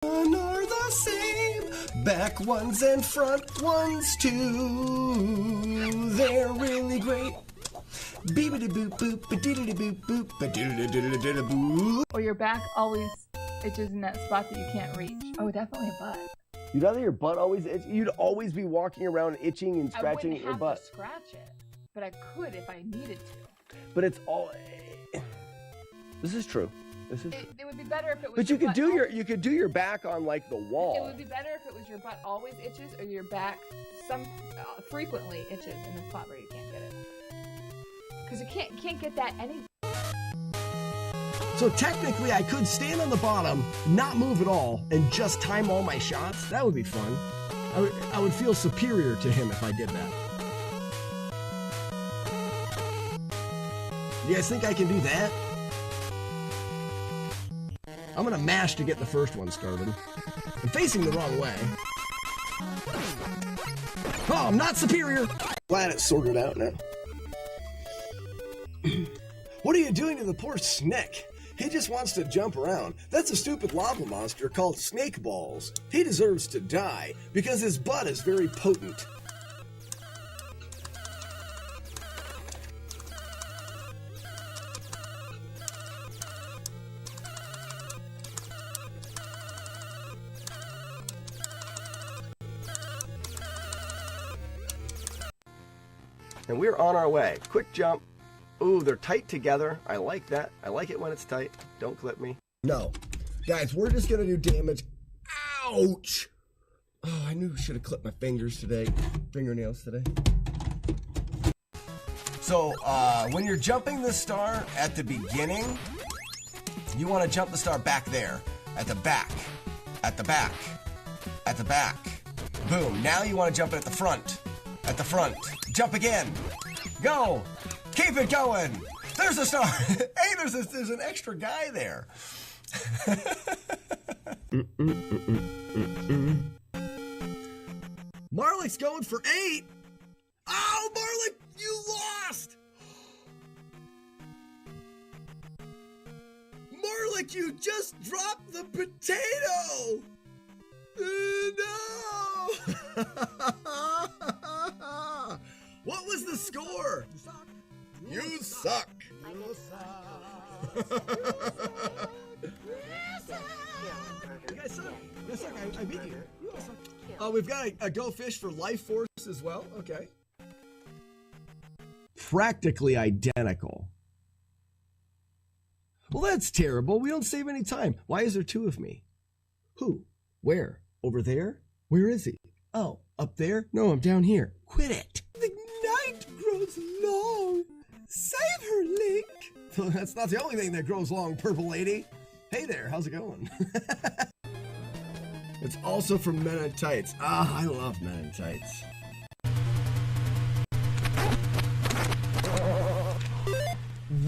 Are the same. Back ones and front ones too. They're really great. Or your back always itches in that spot that you can't reach. Oh, definitely a butt. You'd rather your butt always itch? You'd always be walking around itching and scratching at your butt. I wouldn't have to scratch it, but I could if I needed to. But it's all. This is true. This is true. It would be better if it was. But you could do your back on like the wall. It would be better if it was your butt always itches or your back frequently itches in the spot where you can't get it. Because you can't get that any. So technically I could stand on the bottom, not move at all, and just time all my shots. That would be fun. I would feel superior to him if I did that. You guys think I can do that? I'm gonna mash to get the first one started. I'm facing the wrong way. Oh, I'm not superior! Glad it's sorted out now. What are you doing to the poor snake? He just wants to jump around. That's a stupid lava monster called Snake Balls. He deserves to die because his butt is very potent. And we're on our way. Quick jump. Ooh, they're tight together. I like that. I like it when it's tight. Don't clip me. No. Guys, we're just going to do damage. Ouch! Oh, I knew I should have clipped my fingernails today. So, when you're jumping the star at the beginning, you want to jump the star back there. At the back. At the back. At the back. Boom. Now you want to jump it at the front. At the front. Jump again. Go! Keep it going. There's a star. Hey, there's an extra guy there. Marlick's going for 8. Oh, Marlick, you lost. Marlick, you just dropped the potato. No. What was the score? You suck. You suck. You guys suck. You suck. I beat you. You all suck. Oh, we've got a Go Fish for Life Force as well. Okay. Practically identical. Well, that's terrible. We don't save any time. Why is there 2 of me? Who? Where? Over there? Where is he? Oh, up there? No, I'm down here. Quit it. The night grows long. Save her, Link. That's not the only thing that grows long, purple lady. Hey there, how's it going? It's also from Men in Tights. Ah, I love Men in Tights.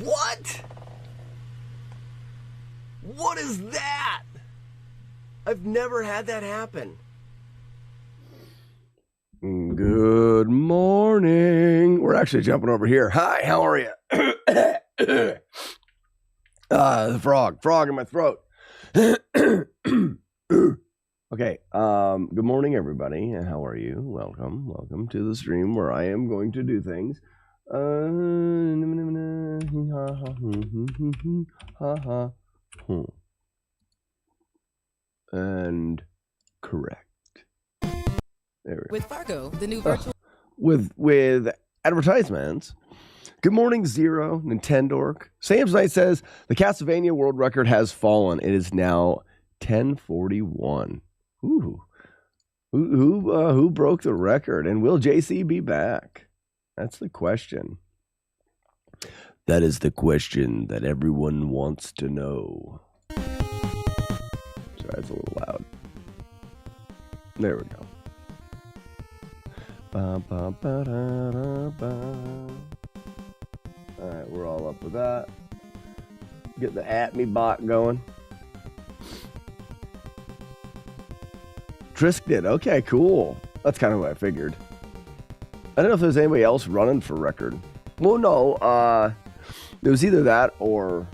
What? What is that? I've never had that happen. Good morning. We're actually jumping over here. Hi, how are you? The frog in my throat. Okay, good morning, everybody. How are you? Welcome to the stream where I am going to do things. And correct. There we go. With Fargo, the new virtual with advertisements. Good morning, Zero, Nintendork. Sam's Knight says the Castlevania world record has fallen. It is now 1041. Ooh. Who broke the record? And will JC be back? That's the question. That is the question that everyone wants to know. Sorry, it's a little loud. There we go. Alright, we're all up with that. Get the @me bot going. Trisk did. Okay, cool. That's kind of what I figured. I don't know if there's anybody else running for record. Well, no. It was either that or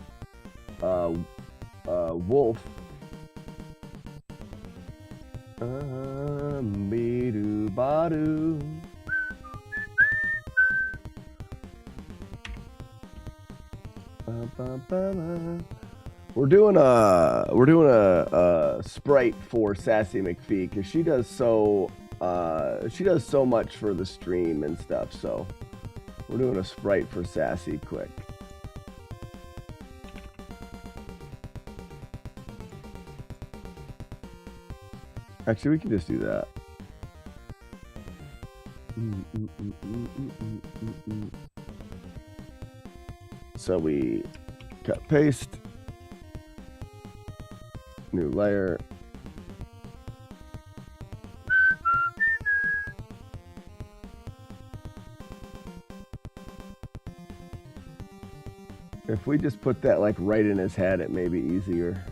Wolf. Be-do ba-do. We're doing a sprite for Sassy McPhee because she does so much for the stream and stuff. So we're doing a sprite for Sassy quick. Actually, we can just do that. So we cut, paste, new layer. If we just put that like right in his head, it may be easier.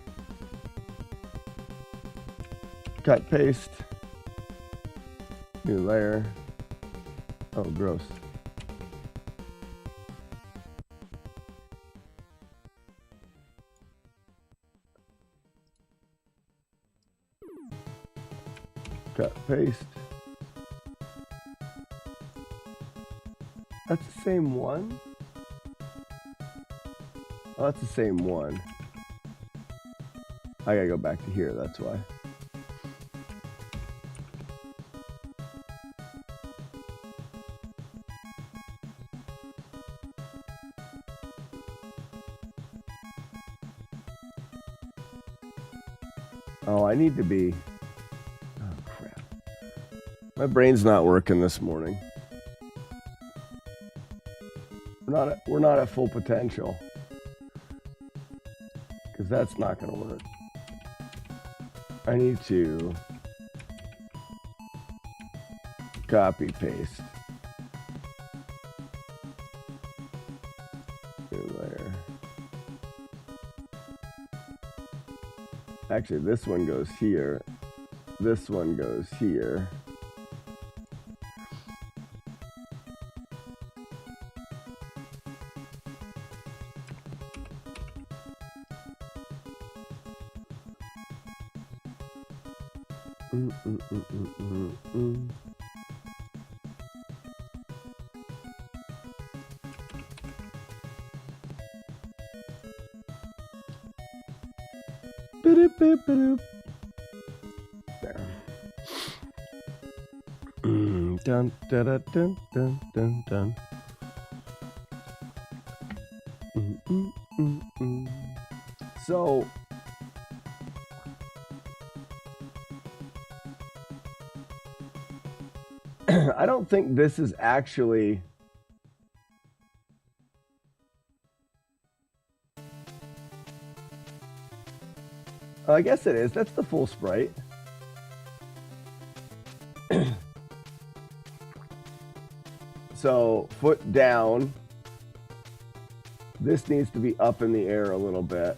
Cut, paste, new layer. Oh, gross. Cut, paste. That's the same one? Oh, that's the same one. I gotta go back to here, that's why. Oh, I need to be... Oh, crap. My brain's not working this morning. We're not at full potential. Because that's not going to work. I need to... copy, paste. New layer. Actually, this one goes here. This one goes here. There. Dun, dun, dun, dun, dun, dun, dun. So, I don't think this is actually... I guess it is. That's the full sprite. So, foot down. This needs to be up in the air a little bit.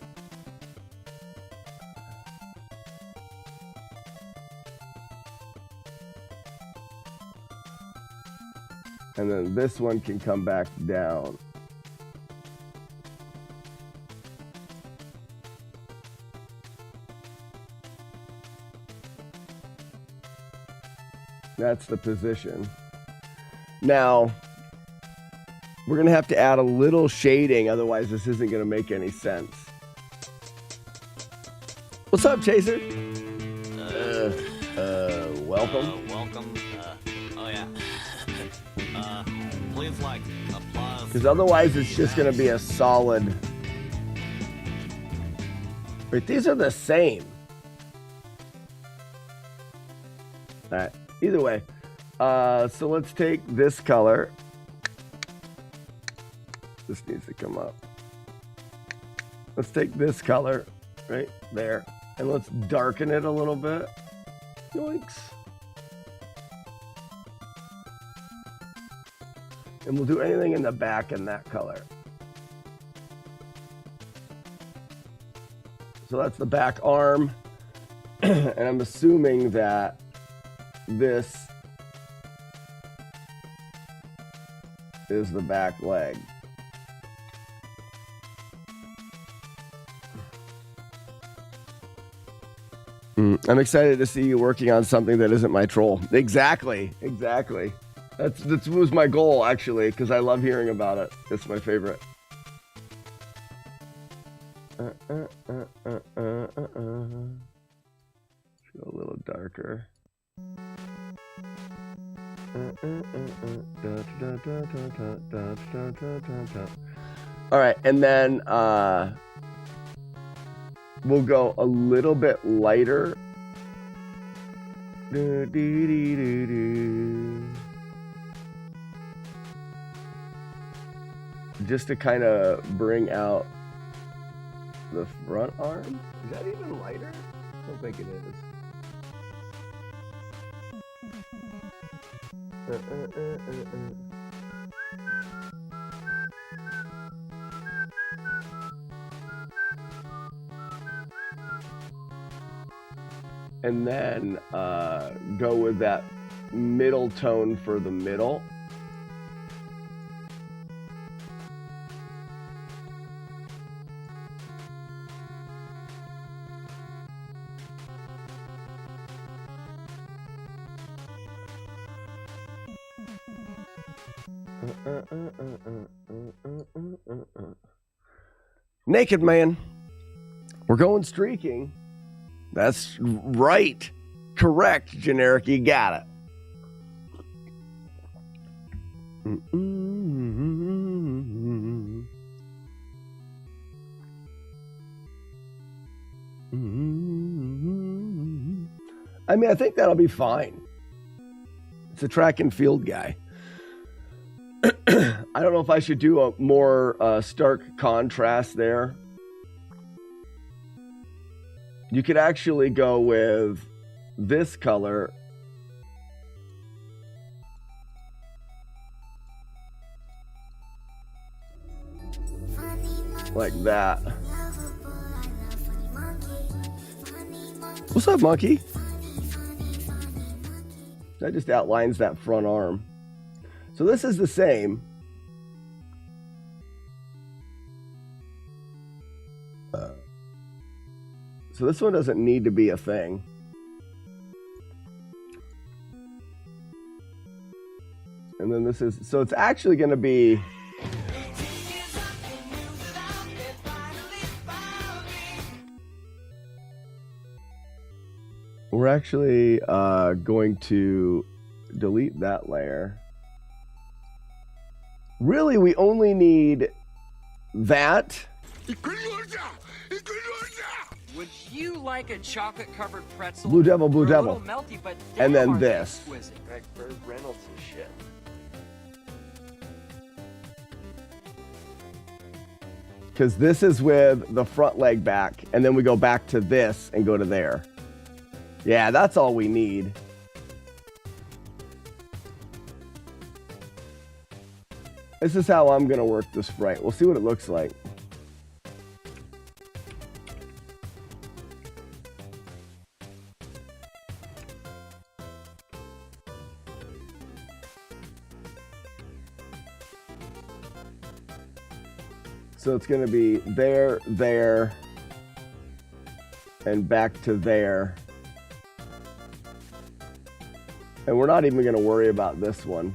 And then this one can come back down. That's the position. Now, we're going to have to add a little shading, otherwise this isn't going to make any sense. What's up, Chaser? Welcome. Welcome. Oh yeah. Please like applause. Because otherwise it's just going to be a solid... Wait, these are the same. All right. Either way, so let's take this color. This needs to come up. Let's take this color right there and let's darken it a little bit. Yoinks. And we'll do anything in the back in that color. So that's the back arm. And I'm assuming that this is the back leg. I'm excited to see you working on something that isn't my troll. Exactly. That was my goal, actually, because I love hearing about it. It's my favorite. Go a little darker. All right, and then we'll go a little bit lighter. Just to kind of bring out the front arm. Is that even lighter? I don't think it is. And then go with that middle tone for the middle. Naked man. We're going streaking. That's right. Correct, generic. You got it. I mean, I think that'll be fine. It's a track and field guy. I don't know if I should do a more stark contrast there. You could actually go with this color. Like that. What's up, monkey? That just outlines that front arm. So this is the same. So this one doesn't need to be a thing. And then this is, so it's actually going to be. We're actually going to delete that layer. Really, we only need that. Would you like a chocolate-covered pretzel? Blue Devil, Blue They're a Devil. little melty, but And then damn, aren't they this. exquisite. Like Burt Reynolds and shit. Because this is with the front leg back, and then we go back to this and go to there. Yeah, that's all we need. This is how I'm going to work this right. We'll see what it looks like. So it's going to be there, there, and back to there. And we're not even going to worry about this one.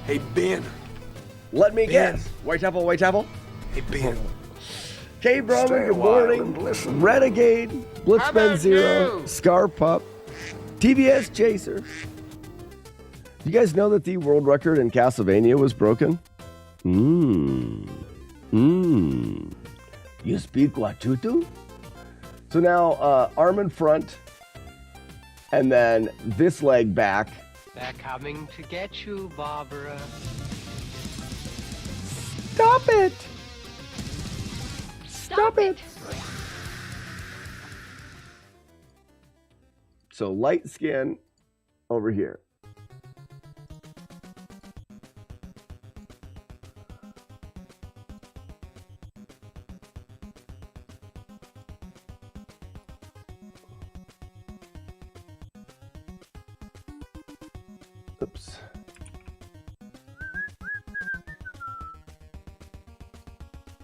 Hey, Ben. Let me Ben. guess. White apple, white apple. Hey, Ben. K Brahman, Stay a good while morning. and listen. Renegade, Blitzman about Zero, you? Scar Pup, TVS Chaser. You guys know that the world record in Castlevania was broken? You speak Watutu? So now, arm in front, and then this leg back. They're coming to get you, Barbara. Stop it! Stop it! So light skin over here. Oops.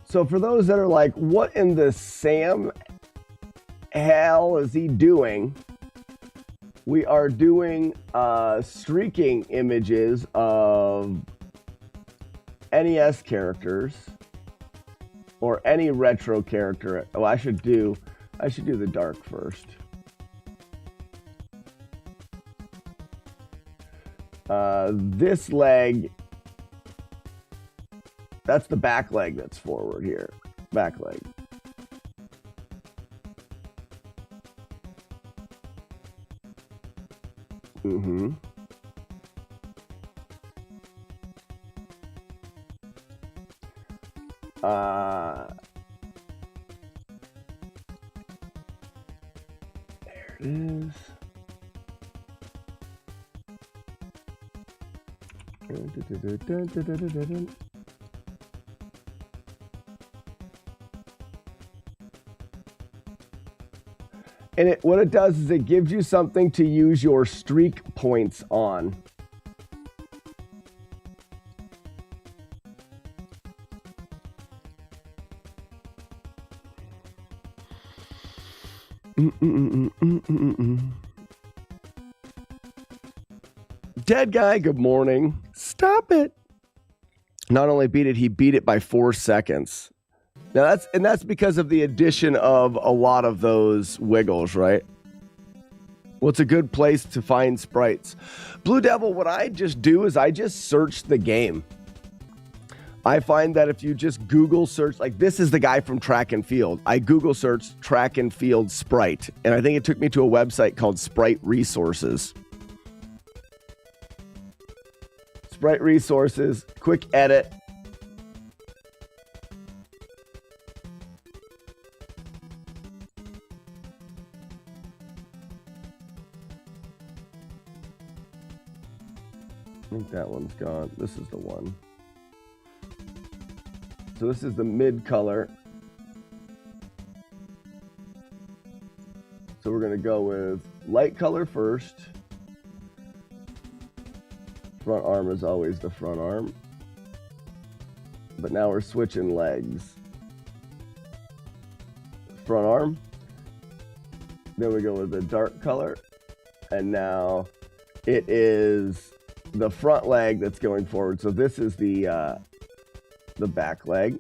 So for those that are like, what in the Sam hell is he doing? We are doing streaking images of NES characters or any retro character. Oh, I should do the dark first. This leg, that's the back leg that's forward here. Back leg. Mm-hmm. There it is. And what it does is it gives you something to use your streak points on. Dead guy, good morning. Stop it. Not only beat it, he beat it by 4 seconds. Now that's because of the addition of a lot of those wiggles, right? Well, it's a good place to find sprites. Blue Devil, what I just do is I just search the game. I find that if you just Google search, like this is the guy from Track and Field. I Google searched Track and Field Sprite, and I think it took me to a website called Sprite Resources. Sprite Resources, quick edit. I think that one's gone. This is the one. So this is the mid color. So we're going to go with light color first. Front arm is always the front arm. But now we're switching legs. Front arm. Then we go with the dark color. And now it is the front leg that's going forward. So this is the back leg.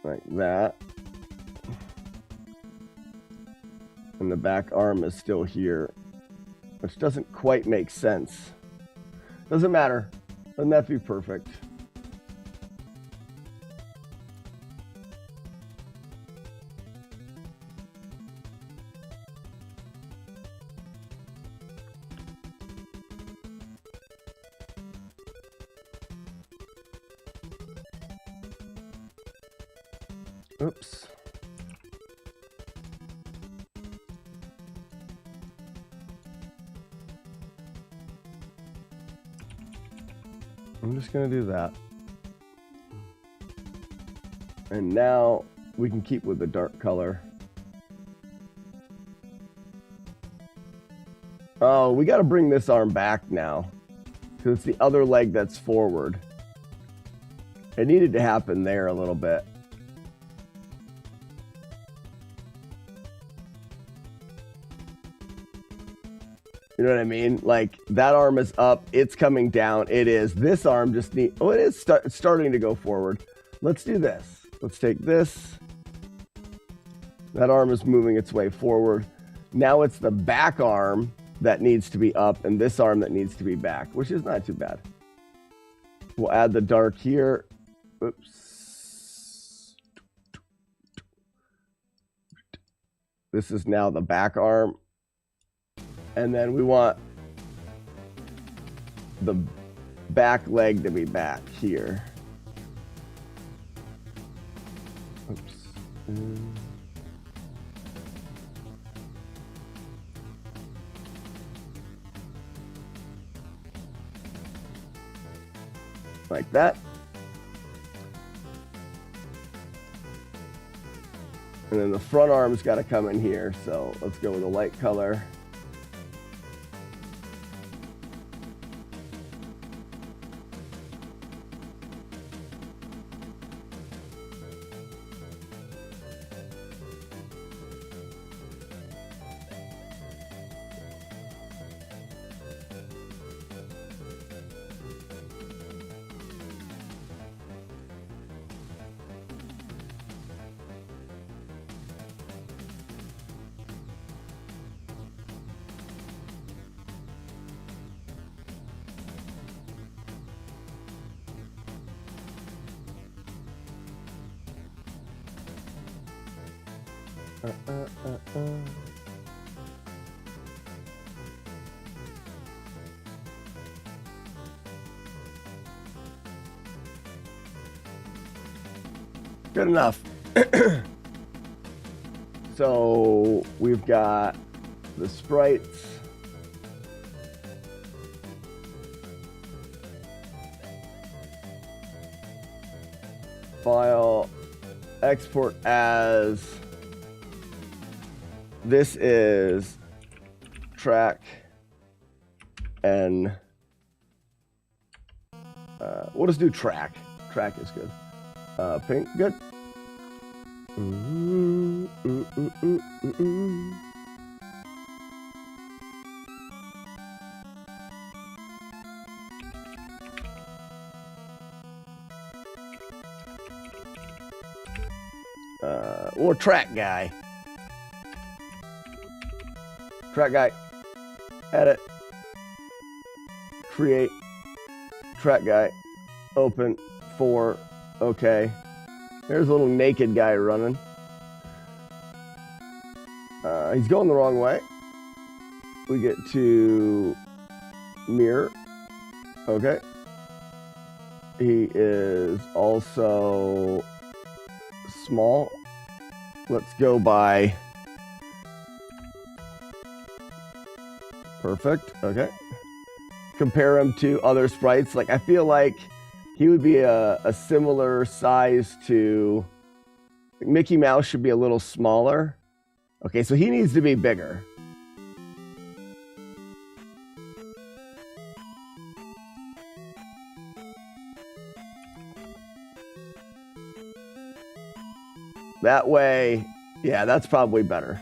Like that. And the back arm is still here, which doesn't quite make sense. Doesn't matter. Doesn't that be perfect? Oops. I'm just going to do that. And now we can keep with the dark color. Oh, we got to bring this arm back now, because it's the other leg that's forward. It needed to happen there a little bit. You know what I mean? Like that arm is up, it's coming down. It is. This arm just need. Oh, it is starting to go forward. Let's do this. Let's take this. That arm is moving its way forward. Now it's the back arm that needs to be up and this arm that needs to be back, which is not too bad. We'll add the dark here. Oops. This is now the back arm. And then we want the back leg to be back here. Oops. Like that. And then the front arm's got to come in here. So let's go with a light color. Good enough. So we've got the sprites. File, export as. This is track and we'll just do track. Track is good. Pink, good. Or track guy. Track guy. Edit. Create. Track guy. Open. 4. Okay. There's a little naked guy running. He's going the wrong way. We get to mirror. Okay. He is also small. Let's go by. Perfect. Okay. Compare him to other sprites. Like, I feel like he would be a similar size to Mickey Mouse. Should be a little smaller. Okay, so he needs to be bigger. That way, yeah, that's probably better.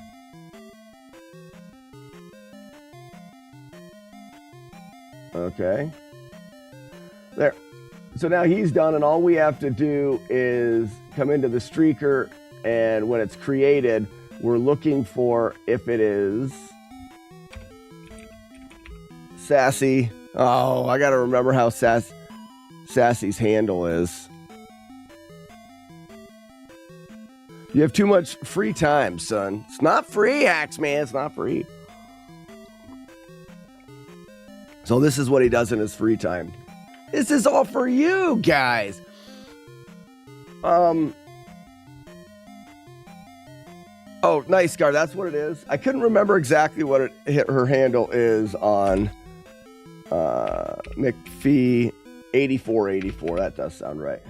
Okay. There. So now he's done, and all we have to do is come into the streaker, and when it's created, we're looking for if it is Sassy. Oh, I got to remember how Sassy's handle is. You have too much free time, son. It's not free, Axeman. It's not free. So this is what he does in his free time. This is all for you guys. Oh, nice, Scar. That's what it is. I couldn't remember exactly what her handle is on McPhee 8484. That does sound right.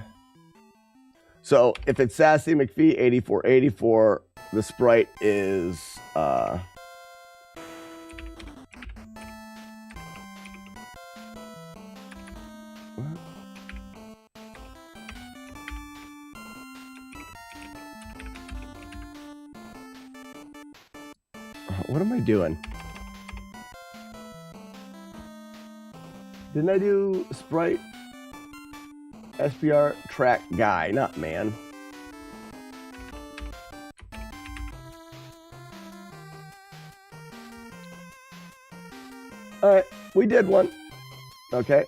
So if it's Sassy McPhee 8484, the sprite is what am I doing? Didn't I do sprite? SPR track guy, not man. All right, we did one. Okay.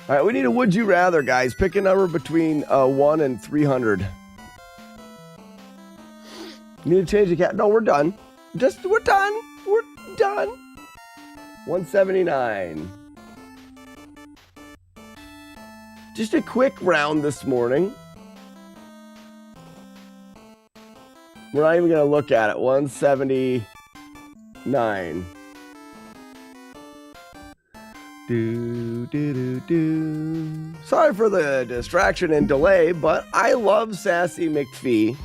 All right, we need a would you rather, guys. Pick a number between 1 and 300. You need to change the cat. No, we're done. We're done. We're done. 179. Just a quick round this morning. We're not even going to look at it. 179. Sorry for the distraction and delay, but I love Sassy McPhee,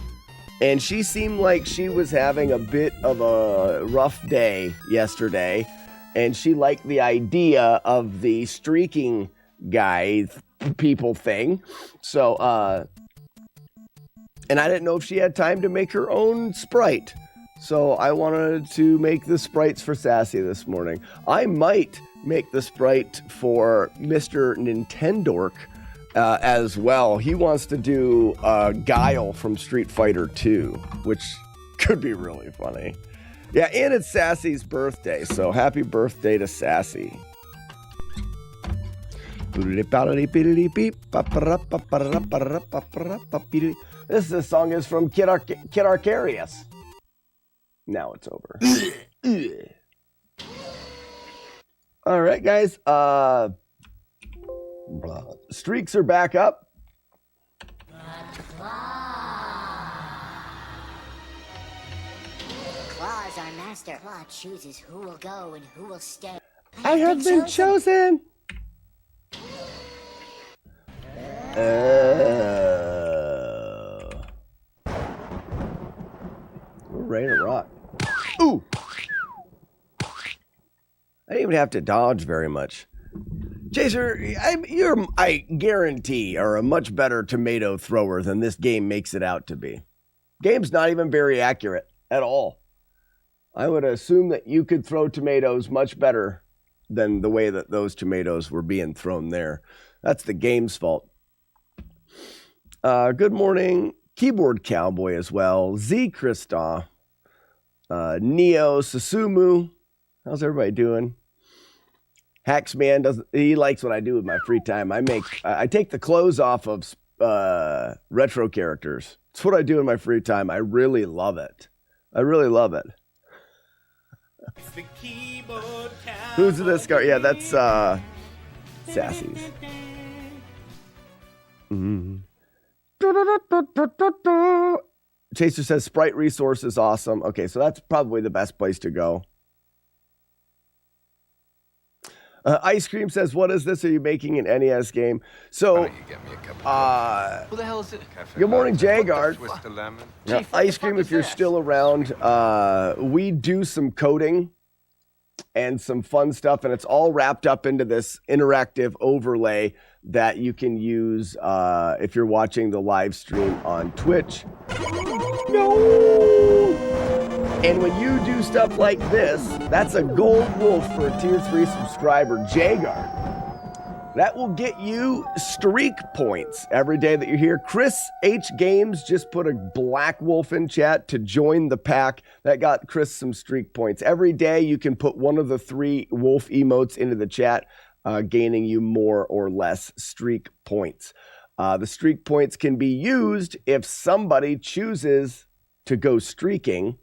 and she seemed like she was having a bit of a rough day yesterday, and she liked the idea of the streaking guy people thing. So, and I didn't know if she had time to make her own Sprite. So I wanted to make the sprites for Sassy this morning. I might make the Sprite for Mr. Nintendork as well. He wants to do Guile from Street Fighter 2, which could be really funny. Yeah, and it's Sassy's birthday, so happy birthday to Sassy. This song is from Kid Arcarius. Now it's over. All right, guys. Streaks are back up. Claw is our master. Claw chooses who will go and who will stay. I have been chosen. We're ready to rock. Ooh! I didn't even have to dodge very much. Chaser, I guarantee are a much better tomato thrower than this game makes it out to be. Game's not even very accurate at all. I would assume that you could throw tomatoes much better than the way that those tomatoes were being thrown there. That's the game's fault. Good morning, Keyboard Cowboy as well. Z Krista, Neo Susumu. How's everybody doing? Hacksman he likes what I do with my free time. I take the clothes off of retro characters. It's what I do in my free time. I really love it. I really love it. Who's this guy? Yeah, that's Sassy's. Mm-hmm. Chaser says Sprite resource is awesome. Okay, so that's probably the best place to go. Ice Cream says, what is this? Are you making an NES game? So, you get me a cup of Who the hell is it? good morning, Jagard. twist of lemon. Now, Chief, what Ice the Cream, fuck if is you're this? still around, we do some coding and some fun stuff, and it's all wrapped up into this interactive overlay that you can use if you're watching the live stream on Twitch. No! And when you do stuff like this, that's a gold wolf for a tier 3 subscriber, Jagard. That will get you streak points every day that you're here. Chris H. Games just put a black wolf in chat to join the pack. That got Chris some streak points. Every day you can put one of the 3 wolf emotes into the chat, gaining you more or less streak points. The streak points can be used if somebody chooses to go streaking.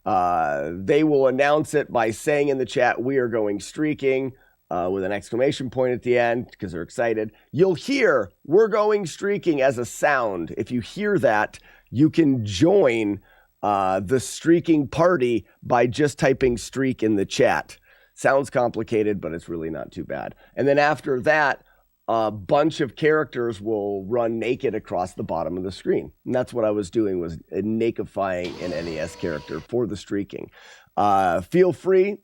They will announce it by saying in the chat, we are going streaking, with an exclamation point at the end because they're excited. You'll hear we're going streaking as a sound. If you hear that, you can join the streaking party by just typing streak in the chat. Sounds complicated, but it's really not too bad. And then after that, a bunch of characters will run naked across the bottom of the screen. And that's what I was doing, was nakifying an NES character for the streaking. Feel free,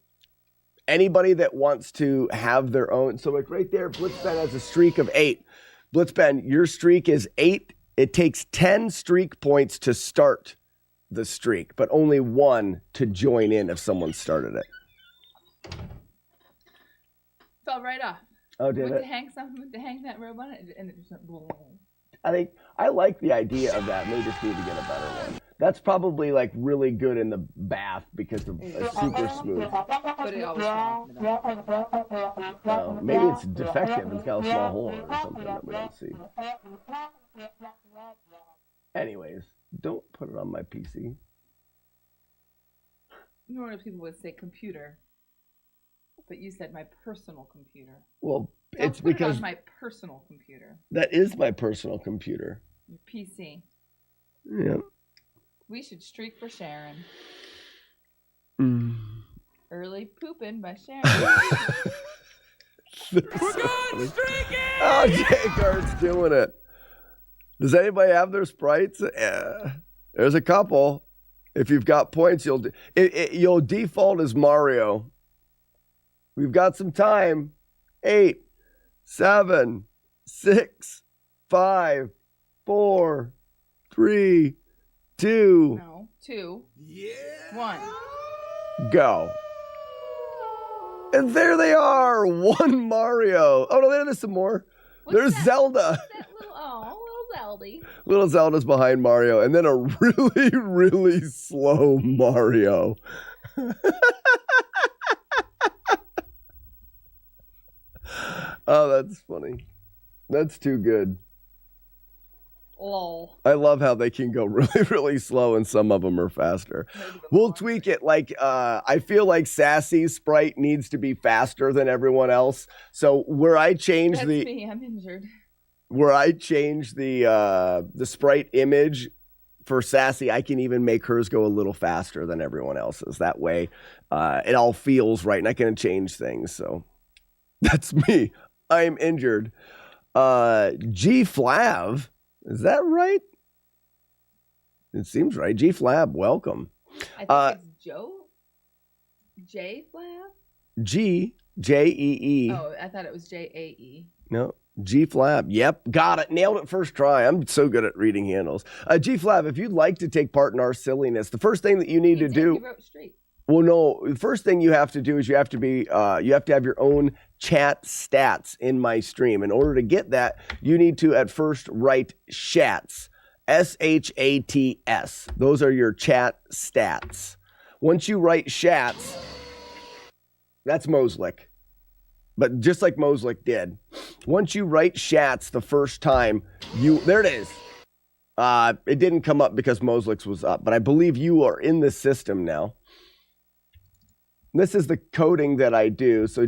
anybody that wants to have their own. So like right there, Blitzben has a streak of 8. Blitzben, your streak is 8. It takes 10 streak points to start the streak, but only 1 to join in if someone started it. Fell right off. Oh, did Went it? to hang that robe on it, and it just went boom. I think I like the idea of that. Maybe just need to get a better one. That's probably like really good in the bath because of it's super smooth. But it always falls in the back. Oh, maybe it's defective. It's got a small hole in it or something that we don't see. Anyways, don't put it on my PC. Normally people would say computer, but you said my personal computer. Well, Don't it's put it because on my personal computer. that is my personal computer. Your PC. Yeah. We should streak for Sharon. Mm. Early pooping by Sharon. Oh, J-Guard's doing it. Does anybody have their sprites? There's a couple. If you've got points, you'll default as Mario. We've got some time. 8, 7, 6, 5, 4, 3, 2. No, 2. Yeah. 1. Go. And there they are. 1 Mario. Oh, no, there's some more. There's Zelda. Little Zelda. Little Zelda's behind Mario. And then a really, really slow Mario. Oh, that's funny. That's too good. Lol. I love how they can go really, really slow and some of them are faster. We'll tweak it. Like, I feel like Sassy's sprite needs to be faster than everyone else. So where I change That's me. I'm injured. Where I change the sprite image for Sassy, I can even make hers go a little faster than everyone else's. That way, it all feels right and I can change things. So that's me. I'm injured. G Flav. Is that right? It seems right. G Flab, welcome. I think it's Joe? J Flab? G, J-E-E. Oh, I thought it was J-A-E. No, G Flab. Yep, got it. Nailed it first try. I'm so good at reading handles. G Flab, if you'd like to take part in our silliness, the first thing that you need to do. You wrote straight. Well, no, the first thing you have to do is you have to have your own chat stats in my stream. In order to get that, you need to at first write shats, S-H-A-T-S. Those are your chat stats. Once you write shats, that's Moslick. But just like Moslick did, once you write shats the first time, there it is. It didn't come up because Moslick's was up, but I believe you are in the system now. This is the coding that I do. So,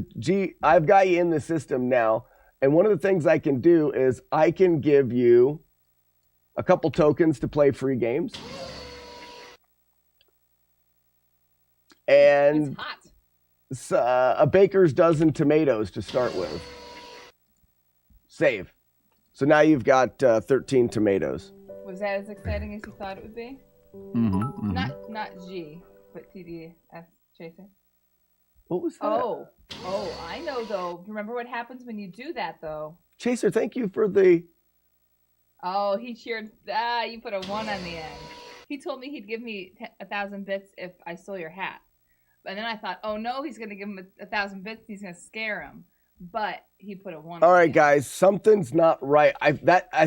I've got you in the system now. And one of the things I can do is I can give you a couple tokens to play free games. And a baker's dozen tomatoes to start with. Save. So now you've got 13 tomatoes. Was that as exciting as you thought it would be? Mm-hmm. Not G, but TDS Chaser. What was that? Oh, I know though. Remember what happens when you do that though? Chaser, thank you for the... Oh, he cheered. You put a 1 on the end. He told me he'd give me 1,000 bits if I stole your hat. And then I thought, oh no, he's going to give him 1,000 bits. He's going to scare him. But he put a 1. All right, guys, something's not right. I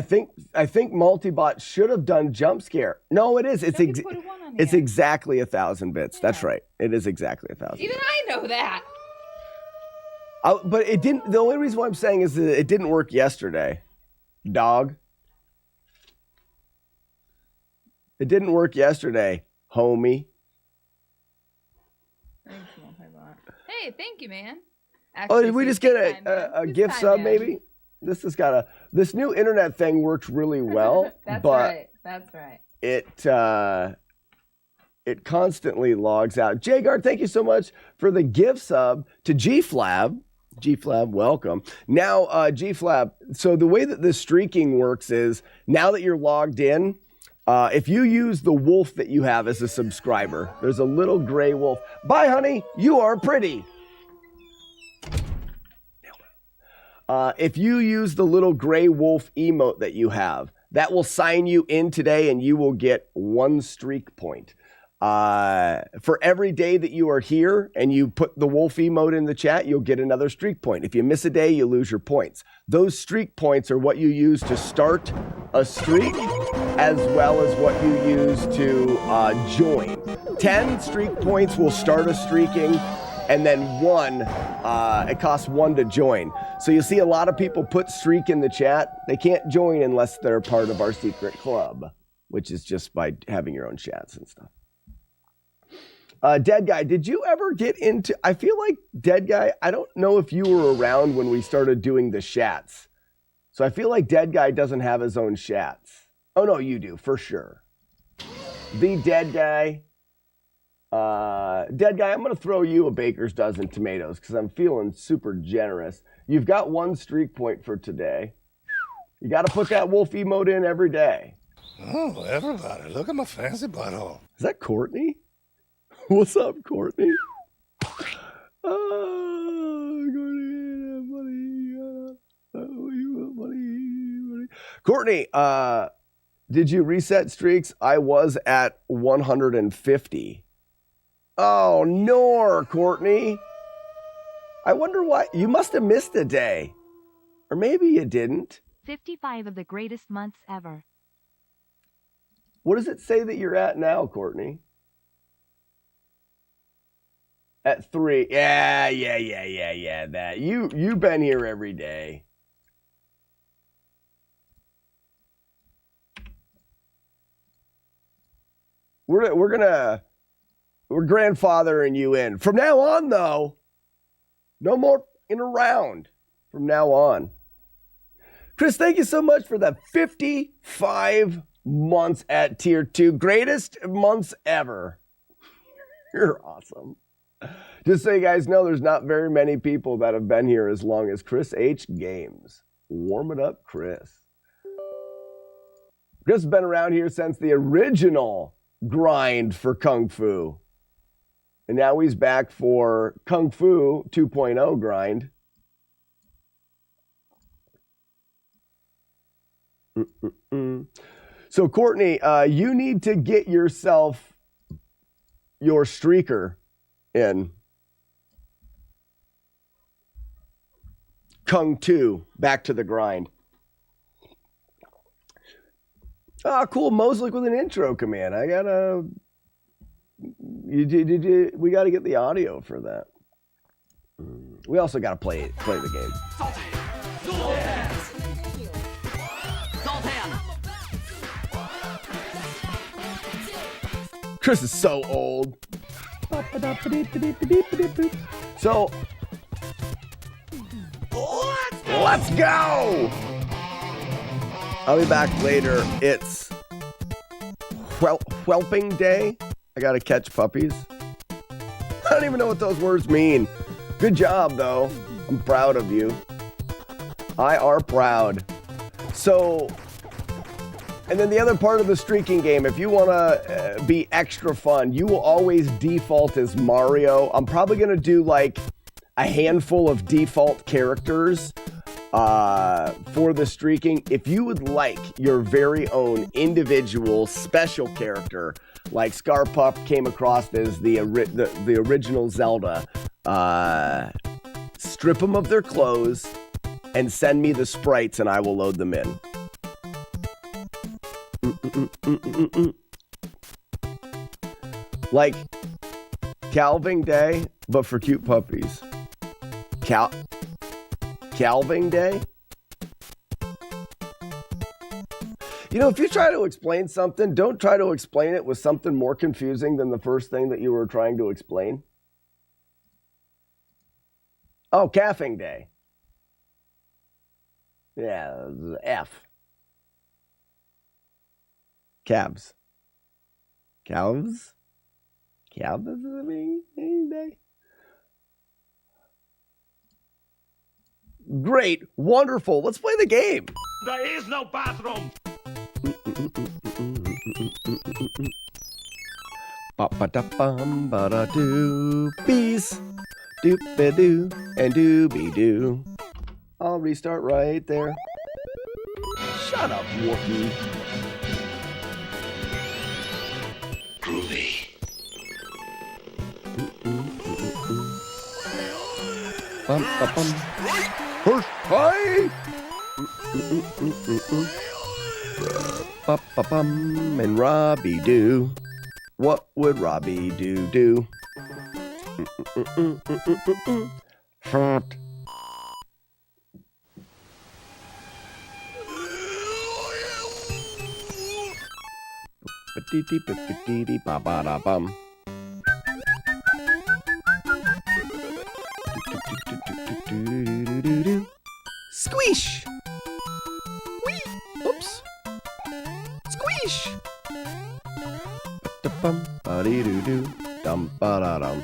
think Multibot should have done jump scare. No, it is. It's exactly 1,000 bits. Yeah. That's right. It is exactly 1,000. Even I know that. But it didn't. The only reason why I'm saying is that it didn't work yesterday. Dog. It didn't work yesterday, homie. Hey, thank you, man. Actually, did we just get a gift sub, maybe? This new internet thing works really well. That's right. It constantly logs out. Jagard, thank you so much for the gift sub to G-Flab. G-Flab, welcome. Now, G-Flab, so the way that this streaking works is, now that you're logged in, if you use the wolf that you have as a subscriber, there's a little gray wolf. Bye, honey. You are pretty. If you use the little gray wolf emote that you have, that will sign you in today and you will get 1 streak point. For every day that you are here and you put the wolf emote in the chat, you'll get another streak point. If you miss a day, you lose your points. Those streak points are what you use to start a streak, as well as what you use to join. 10 streak points will start a streaking, and then 1, it costs 1 to join. So you see a lot of people put streak in the chat. They can't join unless they're part of our secret club, which is just by having your own chats and stuff. Dead Guy, did you ever get into... I feel like, Dead Guy, I don't know if you were around when we started doing the shats. So I feel like Dead Guy doesn't have his own shats. Oh, no, you do, for sure. The Dead Guy. Dead guy, I'm going to throw you a baker's dozen tomatoes because I'm feeling super generous. You've got 1 streak point for today. You got to put that wolf emote in every day. Oh, everybody, look at my fancy butthole. Is that Courtney? What's up, Courtney? Courtney, did you reset streaks? I was at 150. Oh, no, Courtney. I wonder why. You must have missed a day. Or maybe you didn't. 55 of the greatest months ever. What does it say that you're at now, Courtney? At 3. Yeah. That you've been here every day. We're grandfathering you in. From now on, though, no more in a round. From now on. Chris, thank you so much for that 55 months at tier 2. Greatest months ever. You're awesome. Just so you guys know, there's not very many people that have been here as long as Chris H. Games. Warm it up, Chris. Chris has been around here since the original grind for Kung Fu. And now he's back for Kung Fu 2.0 grind. So, Courtney, you need to get yourself your streaker in Kung 2, back to the grind. Ah, cool. Moslick with an intro command. I gotta. We gotta get the audio for that. We also gotta play the game. Chris is so old. So, let's go! I'll be back later. It's whelping day. I gotta catch puppies. I don't even know what those words mean. Good job, though. I'm proud of you. I are proud. So, and then the other part of the streaking game, if you want to be extra fun, you will always default as Mario. I'm probably going to do like a handful of default characters for the streaking. If you would like your very own individual special character, like Scarpup came across as the original Zelda, strip them of their clothes and send me the sprites and I will load them in. Like Calving Day, but for cute puppies. Calving Day? You know, if you try to explain something, don't try to explain it with something more confusing than the first thing that you were trying to explain. Oh, Calving Day. Yeah, F. Calves. Calves? Calves is a mean day. Great. Wonderful. Let's play the game. There is no bathroom. Ba-ba-da-bum-ba-da-doo. Bees. Doop-a-doo and dooby-doo. I'll restart right there. Shut up, Wookie. Groovy. Bum, ba, bum. First try. Ba, ba, bum. And Robbie do. What would Robbie do? Hurt. Ba-dee-dee-ba-ba-dee-dee-ba-ba-da-bum. Squish! Whee! Oops! Squish! Ba-da-bum, ba-dee-doo-doo. Dum Ba-da-dum.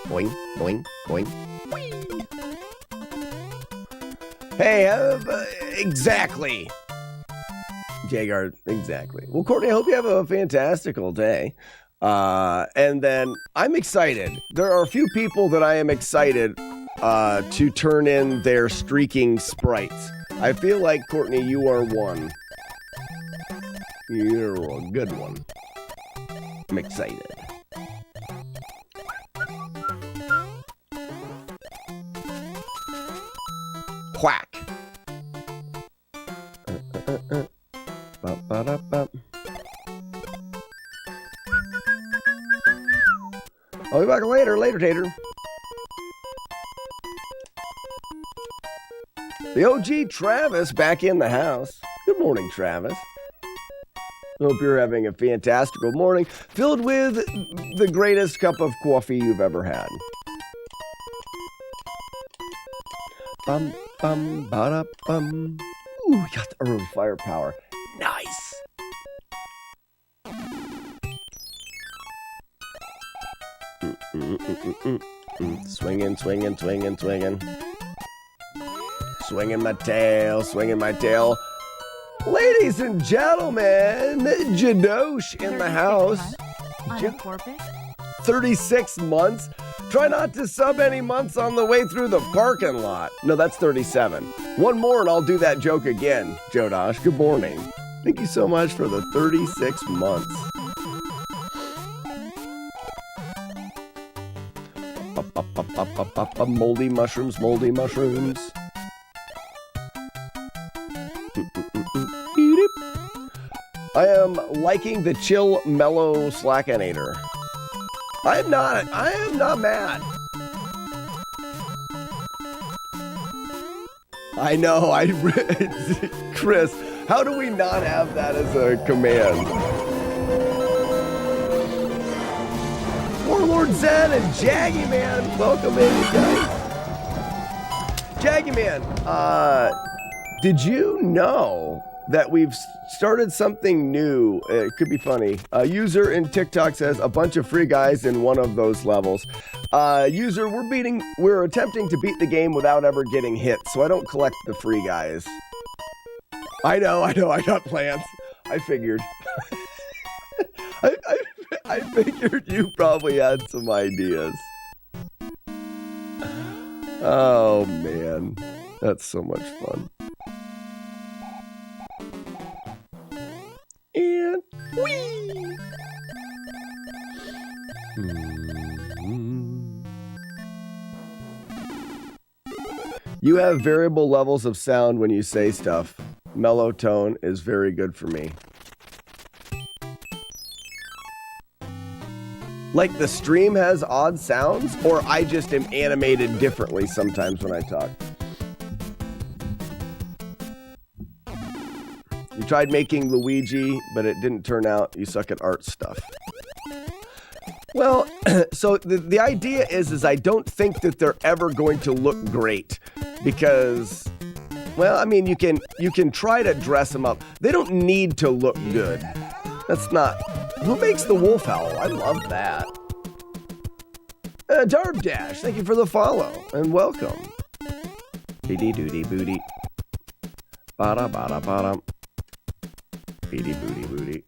Boing, boing, boing. Hey, exactly. Jagar, exactly. Well, Courtney, I hope you have a fantastical day. And then I'm excited. There are a few people that I am excited to turn in their streaking sprites. I feel like, Courtney, you are one. You're a good one. I'm excited. Quack. I'll be back later, Tater. The OG Travis back in the house. Good morning, Travis. Hope you're having a fantastical morning filled with the greatest cup of coffee you've ever had. Bum, bum, ba-da, bum. Ooh, you got the early firepower. Nice. Swinging, swinging, swinging, swinging. Swinging my tail, swinging my tail. Ladies and gentlemen, Jadosh in the house. 36 months? Try not to sub any months on the way through the parking lot. No, that's 37. One more and I'll do that joke again, Jodosh. Good morning. Thank you so much for the 36 months. Moldy mushrooms, moldy mushrooms. I am liking the chill, mellow Slackinator. I am not mad. I know, Chris, how do we not have that as a command? Warlord Zen and Jaggy Man, welcome in, you guys. Jaggy Man, did you know that we've started something new? It could be funny. A user in TikTok says a bunch of free guys in one of those levels. User, we're attempting to beat the game without ever getting hit, so I don't collect the free guys. I know, I got plans. I figured. I figured you probably had some ideas. Oh man, that's so much fun. And whee! You have variable levels of sound when you say stuff. Mellow tone is very good for me. Like the stream has odd sounds, or I just am animated differently sometimes when I talk. You tried making Luigi, but it didn't turn out. You suck at art stuff. Well, so the idea is I don't think that they're ever going to look great because, well, I mean, you can try to dress them up. They don't need to look good. That's not. Who makes the wolf howl? I love that. Darb Dash, thank you for the follow and welcome. Beady doody booty. Bada bada bada. Beady booty booty.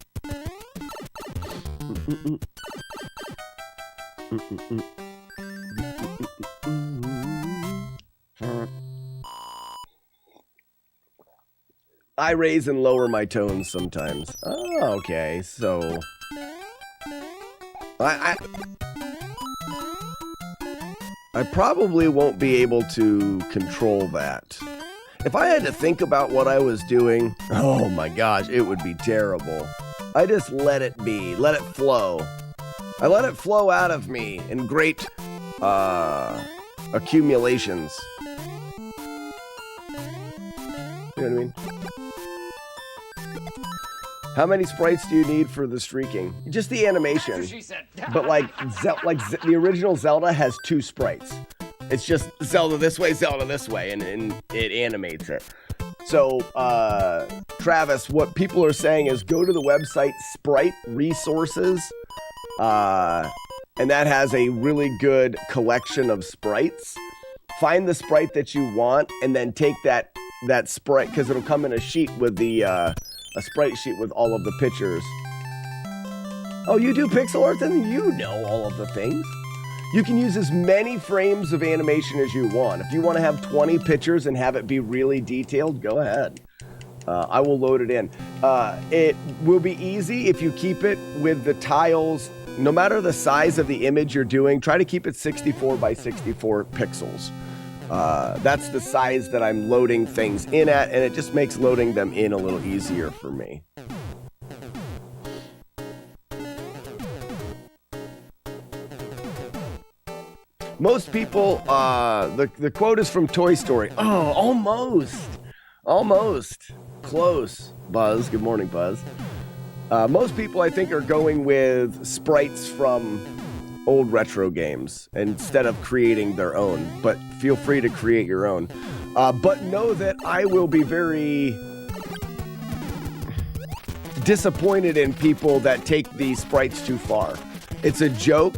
I raise and lower my tones sometimes. Oh, okay, so I probably won't be able to control that. If I had to think about what I was doing, oh my gosh, it would be terrible. I just let it be, let it flow. I let it flow out of me in great accumulations. You know what I mean? How many sprites do you need for the streaking? Just the animation. That's what she said. But the original Zelda has 2 sprites. It's just Zelda this way, and it animates it. So, Travis, what people are saying is go to the website Sprite Resources, and that has a really good collection of sprites. Find the sprite that you want, and then take that sprite, because it'll come in a sheet with the a sprite sheet with all of the pictures. Oh, you do pixel art, then you know all of the things. You can use as many frames of animation as you want. If you want to have 20 pictures and have it be really detailed, go ahead. I will load it in. It will be easy if you keep it with the tiles. No matter the size of the image you're doing, try to keep it 64 by 64 pixels. That's the size that I'm loading things in at, and it just makes loading them in a little easier for me. Most people, the quote is from Toy Story. Oh, almost. Close. Buzz, good morning, Buzz. Most people, I think, are going with sprites from old retro games instead of creating their own, but feel free to create your own. But know that I will be very disappointed in people that take these sprites too far. It's a joke.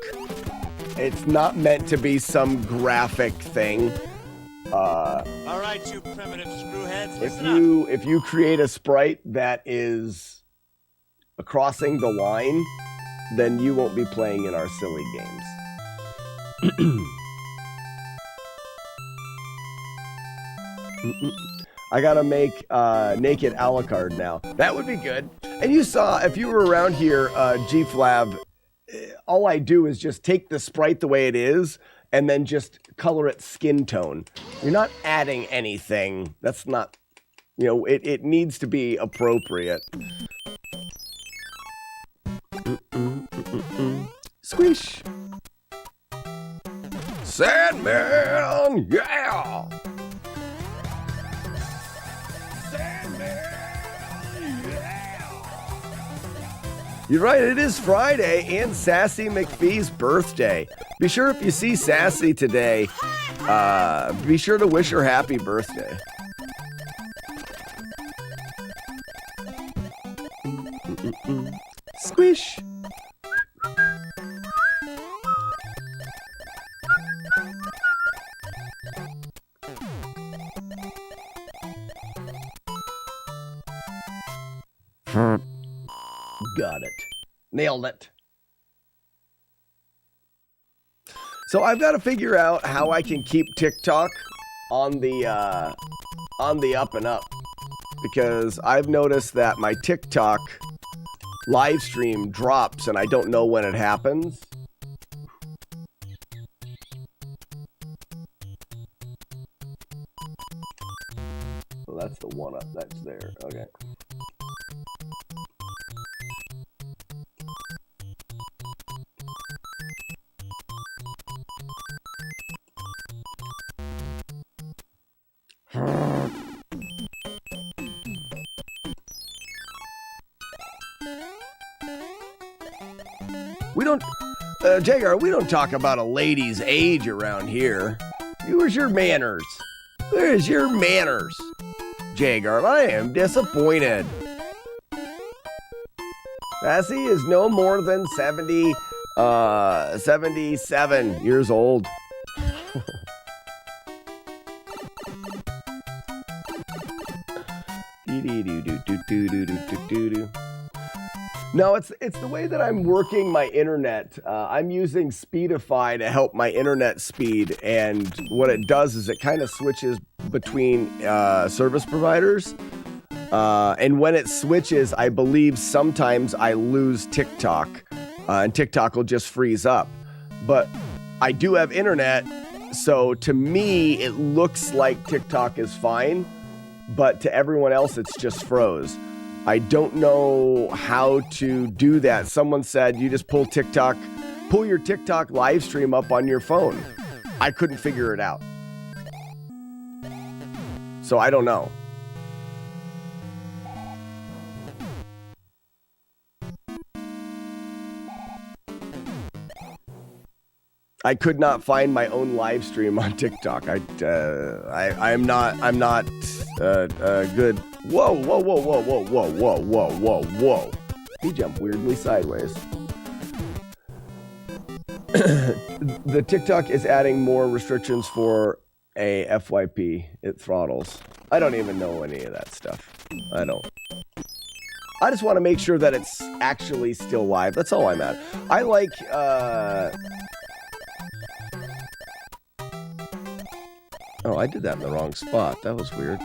It's not meant to be some graphic thing. All right, you primitive screwheads, listen up. If you create a sprite that is crossing the line, then you won't be playing in our silly games. I gotta make naked Alucard now. That would be good. And you saw, if you were around here, G-Flab, all I do is just take the sprite the way it is and then just color it skin tone. You're not adding anything. That's not, it needs to be appropriate. Squish. Sandman, yeah. You're right, it is Friday and Sassy McPhee's birthday. Be sure if you see Sassy today, be sure to wish her happy birthday. Squish. Got it. Nailed it. So I've got to figure out how I can keep TikTok on the up and up, because I've noticed that my TikTok live stream drops and I don't know when it happens. Well, that's the one up that's there. Okay. We don't, Jagar, we don't talk about a lady's age around here. Where's your manners? Where's your manners? Jagar, I am disappointed. Sassy is no more than 77 years old. No, it's the way that I'm working my internet. I'm using Speedify to help my internet speed, and what it does is it kind of switches between service providers. And when it switches, I believe sometimes I lose TikTok, and TikTok will just freeze up. But I do have internet, so to me, it looks like TikTok is fine, but to everyone else, it's just froze. I don't know how to do that. Someone said you just pull your TikTok live stream up on your phone. I couldn't figure it out. So I don't know. I could not find my own live stream on TikTok. I'm not good. Whoa. He jumped weirdly sideways. The TikTok is adding more restrictions for a FYP. It throttles. I don't even know any of that stuff. I don't. I just want to make sure that it's actually still live. That's all I'm at. I like, Oh, I did that in the wrong spot. That was weird.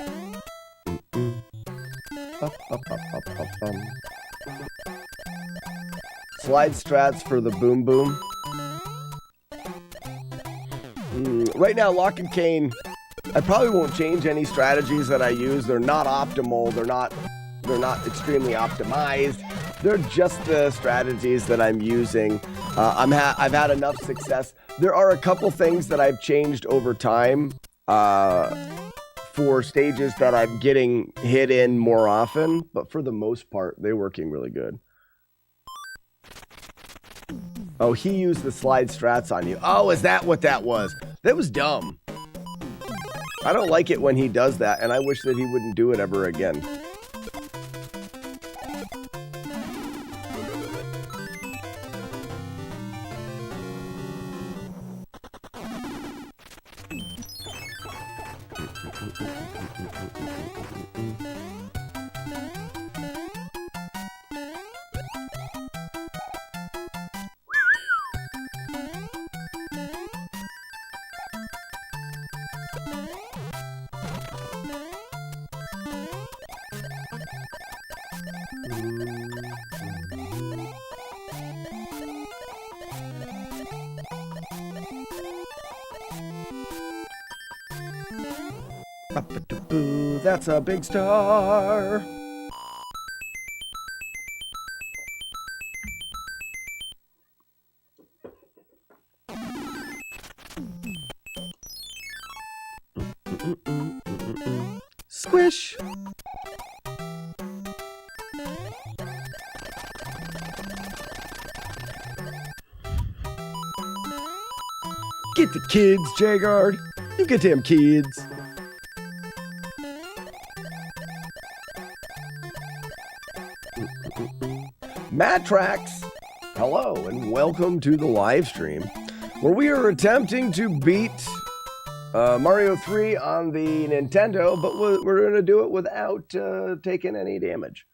Slide strats for the boom boom. Right now, Lock and Cane, I probably won't change any strategies that I use. They're not optimal. They're not extremely optimized. They're just the strategies that I'm using. I've had enough success. There are a couple things that I've changed over time for stages that I'm getting hit in more often, but for the most part, they're working really good. Oh, he used the slide strats on you. Oh, is that what that was? That was dumb. I don't like it when he does that, and I wish that he wouldn't do it ever again. That's a big star. Squish. Get the kids, Jagard. You get them kids. Matrax, hello and welcome to the live stream where we are attempting to beat Mario 3 on the Nintendo, but we're going to do it without taking any damage.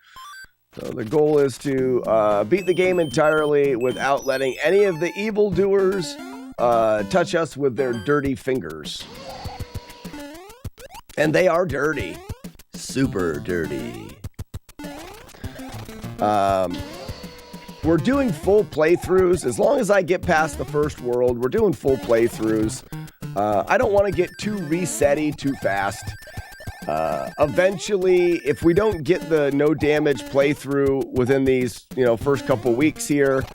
So the goal is to beat the game entirely without letting any of the evildoers touch us with their dirty fingers. And they are dirty. Super dirty. We're doing full playthroughs. As long as I get past the first world, we're doing full playthroughs. I don't want to get too resetty too fast. Eventually, if we don't get the no damage playthrough within these, first couple weeks here,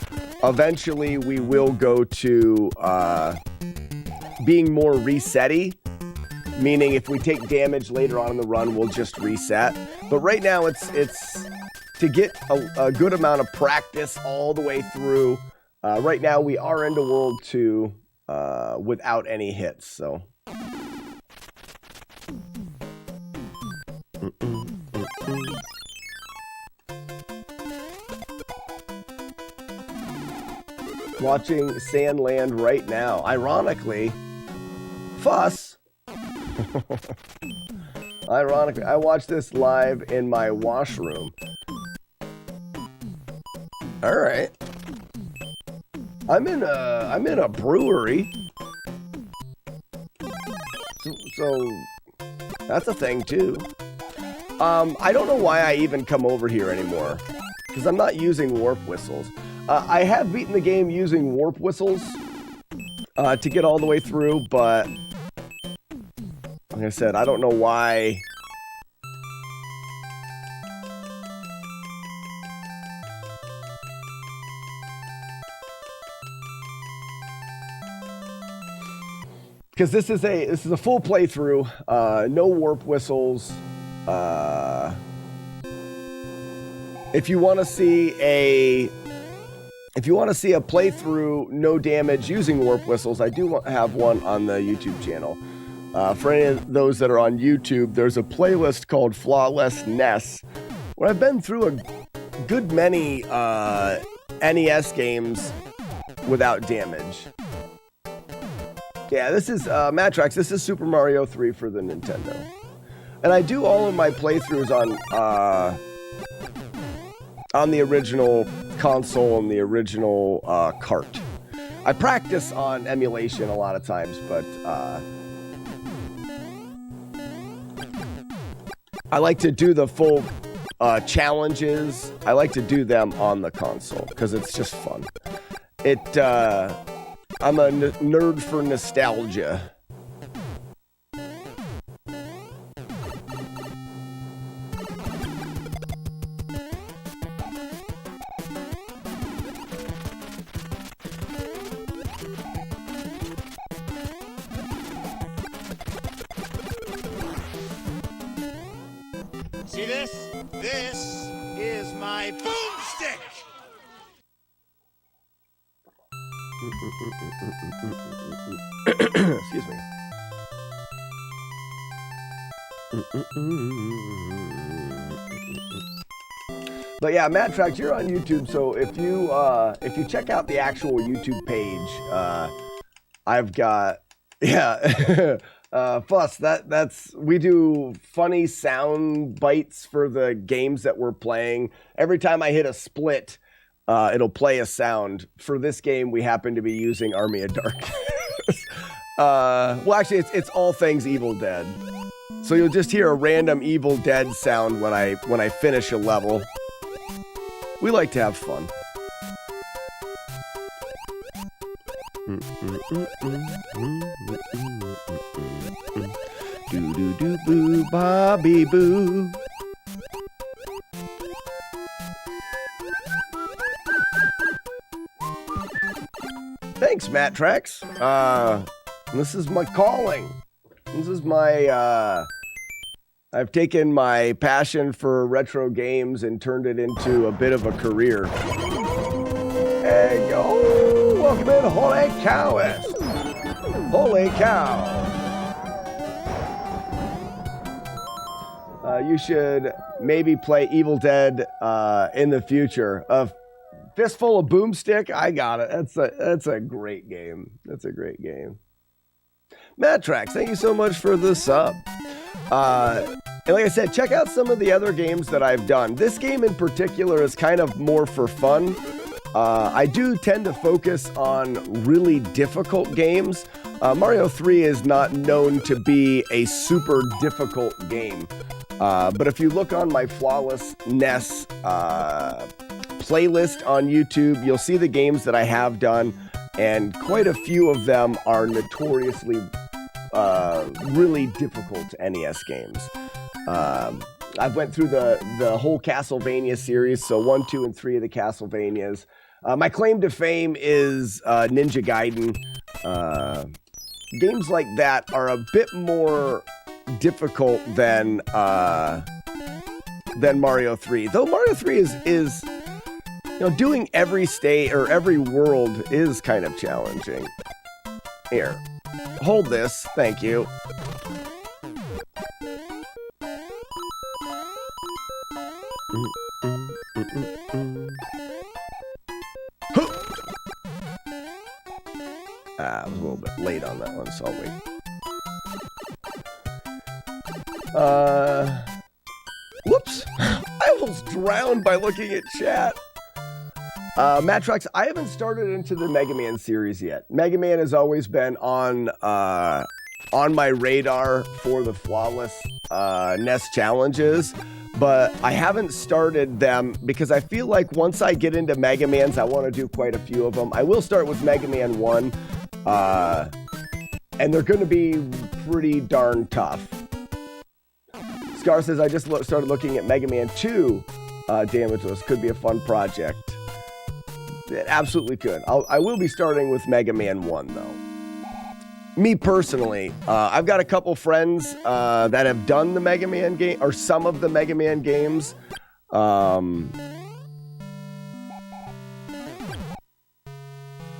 eventually we will go to being more resetty. Meaning if we take damage later on in the run, we'll just reset. But right now it's to get a good amount of practice all the way through. Right now we are into World 2 without any hits, so. Watching Sandland right now. Ironically, Fuss. Ironically, I watched this live in my washroom. All right. I'm in a brewery. So that's a thing too. I don't know why I even come over here anymore, because I'm not using warp whistles. I have beaten the game using warp whistles to get all the way through, but like I said, I don't know why. Because this is a full playthrough, no warp whistles. If you want to see a playthrough no damage using warp whistles, I do have one on the YouTube channel. For any of those that are on YouTube, there's a playlist called Flawlessness, where I've been through a good many NES games without damage. Yeah, this is Matrax. This is Super Mario 3 for the Nintendo. And I do all of my playthroughs on the original console and the original cart. I practice on emulation a lot of times, but I like to do the full challenges. I like to do them on the console because it's just fun. I'm a nerd for nostalgia. See this? This is my boomstick! Excuse me. But yeah, Matrax, you're on YouTube, so if you check out the actual YouTube page, I've got Fuss, that's we do funny sound bites for the games that we're playing. Every time I hit a split, it'll play a sound. For this game, we happen to be using Army of Darkness. Well, actually, it's all things Evil Dead. So you'll just hear a random Evil Dead sound when I finish a level. We like to have fun. Do do do boo, Bobby boo. Thanks, Matrax. This is my calling. This is my, I've taken my passion for retro games and turned it into a bit of a career. Hey, yo! Welcome in, holy cow! Holy cow! You should maybe play Evil Dead in the future. A Fistful of Boomstick, I got it. That's a great game. That's a great game. Matrax, thank you so much for the sub. And like I said, check out some of the other games that I've done. This game in particular is kind of more for fun. I do tend to focus on really difficult games. Mario 3 is not known to be a super difficult game. But if you look on my Flawless NES playlist on YouTube, you'll see the games that I have done, and quite a few of them are notoriously really difficult NES games. I went through the whole Castlevania series, so 1, 2, and 3 of the Castlevanias. My claim to fame is Ninja Gaiden. Games like that are a bit more difficult than Mario 3. Though Mario 3 is doing every state or every world is kind of challenging. Here, hold this. Thank you. I was a little bit late on that one, so I'll wait. Whoops. I almost drowned by looking at chat. Matrax, I haven't started into the Mega Man series yet. Mega Man has always been on my radar for the Flawless NES challenges, but I haven't started them because I feel like once I get into Mega Mans, I want to do quite a few of them. I will start with Mega Man 1, and they're going to be pretty darn tough. Scar says, I just started looking at Mega Man 2 Damages. Could be a fun project. It absolutely could. I will be starting with Mega Man 1, though. Me personally, I've got a couple friends that have done the Mega Man game, or some of the Mega Man games.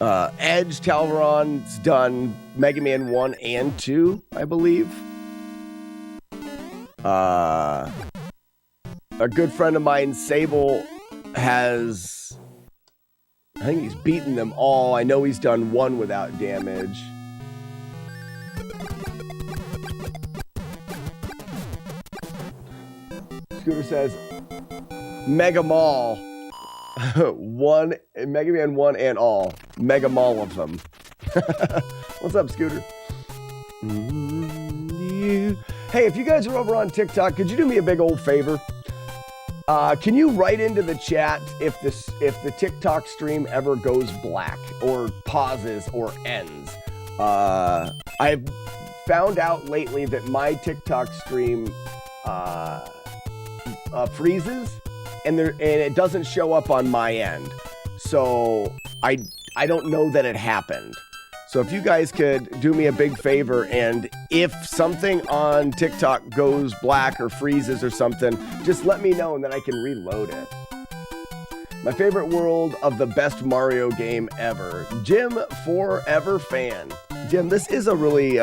Edge Talvaron's done Mega Man 1 and 2, I believe. A good friend of mine, Sable, has... I think he's beaten them all. I know he's done 1 without damage. Scooter says, Mega Mall. Mega Man 1 and all. Mega Mall of them. What's up, Scooter? Hey, if you guys are over on TikTok, could you do me a big old favor? Can you write into the chat if the TikTok stream ever goes black or pauses or ends? I've found out lately that my TikTok stream freezes and it doesn't show up on my end. So I don't know that it happened. So if you guys could do me a big favor, and if something on TikTok goes black or freezes or something, just let me know and then I can reload it. My favorite world of the best Mario game ever. Jim, forever fan. Jim, this is a really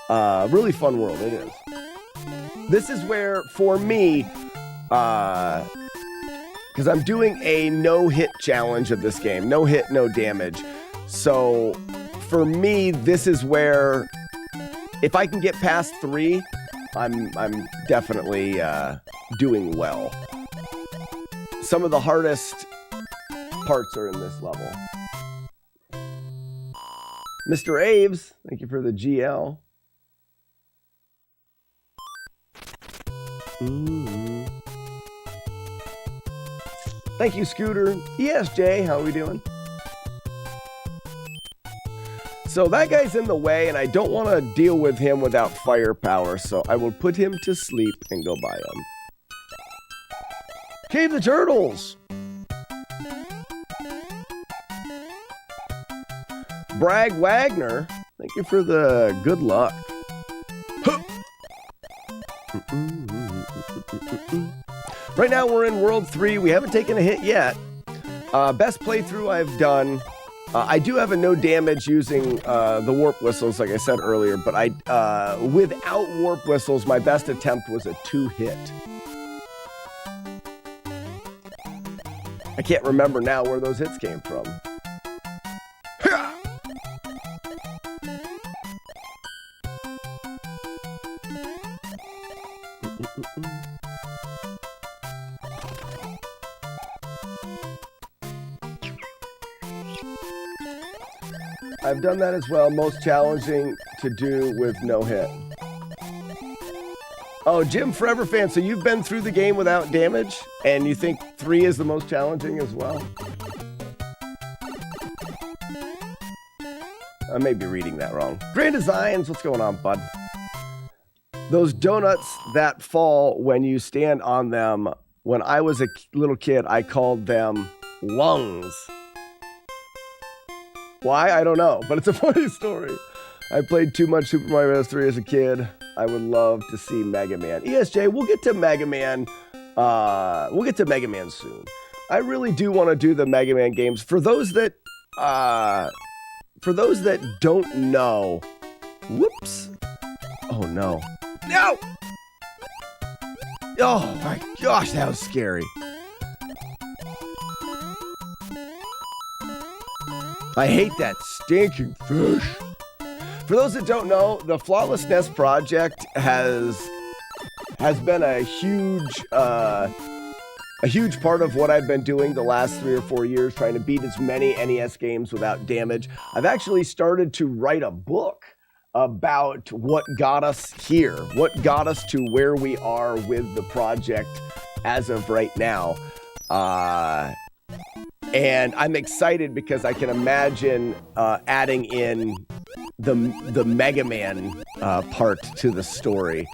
really fun world. It is. This is where, for me, because I'm doing a no-hit challenge of this game. No hit, no damage. So, for me, this is where, if I can get past 3, I'm definitely doing well. Some of the hardest parts are in this level. Mr. Aves, thank you for the GL. Thank you, Scooter. ESJ, how are we doing? So that guy's in the way, and I don't want to deal with him without firepower, so I will put him to sleep and go by him. Cave the Turtles! Bragg Wagner, thank you for the good luck. Right now we're in World 3. We haven't taken a hit yet. Best playthrough I've done. I do have a no damage using the warp whistles, like I said earlier, but without warp whistles, my best attempt was a 2-hit. I can't remember now where those hits came from. I've done that as well. Most challenging to do with no hit. Oh, Jim Forever fan, so you've been through the game without damage, and you think 3 is the most challenging as well? I may be reading that wrong. Grand Designs, what's going on, bud? Those donuts that fall when you stand on them, when I was a little kid, I called them lungs. Why? I don't know, but it's a funny story. I played too much Super Mario Bros. 3 as a kid. I would love to see Mega Man. ESJ, we'll get to Mega Man. We'll get to Mega Man soon. I really do want to do the Mega Man games. For those that don't know, whoops. Oh no. No! Oh my gosh, that was scary. I hate that stinking fish. For those that don't know, the Flawless Nest project has been a huge part of what I've been doing the last 3 or 4 years, trying to beat as many NES games without damage. I've actually started to write a book about what got us here, what got us to where we are with the project as of right now. And I'm excited because I can imagine adding in the Mega Man part to the story.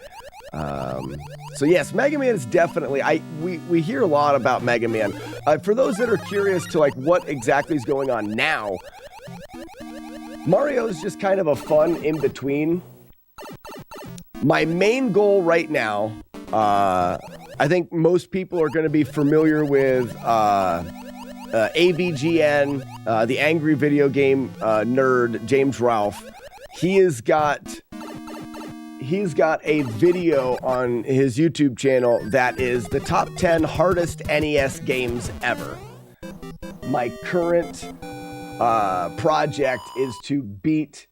So yes, Mega Man is definitely, we hear a lot about Mega Man. For those that are curious to like what exactly is going on now, Mario is just kind of a fun in-between. My main goal right now, I think most people are going to be familiar with AVGN, the angry video game nerd, James Ralph. He's got a video on his YouTube channel that is the top 10 hardest NES games ever. My current project is to beat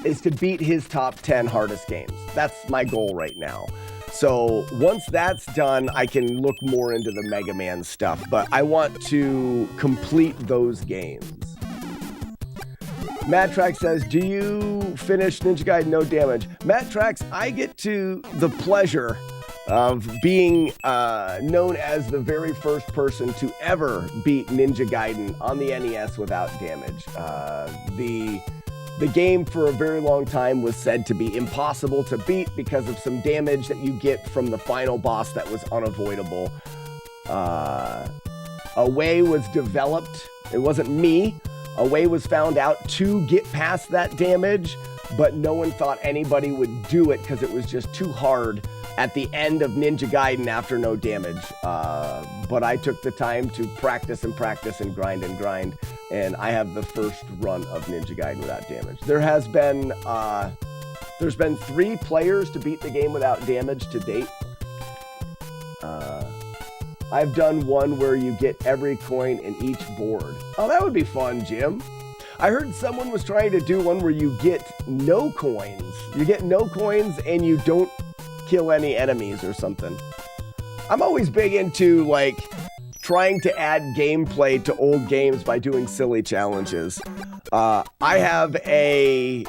is to beat his top 10 hardest games. That's my goal right now. So once that's done, I can look more into the Mega Man stuff, but I want to complete those games. Matt Trax says, do you finish Ninja Gaiden No Damage? Matt Trax, I get to the pleasure of being known as the very first person to ever beat Ninja Gaiden on the NES without damage. The game for a very long time was said to be impossible to beat because of some damage that you get from the final boss that was unavoidable. A way was developed. It wasn't me. A way was found out to get past that damage, but no one thought anybody would do it because it was just too hard at the end of Ninja Gaiden after No Damage. But I took the time to practice and practice and grind, and I have the first run of Ninja Gaiden without damage. There's been 3 players to beat the game without damage to date. I've done one where you get every coin in each board. Oh, that would be fun, Jim. I heard someone was trying to do one where you get no coins. You get no coins and you don't kill any enemies or something. I'm always big into like trying to add gameplay to old games by doing silly challenges. I have a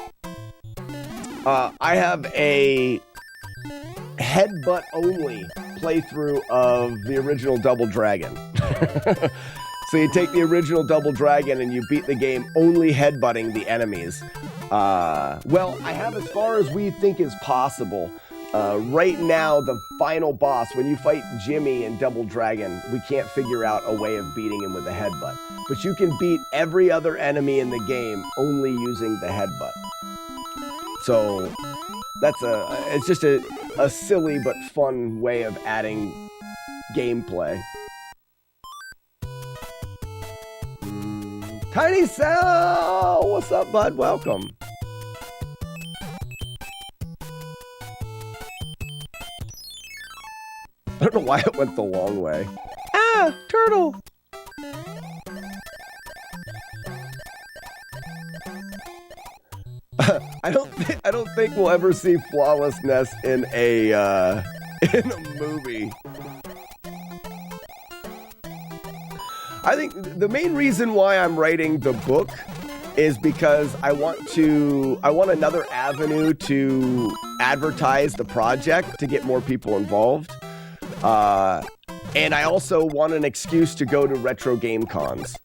headbutt only playthrough of the original Double Dragon. So you take the original Double Dragon and you beat the game only headbutting the enemies. Well, I have as far as we think is possible. Right now, the final boss, when you fight Jimmy in Double Dragon, we can't figure out a way of beating him with a headbutt. But you can beat every other enemy in the game only using the headbutt. So it's just a silly but fun way of adding gameplay. Tiny Sal! What's up, bud? Welcome. I don't know why it went the long way. Ah, turtle! I don't think we'll ever see flawlessness in a movie. I think the main reason why I'm writing the book is because I want another avenue to advertise the project to get more people involved. And I also want an excuse to go to retro game cons.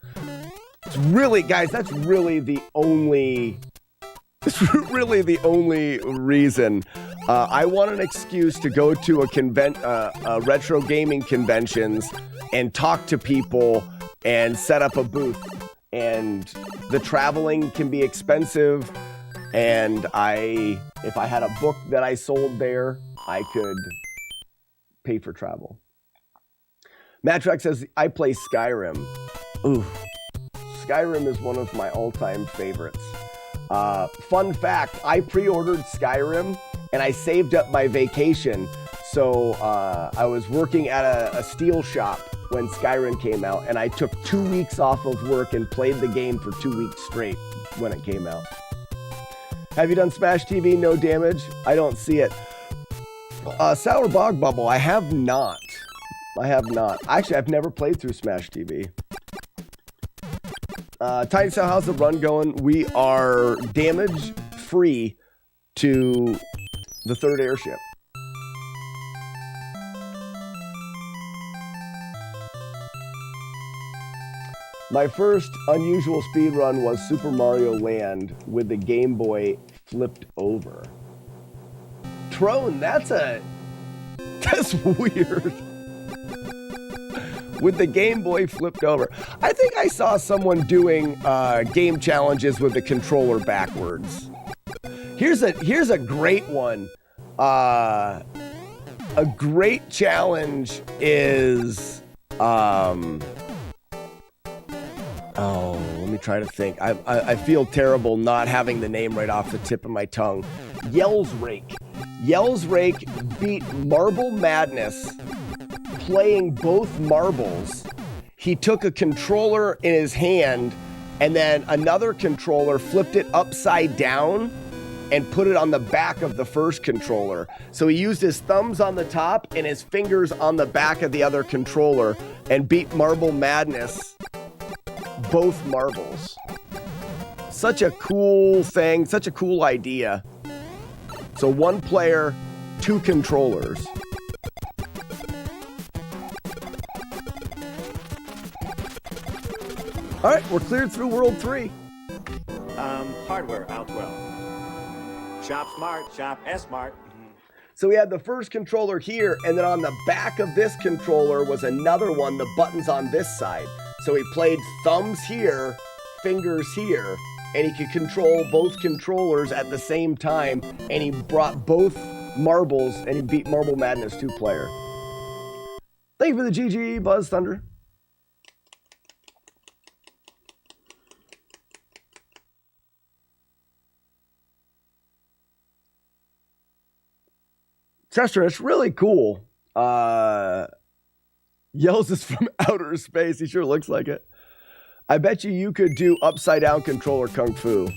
It's really, guys, that's really the only reason. I want an excuse to go to retro gaming conventions and talk to people and set up a booth. And the traveling can be expensive. And if I had a book that I sold there, I could pay for travel. Matrax says, I play Skyrim. Ooh, Skyrim is one of my all-time favorites. Fun fact, I pre-ordered Skyrim and I saved up my vacation. So I was working at a steel shop when Skyrim came out, and I took 2 weeks off of work and played the game for 2 weeks straight when it came out. Have you done Smash TV No Damage? I don't see it. Sour Bog Bubble, I have not. Actually, I've never played through Smash TV. Tiny Sow, how's the run going? We are damage free to the 3rd airship. My first unusual speed run was Super Mario Land with the Game Boy flipped over. Trone, that's weird. With the Game Boy flipped over. I think I saw someone doing game challenges with the controller backwards. Here's a great one. A great challenge is let me try to think. I feel terrible not having the name right off the tip of my tongue. Yells Rake. Yells Rake beat Marble Madness playing both marbles. He took a controller in his hand and then another controller flipped it upside down and put it on the back of the first controller. So he used his thumbs on the top and his fingers on the back of the other controller and beat Marble Madness, both marbles. Such a cool thing, such a cool idea. So one player, two controllers. All right, we're cleared through World 3. Hardware out well. Shop smart, shop S-smart. So we had the first controller here, and then on the back of this controller was another one, the buttons on this side. So he played thumbs here, fingers here, and he could control both controllers at the same time, and he brought both marbles, and he beat Marble Madness 2-player. Thank you for the GG, Buzz Thunder. Chester, it's really cool. Yells is from outer space. He sure looks like it. I bet you could do upside down controller Kung Fu.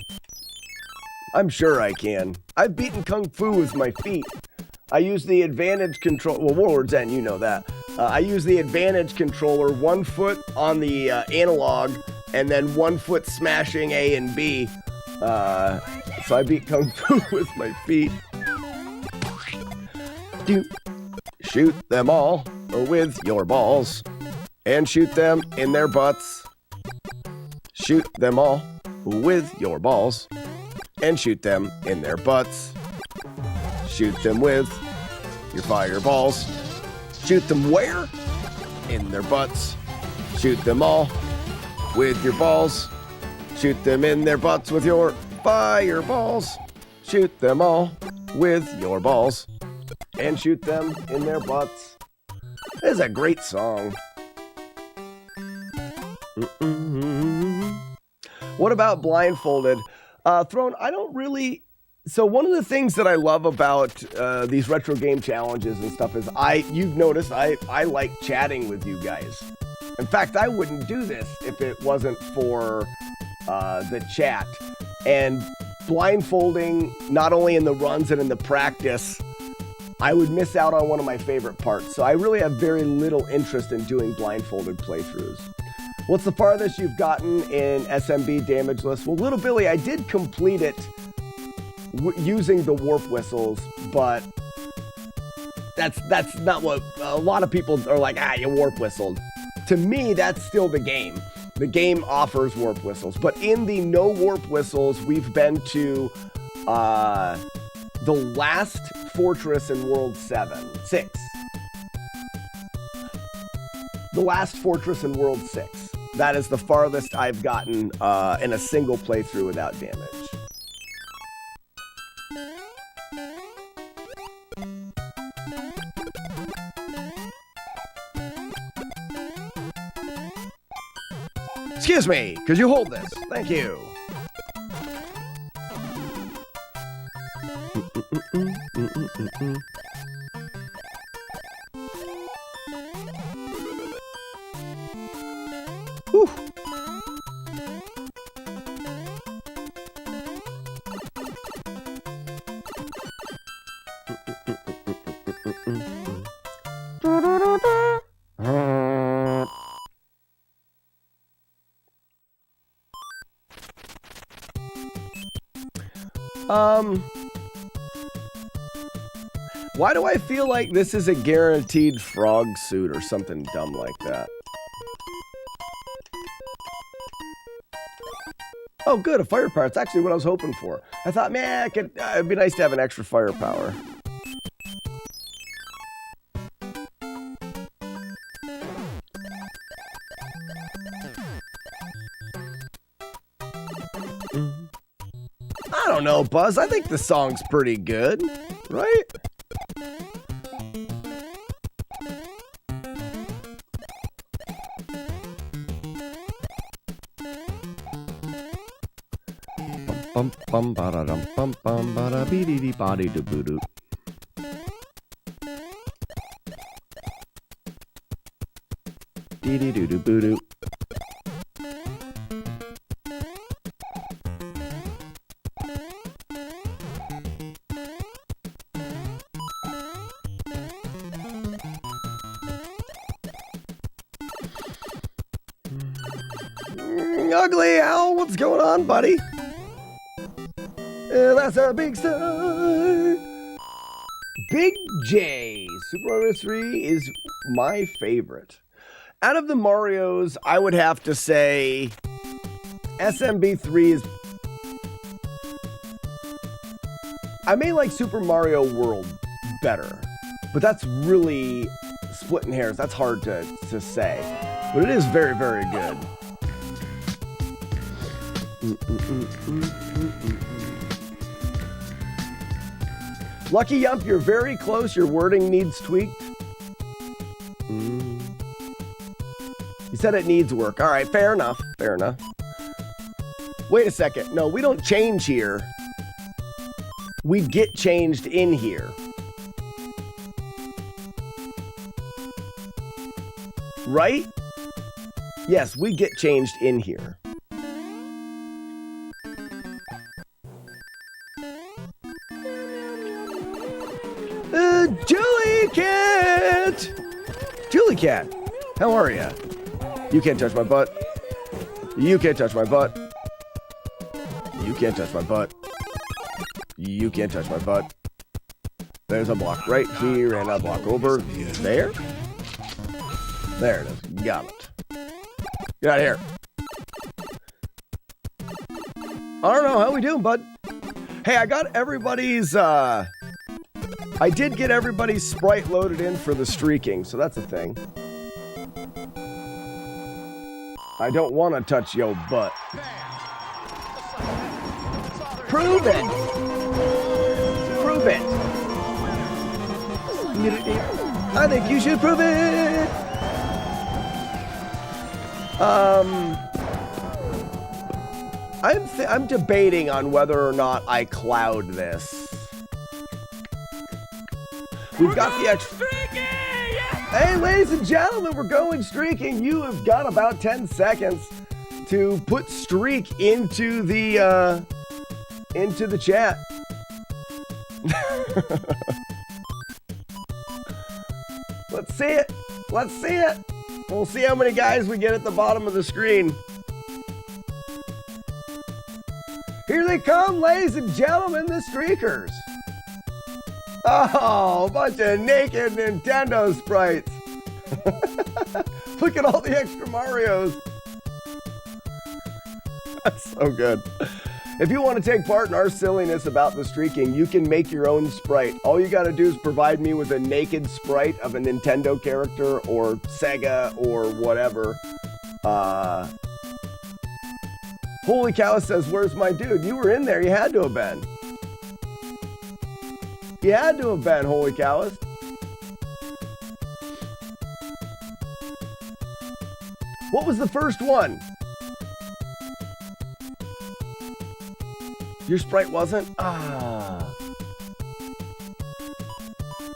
I'm sure I can. I've beaten Kung Fu with my feet. I use the advantage control. Well, Warlord's End, you know that. I use the advantage controller, 1 foot on the analog, and then 1 foot smashing A and B. So I beat Kung Fu with my feet. Shoot them all with your balls and shoot them in their butts. Shoot them all with your balls and shoot them in their butts. Shoot them with your fireballs. Shoot them where? In their butts. Shoot them all with your balls. Shoot them in their butts with your fireballs. Shoot them all with your balls and shoot them in their butts. This is a great song. What about Blindfolded? Throne, I don't really... So one of the things that I love about these retro game challenges and stuff is you've noticed I like chatting with you guys. In fact, I wouldn't do this if it wasn't for the chat. And blindfolding, not only in the runs and in the practice, I would miss out on one of my favorite parts. So I really have very little interest in doing blindfolded playthroughs. What's the farthest you've gotten in SMB Damageless? Well, Little Billy, I did complete it using the warp whistles, but that's not what a lot of people are like, you warp whistled. To me, that's still the game. The game offers warp whistles, but in the no warp whistles, we've been to the last fortress in World 6. The last fortress in World 6. That is the farthest I've gotten in a single playthrough without damage. Excuse me, could you hold this? Thank you. Whew. Why do I feel like this is a guaranteed frog suit or something dumb like that? Oh, good, a firepower. It's actually what I was hoping for. I thought, man, it'd be nice to have an extra firepower. I don't know, Buzz. I think the song's pretty good, right? Bum bum ba da dum bum bum ba da bee dee dee body do boo doo. Dee dee doo doo boo doo. Ugly Owl, what's going on, buddy? That's a big star. Big J. Super Mario 3 is my favorite. Out of the Marios, I would have to say SMB3 is... I may like Super Mario World better, but that's really splitting hairs. That's hard to say, but it is very, very good. Lucky Yump, you're very close. Your wording needs tweaked. You said it needs work. All right, fair enough. Fair enough. Wait a second. No, we don't change here. We get changed in here. Right? Yes, we get changed in here. Julie Cat! Julie Cat, how are ya? You can't touch my butt. You can't touch my butt. You can't touch my butt. You can't touch my butt. There's a block right here and a block over there. There it is. Got it. Get out of here. I don't know. How we doing, bud? Hey, I got everybody's, I did get everybody's sprite loaded in for the streaking, so that's a thing. I don't want to touch your butt. Prove it! Prove it! I think you should prove it! I'm debating on whether or not I cloud this. We've got the extra. Hey, ladies and gentlemen, we're going streaking. You have got about 10 seconds to put streak into the chat. Let's see it. Let's see it. We'll see how many guys we get at the bottom of the screen. Here they come, ladies and gentlemen, the streakers. Oh, a bunch of naked Nintendo sprites. Look at all the extra Marios. That's so good. If you want to take part in our silliness about the streaking, you can make your own sprite. All you got to do is provide me with a naked sprite of a Nintendo character or Sega or whatever. Holy Cow says, where's my dude? You were in there. You had to have been. You had to have been, Holy Callus. What was the first one? Your sprite wasn't? Ah.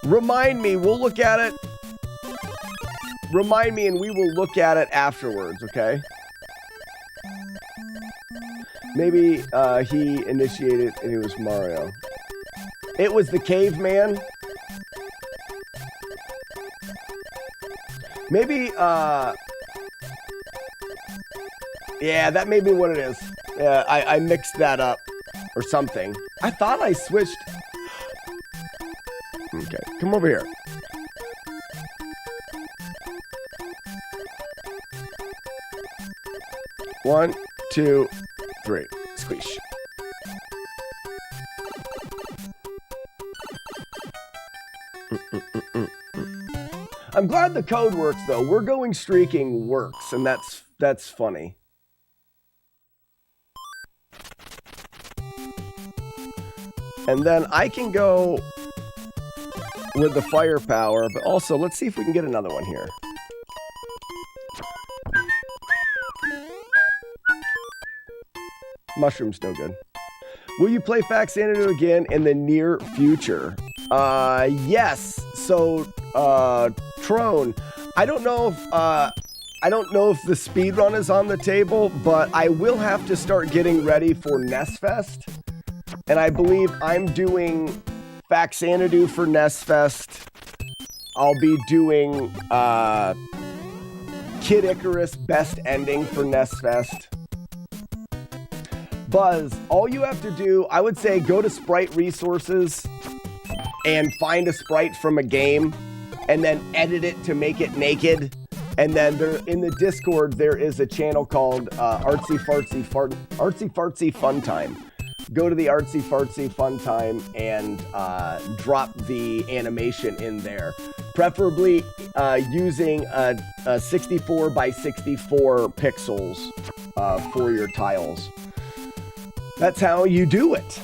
Remind me, we'll look at it. Remind me and we will look at it afterwards, okay? Maybe he initiated and it was Mario. It was the caveman. Maybe, yeah, that may be what it is. Yeah, I mixed that up or something. I thought I switched. Okay, come over here. One, two, three. Squish. I'm glad the code works though. We're going streaking works, and that's funny. And then I can go with the firepower, but also let's see if we can get another one here. Mushroom's no good. Will you play Faxanadu again in the near future? Yes. So, Trone, I don't know if the speedrun is on the table, but I will have to start getting ready for NESFest. And I believe I'm doing Faxanadu for NESFest. I'll be doing Kid Icarus Best Ending for NESFest. Buzz, all you have to do, I would say, go to Sprite Resources and find a sprite from a game and then edit it to make it naked. And then there, in the Discord, there is a channel called Artsy Fartsy Fun Time. Go to the Artsy Fartsy Fun Time and drop the animation in there. Preferably using a 64 by 64 pixels for your tiles. That's how you do it.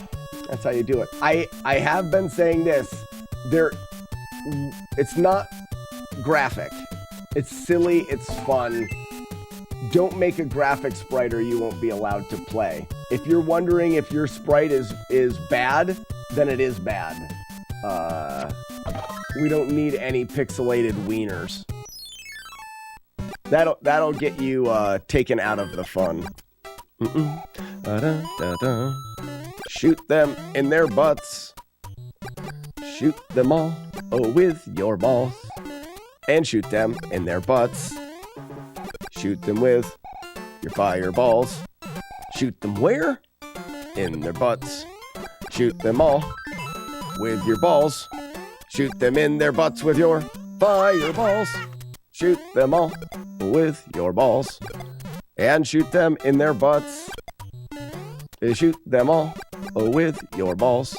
That's how you do it. I have been saying this. It's not graphic. It's silly. It's fun. Don't make a graphic sprite or you won't be allowed to play. If you're wondering if your sprite is bad, then it is bad. We don't need any pixelated wieners. That'll get you taken out of the fun. Shoot them in their butts. Shoot them all with your balls. And shoot them in their butts. Shoot them with your fireballs. Shoot them where? In their butts. Shoot them all with your balls. Shoot them in their butts with your fireballs. Shoot them all with your balls. And shoot them in their butts. Shoot them all with your balls.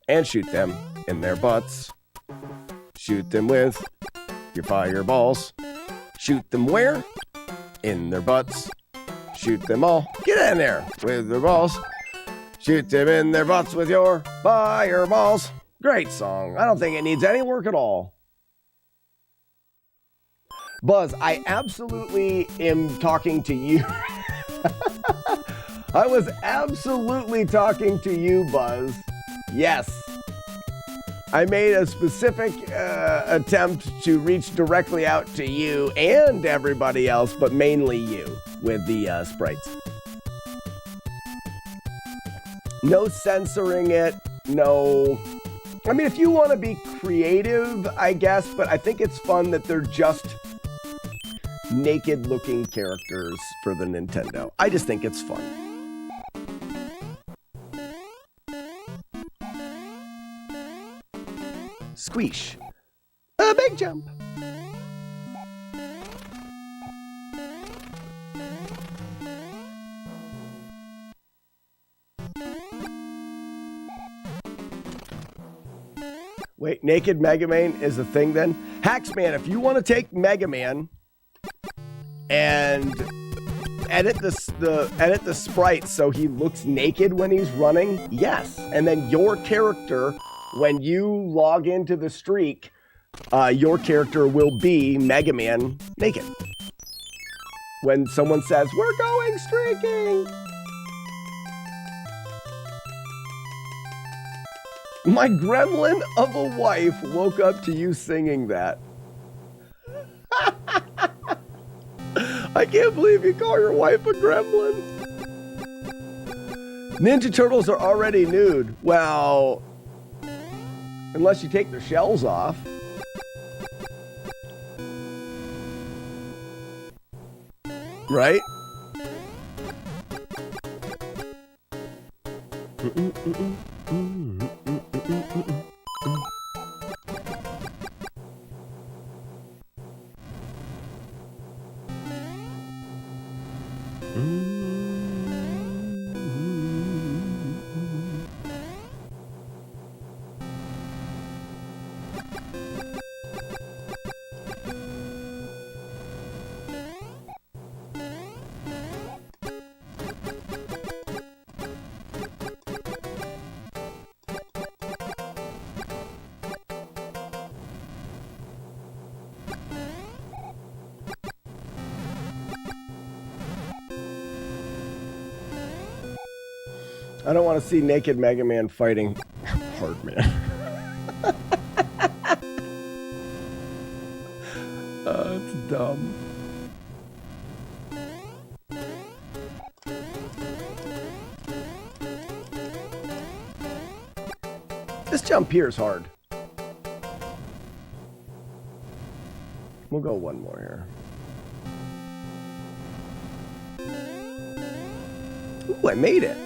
And shoot them in their butts. Shoot them with your fireballs. Shoot them where? In their butts. Shoot them all. Get in there with their balls. Shoot them in their butts with your fireballs. Great song. I don't think it needs any work at all. Buzz, I absolutely am talking to you. I was absolutely talking to you, Buzz. Yes. I made a specific attempt to reach directly out to you and everybody else, but mainly you with the sprites. No censoring it, no... I mean, if you want to be creative, I guess, but I think it's fun that they're just naked-looking characters for the Nintendo. I just think it's fun. Squeesh. A big jump. Wait, Naked Mega Man is a thing then? Hacksman, if you want to take Mega Man and edit the sprite so he looks naked when he's running, yes. And then your character, when you log into the streak, your character will be Mega Man naked. When someone says, "We're going streaking!" My gremlin of a wife woke up to you singing that. I can't believe you call your wife a gremlin. Ninja Turtles are already nude. Well, unless you take their shells off. Right? I don't want to see Naked Mega Man fighting Hardman. It's dumb. This jump here is hard. We'll go one more here. Ooh, I made it.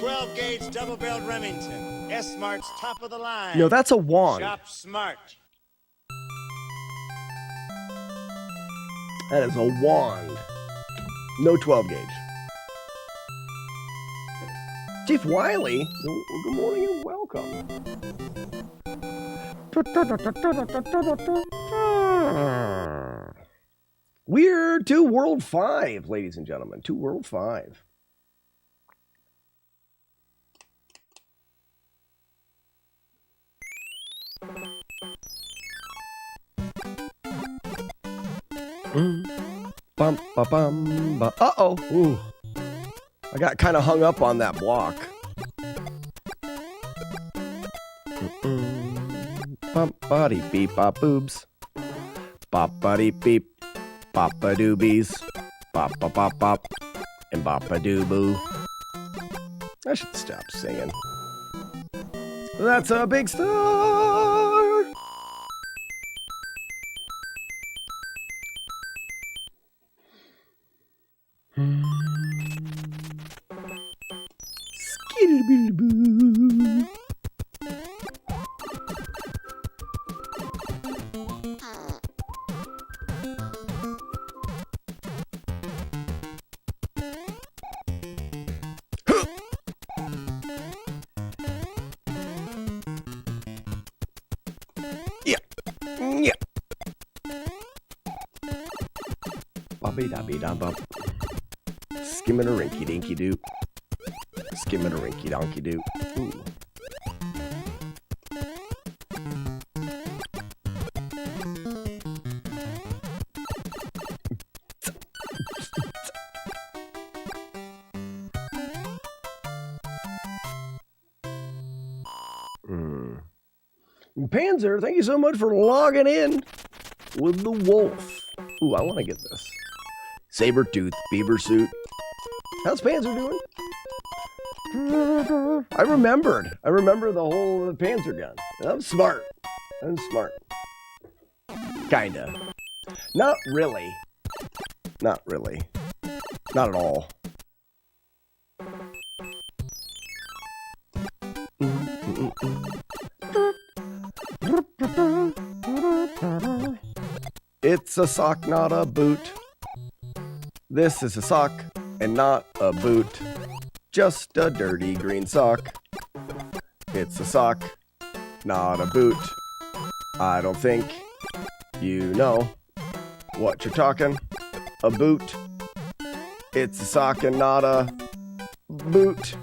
12 gauge double barreled Remington. S-Smart's top of the line. No, that's a wand. Shop smart. That is a wand. No 12 gauge. Chief Wiley, good morning and welcome. We're to World 5, ladies and gentlemen. To World 5. Bum, ba, bum, ba. Uh-oh. Ooh. I got kind of hung up on that block. Bump, body, beep, bop, boobs. Bop, buddy, beep. Boppa doobies. Bop, bop, bop, bop. And boppa doo boo. I should stop singing. That's a big star. Skittle-boo. Yeah. Bobby-dabby-dum-bum. Skimming a rinky dinky doo. Skimming a rinky donkey doo. Ooh. Panzer, thank you so much for logging in with the wolf. Ooh, I want to get this. Saber-tooth beaver suit. How's Panzer doing? I remember the whole Panzer gun. I'm smart. Kinda. Not really. Not at all. It's a sock, not a boot. This is a sock and not a boot. Just a dirty green sock. It's a sock, not a boot. I don't think you know what you're talking. A boot. It's a sock and not a boot.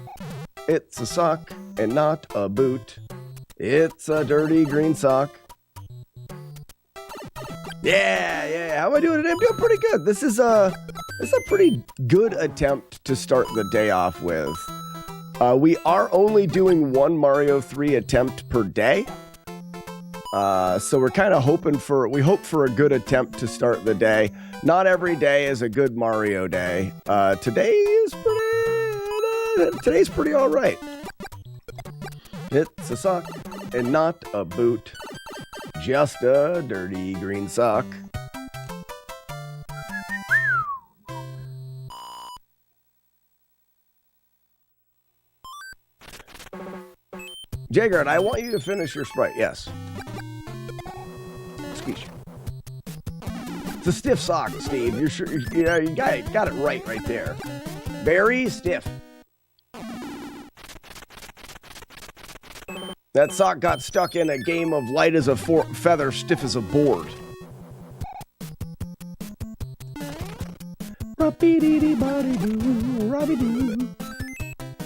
It's a sock and not a boot. It's a dirty green sock. Yeah. How am I doing today? I'm doing pretty good. This is a pretty good attempt to start the day off with. We are only doing one Mario 3 attempt per day. So we're kind of hope for a good attempt to start the day. Not every day is a good Mario day. Today's pretty all right. It's a sock and not a boot. Just a dirty green sock. Jagger, I want you to finish your Sprite. Yes. Squeeze. It's a stiff sock, Steve. You're sure? Yeah, you got it right there. Very stiff. That sock got stuck in a game of light as a feather, stiff as a board.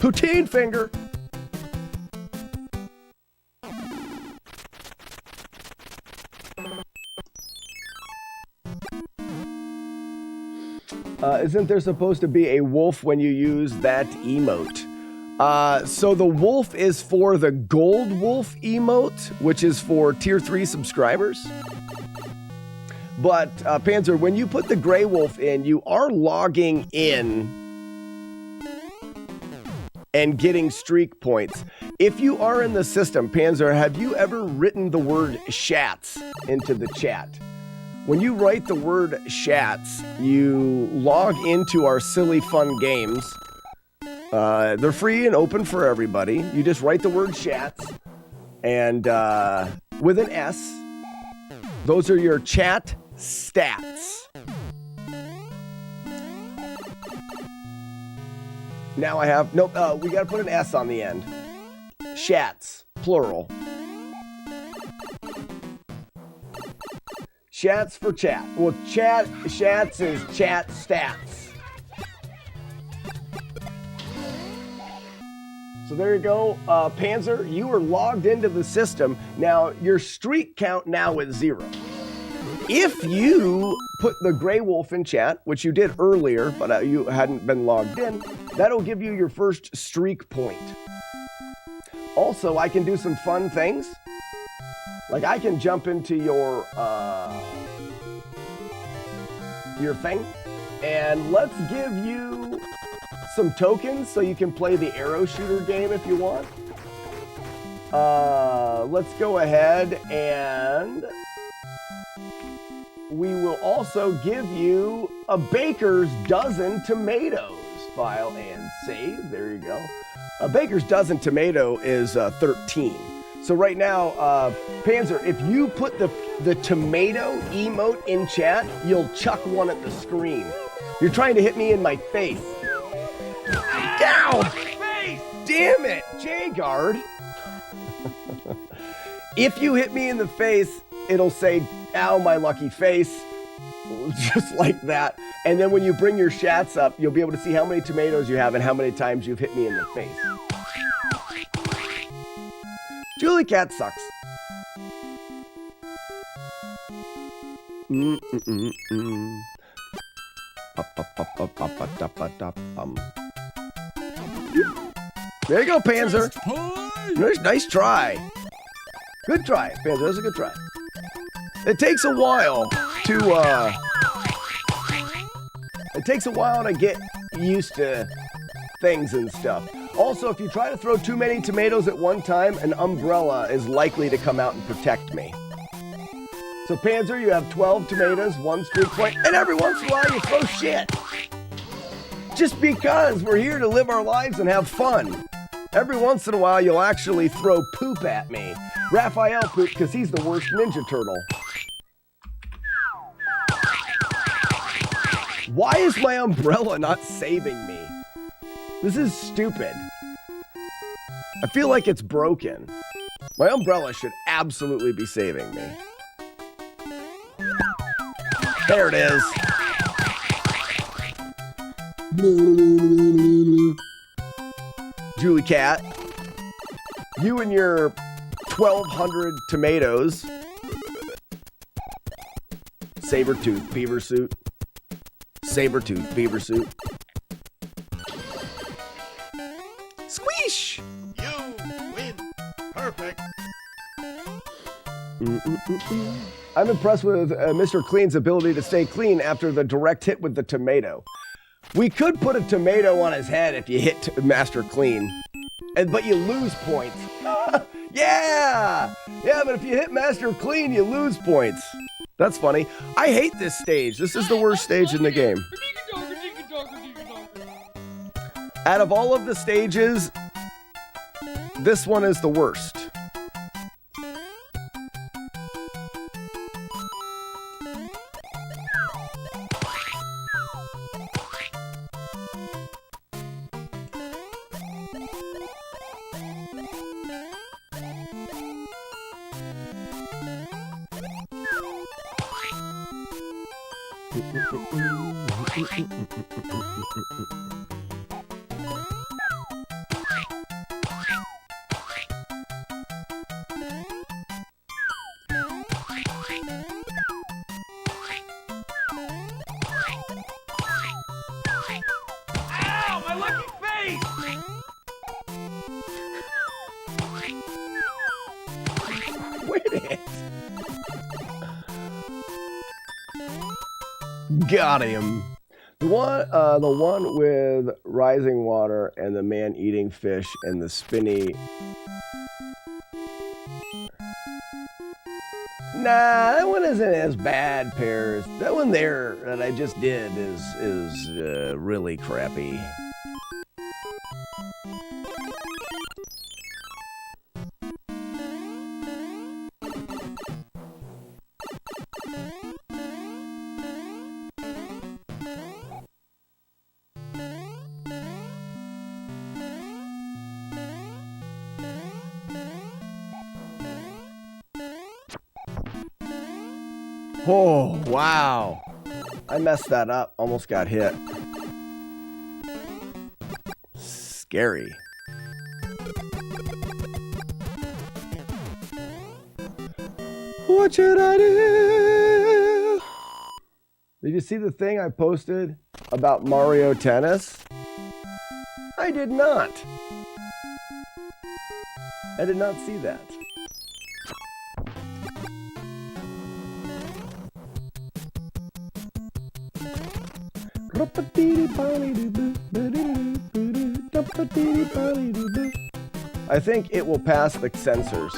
Poutine finger. Isn't there supposed to be a wolf when you use that emote? So the wolf is for the gold wolf emote, which is for tier 3 subscribers. But Panzer, when you put the gray wolf in, you are logging in and getting streak points. If you are in the system, Panzer, have you ever written the word shats into the chat? When you write the word shats, you log into our silly fun games They're free and open for everybody. You just write the word chats and with an S. Those are your chat stats. Now I have, nope, we got to put an S on the end. Chats, plural. Chats for chat. Well, chats is chat stats. So there you go. Panzer, you are logged into the system. Now, your streak count now is 0. If you put the Grey Wolf in chat, which you did earlier, but you hadn't been logged in, that'll give you your first streak point. Also, I can do some fun things. Like I can jump into your thing, and let's give you some tokens so you can play the arrow shooter game if you want. Let's go ahead and we will also give you a baker's dozen tomatoes. File and save. There you go. A baker's dozen tomato is 13. So right now, Panzer, if you put the tomato emote in chat, you'll chuck one at the screen. You're trying to hit me in my face. Ow! Damn it, J-Guard. If you hit me in the face, it'll say, ow, my lucky face. Just like that. And then when you bring your chats up, you'll be able to see how many tomatoes you have and how many times you've hit me in the face. Julie Cat sucks. There you go, Panzer. Nice try. Good try, Panzer. That was a good try. It takes a while to get used to things and stuff. Also, if you try to throw too many tomatoes at one time, an umbrella is likely to come out and protect me. So Panzer, you have 12 tomatoes, 1 streak point, and every once in a while you throw shit. Just because we're here to live our lives and have fun. Every once in a while you'll actually throw poop at me. Raphael poop because he's the worst Ninja Turtle. Why is my umbrella not saving me? This is stupid. I feel like it's broken. My umbrella should absolutely be saving me. There it is. Julie Cat, you and your 1,200 tomatoes. Saber-tooth beaver suit. Saber-tooth beaver suit. Squeesh! You win. Perfect. I'm impressed with Mr. Clean's ability to stay clean after the direct hit with the tomato. We could put a tomato on his head if you hit Master Clean, but you lose points. Yeah! Yeah, but if you hit Master Clean, you lose points. That's funny. I hate this stage. This is the worst stage in the game. Out of all of the stages, this one is the worst. Ow, my lucky face! Wait a minute. Got him. The one with rising water and the man eating fish and the spinny. Nah, that one isn't as bad, Pears. That one there that I just did is really crappy. Oh, wow. I messed that up. Almost got hit. Scary. What should I do? Did you see the thing I posted about Mario Tennis? I did not. I did not see that. I think it will pass the sensors.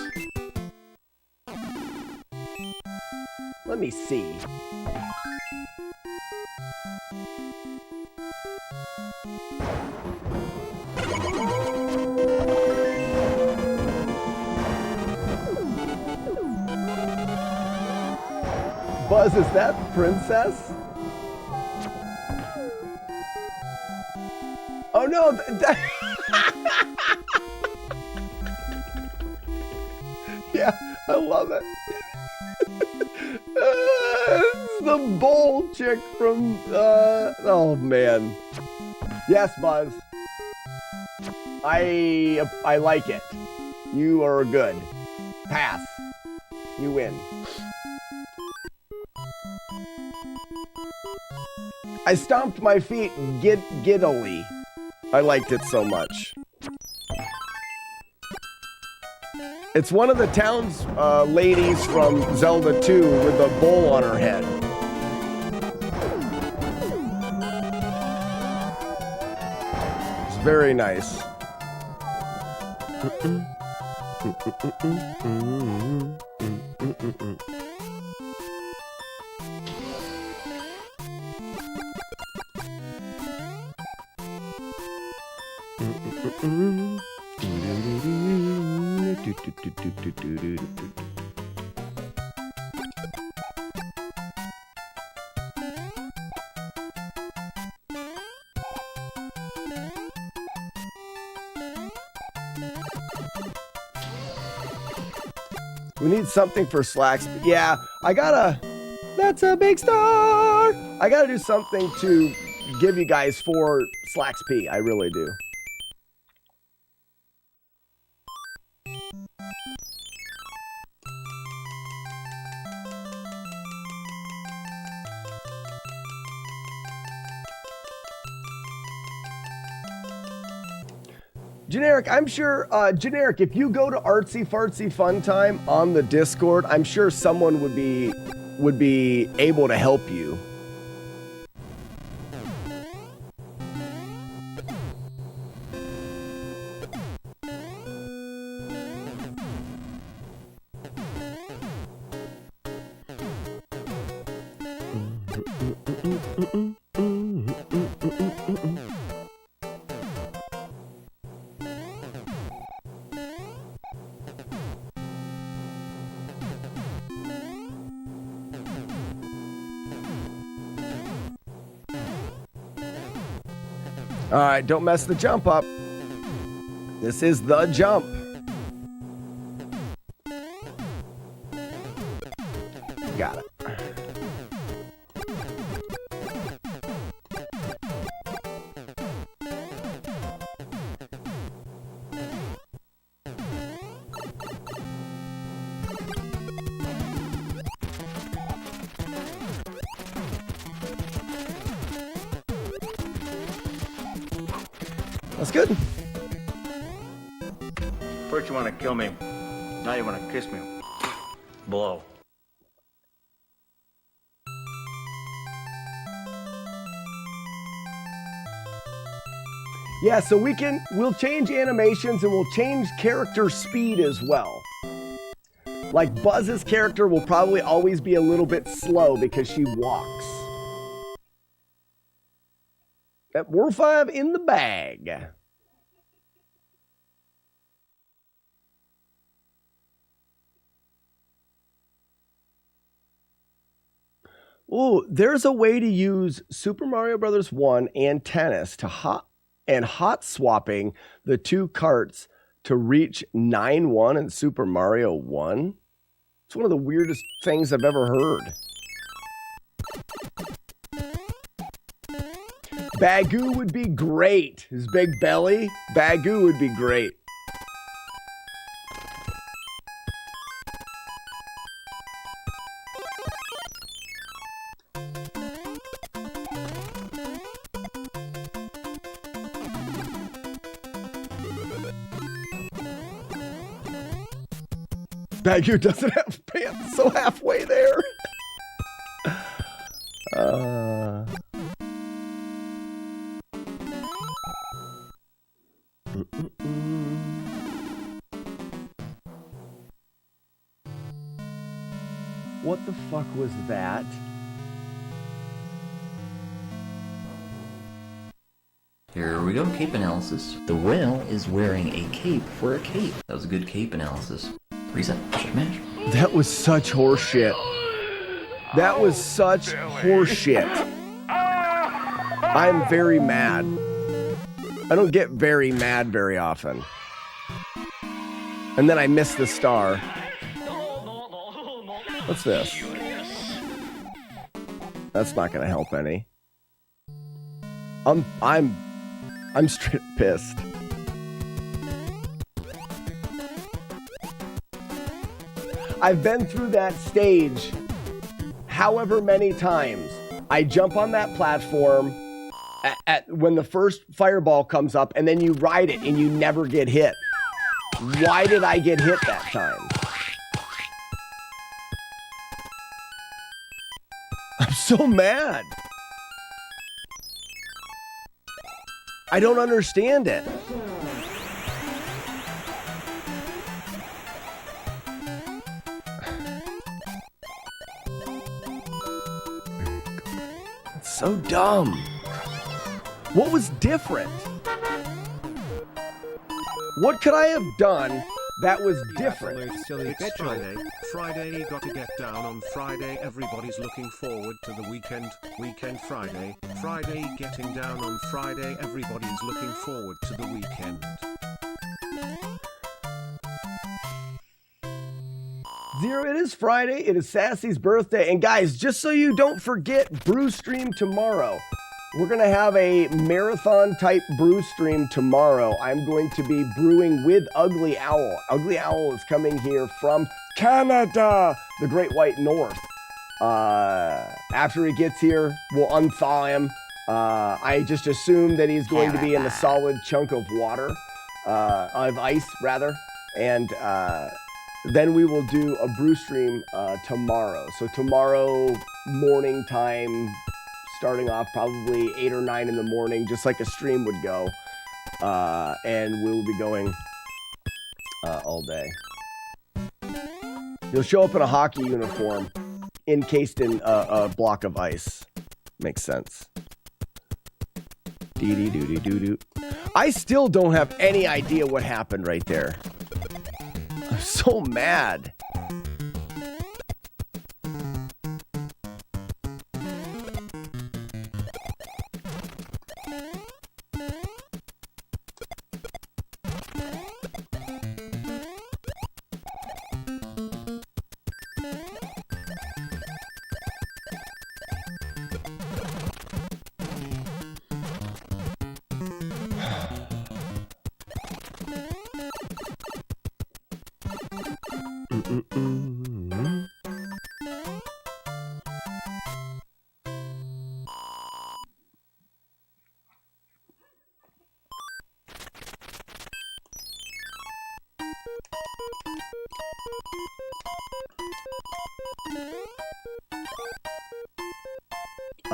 Let me see. Buzz, is that Princess? Oh no! Yeah, I love it. It's the bowl chick from. Oh man. Yes, Buzz. I like it. You are good. Pass. You win. I stomped my feet giddily. I liked it so much. It's one of the town's ladies from Zelda 2 with a bowl on her head. It's very nice. We need something for Slacks. Yeah, I gotta... That's a big star! I gotta do something to give you guys 4 Slacks P. I really do. Generic, I'm sure, Generic, if you go to Artsy Fartsy Fun Time on the Discord, I'm sure someone would be able to help you. All right, don't mess the jump up. This is the jump. Got it. That's good. First you want to kill me, now you want to kiss me. Blow. Yeah, so we'll change animations and we'll change character speed as well. Like Buzz's character will probably always be a little bit slow because she walks. That War 5 in the bag. Ooh, there's a way to use Super Mario Brothers 1 and Tennis to hot swapping the two carts to reach 9-1 in Super Mario 1. It's one of the weirdest things I've ever heard. Bagoo would be great. His big belly. Bagoo would be great. Bagoo doesn't have pants, so halfway there. What the fuck was that? Here we go, cape analysis. The whale is wearing a cape for a cape. That was a good cape analysis. Reset, check match. That was such horseshit. That was such horseshit. I'm very mad. I don't get very mad very often. And then I miss the star. What's this? That's not gonna help any. I'm straight pissed. I've been through that stage however many times. I jump on that platform when the first fireball comes up, and then you ride it and you never get hit. Why did I get hit that time? I'm so mad. I don't understand it. It's so dumb. What was different? What could I have done that was different? It's Friday. Friday, you gotta get down on Friday. Everybody's looking forward to the weekend. Weekend Friday. Friday, getting down on Friday. Everybody's looking forward to the weekend. Zero, it is Friday. It is Sassy's birthday. And guys, just so you don't forget, brew stream tomorrow. We're going to have a marathon type brew stream tomorrow. I'm going to be brewing with Ugly Owl. Ugly Owl is coming here from Canada, the Great White North. After he gets here, we'll unthaw him. I just assume that he's going to be in a solid chunk of water, of ice rather. And then we will do a brew stream tomorrow. So tomorrow morning time, starting off probably 8 or 9 in the morning, just like a stream would go. And we'll be going all day. You'll show up in a hockey uniform, encased in a block of ice. Makes sense. Dee-dee-doo-dee-doo-doo. I still don't have any idea what happened right there. I'm so mad.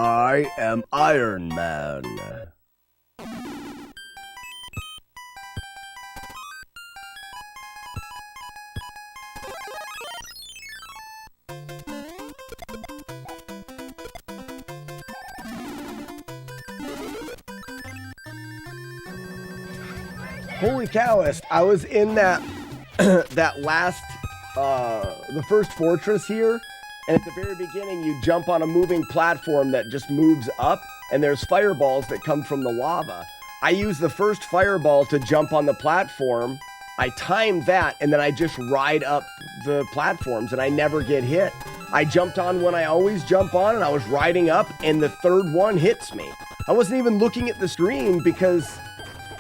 I am Iron Man. Holy cowist, I was in that that last the first fortress here, And at the very beginning, you jump on a moving platform that just moves up, and there's fireballs that come from the lava. I use the first fireball to jump on the platform. I time that, and then I just ride up the platforms, and I never get hit. I jumped on one I always jump on, and I was riding up, and the third one hits me. I wasn't even looking at the screen because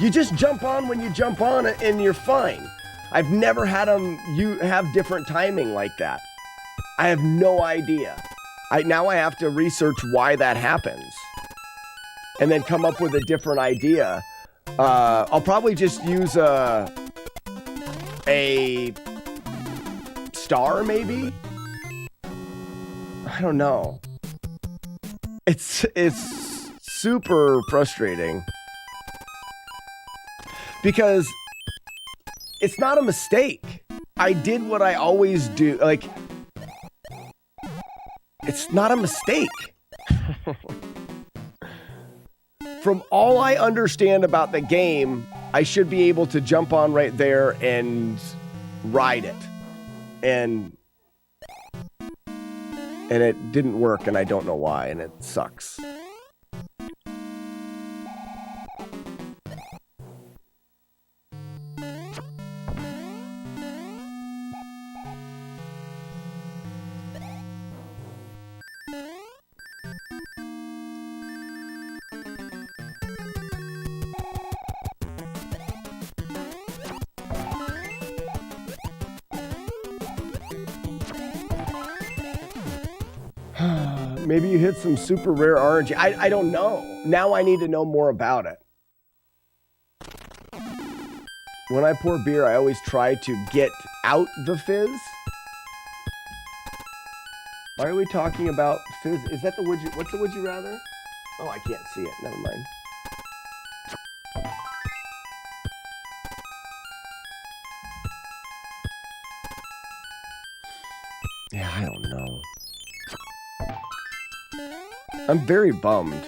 you just jump on when you jump on it, and you're fine. I've never had them have different timing like that. I have no idea. Now I have to research why that happens and then come up with a different idea. I'll probably just use a star, maybe? I don't know. It's super frustrating because it's not a mistake. I did what I always do. Like, it's not a mistake. From all I understand about the game, I should be able to jump on right there and ride it. And it didn't work, and I don't know why, and it sucks. Maybe you hit some super rare RNG. I don't know. Now I need to know more about it. When I pour beer, I always try to get out the fizz. Why are we talking about fizz? Is that the would you? What's the would you rather? Oh, I can't see it. Never mind. Yeah, I don't know. I'm very bummed.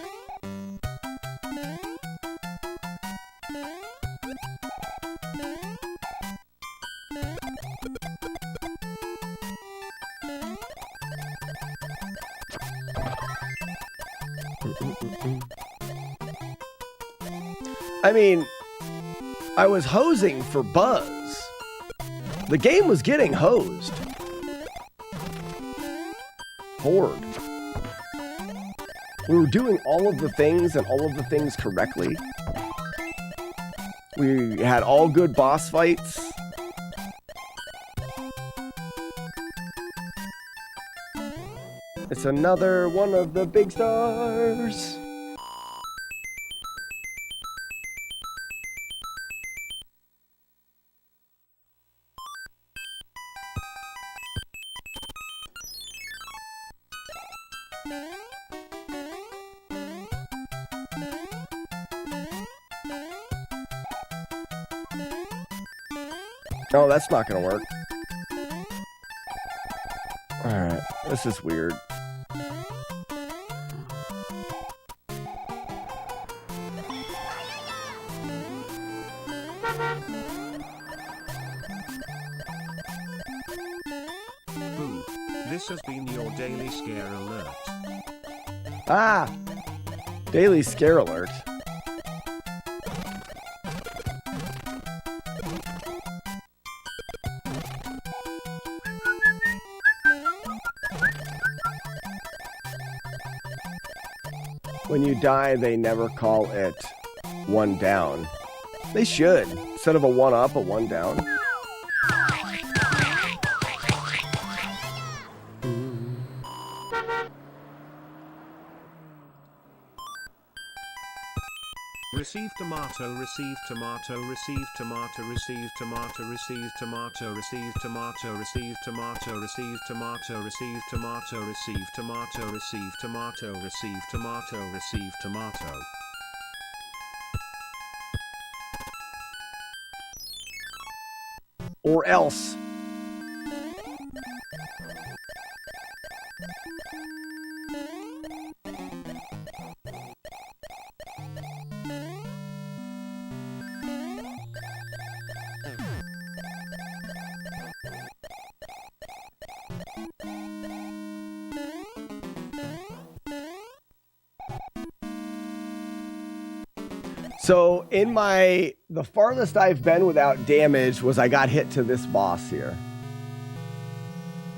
I mean, I was hosing for buzz. The game was getting hosed. Horde. We were doing all of the things and all of the things correctly. We had all good boss fights. It's another one of the big stars. Oh, that's not gonna work. Alright, this is weird. Boo. This has been your daily scare alert. Ah! Daily scare alert. When you die, they never call it one down. They should. Instead of a one up, a one down. Receive tomato, receive tomato, receive tomato, receive tomato, receive tomato, receive tomato, receive tomato, receive tomato, receive tomato, receive tomato, receive tomato, receive tomato, receive tomato. Or else. So in the farthest I've been without damage was I got hit to this boss here.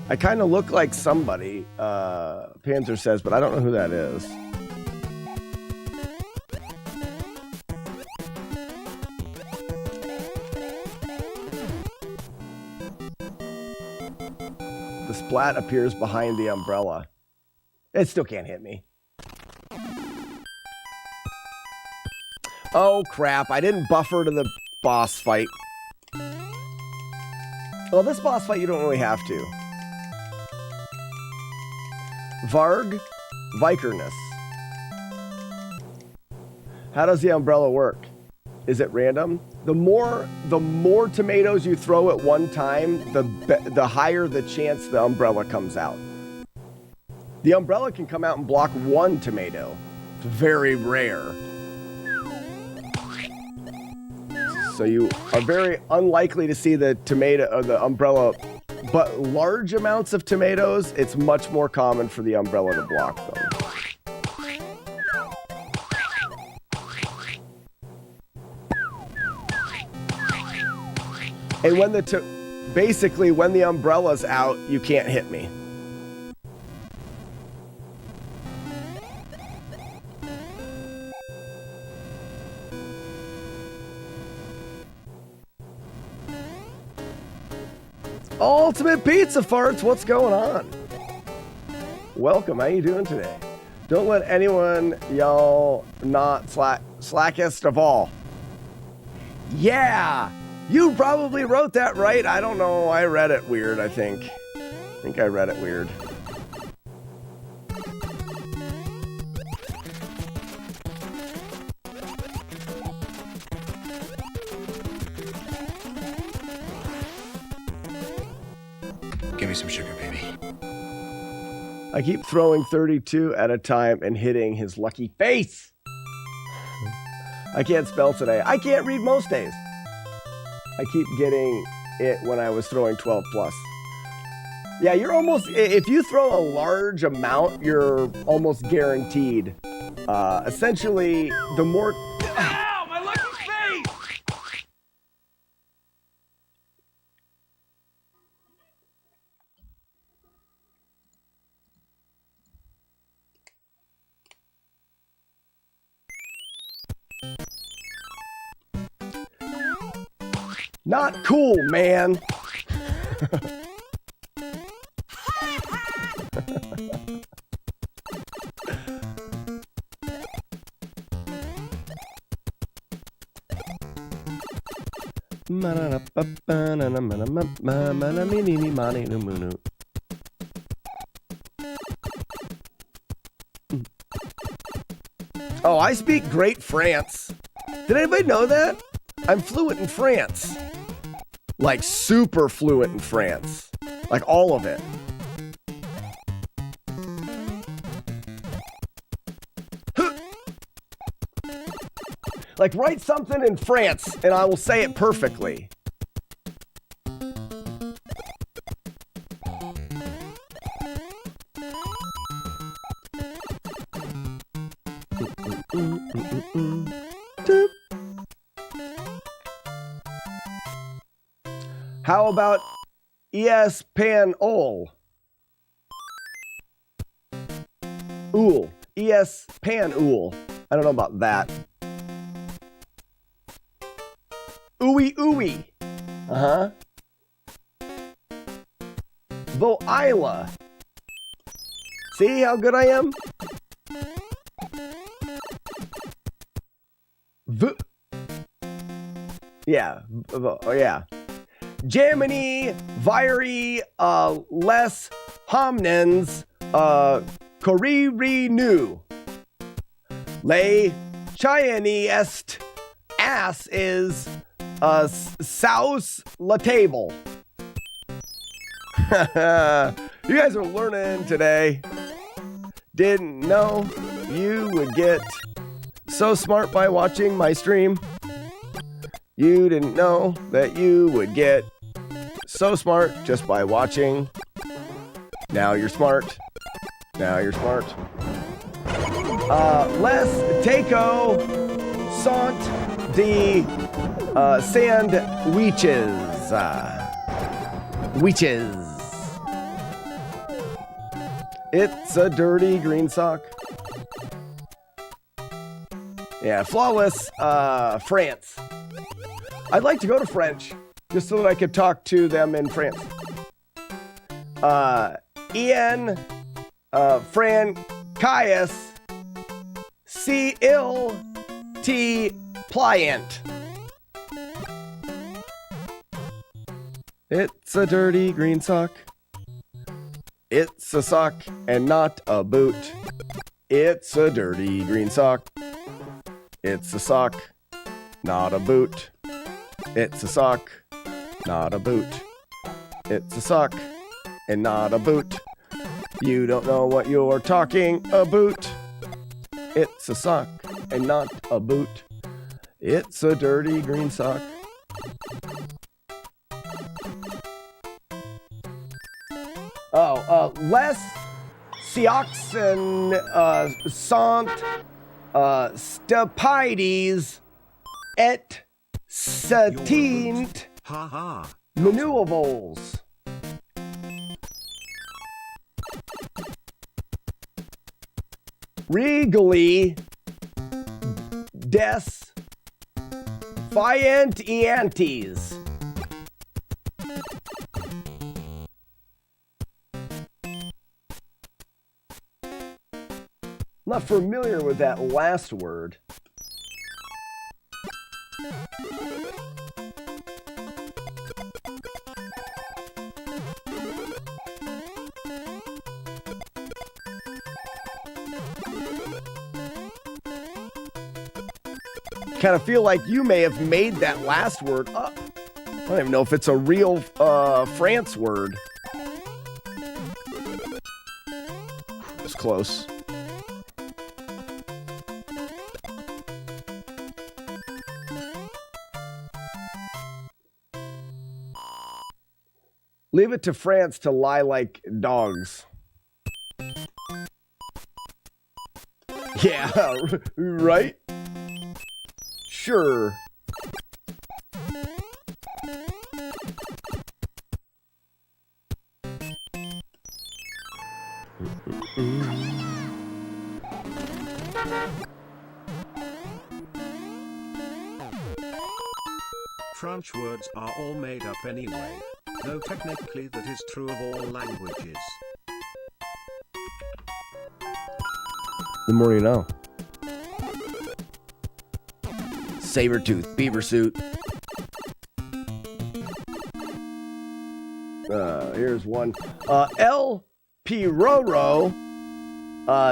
I kind of look like somebody, Panzer says, but I don't know who that is. The splat appears behind the umbrella. It still can't hit me. Oh, crap. I didn't buffer to the boss fight. Well, this boss fight, you don't really have to. Varg, Vikerness. How does the umbrella work? Is it random? The more tomatoes you throw at one time, the higher the chance the umbrella comes out. The umbrella can come out and block one tomato. It's very rare. So you are very unlikely to see the tomato or the umbrella, but large amounts of tomatoes, it's much more common for the umbrella to block them. And when basically when the umbrella's out, you can't hit me. Ultimate Pizza Farts, what's going on? Welcome, how you doing today? Don't let anyone y'all not slackest of all. Yeah, you probably wrote that right. I don't know, I read it weird, I think. I read it weird. Give me some sugar, baby. I keep throwing 32 at a time and hitting his lucky face. I can't spell today. I can't read most days. I keep getting it when I was throwing 12 plus. Yeah, you're almost, if you throw a large amount, you're almost guaranteed. Essentially, the more... Ow, my lucky face! Not cool, man. Oh, I speak great France. Did anybody know that? I'm fluent in France. Like super fluent in France. Like all of it. Like write something in France and I will say it perfectly. How about Pan-ol? Ool. Pan-ool. I don't know about that. Ooey ooey. Uh-huh. Voila. See how good I am? Yeah. Oh, yeah. Gemini, Viri, Les Homnens, Coriri Nu. Le Chiani est ass is Saus la table. You guys are learning today. Didn't know you would get so smart by watching my stream. You didn't know that you would get so smart just by watching. Now you're smart. Now you're smart. Les Takeo sont de sandwiches. Weeches. It's a dirty green sock. Yeah, flawless France. I'd like to go to French just so that I could talk to them in France. Ian Fran Caius C ill T pliant. It's a dirty green sock. It's a sock and not a boot. It's a dirty green sock. It's a sock, not a boot. It's a sock, not a boot. It's a sock and not a boot. You don't know what you're talking about. It's a sock and not a boot. It's a dirty green sock. Les Sioxen Sant Stepides et Satint Menuables. Regally des Fiantiantes. I'm not familiar with that last word. Kind of feel like you may have made that last word up. I don't even know if it's a real France word. It's close. Leave it to France to lie like dogs. Yeah, right? Sure. French words are all made up anyway. No, technically that is true of all languages. The more you know. Sabertooth beaver suit. Here's one. El Piroro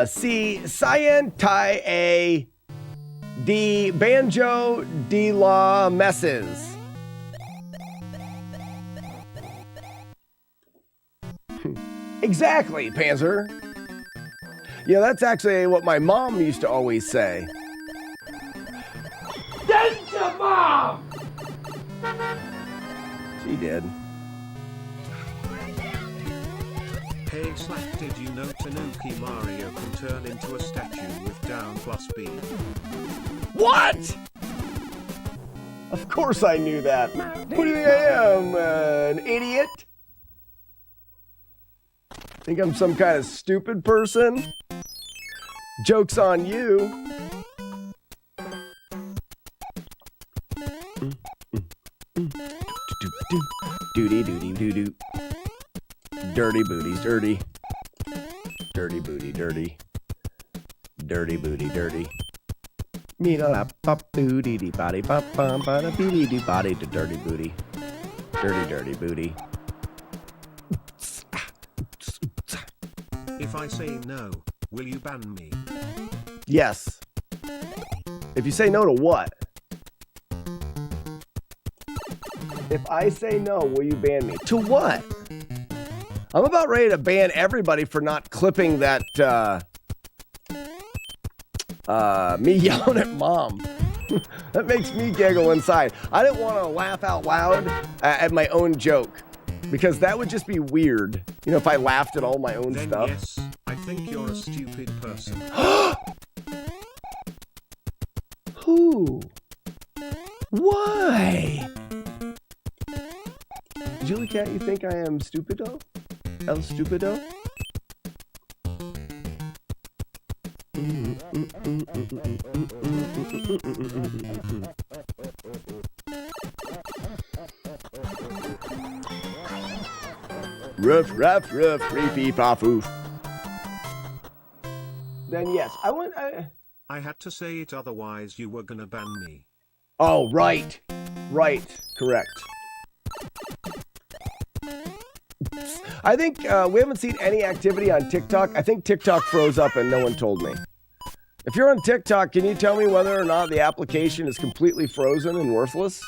C Scientai A D Banjo de la Messes. Exactly, Panzer. Yeah, that's actually what my mom used to always say. That's your mom! She did. Hey Slack, did you know Tanuki Mario can turn into a statue with down plus B? What? Of course I knew that. Who do you think I am? An idiot? Think I'm some kind of stupid person? Joke's on you. Doody doody doo doo. Dirty booties, dirty. Dirty booty, dirty. Dirty booty, dirty. Me da la pop booty dee body pop bum bada beady doo body to dirty booty. Dirty, dirty booty. If I say no, will you ban me? Yes. If you say no to what? If I say no, will you ban me? To what? I'm about ready to ban everybody for not clipping that, me yelling at mom. That makes me giggle inside. I didn't want to laugh out loud at my own joke, because that would just be weird. You know, if I laughed at all my own then stuff. Yes, I think you're a stupid person. Who? No! Why? Julie Cat, you think I am stupido? El stupido? Ruff, ruff, ruff, creepy pafoof. Then yes, I had to say it, otherwise you were gonna ban me. Oh, right. Right. Correct. I think we haven't seen any activity on TikTok. I think TikTok froze up and no one told me. If you're on TikTok, can you tell me whether or not the application is completely frozen and worthless?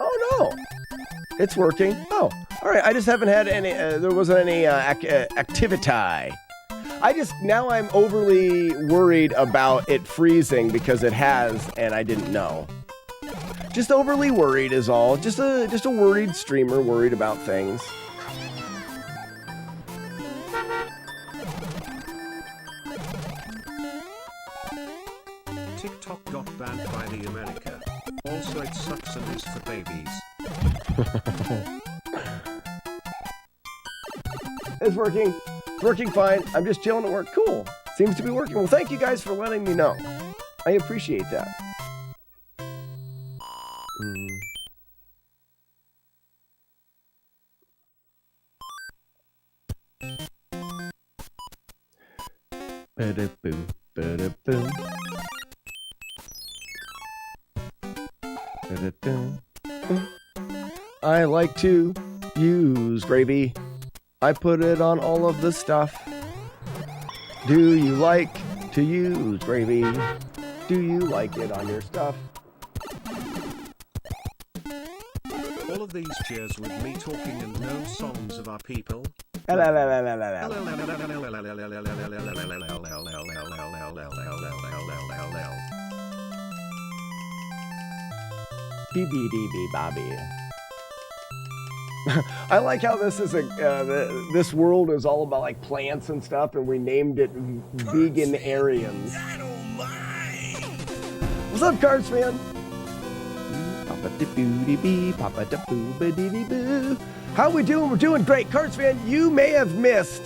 Oh, no. It's working. Oh, all right. I just haven't had any, there wasn't any activity. Now I'm overly worried about it freezing because it has, and I didn't know. Just overly worried is all. Just a worried streamer, worried about things. TikTok got banned by the America. Also, it sucks and is for babies. It's working. It's working fine. I'm just chilling at work. Cool. Seems to be working. Well, thank you guys for letting me know. I appreciate that. Ba-da-boo, ba-da-boo. Ba-da-doo. I like to use gravy. I put it on all of the stuff. Do you like to use gravy? Do you like it on your stuff? All of these cheers with me talking and no songs of our people. Bobby. I like how this is this world is all about like plants and stuff, and we named it Veganarians. What's up, Cards fan? How we doing? We're doing great. Cards fan, you may have missed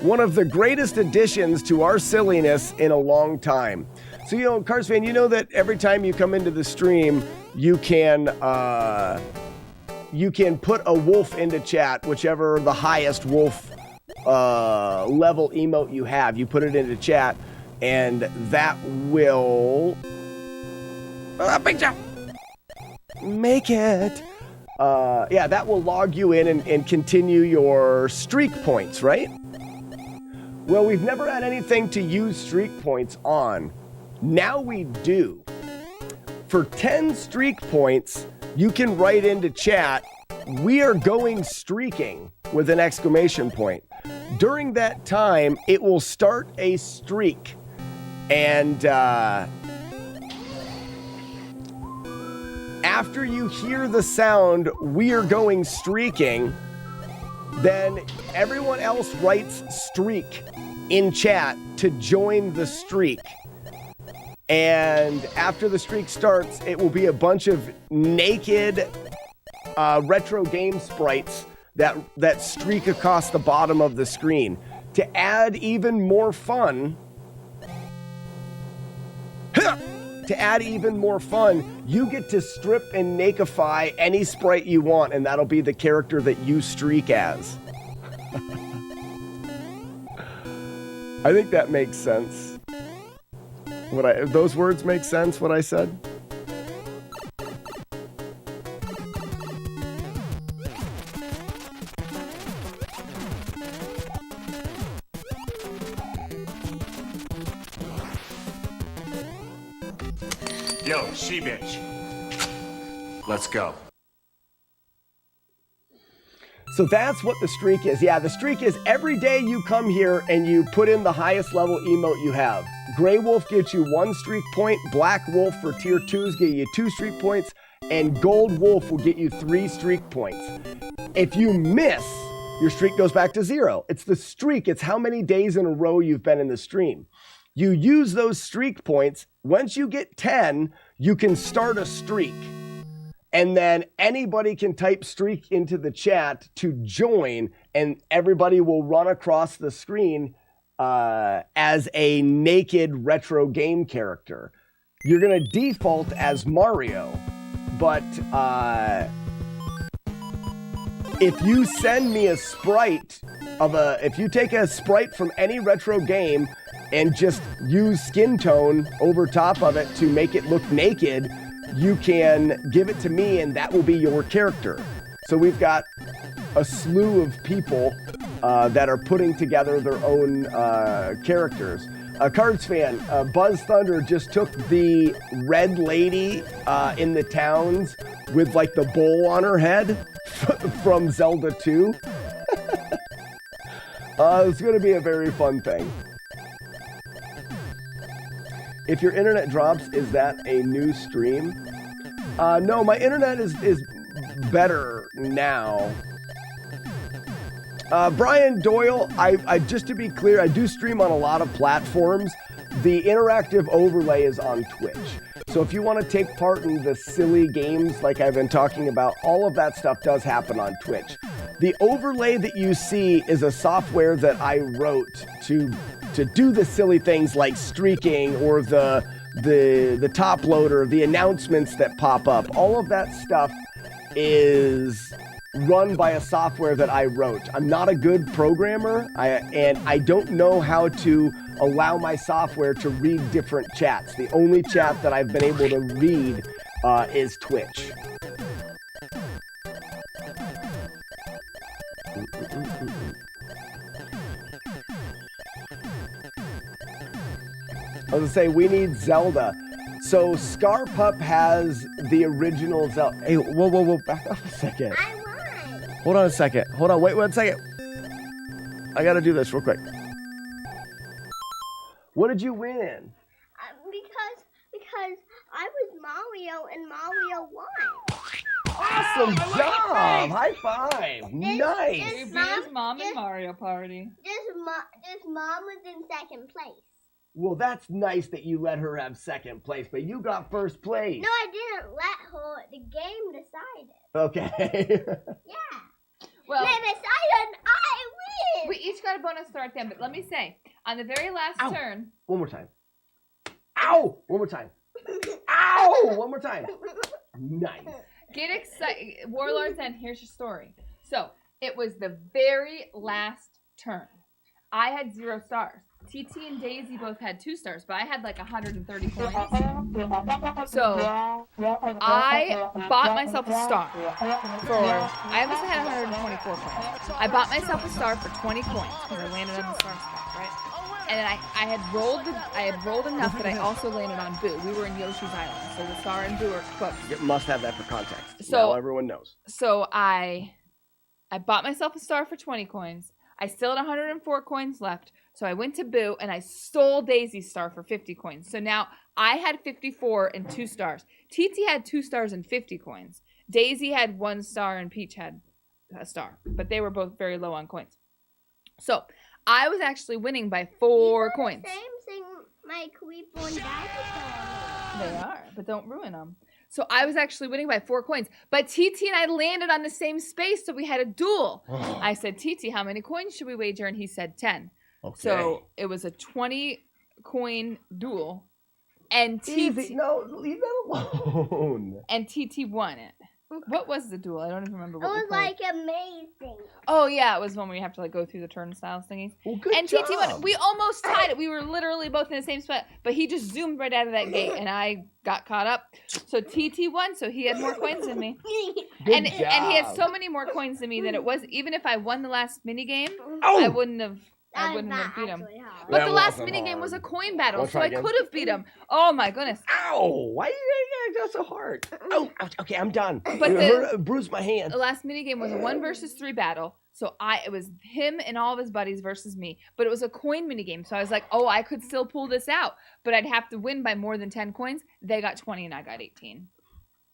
one of the greatest additions to our silliness in a long time. So, Cards fan, you know that every time you come into the stream, you can put a wolf into chat, whichever the highest wolf level emote you have. You put it into chat, and that will big jump. Make it. That will log you in and continue your streak points, right? Well, we've never had anything to use streak points on. Now we do. For 10 streak points, you can write into chat, "We are going streaking," with an exclamation point. During that time, it will start a streak. And after you hear the sound, "We are going streaking," then everyone else writes streak in chat to join the streak. And after the streak starts, it will be a bunch of naked retro game sprites that streak across the bottom of the screen. To add even more fun, you get to strip and nakeify any sprite you want, and that'll be the character that you streak as. I think that makes sense. Those words make sense, what I said? Yo, she-bitch. Let's go. So that's what the streak is. Yeah, the streak is every day you come here and you put in the highest level emote you have. Gray Wolf gets you 1 streak point, Black Wolf for tier 2s get you 2 streak points, and Gold Wolf will get you 3 streak points. If you miss your streak goes back to 0. It's the streak. It's how many days in a row you've been in the stream. You use those streak points. Once you get 10, you can start a streak. And then anybody can type streak into the chat to join, and everybody will run across the screen as a naked retro game character. You're going to default as Mario, but if you send me a sprite if you take a sprite from any retro game and just use skin tone over top of it to make it look naked, you can give it to me and that will be your character. So we've got a slew of people that are putting together their own characters. Cards fan, Buzz Thunder just took the red lady in the towns with like the bowl on her head from Zelda 2. It's going to be a very fun thing. If your internet drops, is that a new stream? No, my internet is better now. Brian Doyle, I just to be clear, I do stream on a lot of platforms. The interactive overlay is on Twitch. So if you want to take part in the silly games like I've been talking about, all of that stuff does happen on Twitch. The overlay that you see is a software that I wrote to do the silly things like streaking or the top loader, the announcements that pop up. All of that stuff is run by a software that I wrote. I'm not a good programmer, and I don't know how to allow my software to read different chats. The only chat that I've been able to read is Twitch. I was gonna say, we need Zelda. So Scarpup has the original Zelda. Hey, whoa, back up a second. I won. Hold on a second. Hold on, wait 1 second. I gotta do this real quick. What did you win? Because I was Mario and Mario won. Awesome job! High five! Nice! You beat his mom in Mario Party. This mom was in second place. Well, that's nice that you let her have second place, but you got first place. No, I didn't let her. The game decided. Okay. Yeah. Well, they decided I win. we each got a bonus star at the end, but let me say, on the very last turn. One more time. Ow! One more time. Ow! One more time. Nice. Get excited. Warlord's End, here's your story. So, it was the very last turn. I had 0 stars. TT and Daisy both had 2 stars, but I had like 130 coins. So, I bought myself a star I must have had 124 coins. I bought myself a star for 20 coins because I landed on the star spot, right? And then I had rolled enough that I also landed on Boo. We were in Yoshi's Island, so the star and Boo are close. You must have that for context. So now everyone knows. So I bought myself a star for 20 coins. I still had 104 coins left. So I went to Boo and I stole Daisy's star for 50 coins. So now I had 54 and 2 stars. TT had 2 stars and 50 coins. Daisy had 1 star and Peach had a star. But they were both very low on coins. So I was actually winning by 4 coins. Same thing my Queeple and Dinosaur. They are, but don't ruin them. So I was actually winning by 4 coins. But TT and I landed on the same space, so we had a duel. I said, TT, how many coins should we wager? And he said 10. Okay. So it was a 20 coin duel. And TT... No, leave that alone. And TT won it. What was the duel? I don't even remember what it was like amazing. Oh, yeah. It was one where you have to like go through the turnstiles thingies. Well, good and job. TT won. We almost tied it. We were literally both in the same spot. But he just zoomed right out of that gate and I got caught up. So TT won. So he had more coins than me. And he had so many more coins than me that it was, even if I won the last mini game, I wouldn't have beat him. But the last minigame was a coin battle, so I could have beat him. Oh my goodness. Ow! Why you gotta go so hard? Oh, okay, I'm done. But it bruised my hand. The last minigame was a 1 versus 3 battle. So it was him and all of his buddies versus me. But it was a coin minigame. So I was like, oh, I could still pull this out. But I'd have to win by more than 10 coins. They got 20 and I got 18.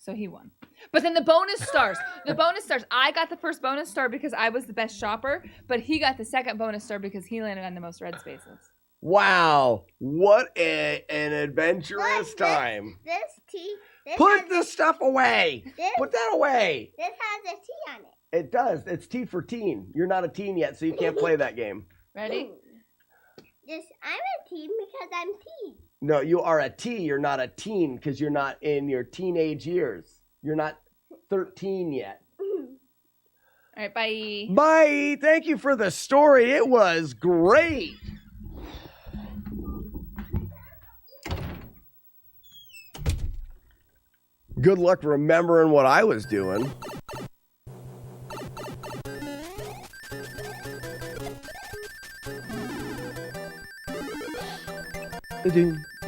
So he won. But then the bonus stars. I got the first bonus star because I was the best shopper, but he got the second bonus star because he landed on the most red spaces. Wow. What an adventurous time. Put the stuff away. Put that away. This has a T on it. It does. It's T for teen. You're not a teen yet, so you can't play that game. Ready? I'm a teen because I'm teen. No, you are a T. You're not a teen because you're not in your teenage years. You're not 13 yet. All right, bye. Bye. Thank you for the story. It was great. Good luck remembering what I was doing.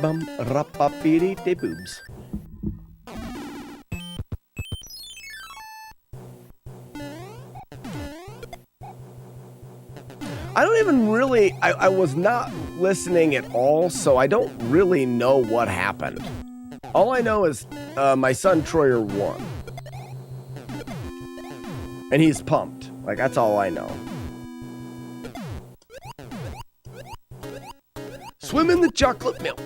Bum rapapiri de boobs. I don't even really, I was not listening at all, so I don't really know what happened. All I know is my son Troyer won. And he's pumped. Like, that's all I know. Swim in the chocolate milk.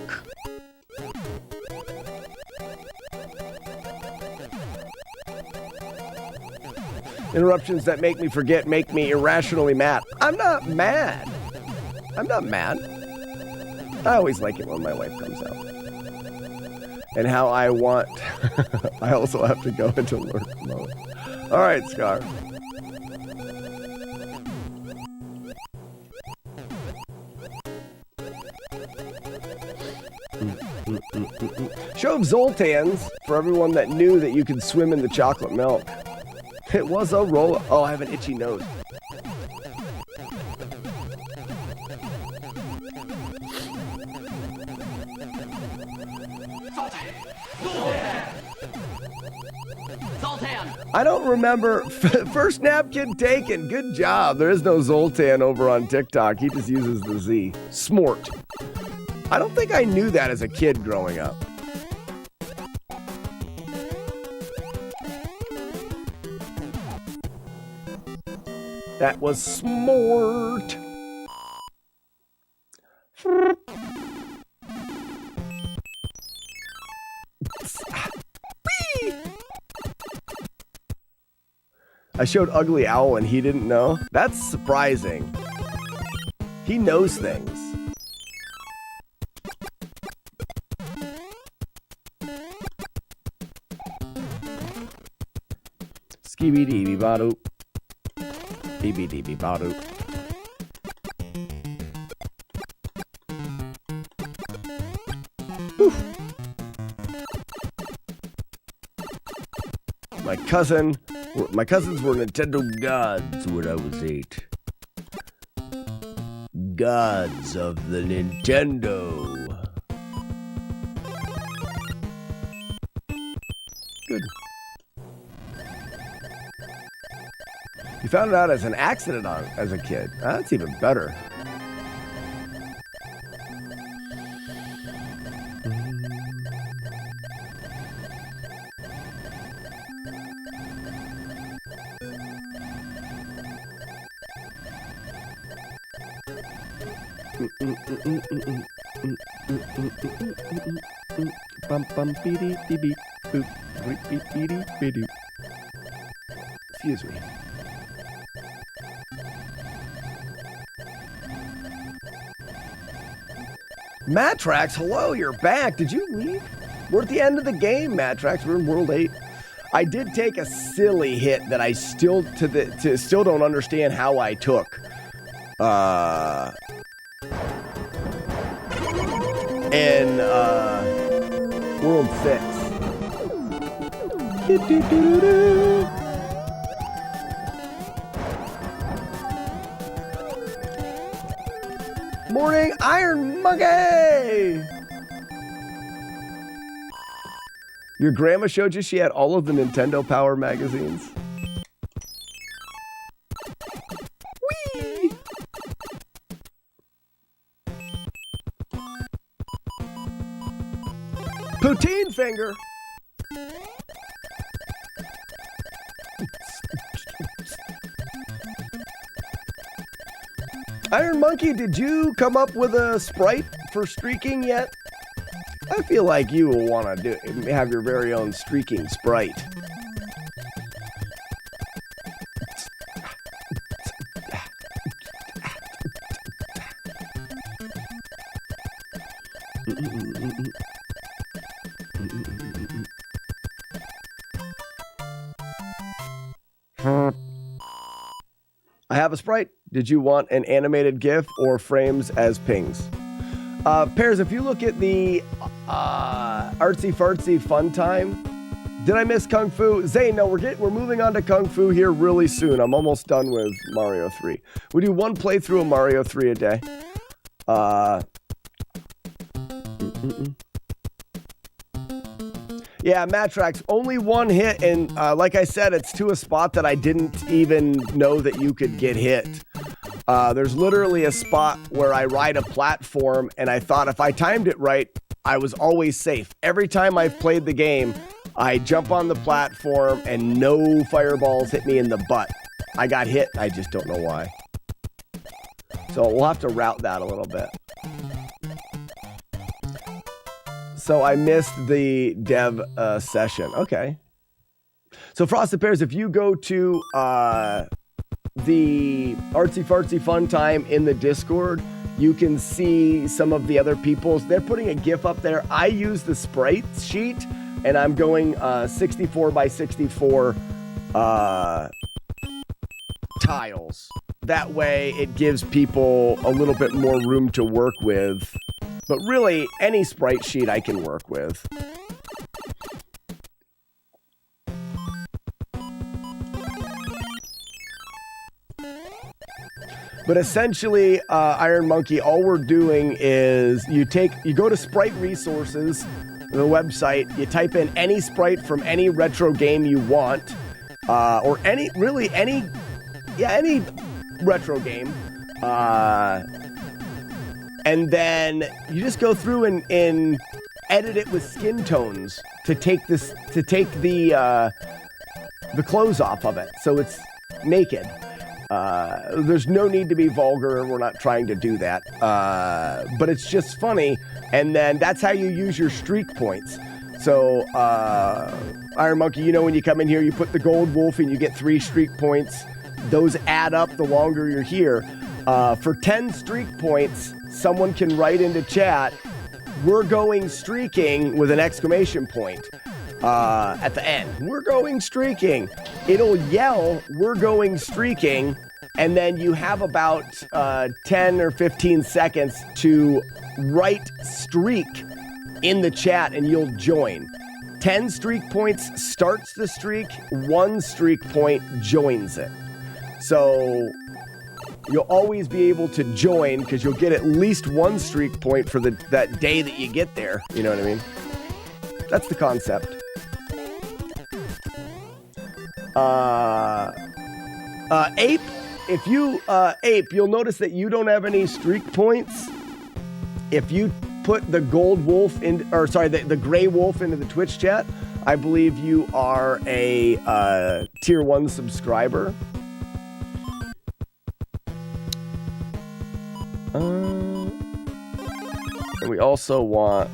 Interruptions that make me forget make me irrationally mad. I'm not mad. I'm not mad. I always like it when my wife comes out. And how I want... I also have to go into lurk mode. All right, Scar. Show of Zoltans for everyone that knew that you could swim in the chocolate milk. It was a roll. Oh, I have an itchy nose. Zoltan! I don't remember. First napkin taken. Good job. There is no Zoltan over on TikTok. He just uses the Z. Smort. I don't think I knew that as a kid growing up. That was smart. I showed Ugly Owl and he didn't know. That's surprising. He knows things. Skibidi-bee-ba-doop. Dee-bee-dee-bee-ba-doop. My cousins were Nintendo gods when I was 8. Gods of the Nintendo. Good. You found it out as an accident as a kid. That's even better. Excuse me. Matrax, hello, you're back. Did you leave? We're at the end of the game, Matrax. We're in World 8. I did take a silly hit that I still still don't understand how I took. In World 6. Morning, Iron Monkey! Your grandma showed you she had all of the Nintendo Power magazines? Whee! Poutine finger! Iron Monkey, did you come up with a sprite for streaking yet? I feel like you will want to have your very own streaking sprite. I have a sprite. Did you want an animated GIF or frames as pings? Pears, if you look at the artsy fartsy fun time, did I miss Kung Fu? Zane, no, we're moving on to Kung Fu here really soon. I'm almost done with Mario 3. We do one playthrough of Mario 3 a day. Yeah, Matrax, only one hit, and like I said, it's to a spot that I didn't even know that you could get hit. There's literally a spot where I ride a platform, and I thought if I timed it right, I was always safe. Every time I've played the game, I jump on the platform, and no fireballs hit me in the butt. I got hit, I just don't know why. So we'll have to route that a little bit. So I missed the dev session. Okay. So Frosted Pears, if you go to the Artsy Fartsy Fun Time in the Discord, you can see some of the other people's. They're putting a GIF up there. I use the sprite sheet, and I'm going 64 by 64 tiles. That way it gives people a little bit more room to work with. But really, any sprite sheet I can work with. But essentially, Iron Monkey, all we're doing is you go to Sprite Resources, the website, you type in any sprite from any retro game you want, or any retro game. And then you just go through and edit it with skin tones to take the clothes off of it, so it's naked. There's no need to be vulgar. We're not trying to do that. But it's just funny. And then that's how you use your streak points. So, Iron Monkey, you know, when you come in here, you put the gold wolf and you get 3 streak points. Those add up the longer you're here. For 10 streak points, someone can write into chat, "We're going streaking," with an exclamation point. At the end, "We're going streaking." It'll yell, "We're going streaking," and then you have about 10 or 15 seconds to write streak in the chat and you'll join. 10 streak points starts the streak, 1 streak point joins it. So you'll always be able to join because you'll get at least 1 streak point for that day that you get there. You know what I mean? That's the concept. Ape, if you Ape, you'll notice that you don't have any streak points. If you put the gold wolf the gray wolf into the Twitch chat, I believe you are a tier 1 subscriber. And we also want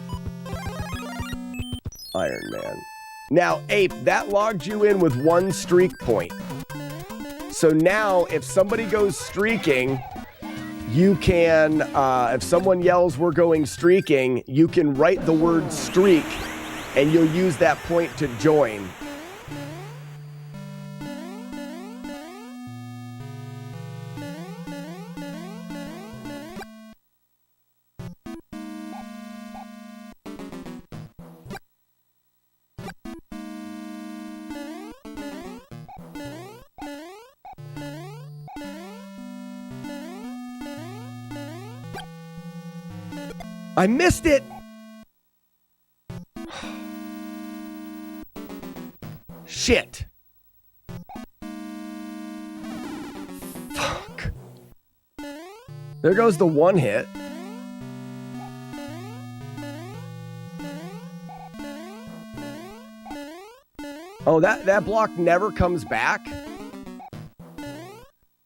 Iron Man. Now, Ape, that logged you in with 1 streak point. So now, if somebody goes streaking, you can, if someone yells, "We're going streaking," you can write the word streak, and you'll use that point to join. I missed it! Shit. Fuck. There goes the 1 hit. Oh, that block never comes back?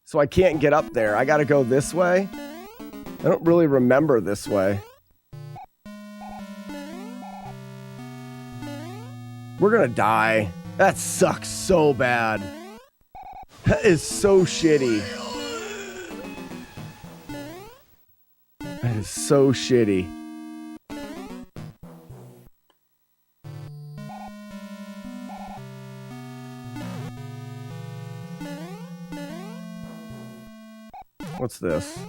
So I can't get up there. I gotta go this way? I don't really remember this way. We're gonna die. That sucks so bad. That is so shitty. That is so shitty. What's this?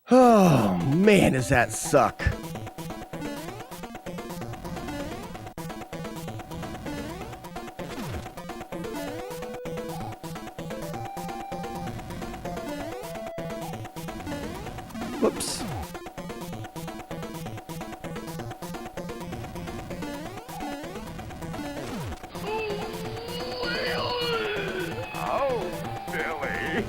Oh, man, does that suck. Whoops. Oh, Billy.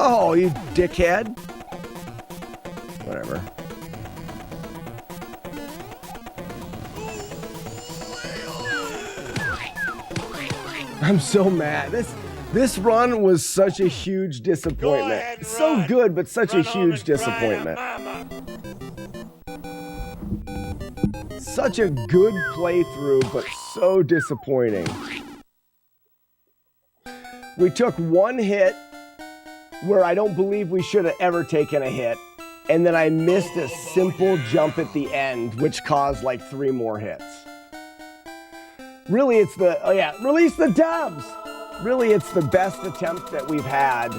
Oh, you dickhead. Whatever. I'm so mad. This run was such a huge disappointment. So good, but such a huge disappointment. Such a good playthrough, but so disappointing. We took one hit where I don't believe we should have ever taken a hit, and then I missed a simple jump at the end, which caused like 3 more hits. Really, it's the, oh yeah, release the dubs! Really, it's the best attempt that we've had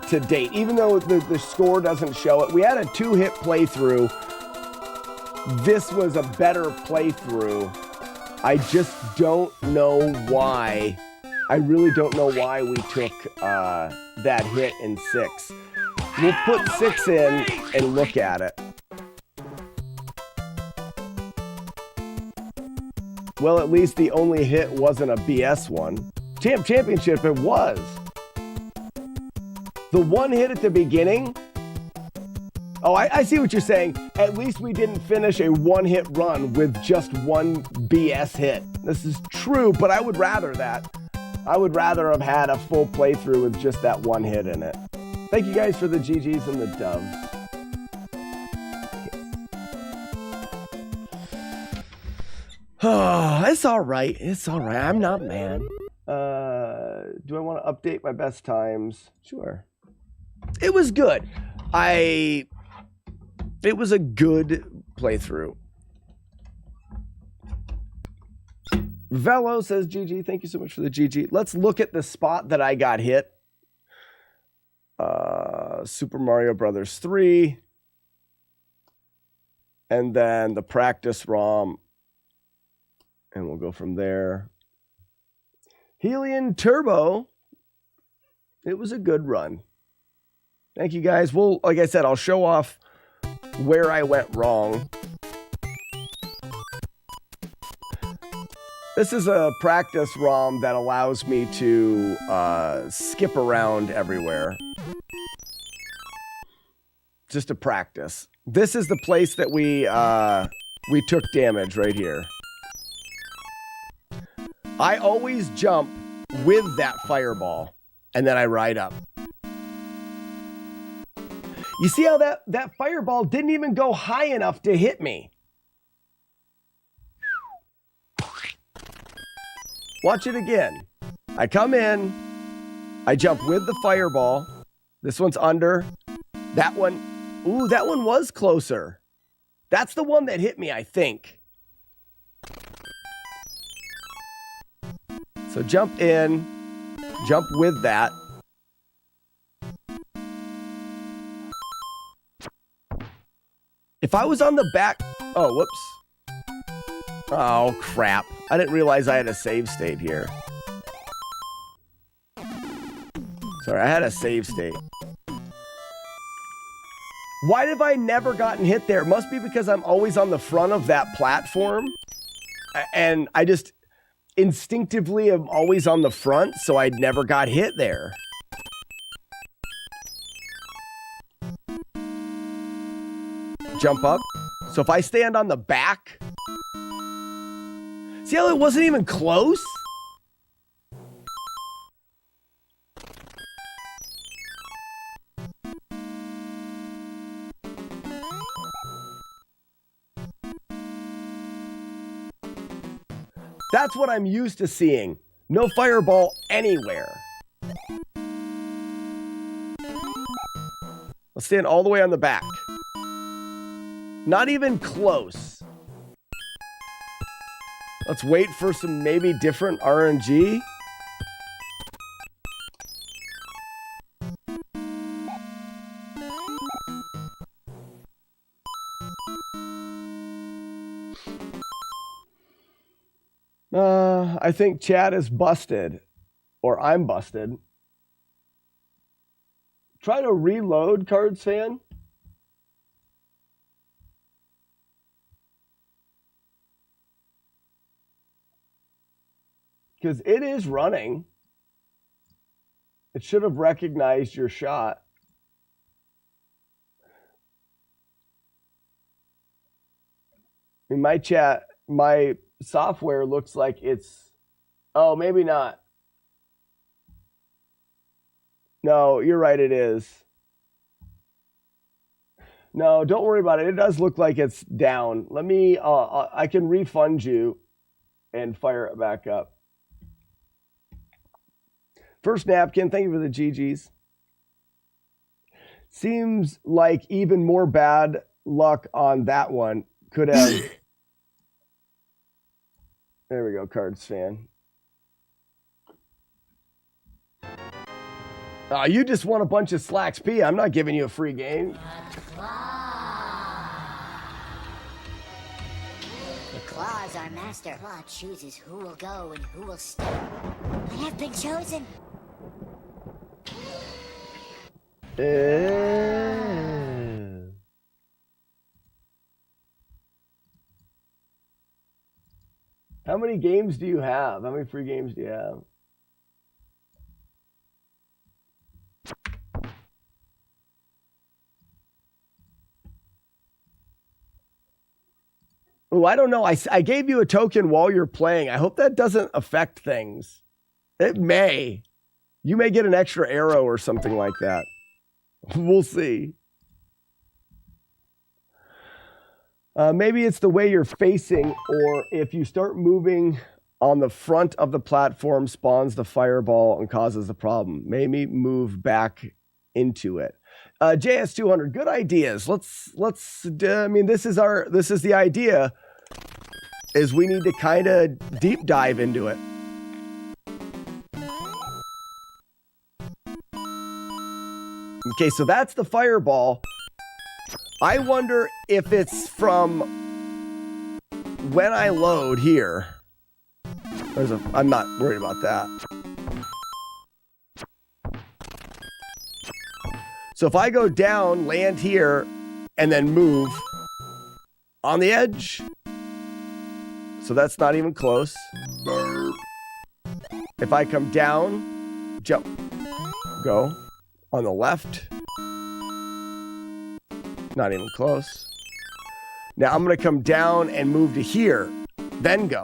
to date. Even though the score doesn't show it, we had a 2-hit playthrough. This was a better playthrough. I just don't know why. I really don't know why we took that hit in 6. We'll put 6 in and look at it. Well, at least the only hit wasn't a BS one. Championship, it was. The one hit at the beginning. Oh, I see what you're saying. At least we didn't finish a 1-hit run with just one BS hit. This is true, but I would rather that. I would rather have had a full playthrough with just that 1 hit in it. Thank you guys for the GGs and the doves. Oh, it's all right. It's all right. I'm not mad. Do I want to update my best times? Sure. It was good. It was a good playthrough. Velo says GG. Thank you so much for the GG. Let's look at the spot that I got hit. Super Mario Brothers 3. And then the practice ROM. And we'll go from there. Helion Turbo. It was a good run. Thank you guys. Well, like I said, I'll show off where I went wrong. This is a practice ROM that allows me to skip around everywhere. Just to practice. This is the place that we took damage right here. I always jump with that fireball, and then I ride up. You see how that fireball didn't even go high enough to hit me? Watch it again. I come in, I jump with the fireball. This one's under. That one, ooh, that one was closer. That's the one that hit me, I think. So jump in, jump with that. If I was on the back... Oh, whoops. Oh, crap. I didn't realize I had a save state here. Sorry, I had a save state. Why have I never gotten hit there? It must be because I'm always on the front of that platform. And I just instinctively am always on the front, so I never got hit there. Jump up. So if I stand on the back... See how it wasn't even close? That's what I'm used to seeing. No fireball anywhere. Let's stand all the way on the back. Not even close. Let's wait for some maybe different RNG. I think chat is busted. Or I'm busted. Try to reload, Cards fan. Because it is running. It should have recognized your shot. In my chat, my software looks like it's... Oh, maybe not. No, you're right, it is. No, don't worry about it. It does look like it's down. Let me... I can refund you and fire it back up. First napkin, thank you for the GGs. Seems like even more bad luck on that one. Could have... There we go, Cards fan. Oh, you just won a bunch of Slacks P. I'm not giving you a free game. The Claw is our master. Claw chooses who will go and who will stay. I have been chosen. How many games do you have? How many free games do you have? Oh, I don't know. I gave you a token while you're playing. I hope that doesn't affect things. It may. You may get an extra arrow or something like that. We'll see. Maybe it's the way you're facing, or if you start moving on the front of the platform, spawns the fireball and causes the problem. Maybe move back into it. JS200, good ideas. I mean, this is the idea, is we need to kind of deep dive into it. Okay, so that's the fireball. I wonder if it's from when I load here. I'm not worried about that. So if I go down, land here, and then move on the edge. So that's not even close. If I come down, jump, go on the left. Not even close. Now I'm going to come down and move to here, then go.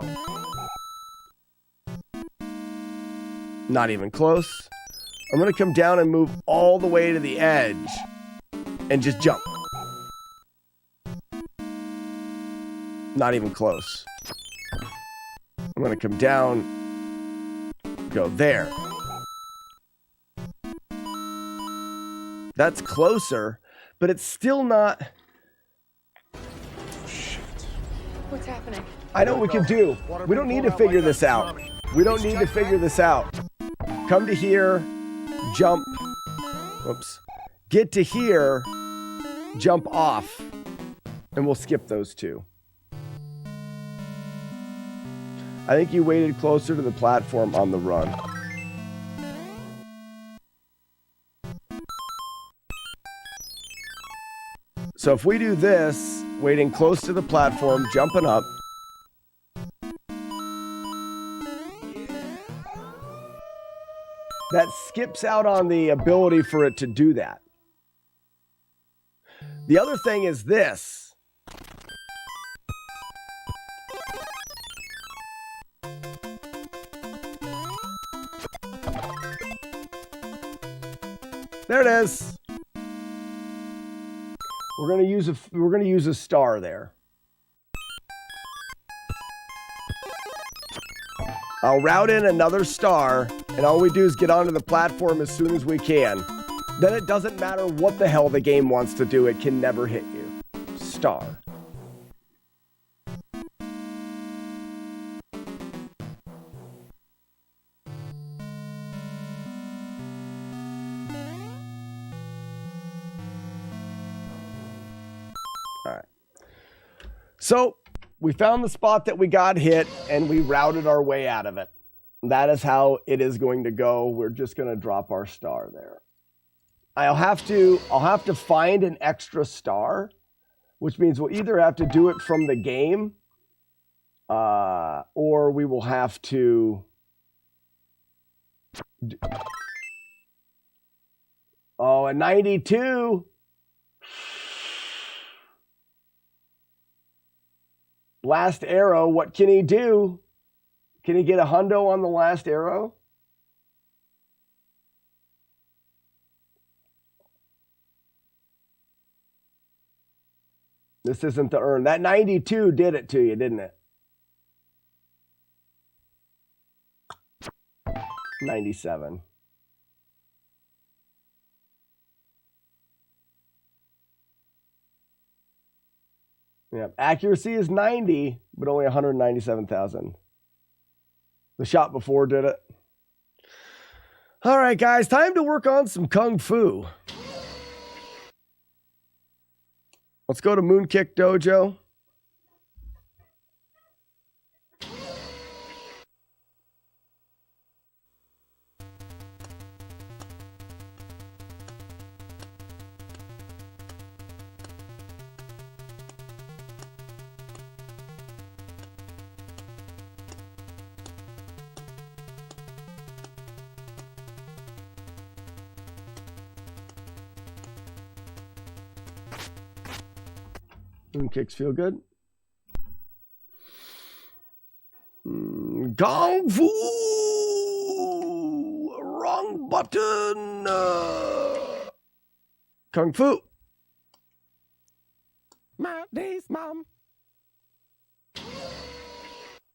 Not even close. I'm going to come down and move all the way to the edge and just jump. Not even close. I'm going to come down, go there. That's closer, but it's still not... What's happening? I know what we can do. We don't need to figure this out. We don't need to figure this out. Come to here, jump. Whoops. Get to here, jump off. And we'll skip those two. I think you waited closer to the platform on the run. So if we do this, waiting close to the platform, jumping up. That skips out on the ability for it to do that. The other thing is this. There it is. We're gonna use a star there. I'll route in another star, and all we do is get onto the platform as soon as we can. Then it doesn't matter what the hell the game wants to do, it can never hit you. Star. Alright. So, we found the spot that we got hit, and we routed our way out of it. That is how it is going to go. We're just going to drop our star there. I'll have to find an extra star, which means we'll either have to do it from the game, or we will have to... Oh, a 92. Last arrow, what can he do? Can he get a hundo on the last arrow? This isn't the earn. That 92 did it to you, didn't it? 97. Yeah, accuracy is 90, but only 197,000. The shot before did it. All right, guys, time to work on some Kung Fu. Let's go to Moonkick Dojo. Kicks feel good. Kung Fu! Wrong button! Kung Fu! My days, Mom.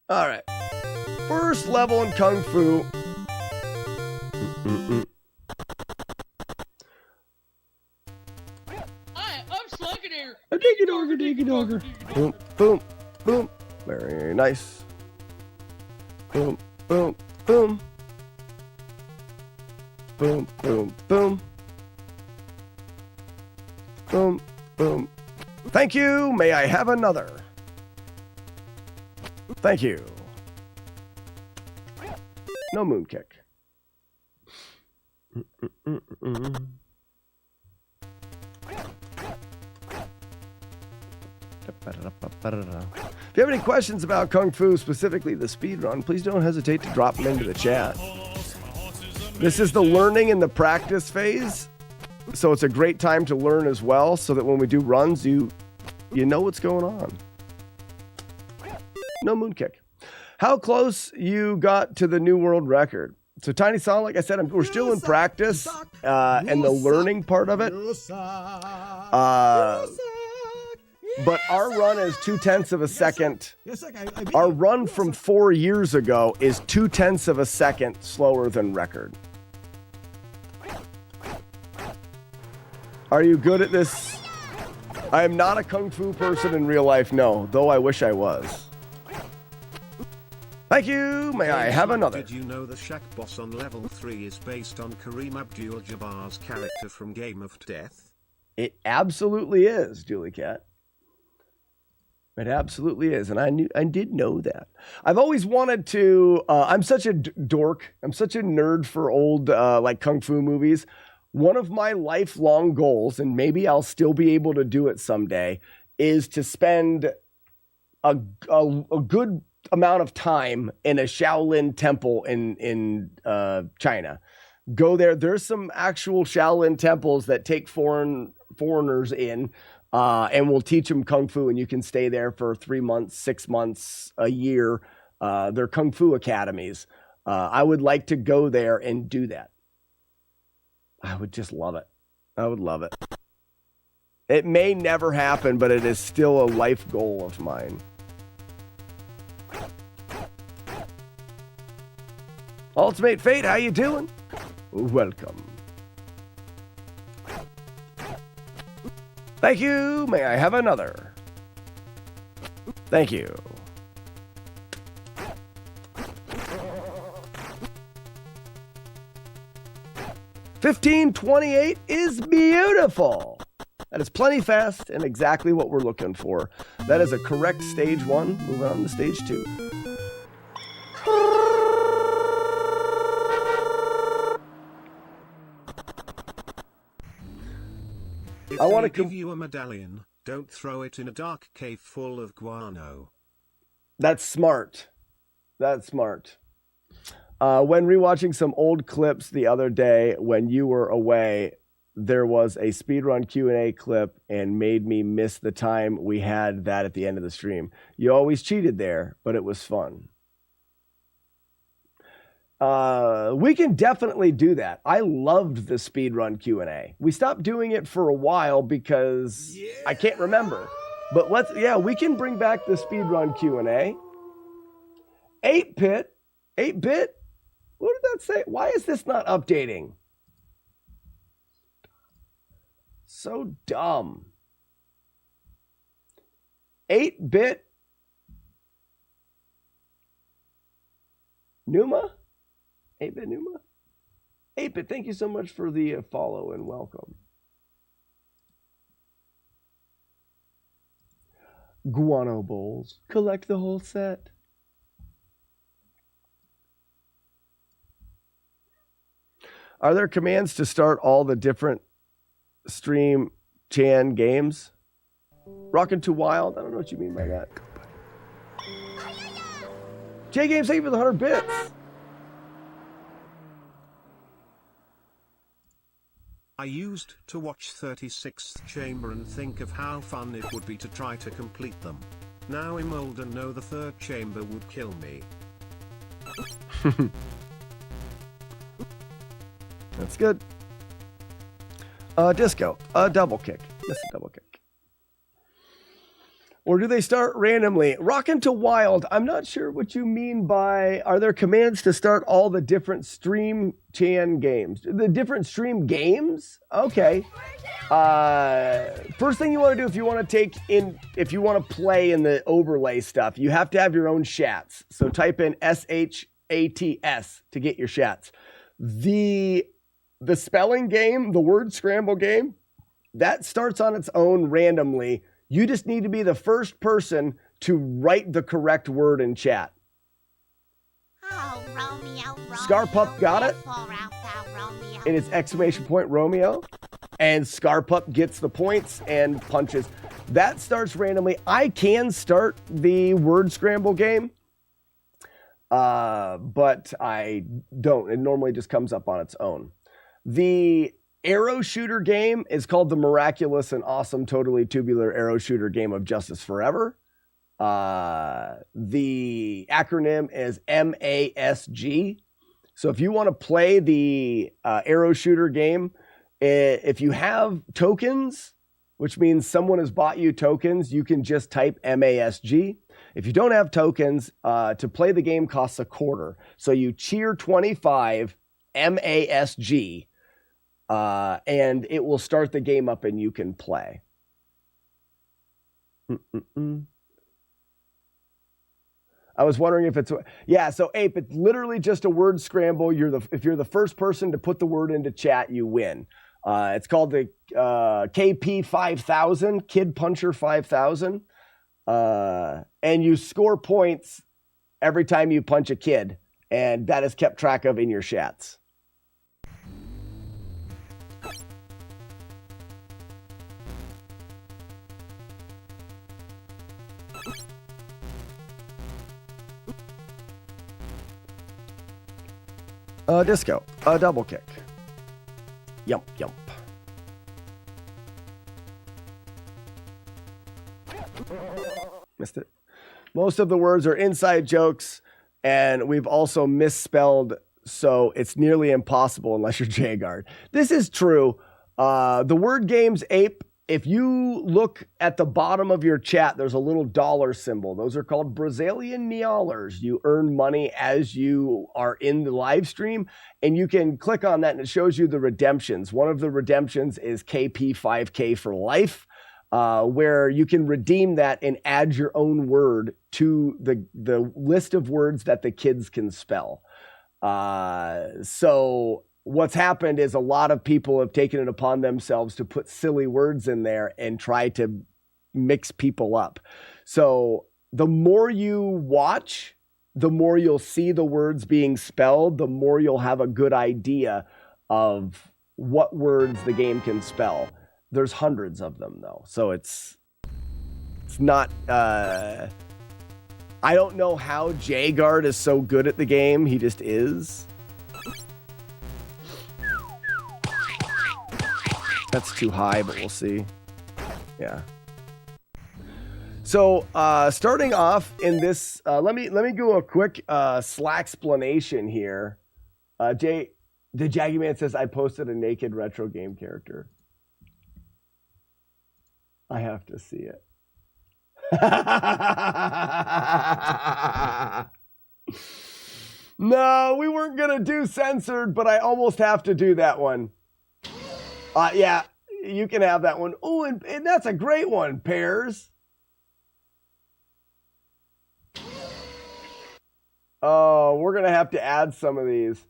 Alright. First level in Kung Fu. A diggy dogger, diggy dogger. Boom, boom, boom. Very nice. Boom, boom, boom. Boom, boom, boom. Boom, boom. Thank you. May I have another? Thank you. No moon kick. If you have any questions about Kung Fu, specifically the speedrun, please don't hesitate to drop them into the chat. This is the learning and the practice phase, so it's a great time to learn as well, so that when we do runs, you know what's going on. No moon kick. How close you got to the new world record? So Tiny Song, like I said, we're still in practice and the learning part of it. But our run is 0.2 of a second. Our run from 4 years ago is 0.2 of a second slower than record. Are you good at this? I am not a Kung Fu person in real life, no, though I wish I was. Thank you. May I have another? Did you know the Shaq boss on level 3 is based on Kareem Abdul-Jabbar's character from Game of Death? It absolutely is, Julie Cat. It absolutely is, and I did know that. I've always wanted to. I'm such a dork. I'm such a nerd for old like kung fu movies. One of my lifelong goals, and maybe I'll still be able to do it someday, is to spend a good amount of time in a Shaolin temple in China. Go there. There's some actual Shaolin temples that take foreigners in. And we'll teach them Kung Fu, and you can stay there for 3 months, 6 months, a year. They're Kung Fu academies. I would like to go there and do that. I would just love it. I would love it. It may never happen, but it is still a life goal of mine. Ultimate Fate, how you doing? Welcome. Thank you. May I have another? Thank you. $15.28 is beautiful. That is plenty fast and exactly what we're looking for. That is a correct stage 1. Moving on to stage 2. If I want to give you a medallion, don't throw it in a dark cave full of guano. That's smart. That's smart. When rewatching some old clips the other day when you were away, there was a speedrun Q&A clip and made me miss the time we had that at the end of the stream. You always cheated there, but it was fun. We can definitely do that. I loved the speedrun Q&A. We stopped doing it for a while because I can't remember. But we can bring back the speedrun Q&A. 8-bit. What did that say? Why is this not updating? So dumb. 8-bit. Numa? 8-bit Numa? 8-bit, thank you so much for the follow and welcome. Guano bowls. Collect the whole set. Are there commands to start all the different stream Chan games? Rockin' to Wild? I don't know what you mean by that. J Games, thank you for the 100 bits. I used to watch 36th Chamber and think of how fun it would be to try to complete them. Now I'm old and know the 3rd chamber would kill me. That's good. Disco. Double kick. Just a double kick. Or do they start randomly? Rockin' to Wild. I'm not sure what you mean by, are there commands to start all the different stream Chan games? The different stream games? Okay. First thing you want to do if you want to play in the overlay stuff, you have to have your own chats. So type in SHATS to get your chats. The spelling game, the word scramble game, that starts on its own randomly. You just need to be the first person to write the correct word in chat. Oh, Romeo, Scarpup got it. And it's exclamation point Romeo. And Scarpup gets the points and punches. That starts randomly. I can start the word scramble game. But I don't. It normally just comes up on its own. The arrow shooter game is called the Miraculous and Awesome Totally Tubular Arrow Shooter Game of Justice Forever. The acronym is MASG. So if you want to play the arrow shooter game, if you have tokens, which means someone has bought you tokens, you can just type MASG. If you don't have tokens, to play the game costs $0.25. So you cheer 25 MASG. And it will start the game up and you can play. I was wondering if it's... Yeah, so Ape, it's literally just a word scramble. If you're the first person to put the word into chat, you win. It's called the KP 5000, Kid Puncher 5000. And you score points every time you punch a kid, and that is kept track of in your chats. Disco, a double kick. Yump, yump. Missed it. Most of the words are inside jokes, and we've also misspelled, so it's nearly impossible unless you're Jagard. This is true. The word games ape, if you look at the bottom of your chat, there's a little dollar symbol. Those are called Brazilian reals. You earn money as you are in the live stream, and you can click on that, and it shows you the redemptions. One of the redemptions is KP5K for life, where you can redeem that and add your own word to the list of words that the kids can spell. So what's happened is a lot of people have taken it upon themselves to put silly words in there and try to mix people up. So the more you watch, the more you'll see the words being spelled, the more you'll have a good idea of what words the game can spell. There's hundreds of them though. So it's not, I don't know how Jagard is so good at the game. He just is. That's too high, but we'll see. Yeah. So starting off in this, let me do a quick Slack explanation here. The Jaggy Man says I posted a naked retro game character. I have to see it. No, we weren't gonna do censored, but I almost have to do that one. Yeah, you can have that one. Oh, and that's a great one, Pears. Oh, we're going to have to add some of these.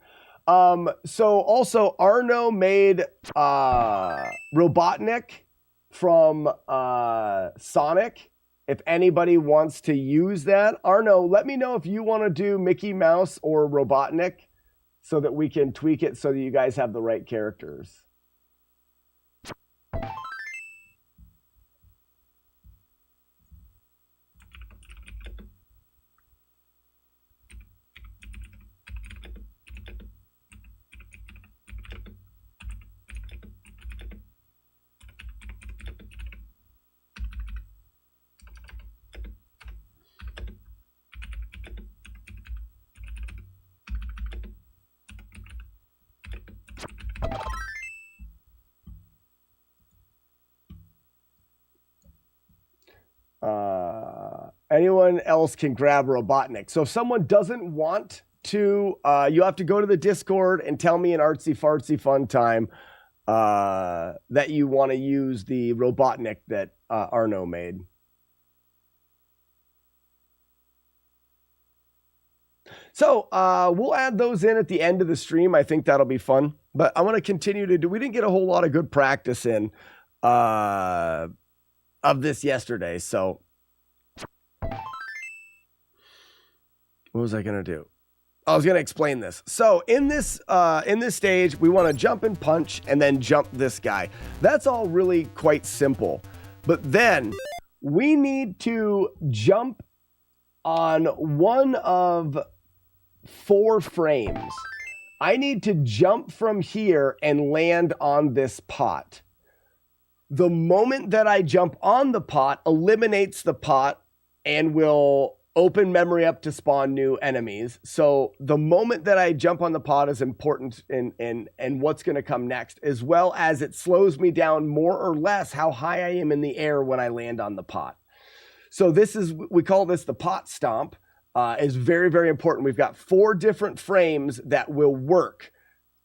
So also, Arno made Robotnik from Sonic. If anybody wants to use that. Arno, let me know if you want to do Mickey Mouse or Robotnik so that we can tweak it so that you guys have the right characters. Anyone else can grab Robotnik. So if someone doesn't want to, you have to go to the Discord and tell me in artsy fartsy fun time that you want to use the Robotnik that Arno made. So we'll add those in at the end of the stream. I think that'll be fun. But I want to continue to do. We didn't get a whole lot of good practice in of this yesterday. So what was I going to do? I was going to explain this. So in this stage, we want to jump and punch and then jump this guy. That's all really quite simple. But then we need to jump on one of 4 frames. I need to jump from here and land on this pot. The moment that I jump on the pot eliminates the pot and will open memory up to spawn new enemies. So the moment that I jump on the pot is important in what's going to come next, as well as it slows me down more or less how high I am in the air when I land on the pot. So this is, we call this the pot stomp. Is very, very important. We've got 4 different frames that will work.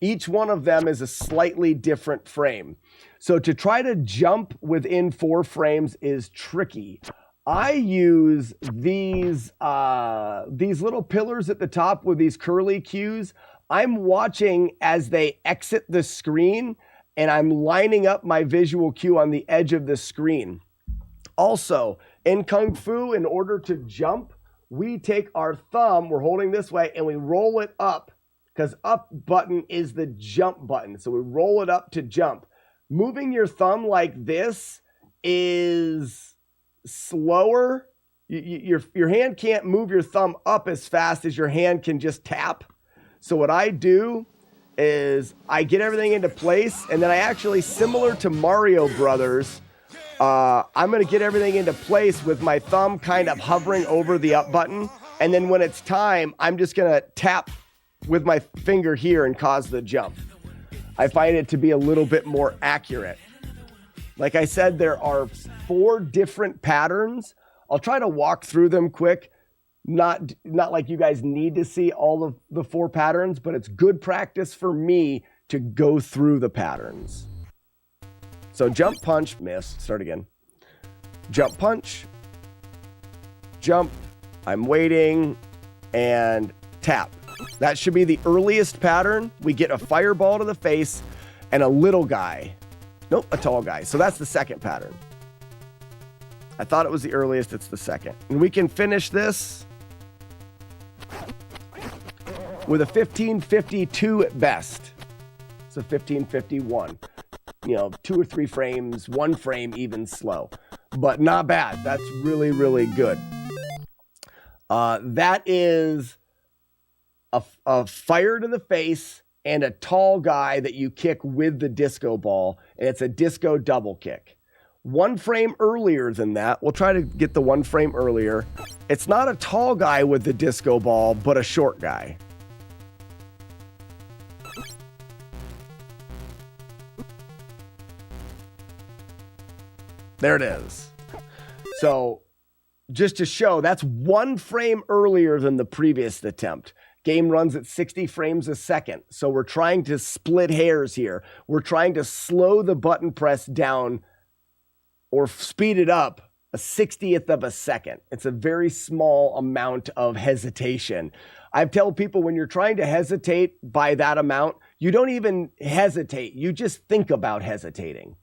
Each one of them is a slightly different frame. So to try to jump within 4 frames is tricky. I use these little pillars at the top with these curly cues. I'm watching as they exit the screen, and I'm lining up my visual cue on the edge of the screen. Also, In Kung Fu, in order to jump, we take our thumb, we're holding this way, and we roll it up, because up button is the jump button. So we roll it up to jump. Moving your thumb like this is slower. Your hand can't move your thumb up as fast as your hand can just tap. So what I do is I get everything into place, and then I actually, similar to Mario Brothers, I'm going to get everything into place with my thumb kind of hovering over the up button. And then when it's time, I'm just going to tap with my finger here and cause the jump. I find it to be a little bit more accurate. Like I said, there are 4 different patterns. I'll try to walk through them quick. Not like you guys need to see all of the 4 patterns, but it's good practice for me to go through the patterns. So jump, punch, miss, start again. Jump, punch, jump, I'm waiting, and tap. That should be the earliest pattern. We get a fireball to the face and a little guy. Nope, a tall guy. So that's the second pattern. I thought it was the earliest, it's the second. And we can finish this with a 1552 at best. So 1551. 2 or 3 frames, 1 frame even slow. But not bad. That's really, really good. That is a fire to the face and a tall guy that you kick with the disco ball. And it's a disco double kick. 1 frame earlier than that. We'll try to get the 1 frame earlier. It's not a tall guy with the disco ball, but a short guy. There it is. So just to show, that's 1 frame earlier than the previous attempt. Game runs at 60 frames a second. So we're trying to split hairs here. We're trying to slow the button press down or speed it up a 60th of a second. It's a very small amount of hesitation. I've told people when you're trying to hesitate by that amount, you don't even hesitate. You just think about hesitating.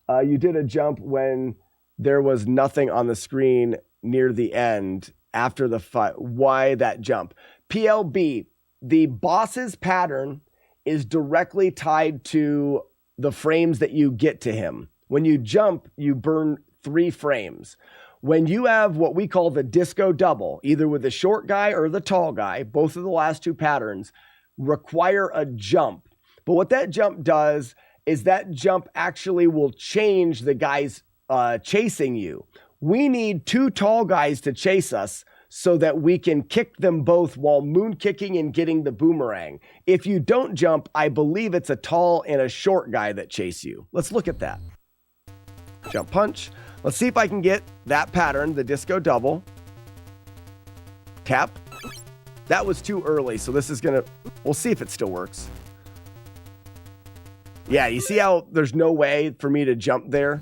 You did a jump when there was nothing on the screen near the end after the fight. Why that jump? PLB, the boss's pattern is directly tied to the frames that you get to him. When you jump, you burn 3 frames. When you have what we call the disco double, either with the short guy or the tall guy, both of the last 2 patterns require a jump. But what that jump does is that jump actually will change the guys chasing you. We need 2 tall guys to chase us so that we can kick them both while moon kicking and getting the boomerang. If you don't jump, I believe it's a tall and a short guy that chase you. Let's look at that. Jump, punch. Let's see if I can get that pattern, the disco double. Tap. That was too early, so this is we'll see if it still works. Yeah, you see how there's no way for me to jump there?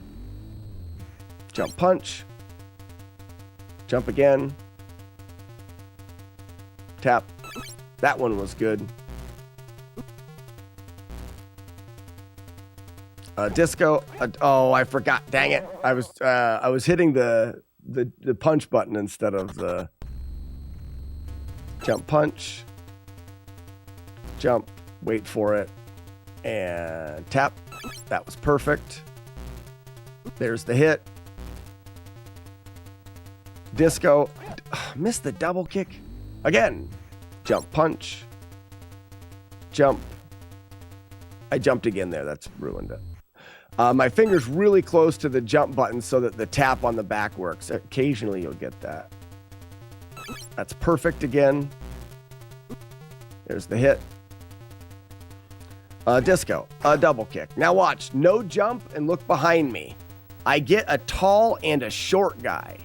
Jump, punch. Jump again. Tap. That one was good. Disco. Oh, I forgot. Dang it. I was hitting the punch button instead of the jump, punch. Jump. Wait for it. And tap. That was perfect. There's the hit. Disco. Missed the double kick. Again. Jump, punch. Jump. I jumped again there. That's ruined it. My finger's really close to the jump button so that the tap on the back works. Occasionally you'll get that. That's perfect again. There's the hit. Disco, a double kick. Now watch, no jump and look behind me. I get a tall and a short guy.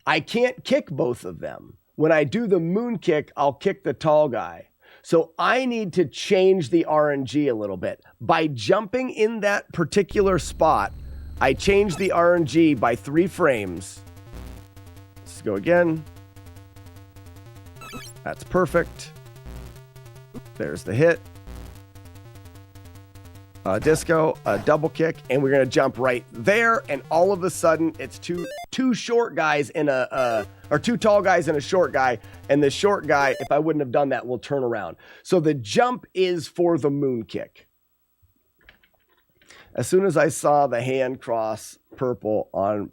I can't kick both of them. When I do the moon kick, I'll kick the tall guy. So I need to change the RNG a little bit. By jumping in that particular spot, I change the RNG by 3 frames. Let's go again. That's perfect. There's the hit. disco, a double kick, and we're gonna jump right there. And all of a sudden, it's two short guys in or two tall guys and a short guy. And the short guy, if I wouldn't have done that, will turn around. So the jump is for the moon kick. As soon as I saw the hand cross purple on,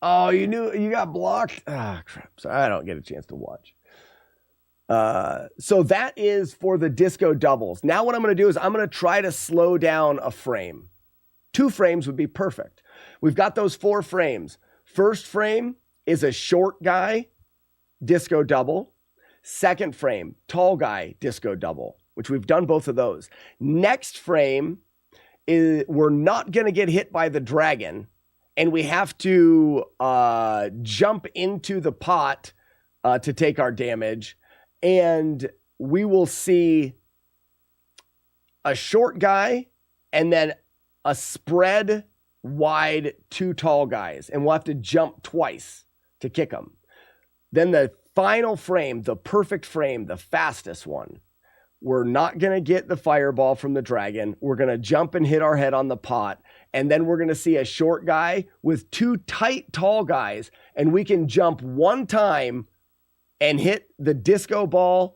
oh, you knew you got blocked. Ah, crap! So I don't get a chance to watch. So that is for the disco doubles. Now what I'm going to do is I'm going to try to slow down a frame. 2 frames would be perfect. We've got those 4 frames. First frame is a short guy, disco double. Second frame, tall guy, disco double, which we've done both of those. Next frame is we're not going to get hit by the dragon, and we have to jump into the pot to take our damage. And we will see a short guy and then a spread wide 2 tall guys. And we'll have to jump twice to kick them. Then the final frame, the perfect frame, the fastest one, we're not going to get the fireball from the dragon. We're going to jump and hit our head on the pot. And then we're going to see a short guy with 2 tight tall guys. And we can jump 1 time and hit the disco ball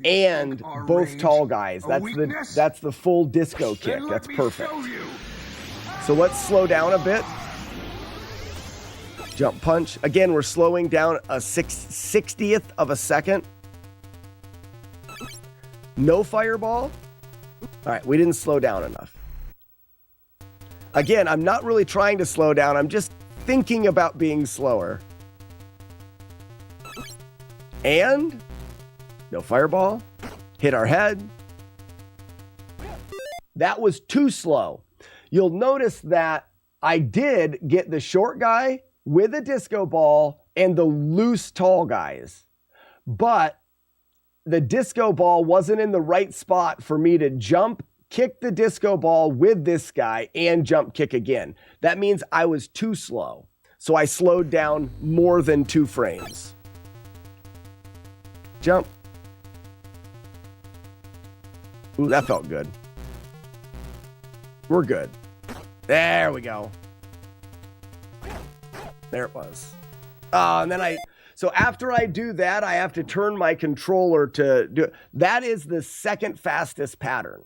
and both tall guys. That's the full disco kick. That's perfect. So let's slow down a bit. Jump punch. Again, we're slowing down a 60th of a second. No fireball. All right, we didn't slow down enough. Again, I'm not really trying to slow down. I'm just thinking about being slower. And no fireball, hit our head. That was too slow. You'll notice that I did get the short guy with a disco ball and the loose tall guys, but the disco ball wasn't in the right spot for me to jump, kick the disco ball with this guy and jump kick again. That means I was too slow. So I slowed down more than 2 frames. Jump. Ooh, that felt good. We're good. There we go. There it was. And then so after I do that, I have to turn my controller to do, that is the second fastest pattern.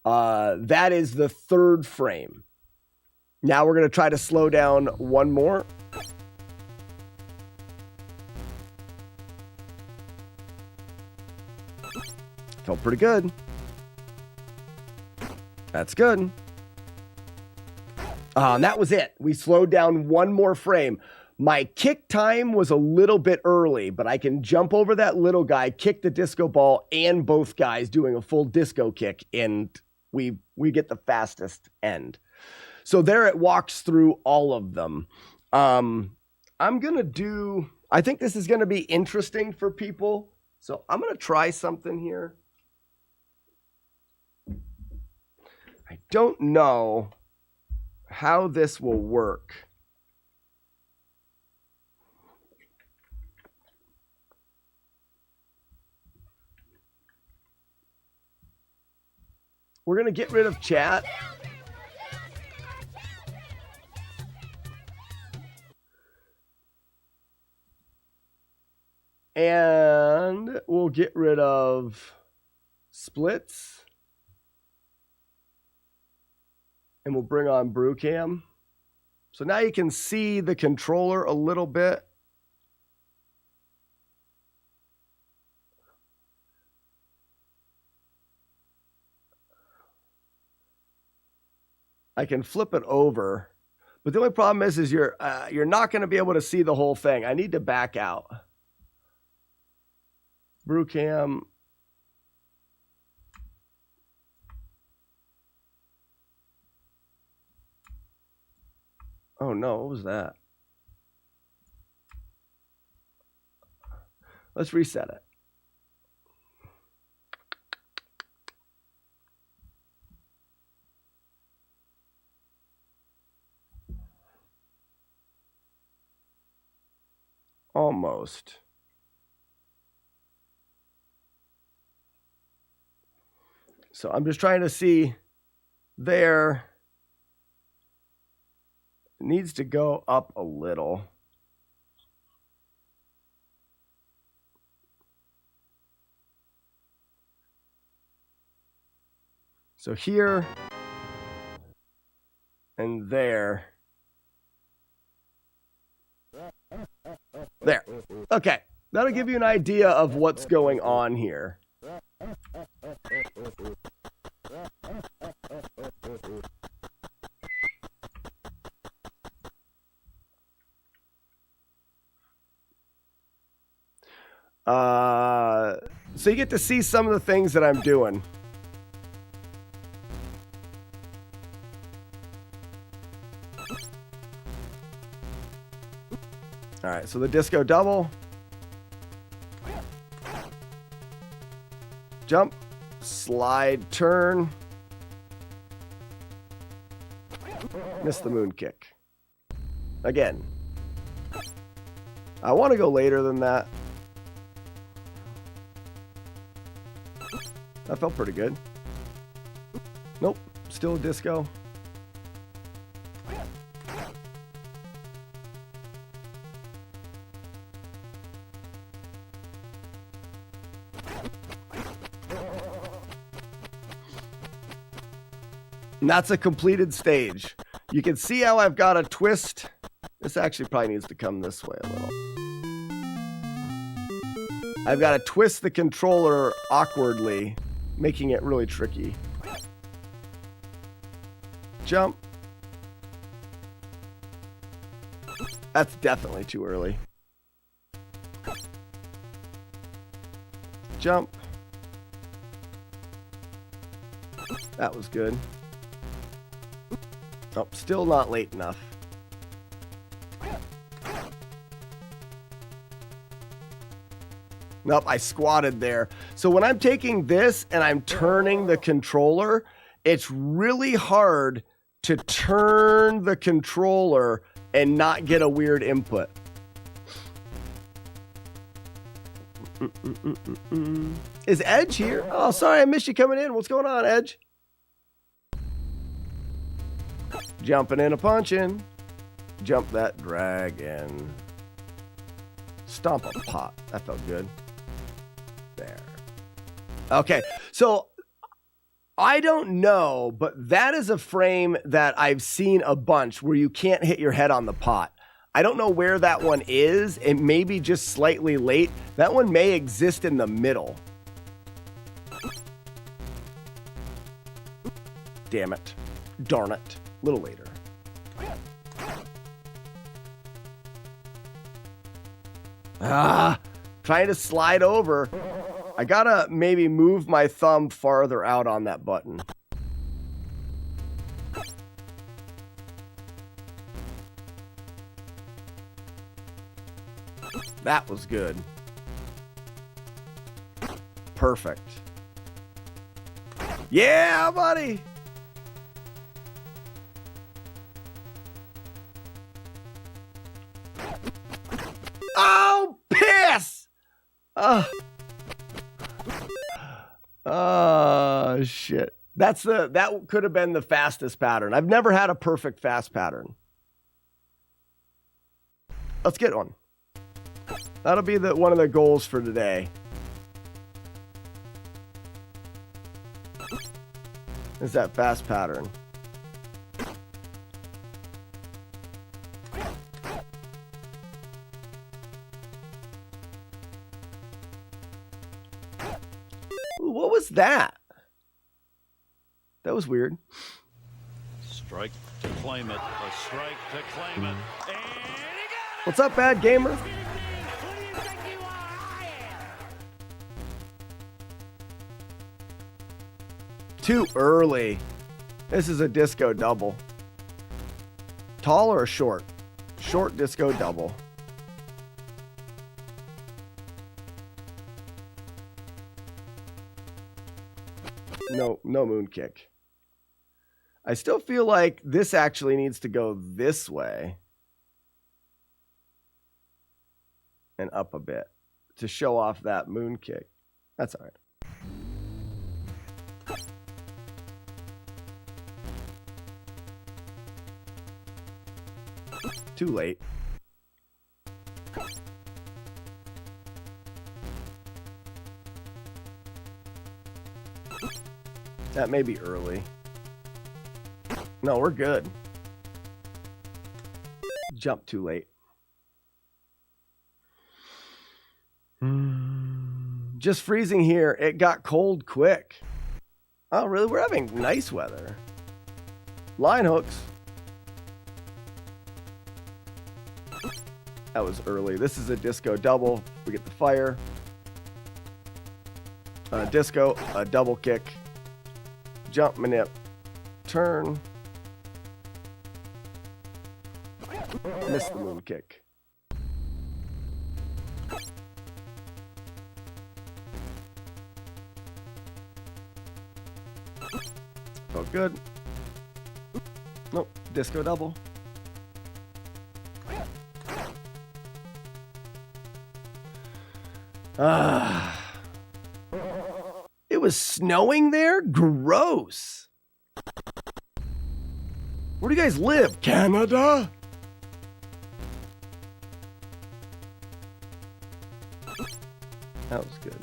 That is the 3rd frame. Now we're going to try to slow down 1 more. Felt pretty good. That's good. And that was it. We slowed down 1 more frame. My kick time was a little bit early, but I can jump over that little guy, kick the disco ball, and both guys doing a full disco kick, and we get the fastest end. So there it walks through all of them. I think this is going to be interesting for people. So I'm going to try something here. I don't know how this will work. We're going to get rid of chat. And we'll get rid of splits. And we'll bring on Brewcam. So now you can see the controller a little bit. I can flip it over. But the only problem is you're not going to be able to see the whole thing. I need to back out. Brewcam. Oh no, what was that? Let's reset it. Almost. So I'm just trying to see there. It needs to go up a little. So here and there. There. Okay. That'll give you an idea of what's going on here. So you get to see some of the things that I'm doing. All right, so the disco double. Jump, slide, turn. Miss the moon kick. Again. I want to go later than that. That felt pretty good. Nope, still a disco. And that's a completed stage. You can see how I've got a twist. This actually probably needs to come this way a little. I've got to twist the controller awkwardly, making it really tricky. Jump. That's definitely too early. Jump. That was good. Oh, still not late enough. Nope, I squatted there. So when I'm taking this and I'm turning the controller, it's really hard to turn the controller and not get a weird input. Is Edge here? Oh, sorry, I missed you coming in. What's going on, Edge? Jumping in a punching. Jump that dragon. Stomp a pot. That felt good. There. Okay, so I don't know, but that is a frame that I've seen a bunch where you can't hit your head on the pot. I don't know where that one is. It may be just slightly late. That one may exist in the middle. Damn it. Darn it. A little later. Trying to slide over. I gotta maybe move my thumb farther out on that button. That was good. Perfect. Yeah, buddy. Oh, piss! Oh, shit. That could have been the fastest pattern. I've never had a perfect fast pattern. Let's get one. That'll be one of the goals for today. Is that fast pattern? Ooh, what was that? That was weird. Strike to claim it. A strike to claim it. And what's up, Bad Gamer? Too early. This is a disco double. Tall or short? Short disco double. No moon kick. I still feel like this actually needs to go this way and up a bit to show off that moon kick. That's all right. Too late. That may be early. No, we're good. Jump too late. Just freezing here. It got cold quick. Oh, really? We're having nice weather. Line hooks. That was early. This is a disco double. We get the fire. Disco, a double kick. Jump, manip, turn. Missed the moon kick. Felt good. Nope, disco double. It was snowing there? Gross. Where do you guys live? Canada? That was good.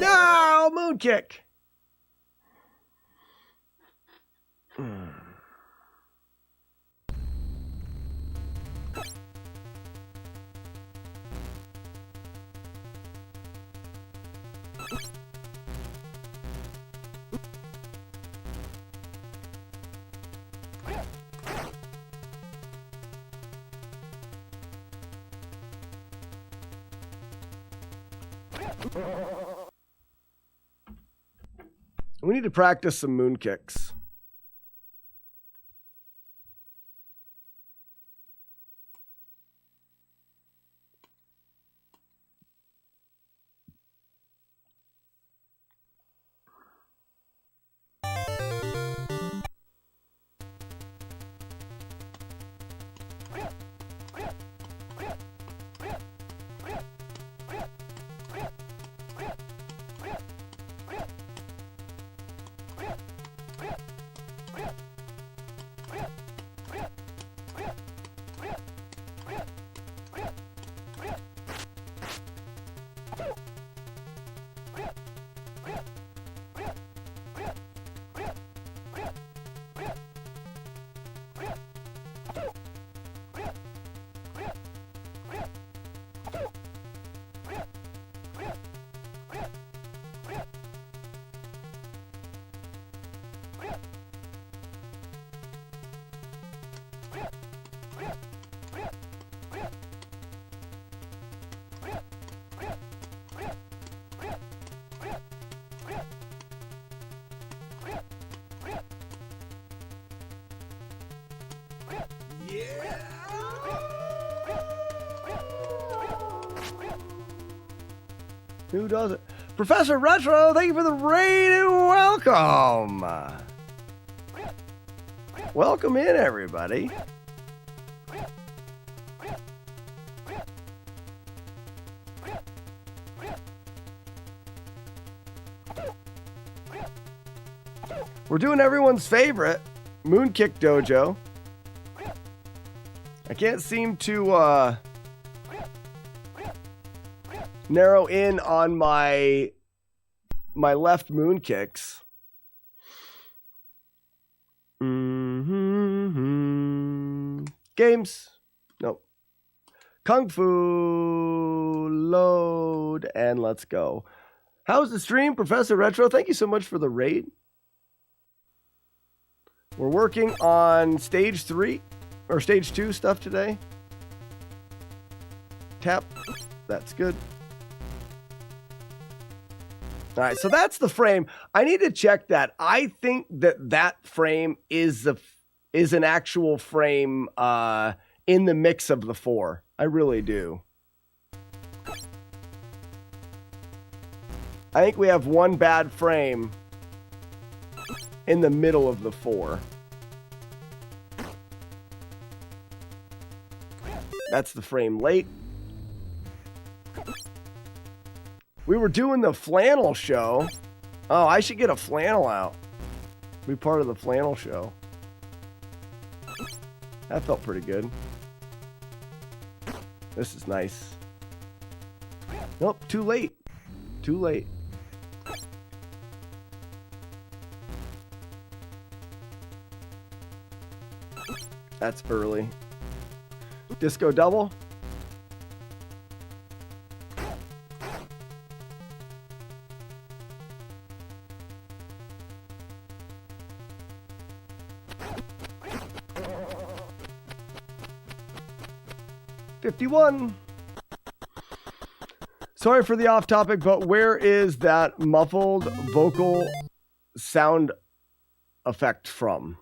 No! Moon kick! We need to practice some moon kicks. Who does it? Professor Retro, thank you for the raid and welcome. Welcome in, everybody. We're doing everyone's favorite, Moonkick Dojo. I can't seem to narrow in on my left moon kicks. Games. Nope. Kung Fu. Load. And let's go. How's the stream, Professor Retro? Thank you so much for the raid. We're working on stage 3 or stage 2 stuff today. Tap. That's good. All right, so that's the frame. I need to check that. I think that frame is an actual frame in the mix of the 4. I really do. I think we have one bad frame in the middle of the 4. That's the frame late. We were doing the flannel show. Oh, I should get a flannel out. Be part of the flannel show. That felt pretty good. This is nice. Nope, too late. Too late. That's early. Disco double. $51. Sorry for the off topic, but where is that muffled vocal sound effect from?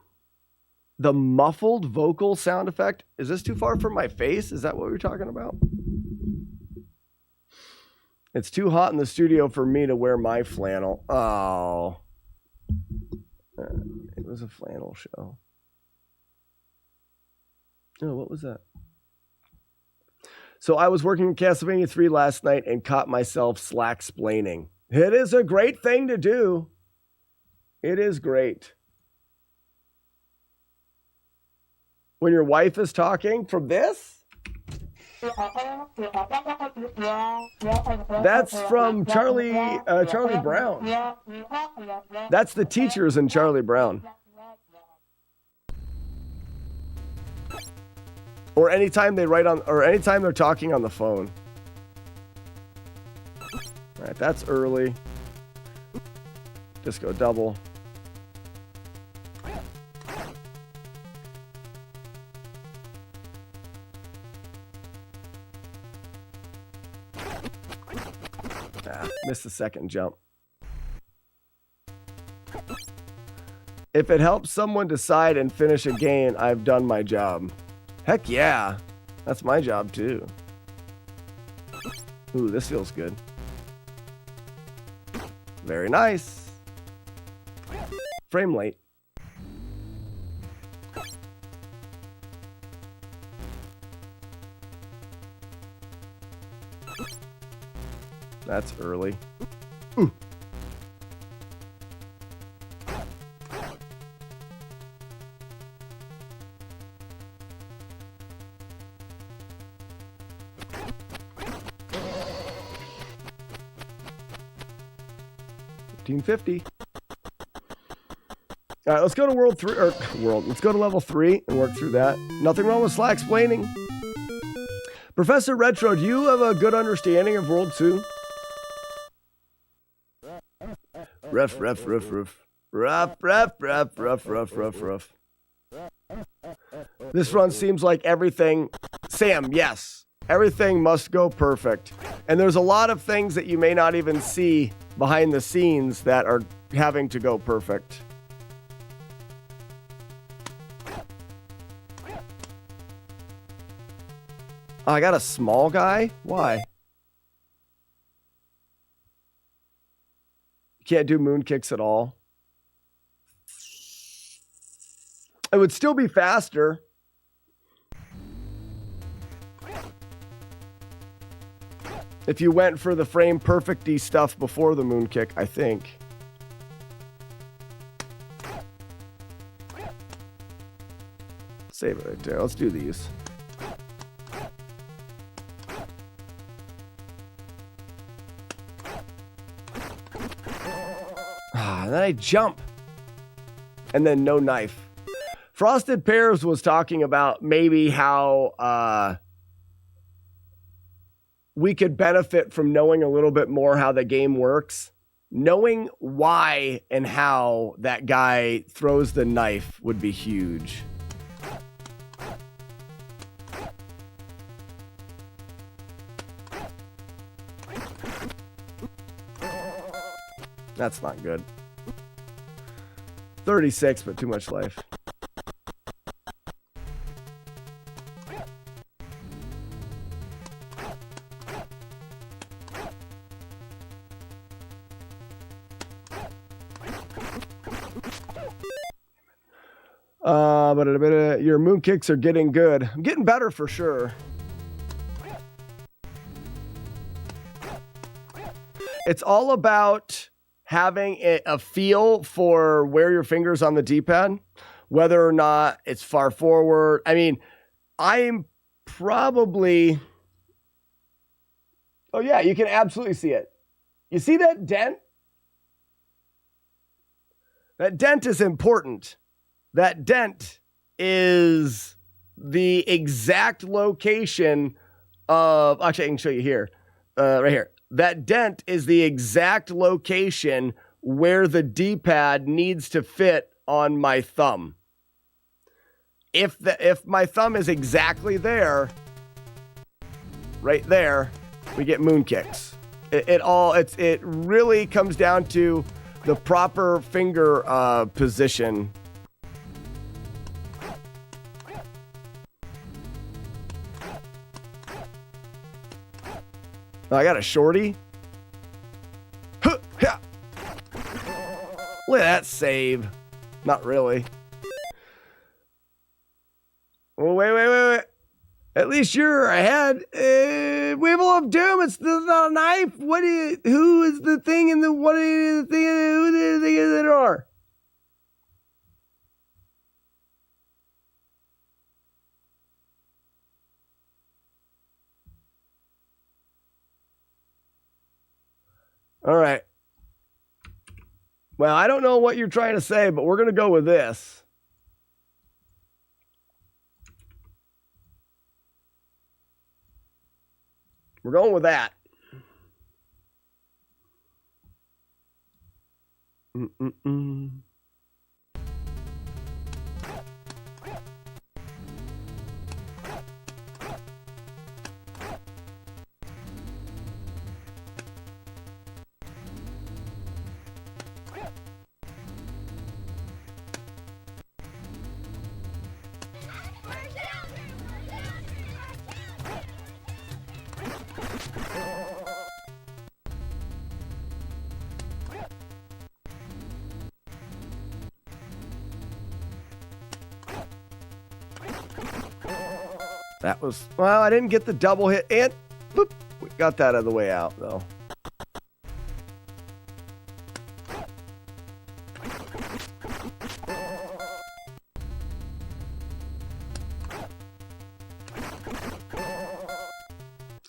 The muffled vocal sound effect? Is this too far from my face? Is that what we're talking about? It's too hot in the studio for me to wear my flannel. Oh. It was a flannel show. Oh, what was that? So I was working in Castlevania 3 last night and caught myself slack-splaining. It is a great thing to do. It is great. When your wife is talking from this? That's from Charlie Brown. That's the teachers in Charlie Brown. Or anytime they write on, or anytime they're talking on the phone. All right, that's early. Disco double. Missed the second jump. If it helps someone decide and finish a game, I've done my job. Heck yeah. That's my job too. Ooh, this feels good. Very nice. Frame late. That's early. Ooh. $15.50. All right, let's go to let's go to level 3 and work through that. Nothing wrong with slack explaining. Professor Retro, do you have a good understanding of World 2? Ref. This run seems like everything. Sam, yes. Everything must go perfect. And there's a lot of things that you may not even see behind the scenes that are having to go perfect. Oh, I got a small guy? Why? Can't do moon kicks at all. It would still be faster. If you went for the frame perfecty stuff before the moon kick, I think. Save it right there. Let's do these. And then I jump. And then no knife. Frosted Pears was talking about maybe how we could benefit from knowing a little bit more how the game works. Knowing why and how that guy throws the knife would be huge. That's not good. 36, but too much life. But your moon kicks are getting good. I'm getting better for sure. It's all about having a feel for where your finger's on the D-pad, whether or not it's far forward. I mean, I'm probably... Oh, yeah, you can absolutely see it. You see that dent? That dent is important. That dent is the exact location of... Actually, I can show you here. Right here. That dent is the exact location where the D-pad needs to fit on my thumb. If my thumb is exactly there, right there, we get moon kicks. It really comes down to the proper finger position. Oh, I got a shorty. Look at that save. Not really. Oh, wait. At least you're ahead. Weevil of Doom, it's not a knife. Who is the thing in the, what is the thing, who is the thing in the door? All right. Well, I don't know what you're trying to say, but we're going to go with this. We're going with that. That was, well, I didn't get the double hit, and boop, we got that out of the way out, though.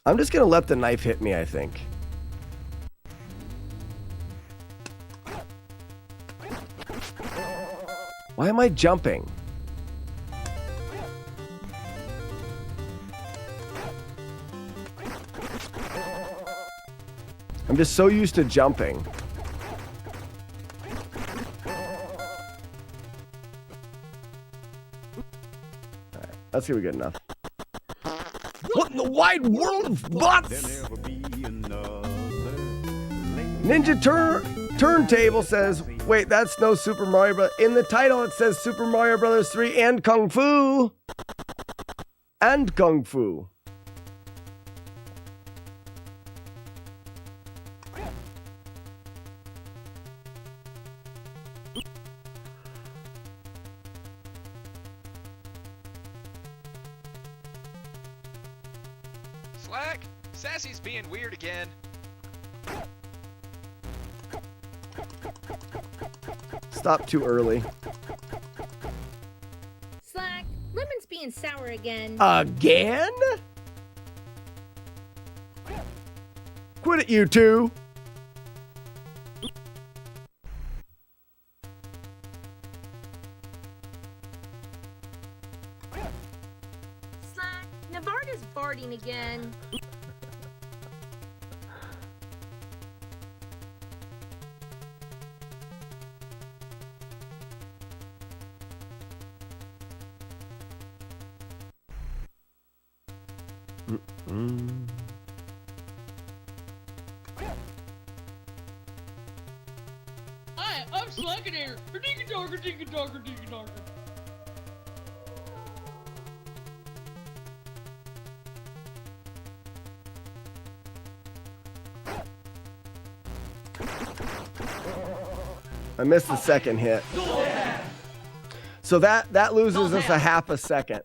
I'm just going to let the knife hit me, I think. Why am I jumping? I'm just so used to jumping. All right, let's see if we get enough. What in the wide world of bots? Ninja Turntable says, wait, that's no Super Mario Bros. In the title, it says Super Mario Bros. 3 and Kung Fu. And Kung Fu. Slack! Sassy's being weird again. Stop too early. Slack, Lemon's being sour again. Again? Quit it, you two. Slack, Nevada's farting again. Hi, I'm Slacking here. Dinka-donker. I missed the second hit. So that loses us a half a second.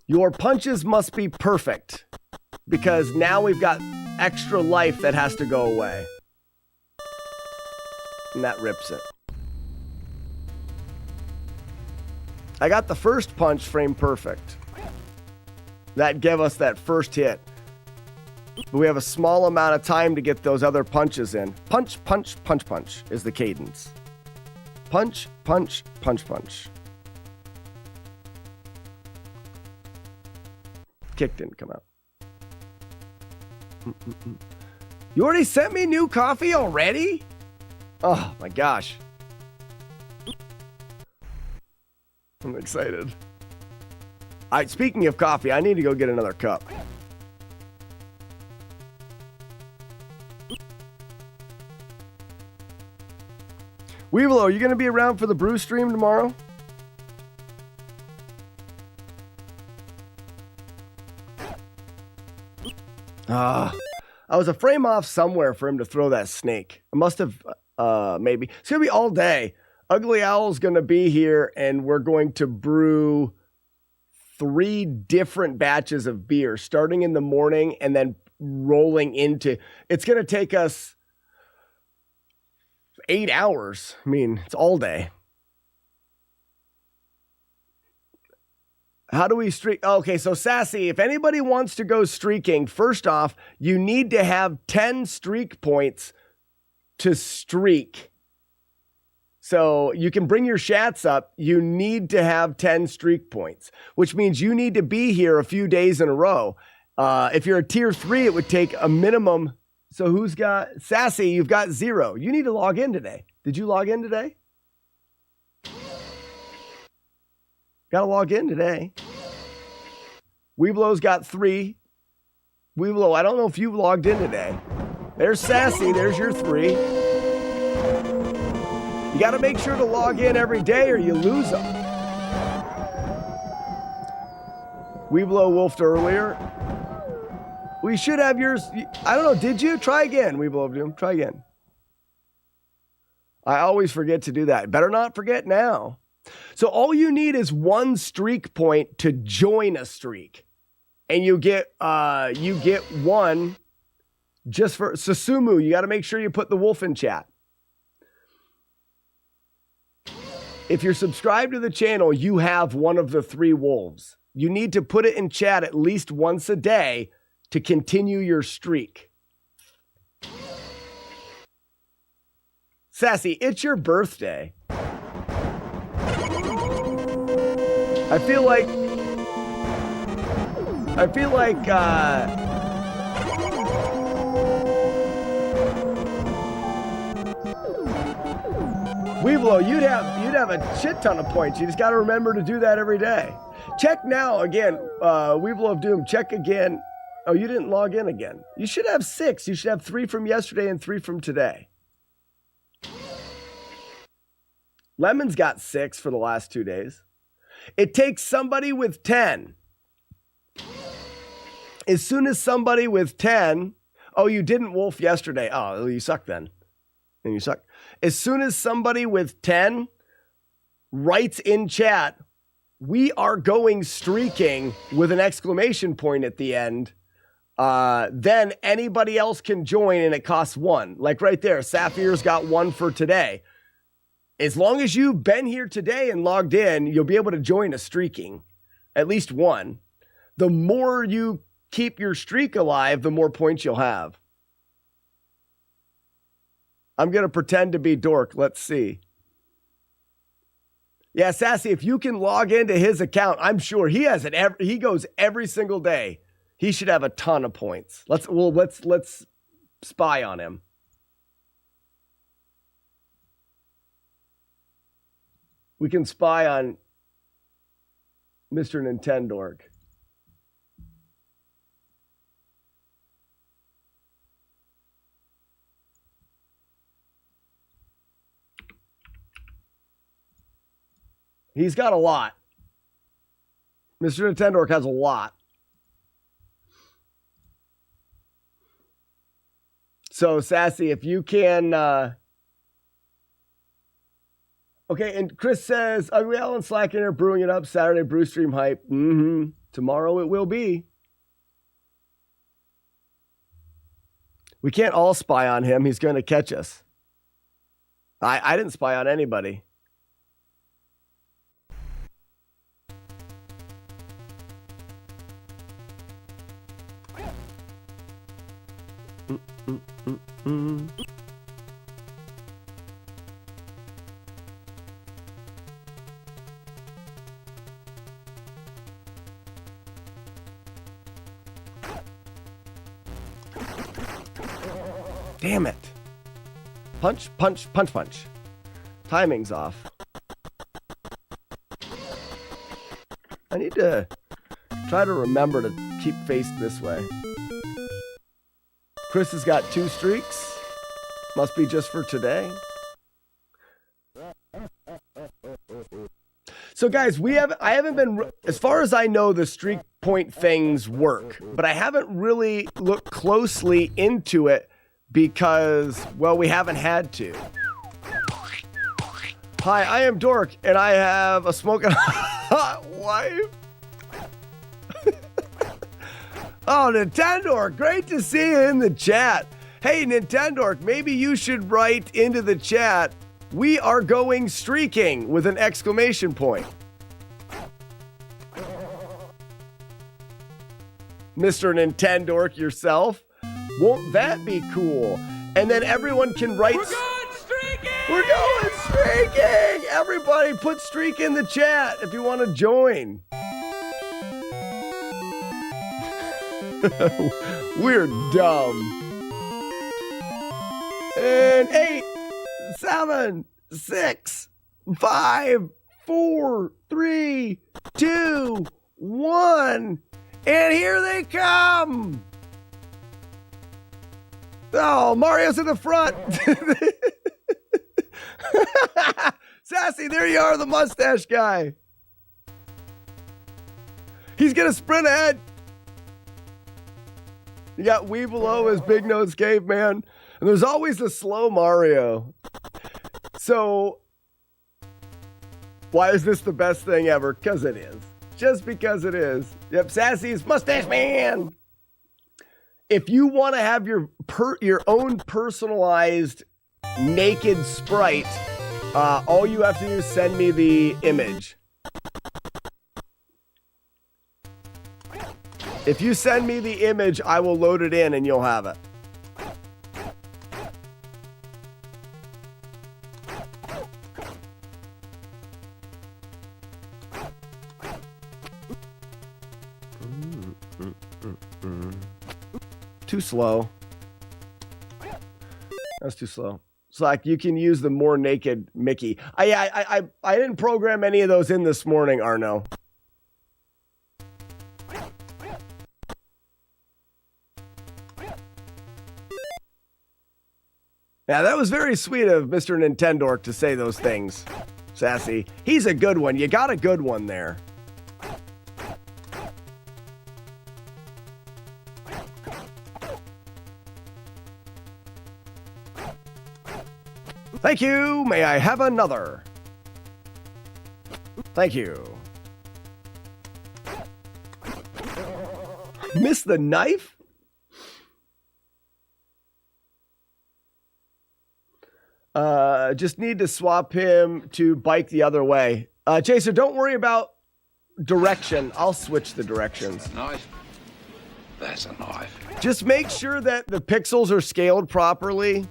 Your punches must be perfect. because now we've got extra life that has to go away. And that rips it. I got the first punch frame perfect. That gave us that first hit. But we have a small amount of time to get those other punches in. Punch, punch, punch, punch is the cadence. Punch, punch, punch, punch. Kick didn't come out. You already sent me new coffee already? Oh my gosh. I'm excited. All right, speaking of coffee, I need to go get another cup. Weevil, are you going to be around for the brew stream tomorrow? I was a frame off somewhere for him to throw that snake. I must have, maybe. It's going to be all day. Ugly Owl's going to be here, and we're going to brew 3 different batches of beer, starting in the morning and then rolling into... It's going to take us 8 hours. I mean, it's all day. How do we streak? Okay, so Sassy, if anybody wants to go streaking, first off, you need to have 10 streak points to streak. So you can bring your shats up. You need to have 10 streak points, which means you need to be here a few days in a row. If you're a tier 3, it would take a minimum. So who's got Sassy? You've got 0. You need to log in today. Did you log in today? Got to log in today. Weeblo's got 3. Weeblo, I don't know if you've logged in today. There's Sassy. There's your 3. You got to make sure to log in every day or you lose them. Weeblo wolfed earlier. We should have yours. I don't know. Did you? Try again, Weeblo Doom. Try again. I always forget to do that. Better not forget now. So all you need is 1 streak point to join a streak. And you get 1 just for Susumu. You got to make sure you put the wolf in chat. If you're subscribed to the channel, you have one of the 3 wolves. You need to put it in chat at least once a day to continue your streak. Sassy, it's your birthday. I feel like Weeblo, you'd have a shit ton of points. You just got to remember to do that every day. Check now again, Weeblo of Doom. Check again. Oh, you didn't log in again. You should have 6. You should have 3 from yesterday and 3 from today. Lemon's got 6 for the last 2 days. It takes somebody with 10. As soon as somebody with 10, oh, you didn't wolf yesterday. Oh, you suck then. And you suck. As soon as somebody with 10 writes in chat, we are going streaking with an exclamation point at the end, then anybody else can join and it costs 1. Like right there, Sapphire's got 1 for today. As long as you've been here today and logged in, you'll be able to join a streaking, at least 1. The more you keep your streak alive, the more points you'll have. I'm going to pretend to be Dork. Let's see. Yeah, Sassy, if you can log into his account, I'm sure he has it. He goes every single day. He should have a ton of points. Let's spy on him. We can spy on Mr. Nintendork. He's got a lot. Mr. Nintendork has a lot. So, Sassy, if you can... Okay, and Chris says, Ugly Al and Slacken are brewing it up. Saturday brew stream hype. Tomorrow it will be. We can't all spy on him. He's going to catch us. I didn't spy on anybody. Damn it. Punch, punch, punch, punch. Timing's off. I need to try to remember to keep faced this way. Chris has got 2 streaks. Must be just for today. So guys, I haven't been, as far as I know, the streak point things work, but I haven't really looked closely into it because, well, we haven't had to. Hi, I am Dork, and I have a smoking hot wife. Oh, Nintendork, great to see you in the chat. Hey, Nintendork, maybe you should write into the chat, "We are going streaking," with an exclamation point. Mr. Nintendork yourself. Won't that be cool? And then everyone can write... We're going streaking! We're going streaking! Everybody put streak in the chat if you want to join. We're dumb. And 8, 7, 6, 5, 4, 3, 2, 1. And here they come. Oh, Mario's in the front. Sassy, there you are, the mustache guy. He's going to sprint ahead. You got Weevilo as Big Nose Caveman. And there's always the slow Mario. So, why is this the best thing ever? Because it is. Just because it is. Yep, Sassy's Mustache Man. If you want to have your own personalized naked sprite, all you have to do is send me the image. If you send me the image, I will load it in and you'll have it. Too slow. That's too slow. It's like you can use the more naked Mickey. I didn't program any of those in this morning, Arno. Yeah, that was very sweet of Mr. Nintendork to say those things, Sassy. He's a good one. You got a good one there. Thank you. May I have another? Thank you. Miss the knife? Just need to swap him to bike the other way. Chaser, don't worry about direction. I'll switch the directions. Knife. That's a knife. Just make sure that the pixels are scaled properly.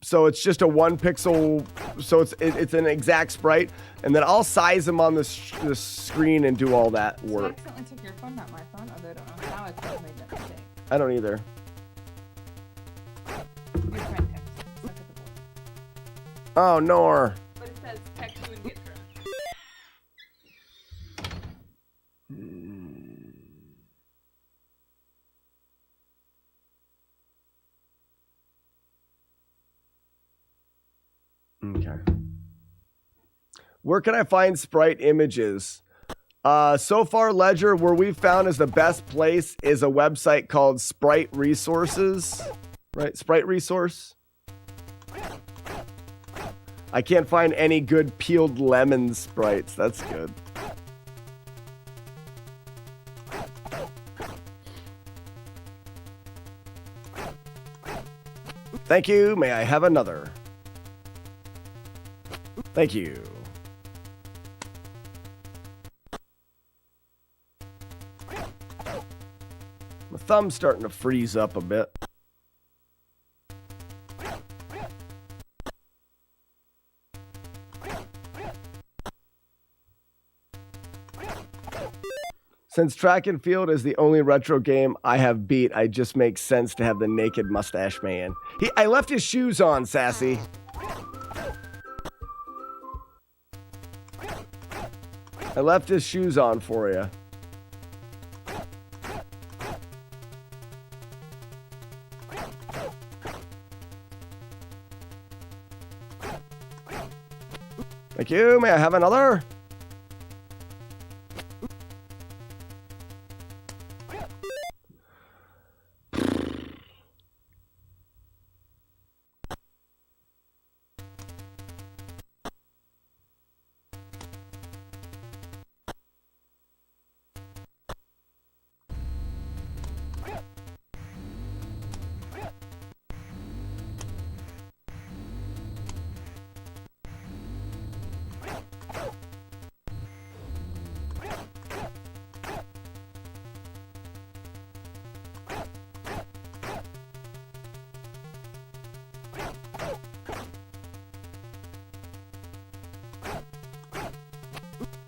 So it's just a 1 pixel, so it's an exact sprite, and then I'll size them on the screen and do all that work. I accidentally took your phone, not my phone, although I don't know how I could have made that mistake. I don't either. Your friend texted. Look at the board. Oh, Nor. But it says text you and get drunk. Okay. Where can I find sprite images? So far, Ledger, where we've found is the best place is a website called Sprite Resources. Right? Sprite Resource. I can't find any good peeled lemon sprites. That's good. Thank you. May I have another? Thank you. My thumb's starting to freeze up a bit. Since track and field is the only retro game I have beat, it just makes sense to have the naked mustache man. I left his shoes on, Sassy. I left his shoes on for you. Thank you. May I have another?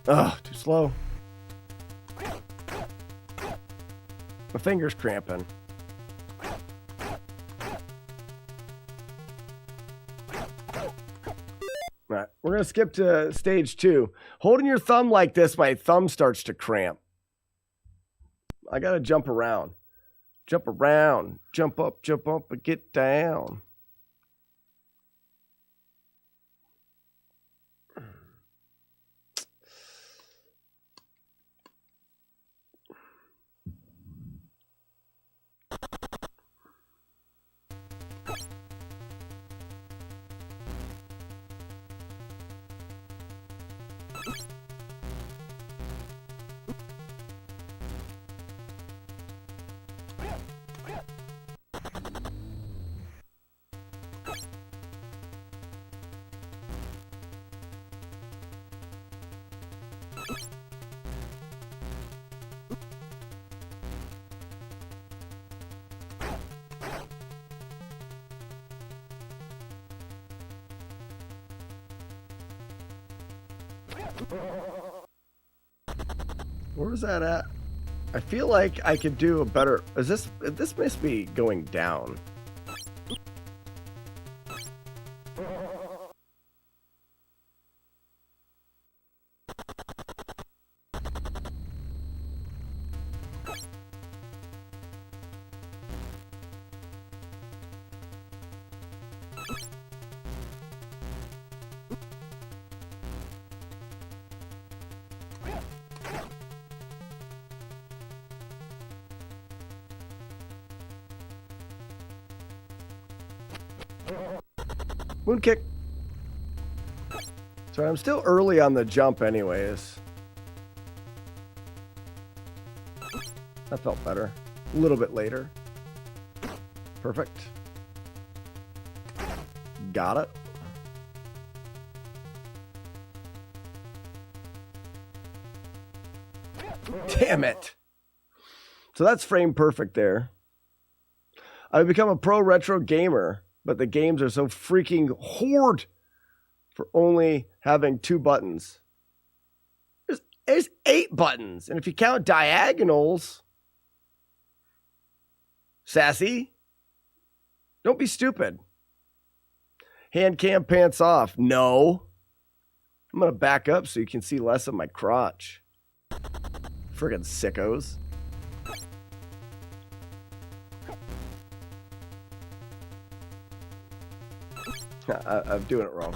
Ugh, too slow. My finger's cramping. Right, we're going to skip to stage 2. Holding your thumb like this, my thumb starts to cramp. I got to jump around. Jump around. Jump up, and get down. Where was that at? I feel like I could do a better... This must be going down. Moon kick. So I'm still early on the jump anyways. That felt better. A little bit later. Perfect. Got it. Damn it. So that's frame perfect there. I've become a pro retro gamer, but the games are so freaking hard for only having 2 buttons. There's 8 buttons. And if you count diagonals, Sassy, don't be stupid. Hand cam pants off. No. I'm going to back up so you can see less of my crotch. Friggin' sickos. I'm doing it wrong.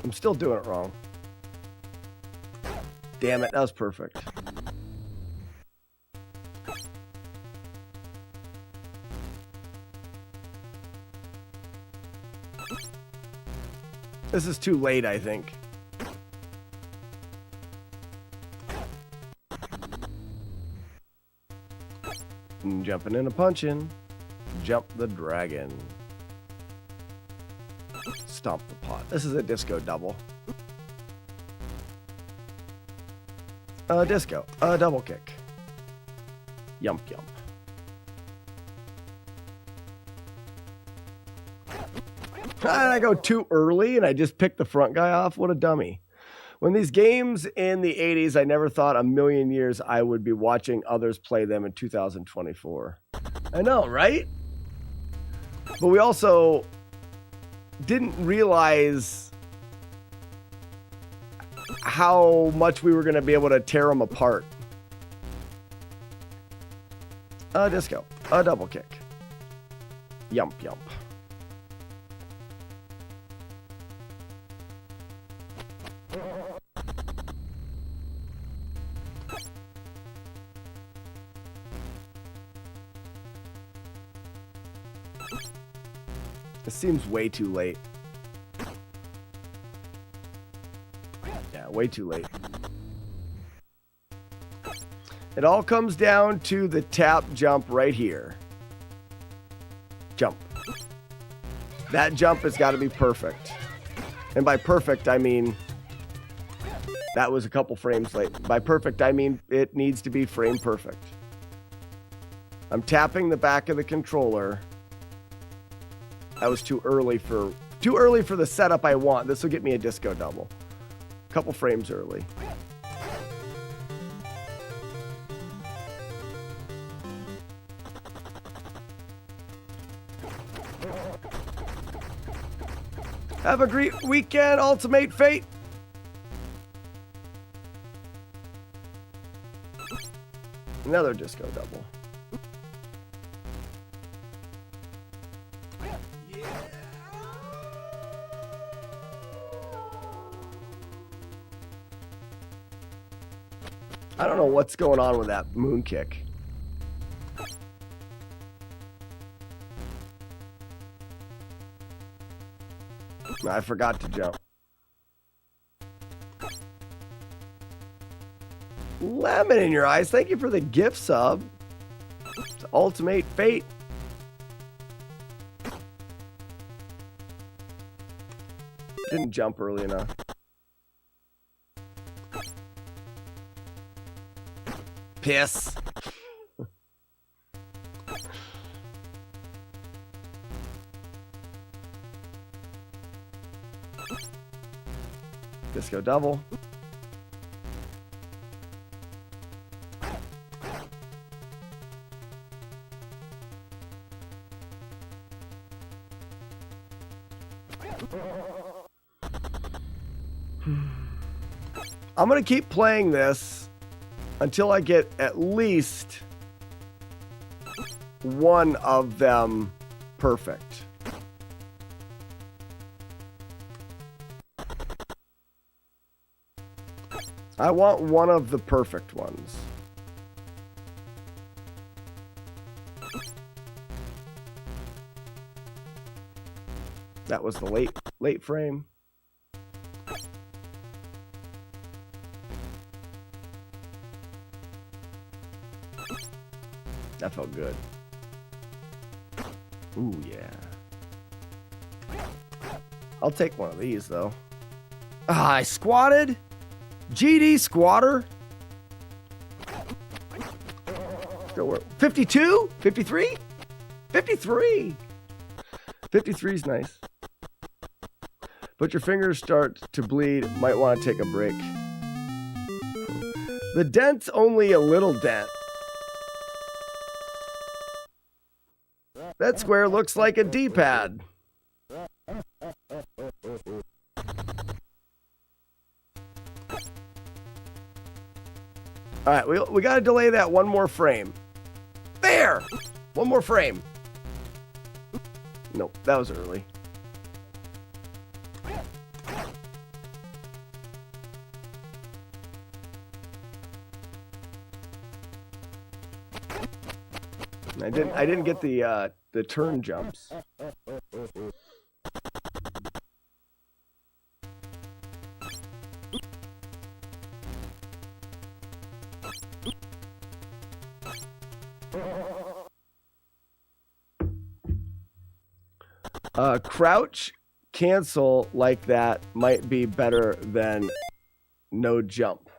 I'm still doing it wrong. Damn it, that was perfect. This is too late, I think. Jumping and a punching. Jump the dragon. Stomp the pot. This is a disco double. Disco. Double kick. Yump yump. And I go too early and I just pick the front guy off. What a dummy. When these games in the 80s, I never thought a million years I would be watching others play them in 2024. I know, right? But we also didn't realize how much we were going to be able to tear them apart. Disco. Double kick. Yump yump. It seems way too late. Yeah, way too late. It all comes down to the tap jump right here. Jump. That jump has got to be perfect. And by perfect, I mean that was a couple frames late. By perfect, I mean it needs to be frame perfect. I'm tapping the back of the controller. That was too early for the setup I want. This will get me a disco double. A couple frames early. Have a great weekend, Ultimate Fate. Another disco double. I don't know what's going on with that moon kick. I forgot to jump. Lemon in your eyes. Thank you for the gift sub. It's Ultimate Fate. Didn't jump early enough. Piss. Disco double. I'm going to keep playing this until I get at least one of them perfect. I want one of the perfect ones. That was the late frame. That felt good. Ooh, yeah. I'll take one of these, though. Ah, I squatted? GD squatter? 52? 53? 53! 53 is nice. But your fingers start to bleed. Might want to take a break. The dent's only a little dent. That square looks like a D-pad. All right, we got to delay that one more frame. There! One more frame. Nope, that was early. I didn't get the turn jumps. Crouch cancel like that might be better than no jump.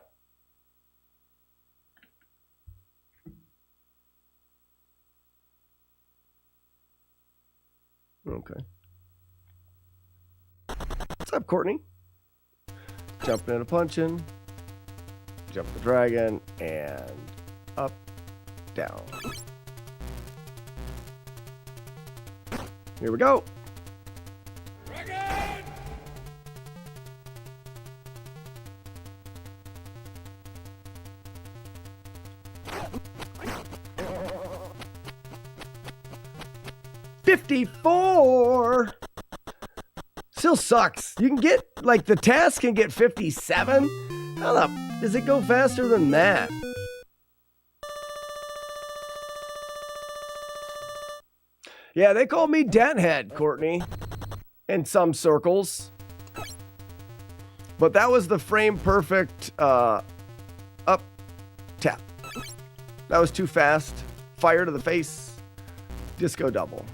Okay. What's up, Courtney? Jumping and a punching. Jump the dragon and up, down. Here we go. Dragon! $54. Still sucks. You can get, like, the task can get 57. How the does it go faster than that? Yeah, they call me Denthead, Courtney, in some circles. But that was the frame perfect up tap. That was too fast. Fire to the face. Disco double.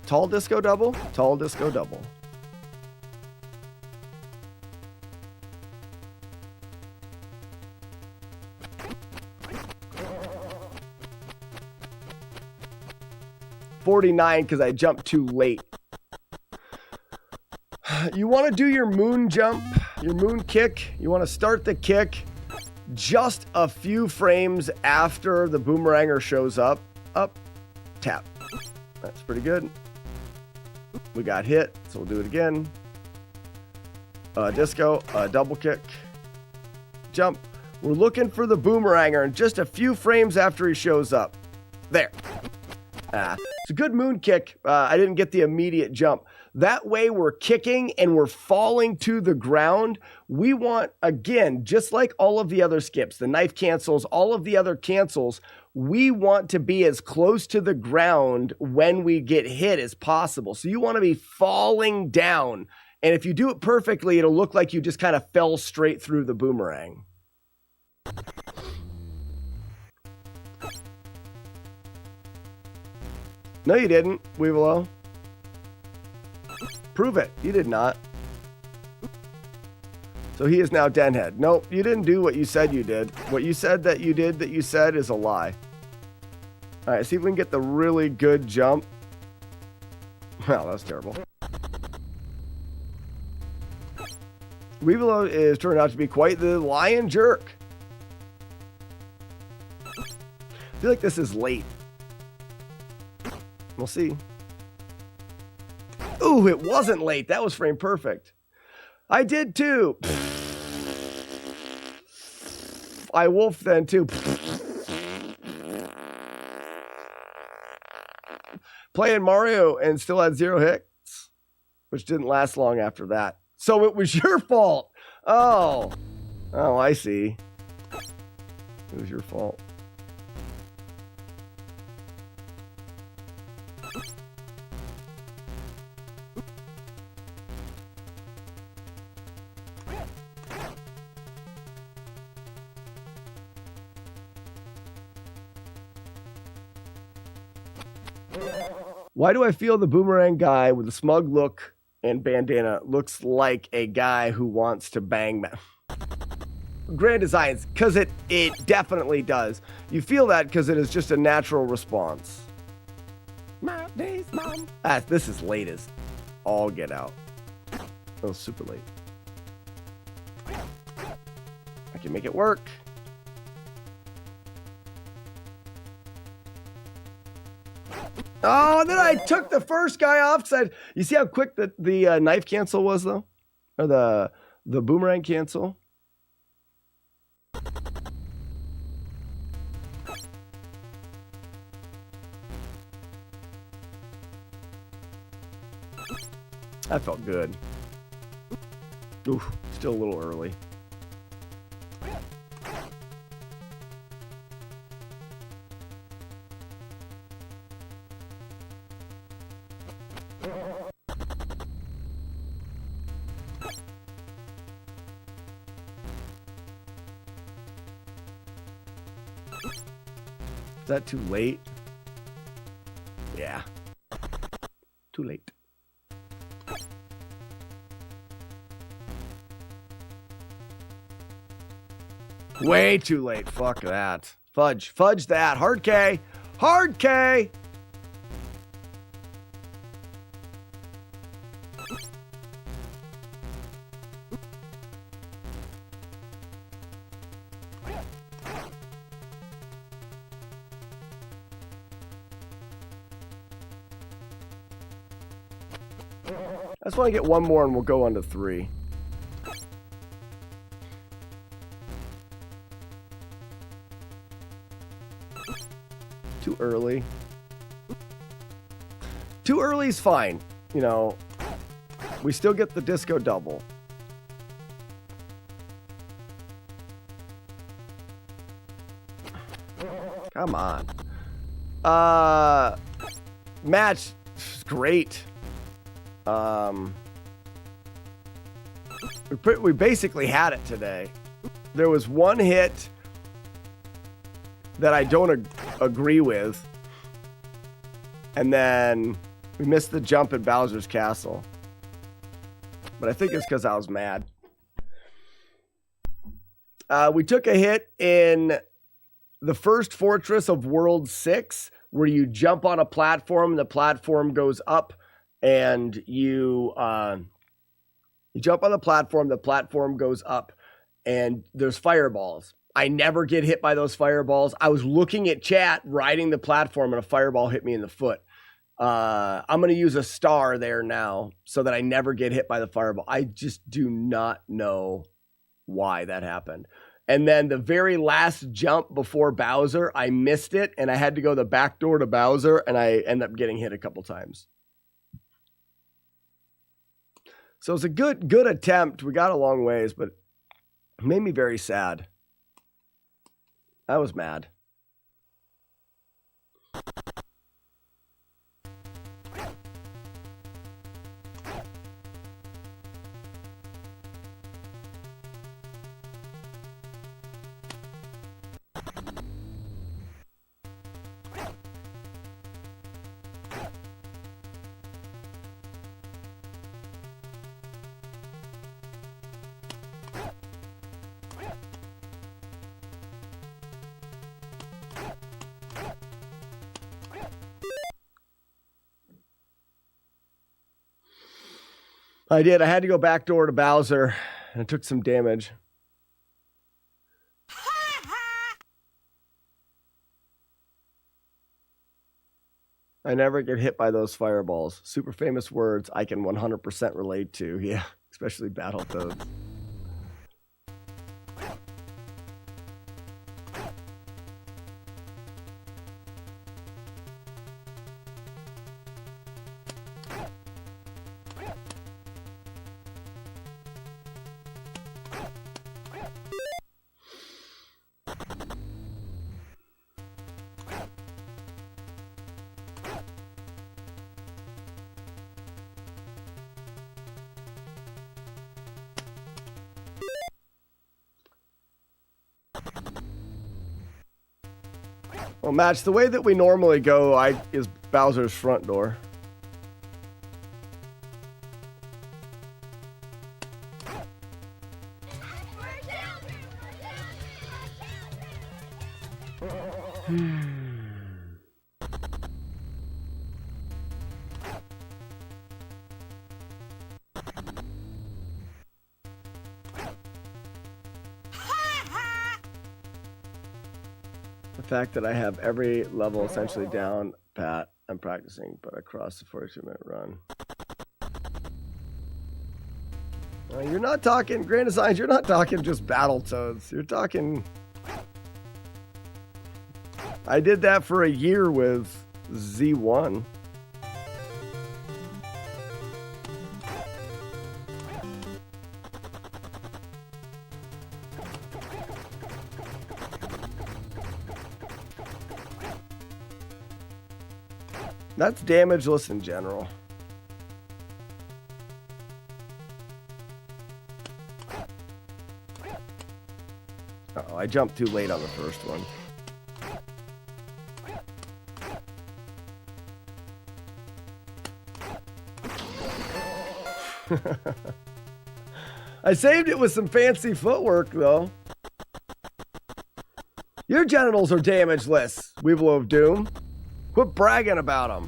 Tall disco double. Tall disco double. $49 because I jumped too late. You want to do your moon jump, your moon kick. You want to start the kick just a few frames after the boomeranger shows up. Up, tap. That's pretty good. We got hit, so we'll do it again. Disco, double kick, jump. We're looking for the boomeranger and just a few frames after he shows up. There. It's a good moon kick. I didn't get the immediate jump. That way we're kicking and we're falling to the ground. We want, again, just like all of the other skips, the knife cancels, all of the other cancels, we want to be as close to the ground when we get hit as possible. So you want to be falling down. And if you do it perfectly, it'll look like you just kind of fell straight through the boomerang. No, you didn't, Weevilo. Prove it. You did not. So he is now Denhead. Nope, you didn't do what you said you did. What you said that you did that you said is a lie. All right, see if we can get the really good jump. Wow, that's terrible. Weevilo is turning out to be quite the lion jerk. I feel like this is late. We'll see. Ooh, it wasn't late. That was frame perfect. I did too. I wolfed then too. Playing Mario and still had 0 hits, which didn't last long after that. So it was your fault. Oh, I see. It was your fault. Why do I feel the boomerang guy with the smug look and bandana looks like a guy who wants to bang Grand Designs? Because it definitely does. You feel that because it is just a natural response. This is late as all get out. Oh, super late. I can make it work. Oh, and then I took the first guy off. You see how quick the knife cancel was, though? Or the boomerang cancel? That felt good. Oof, still a little early. Is that too late? Yeah. Too late. Way too late. Fuck that. Fudge. Fudge that. Hard K. Hard K. I just want to get one more and we'll go on to 3. Too early. Too early is fine. You know, we still get the disco double. Come on. Match. Great. We basically had it today. There was one hit that I don't agree with, and then we missed the jump at Bowser's Castle. But I think it's because I was mad. We took a hit in the first fortress of World 6, where you jump on a platform, the platform goes up, and you jump on the platform goes up, and there's fireballs. I never get hit by those fireballs. I was looking at chat, riding the platform, and a fireball hit me in the foot. I'm going to use a star there now so that I never get hit by the fireball. I just do not know why that happened. And then the very last jump before Bowser, I missed it, and I had to go the back door to Bowser, and I ended up getting hit a couple times. So it's a good attempt. We got a long ways, but it made me very sad. I was mad. I did. I had to go back door to Bowser, and I took some damage. I never get hit by those fireballs. Super famous words I can 100% relate to. Yeah, especially Battletoads. Well, match, the way that we normally go is Bowser's front door. The fact that I have every level essentially down pat, I'm practicing, but across the 42-minute run. You're not talking, Grand Designs, you're not talking just Battletoads. You're talking... I did that for a year with Z1. That's damageless in general. Uh-oh, I jumped too late on the first one. I saved it with some fancy footwork, though. Your genitals are damageless, Weevil of Doom. Quit bragging about them.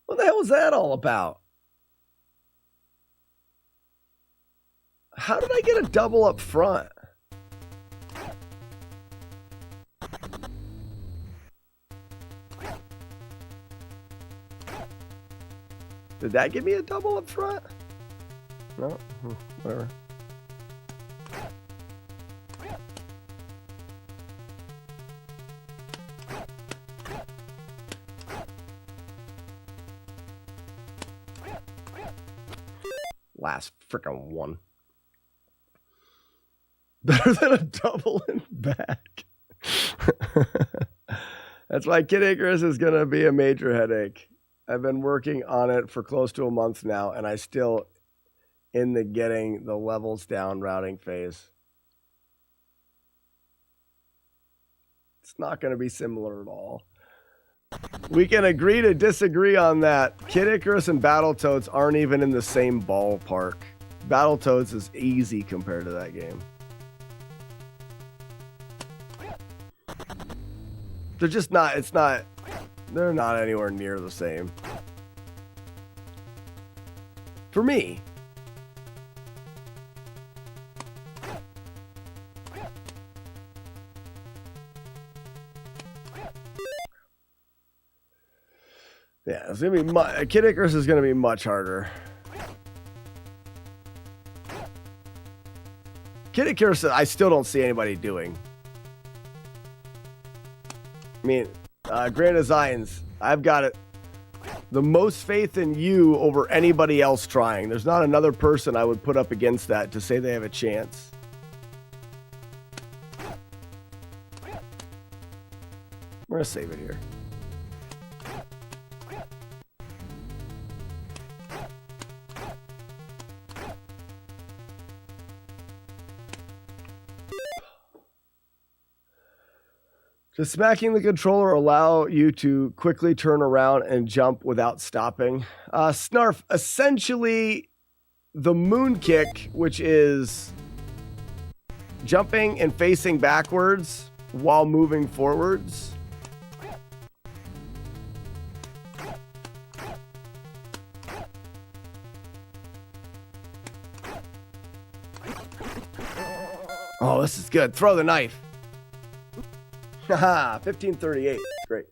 What the hell was that all about? How did I get a double up front? Did that give me a double up front? No? Whatever. Last frickin' one. Better than a double in back. That's why Kid Icarus is going to be a major headache. I've been working on it for close to a month now, and I still in the getting the levels down routing phase. It's not going to be similar at all. We can agree to disagree on that. Kid Icarus and Battletoads aren't even in the same ballpark. Battletoads is easy compared to that game. They're just not, they're not anywhere near the same. For me. Yeah, it's gonna be Kid Icarus is gonna be much harder. Kid Icarus, I still don't see anybody doing. I mean, Grand Designs, I've got it. The most faith in you over anybody else trying. There's not another person I would put up against that to say they have a chance. We're gonna save it here. Does smacking the controller allow you to quickly turn around and jump without stopping? Snarf, essentially the moon kick, which is jumping and facing backwards while moving forwards. Oh, this is good. Throw the knife. Haha, 1538. Great.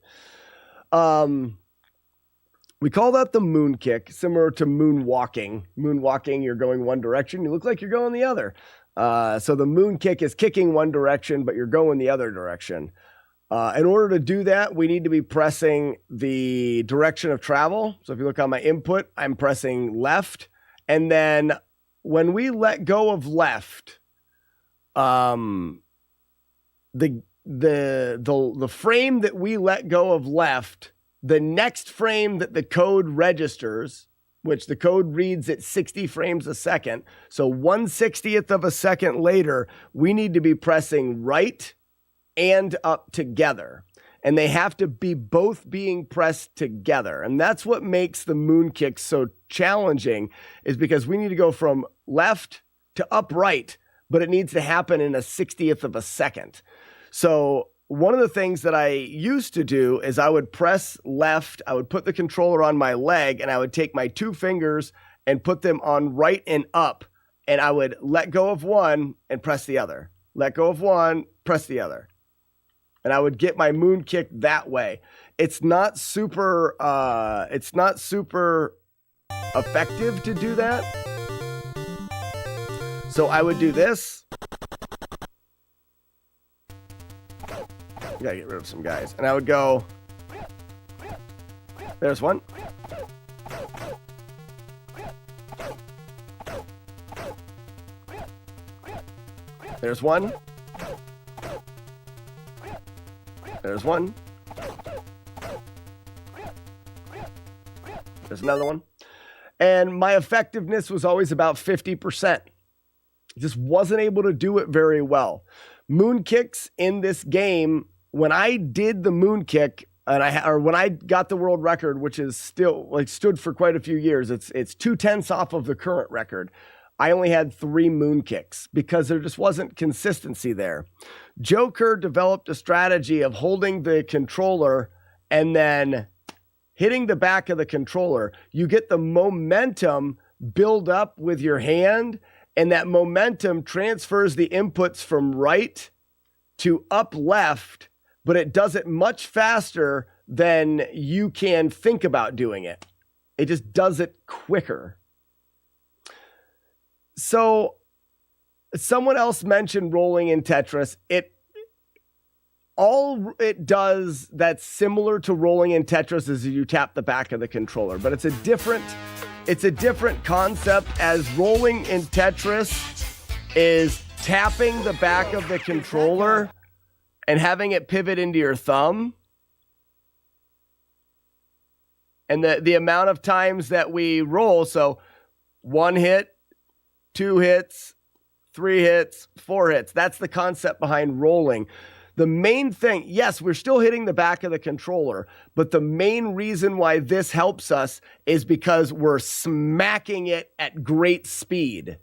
We call that the moon kick, similar to moonwalking. Moonwalking, you're going one direction, you look like you're going the other. So the moon kick is kicking one direction, but you're going the other direction. In order to do that, we need to be pressing the direction of travel. So if you look on my input, I'm pressing left. And then when we let go of left, the frame that we let go of left, the next frame that the code registers, which the code reads at 60 frames a second. So 1/60th of a second later, we need to be pressing right and up together. And they have to be both being pressed together. And that's what makes the moon kick so challenging, is because we need to go from left to upright, but it needs to happen in a 60th of a second. So one of the things that I used to do is I would press left, I would put the controller on my leg, and I would take my two fingers and put them on right and up, and I would let go of one and press the other. Let go of one, press the other. And I would get my moon kick that way. It's not super effective to do that. So I would do this. Gotta get rid of some guys. And I would go, there's one. There's one. There's one. There's another one. And my effectiveness was always about 50%. Just wasn't able to do it very well. Moon kicks in this game when I did the moon kick, or when I got the world record, which is still like stood for quite a few years, it's 2/10 off of the current record. I only had 3 moon kicks because there just wasn't consistency there. Joe Kerr developed a strategy of holding the controller and then hitting the back of the controller. You get the momentum build up with your hand, and that momentum transfers the inputs from right to up left, but it does it much faster than you can think about doing it. It just does it quicker. So someone else mentioned rolling in Tetris. All it does that's similar to rolling in Tetris is you tap the back of the controller, but it's a different concept, as rolling in Tetris is tapping the back of the controller and having it pivot into your thumb. And the amount of times that we roll, so 1 hit, 2 hits, 3 hits, 4 hits. That's the concept behind rolling. The main thing, yes, we're still hitting the back of the controller, but the main reason why this helps us is because we're smacking it at great speed.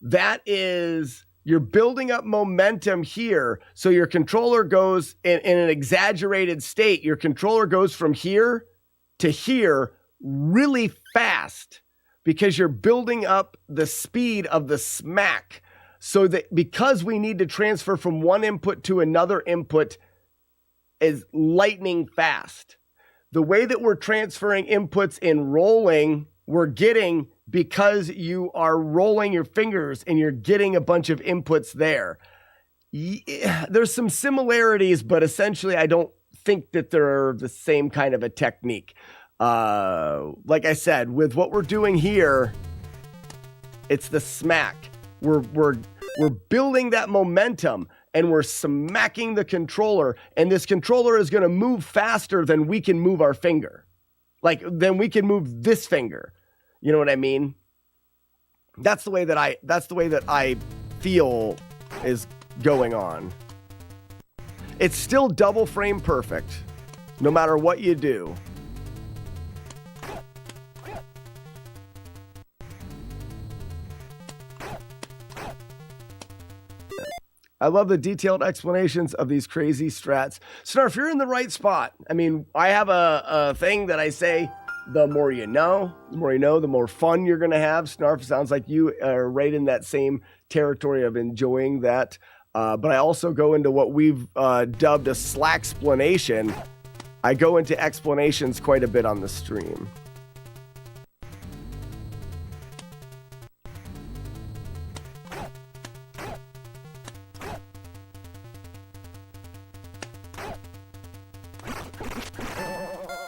That is, you're building up momentum here. So your controller goes in an exaggerated state. Your controller goes from here to here really fast because you're building up the speed of the smack. So that because we need to transfer from one input to another input is lightning fast. The way that we're transferring inputs in rolling, we're getting because you are rolling your fingers and you're getting a bunch of inputs there. There's some similarities, but essentially I don't think that they're the same kind of a technique. Like I said, with what we're doing here, it's the smack. We're building that momentum and we're smacking the controller, and this controller is going to move faster than we can move our finger. Like, then we can move this finger. You know what I mean? That's the way that I feel is going on. It's still double frame perfect, no matter what you do. I love the detailed explanations of these crazy strats. Snarf, you're in the right spot. I mean, I have a thing that I say, the more you know, the more fun you're going to have. Snarf, sounds like you are right in that same territory of enjoying that. But I also go into what we've dubbed a slack-splanation. I go into explanations quite a bit on the stream.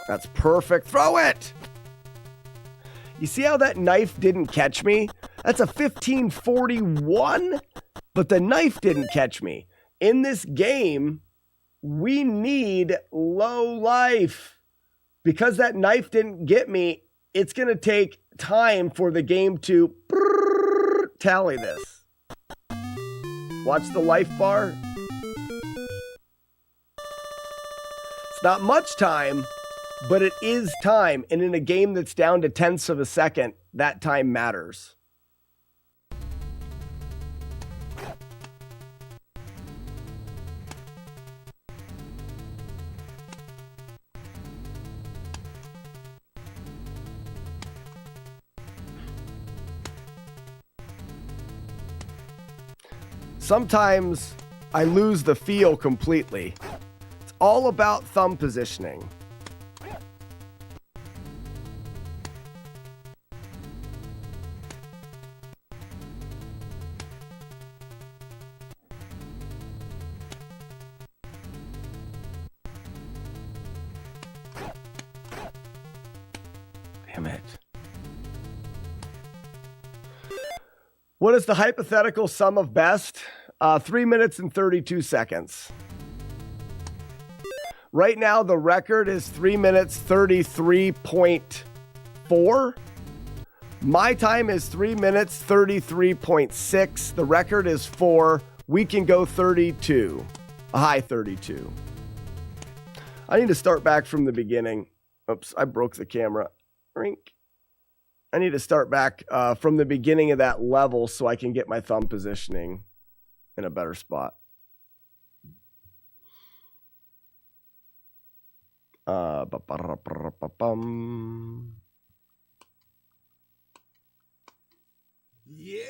That's perfect. Throw it! You see how that knife didn't catch me? That's a 1541, but the knife didn't catch me. In this game, we need low life. Because that knife didn't get me, it's going to take time for the game to tally this. Watch the life bar. It's not much time, but it is time, and in a game that's down to tenths of a second, that time matters. Sometimes I lose the feel completely. It's all about thumb positioning. Damn it. What is the hypothetical sum of best? 3 minutes and 32 seconds. Right now, the record is 3 minutes 33.4. My time is 3 minutes 33.6. The record is 4. We can go 32. A high 32. I need to start back from the beginning. Oops, I broke the camera. Rink. I need to start back from the beginning of that level so I can get my thumb positioning in a better spot. Yeah.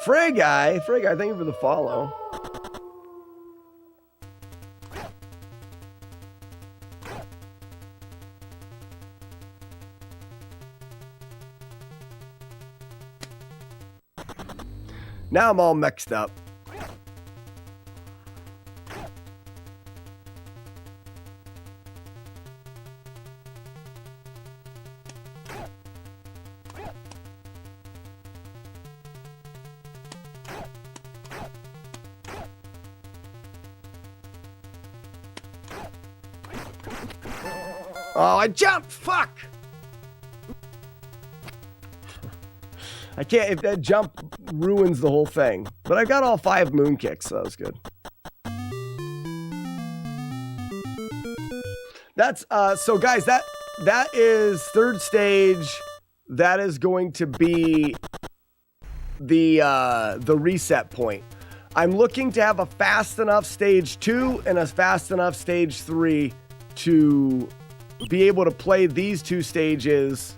Frey guy, thank you for the follow. Now I'm all mixed up. Oh, I jumped! Fuck! I can't, if that jump ruins the whole thing. But I got all 5 moon kicks, so that was good. That's, so guys, that is third stage. That is going to be the reset point. I'm looking to have a fast enough stage 2 and a fast enough stage 3 to be able to play these 2 stages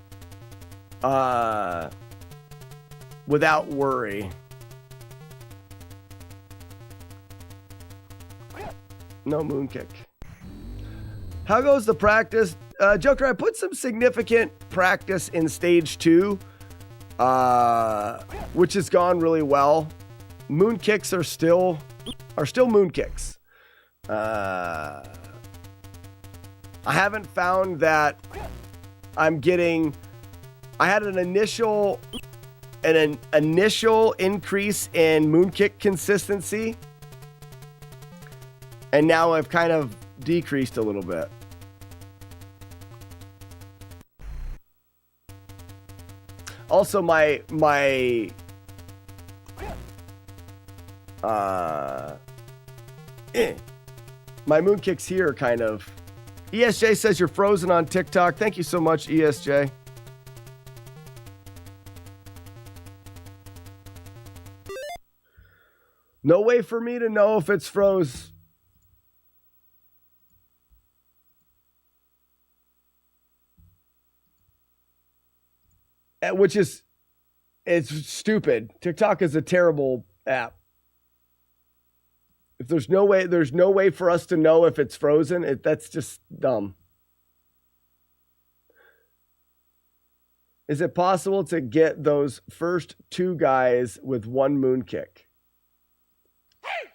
without worry. No moon kick. How goes the practice? Joker, I put some significant practice in stage 2, which has gone really well. Moon kicks are still moon kicks. I haven't found that I'm getting. I had an initial increase in moon kick consistency, and now I've kind of decreased a little bit. Also, my moon kicks here are kind of. ESJ says you're frozen on TikTok. Thank you so much, ESJ. No way for me to know if it's froze. Which is, it's stupid. TikTok is a terrible app. If there's no way for us to know if it's frozen. That's just dumb. Is it possible to get those first 2 guys with 1 moon kick? Hey!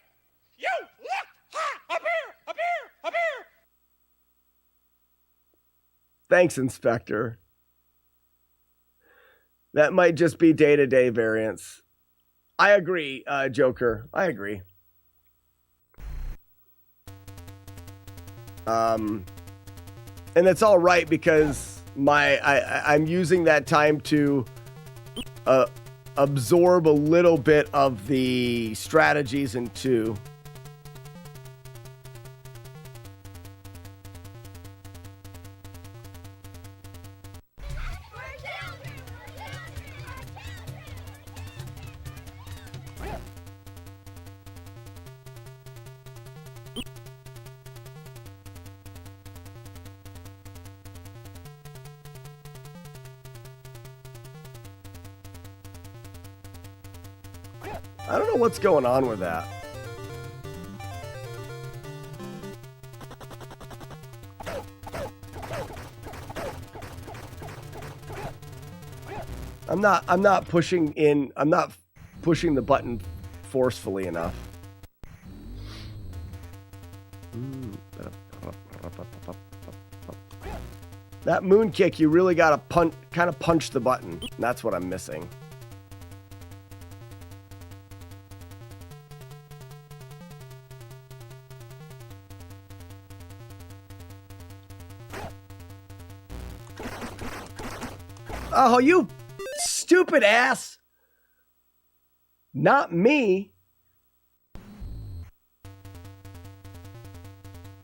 You! Look! Ha! Up here! Up here! Up here! Thanks, Inspector. That might just be day-to-day variance. I agree, Joker. I agree. And it's all right because I'm using that time to absorb a little bit of the strategies into. I don't know what's going on with that. I'm not pushing the button forcefully enough. That moon kick, you really gotta kind of punch the button. That's what I'm missing. Oh, you stupid ass. Not me.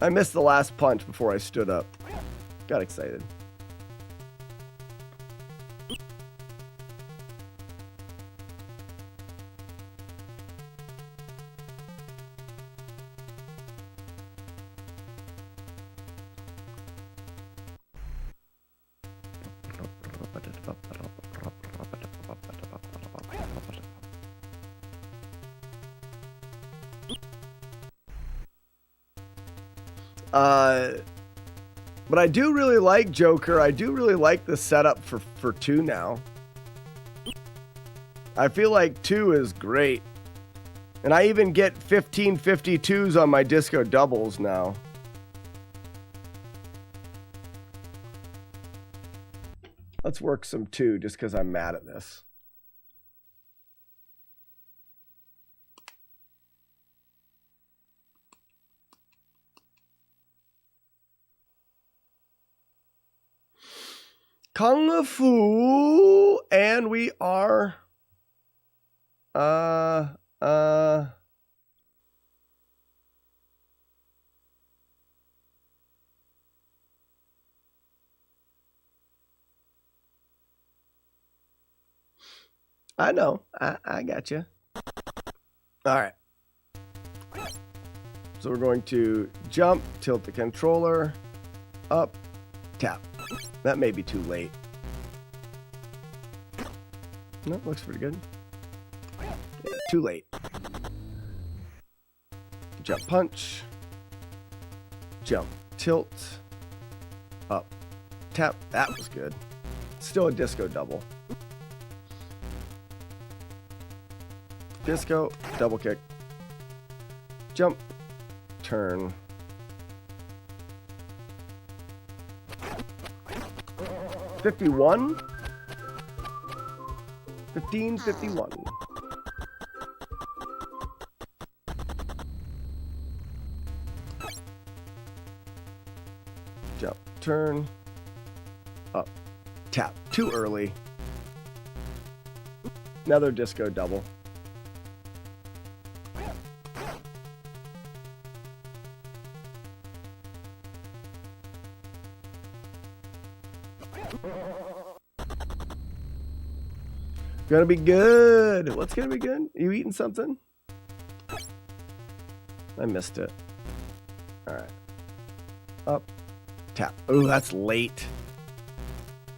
I missed the last punch before I stood up. Got excited. But I do really like Joker. I do really like the setup for 2 now. I feel like 2 is great. And I even get 1552s on my disco doubles now. Let's work some 2 just because I'm mad at this. Kung Fu, and we are, I know, I got you. All right. So we're going to jump, tilt the controller, up, tap. That may be too late. No, looks pretty good. Yeah, too late. Jump punch. Jump tilt. Up. Tap. That was good. Still a disco double. Disco. Double kick. Jump. Turn. 51. 1551. Jump, turn, up, tap. Too early. Another disco double. Gonna be good. What's gonna be good? You eating something? I missed it. All right. Up. Tap. Oh, that's late.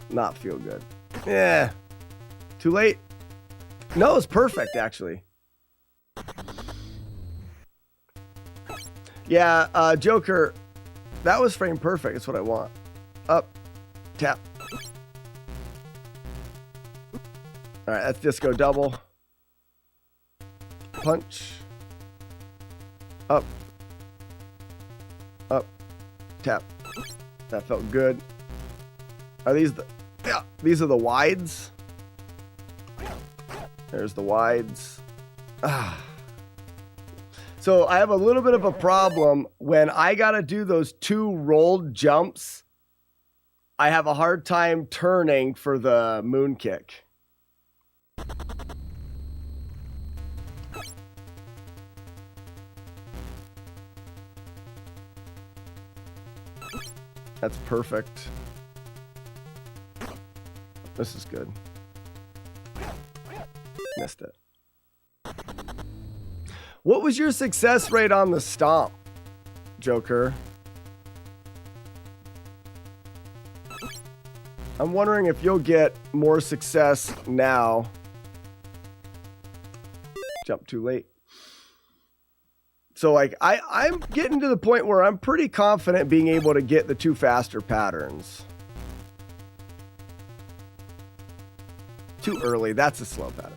Not feel good. Yeah. Too late? No, it's perfect, actually. Yeah, Joker. That was frame perfect. That's what I want. Up. Tap. All right, that's disco double. Punch. Up. Up. Tap. That felt good. Are these the... Yeah, these are the wides. There's the wides. Ah. So I have a little bit of a problem when I got to do those 2 rolled jumps. I have a hard time turning for the moon kick. That's perfect. This is good. Missed it. What was your success rate on the stomp, Joker? I'm wondering if you'll get more success now. Jump too late. So like I'm getting to the point where I'm pretty confident being able to get the 2 faster patterns. Too early. That's a slow pattern.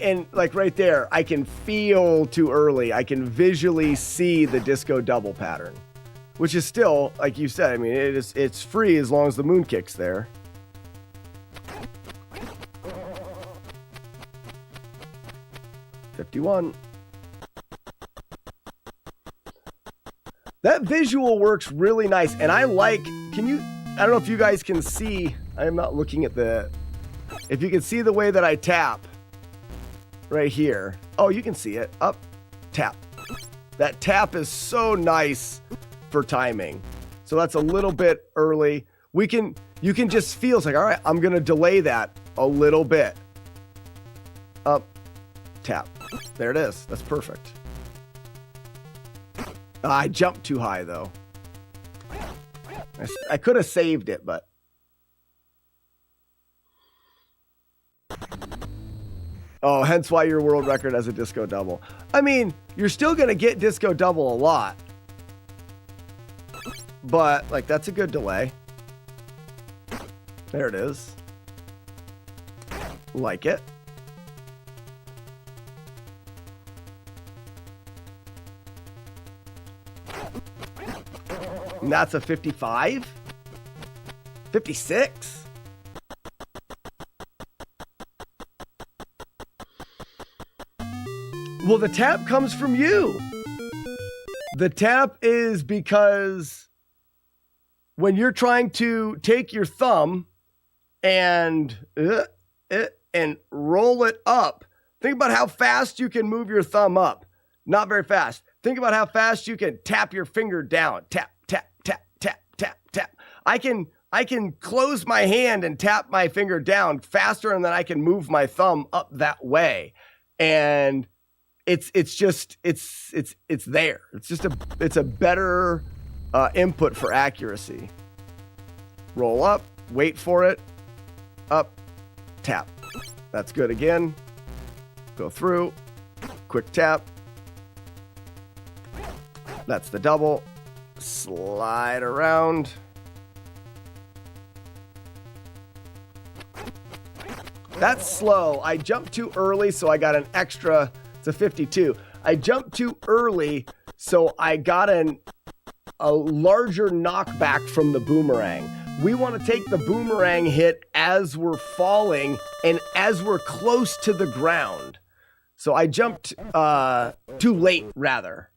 And like right there, I can feel too early. I can visually see the disco double pattern, which is still, like you said, I mean, it's free as long as the moon kick's there. $51. That visual works really nice, and I like, I don't know if you guys can see, I am not looking at if you can see the way that I tap right here. Oh, you can see it. Up, tap. That tap is so nice for timing. So that's a little bit early. You can just feel, it's like, all right, I'm going to delay that a little bit. Up, tap. There it is. That's perfect. I jumped too high, though. I could have saved it, but... Oh, hence why your world record has a disco double. I mean, you're still going to get disco double a lot. But, like, that's a good delay. There it is. Like it. And that's a 55? 56? Well, the tap comes from you. The tap is because when you're trying to take your thumb and roll it up, think about how fast you can move your thumb up. Not very fast. Think about how fast you can tap your finger down. Tap, tap, tap, tap, tap, tap. I can close my hand and tap my finger down faster, and then I can move my thumb up that way. And it's there. It's a better input for accuracy. Roll up, wait for it, up, tap. That's good again. Go through, quick tap. That's the double. Slide around. That's slow. I jumped too early, so I got an extra. It's a 52. I jumped too early, so I got a larger knockback from the boomerang. We want to take the boomerang hit as we're falling and as we're close to the ground. So I jumped too late, rather.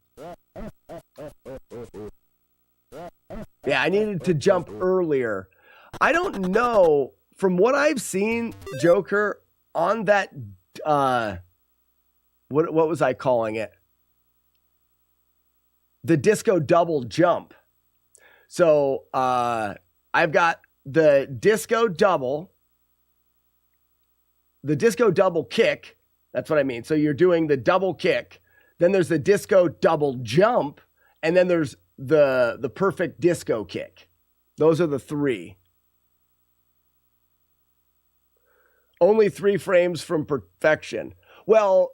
Yeah, I needed to jump earlier. I don't know, from what I've seen, Joker, on that, what was I calling it? The disco double jump. So I've got the disco double kick. That's what I mean. So you're doing the double kick. Then there's the disco double jump. And then there's the perfect disco kick. Those are the three. Only 3 frames from perfection. Well,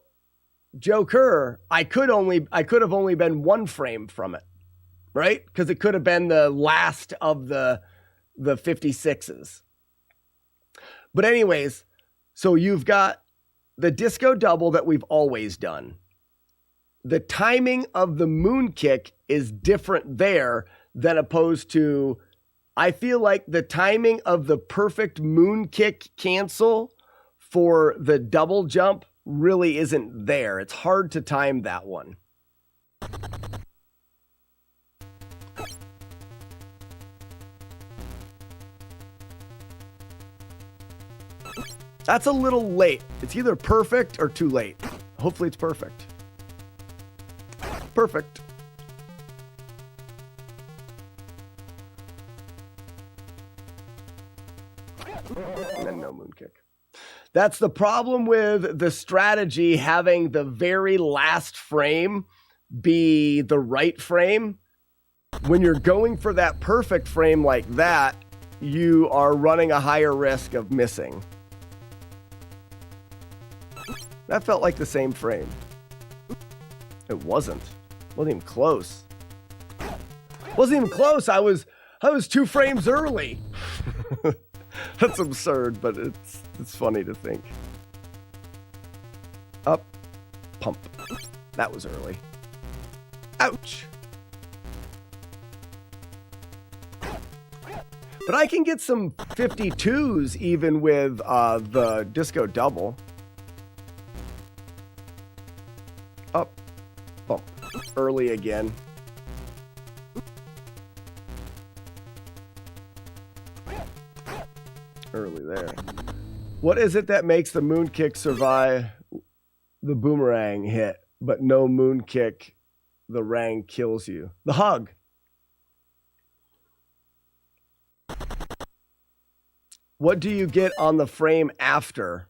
Joker, I could have only been 1 frame from it, right? Because it could have been the last of the 56s. But anyways, so you've got the disco double that we've always done. The timing of the moon kick is different there than opposed to, I feel like the timing of the perfect moon kick cancel for the double jump really isn't there. It's hard to time that one. That's a little late. It's either perfect or too late. Hopefully it's perfect. Perfect. And then no moon kick. That's the problem with the strategy having the very last frame be the right frame. When you're going for that perfect frame like that, you are running a higher risk of missing. That felt like the same frame. It wasn't. Wasn't even close. Wasn't even close. I was 2 frames early. That's absurd, but it's funny to think. Up, pump. That was early. Ouch. But I can get some 52s even with the disco double. Up, bump. Early again. Early there. What is it that makes the moon kick survive the boomerang hit, but no moon kick, the rang kills you? The hug. What do you get on the frame after?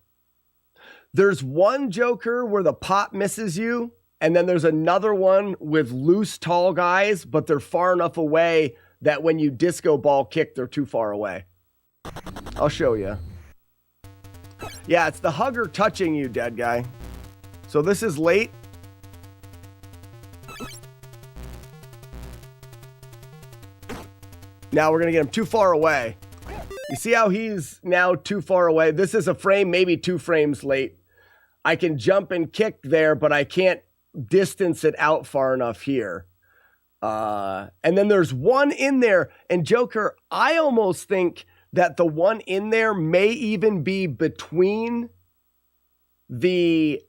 There's one Joker where the pot misses you, and then there's another one with loose tall guys, but they're far enough away that when you disco ball kick, they're too far away. I'll show you. Yeah, it's the hugger touching you, dead guy. So this is late. Now we're going to get him too far away. You see how he's now too far away? This is a frame, maybe 2 frames late. I can jump and kick there, but I can't distance it out far enough here. And then there's one in there. And Joker, I almost think that the one in there may even be between the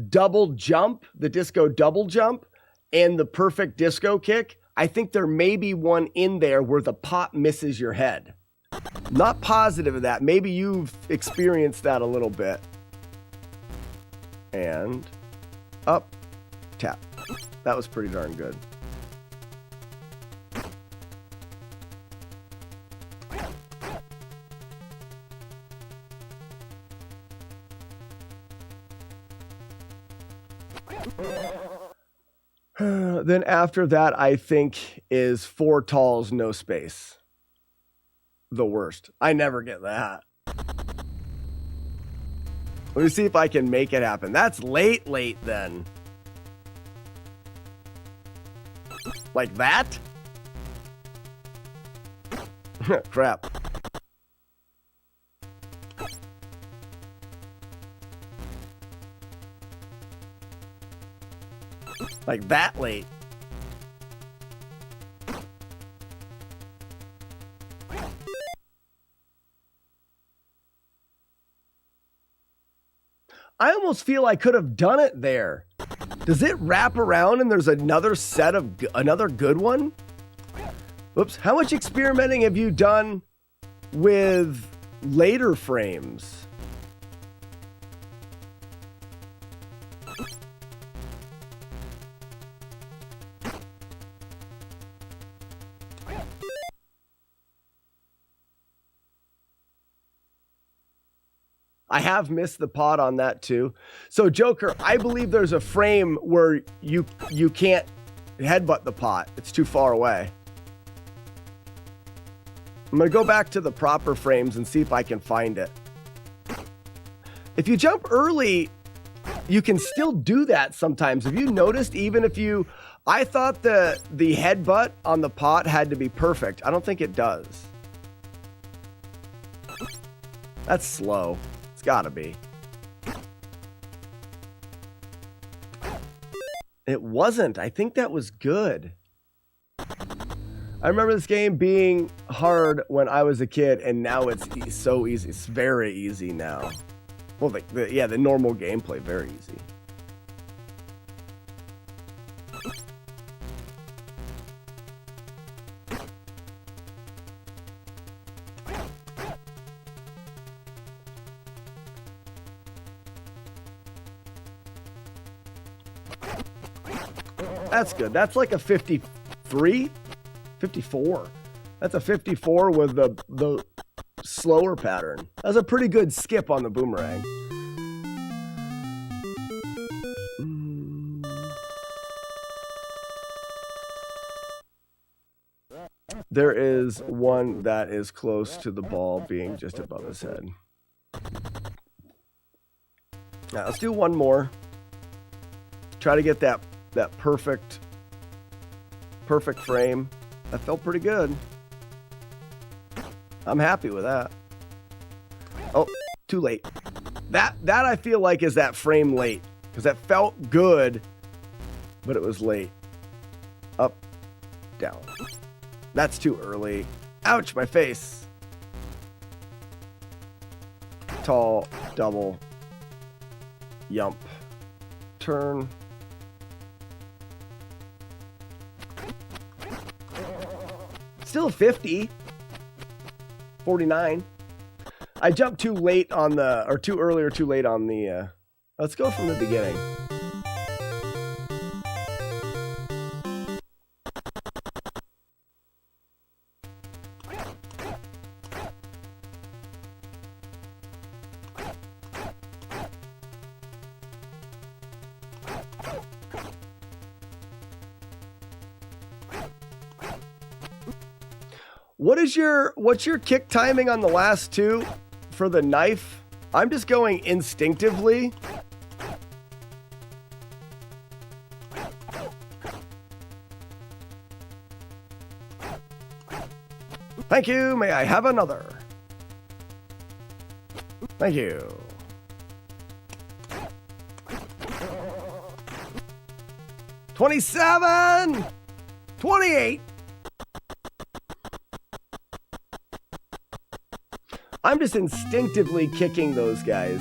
double jump, the disco double jump, and the perfect disco kick. I think there may be one in there where the pot misses your head. Not positive of that. Maybe you've experienced that a little bit. And up, tap. That was pretty darn good. Then after that, I think is 4 talls, no space. The worst. I never get that. Let me see if I can make it happen. That's late then. Like that? Crap. Like that late. I almost feel I could have done it there. Does it wrap around and there's another set of another good one? Oops. How much experimenting have you done with later frames? I have missed the pot on that too. So Joker, I believe there's a frame where you can't headbutt the pot. It's too far away. I'm going to go back to the proper frames and see if I can find it. If you jump early, you can still do that sometimes. Have you noticed, even if you... I thought the headbutt on the pot had to be perfect. I don't think it does. That's slow. It's gotta be. It wasn't. I think that was good. I remember this game being hard when I was a kid, and now it's so easy. It's very easy now. Well, the normal gameplay, very easy. That's good. That's like a 53, 54. That's a 54 with the slower pattern. That's a pretty good skip on the boomerang. There is one that is close to the ball being just above his head. Now let's do one more. Try to get that perfect frame. That felt pretty good. I'm happy with that. Oh, too late. That I feel like is that frame late, because that felt good, but it was late. Up, down. That's too early. Ouch, my face. Tall, double, yump, turn. Still 50. 49. I jumped too late on the, or too early or too late on the, let's go from the beginning. What's your kick timing on the last two for the knife? I'm just going instinctively. Thank you. May I have another? Thank you. $27, $28. I'm just instinctively kicking those guys.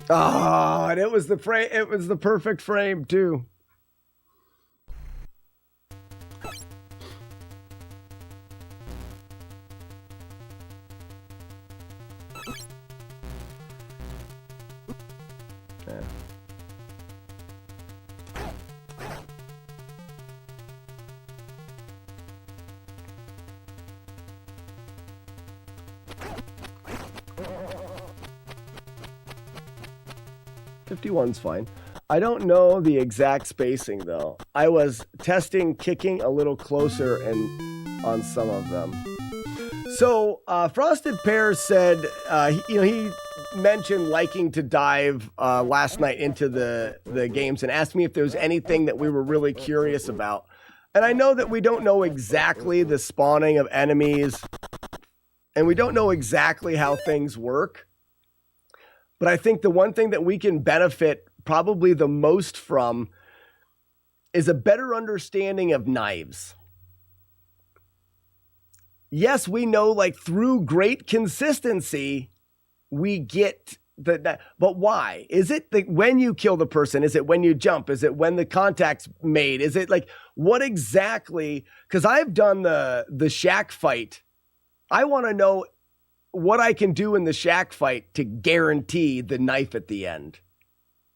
Oh, and it was the frame. It was the perfect frame too. Yeah. $51's fine. I don't know the exact spacing though. I was testing kicking a little closer and on some of them. So Frosted Pear said, he mentioned liking to dive last night into the games and asked me if there was anything that we were really curious about. And I know that we don't know exactly the spawning of enemies, and we don't know exactly how things work. But I think the one thing that we can benefit probably the most from is a better understanding of knives. Yes, we know like through great consistency, we get that. But why? Is it like when you kill the person? Is it when you jump? Is it when the contact's made? Is it like what exactly? Because I've done the shack fight. I want to know what I can do in the shack fight to guarantee the knife at the end.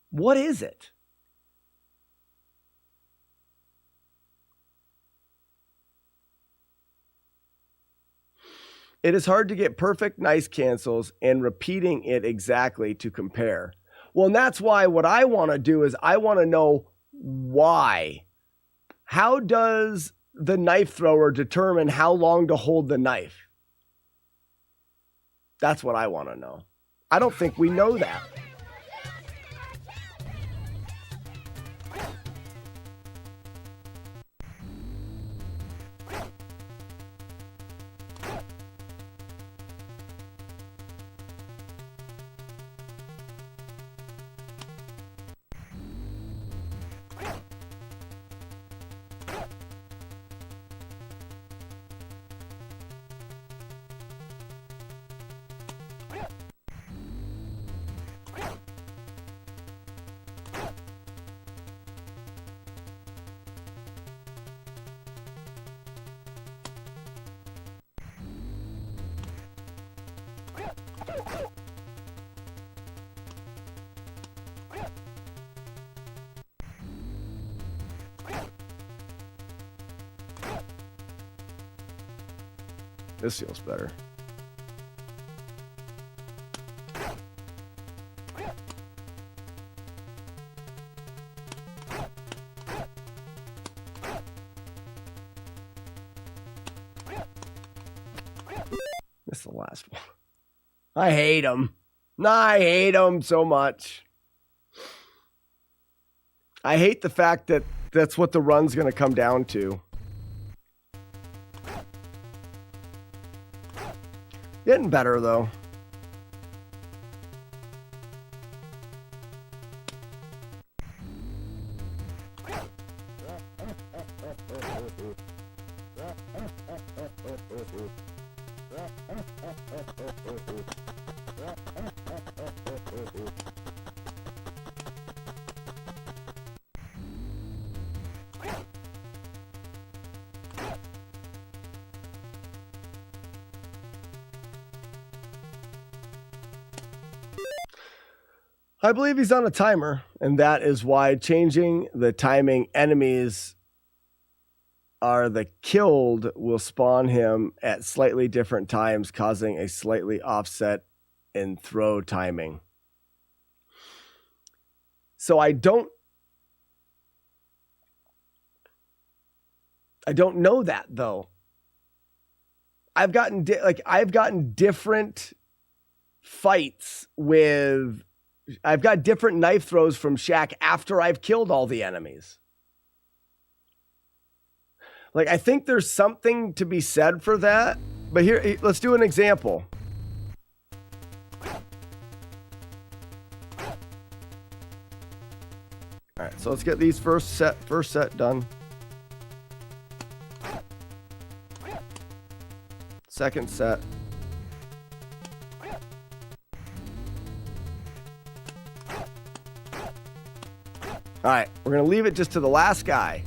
What is it? It is hard to get perfect nice cancels and repeating it exactly to compare. Well, and that's why what I want to do is I want to know why. How does the knife thrower determine how long to hold the knife? That's what I want to know. I don't think we know that. This feels better. This is the last one. I hate him. I hate him so much. I hate the fact that that's what the run's going to come down to. Getting better, though. I believe he's on a timer, and that is why changing the timing enemies are the killed will spawn him at slightly different times, causing a slightly offset in throw timing. So I don't know that though. I've gotten different fights with. I've got different knife throws from Shaq after I've killed all the enemies. Like, I think there's something to be said for that. But here, let's do an example. All right, so let's get these first set done. Second set. All right, we're going to leave it just to the last guy.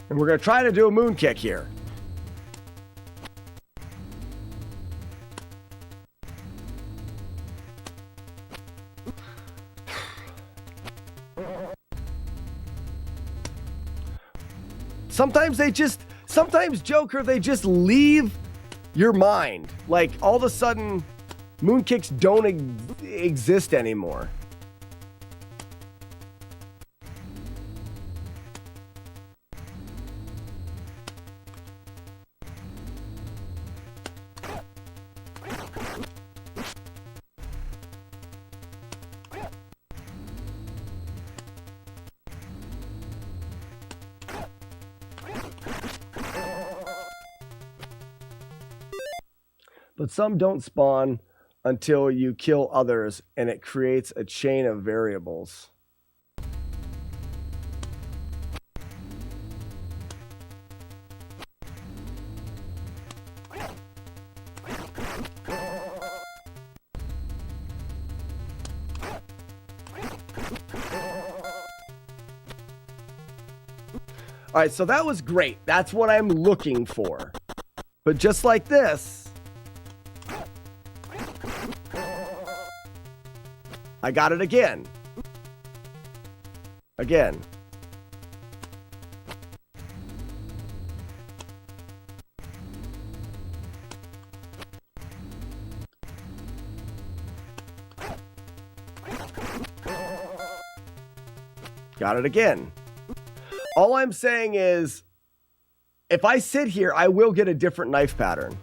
And we're going to try to do a moon kick here. Sometimes Joker, they just leave your mind. Like, all of a sudden, moon kicks don't exist anymore. But some don't spawn until you kill others, and it creates a chain of variables. All right, so that was great. That's what I'm looking for. But just like this, I got it again. Again. Got it again. All I'm saying is, if I sit here, I will get a different knife pattern.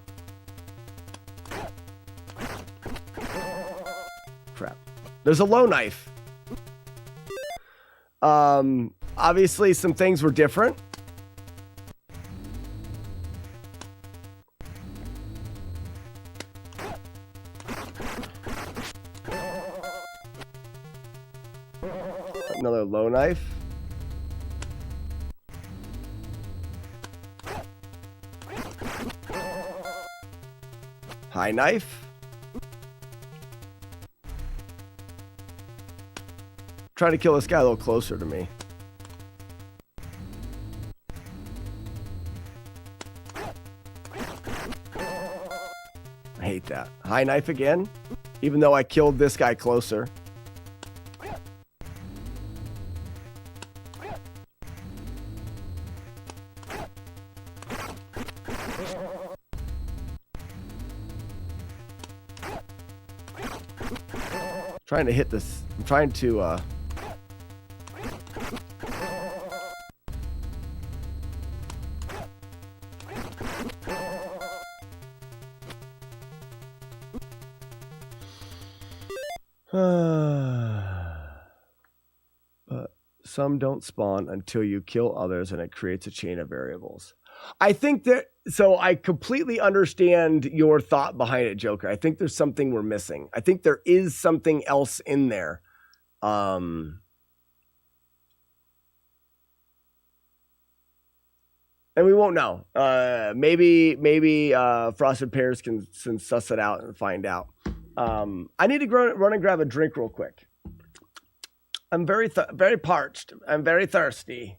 Crap. There's a low knife. Obviously, some things were different. Another low knife. High knife. Trying to kill this guy a little closer to me. I hate that. High knife again, even though I killed this guy closer. Trying to hit this. I'm trying to but some don't spawn until you kill others, and it creates a chain of variables. I think that, so I completely understand your thought behind it, Joker. I think there's something we're missing. I think there is something else in there. And we won't know. Maybe Frosted Pears can suss it out and find out. I need to run and grab a drink real quick. I'm very parched. I'm very thirsty.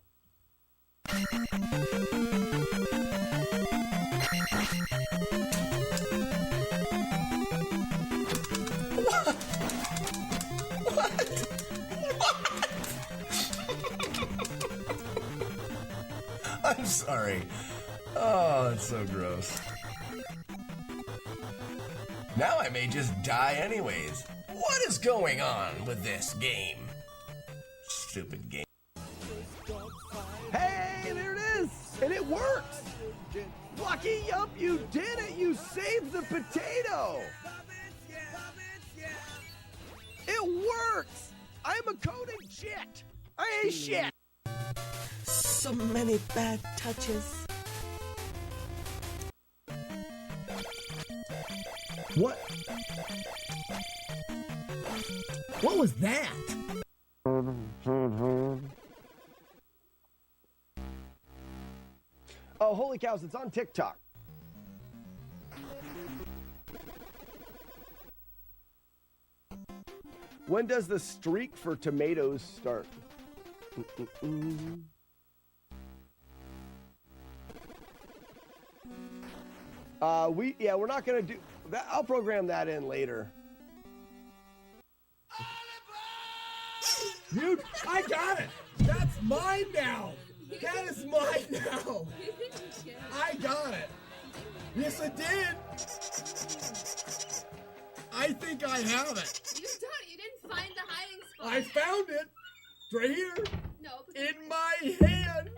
I'm sorry. Oh, that's so gross. Now I may just die anyways. What is going on with this game? Stupid game. Hey, there it is! And it works! Lucky Yup, you did it! You saved the potato! It works! I'm a coding shit! I ain't shit! So many bad touches. What? What was that? Oh, holy cows, it's on TikTok. When does the streak for tomatoes start? We're not gonna do that. I'll program that in later. Dude, I got it. That's mine now. That is mine now. I got it. Yes, I did. I think I have it. You didn't find the hiding spot. I found it. It's right here. No. In my hand.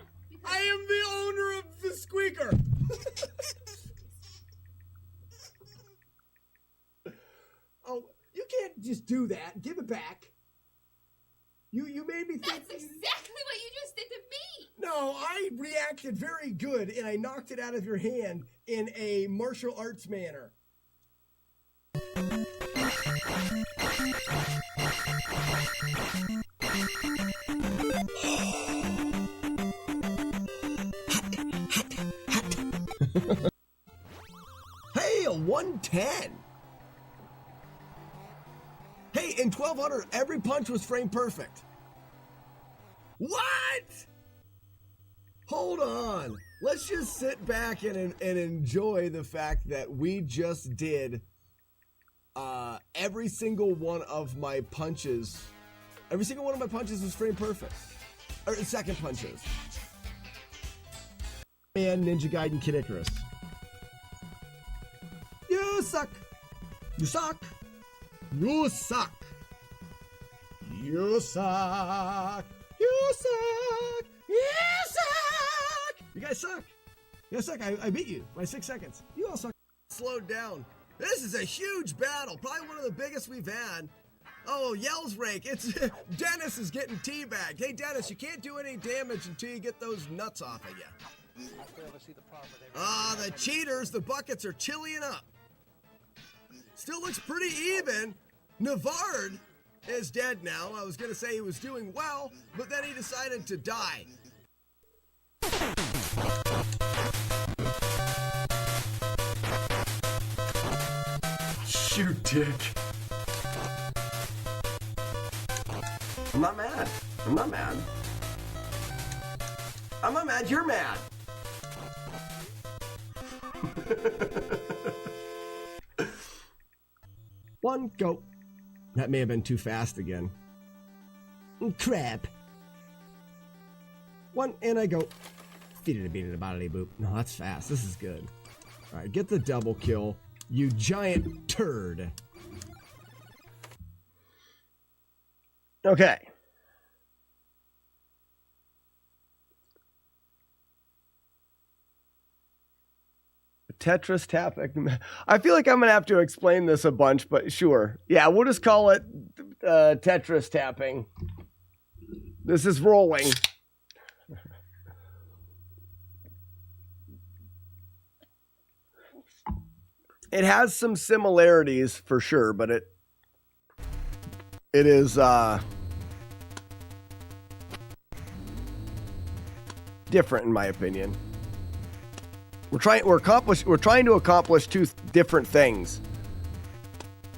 I am the owner of the squeaker. Oh, you can't just do that. Give it back. You made me think. That's exactly what you just did to me. No, I reacted very good, and I knocked it out of your hand in a martial arts manner. Hey, a 110. Hey, in 1200, every punch was frame perfect. What? Hold on. Let's just sit back and enjoy the fact that we just did every single one of my punches. Every single one of my punches was frame perfect. Or second punches. And Ninja Gaiden Kid Icarus. You suck. You suck. You suck. You suck. You suck. You suck. You guys suck. You guys suck. I beat you by 6 seconds. You all suck. Slowed down. This is a huge battle. Probably one of the biggest we've had. Oh, Yells Rake. It's Dennis is getting teabagged. Hey, Dennis, you can't do any damage until you get those nuts off of you. The cheaters. The buckets are chillying up. Still looks pretty even. Navard is dead now. I was going to say he was doing well, but then he decided to die. Shoot, dick. I'm not mad. I'm not mad. I'm not mad. You're mad. One, go. That may have been too fast again. Crap. One, and I go. Feed it a beat it about it, boop. No, that's fast. This is good. All right, get the double kill, you giant turd. Okay. Tetris tap. I feel like I'm going to have to explain this a bunch, but sure. Yeah, we'll just call it Tetris tapping. This is rolling. It has some similarities for sure, but it is different in my opinion. We're trying to accomplish two different things.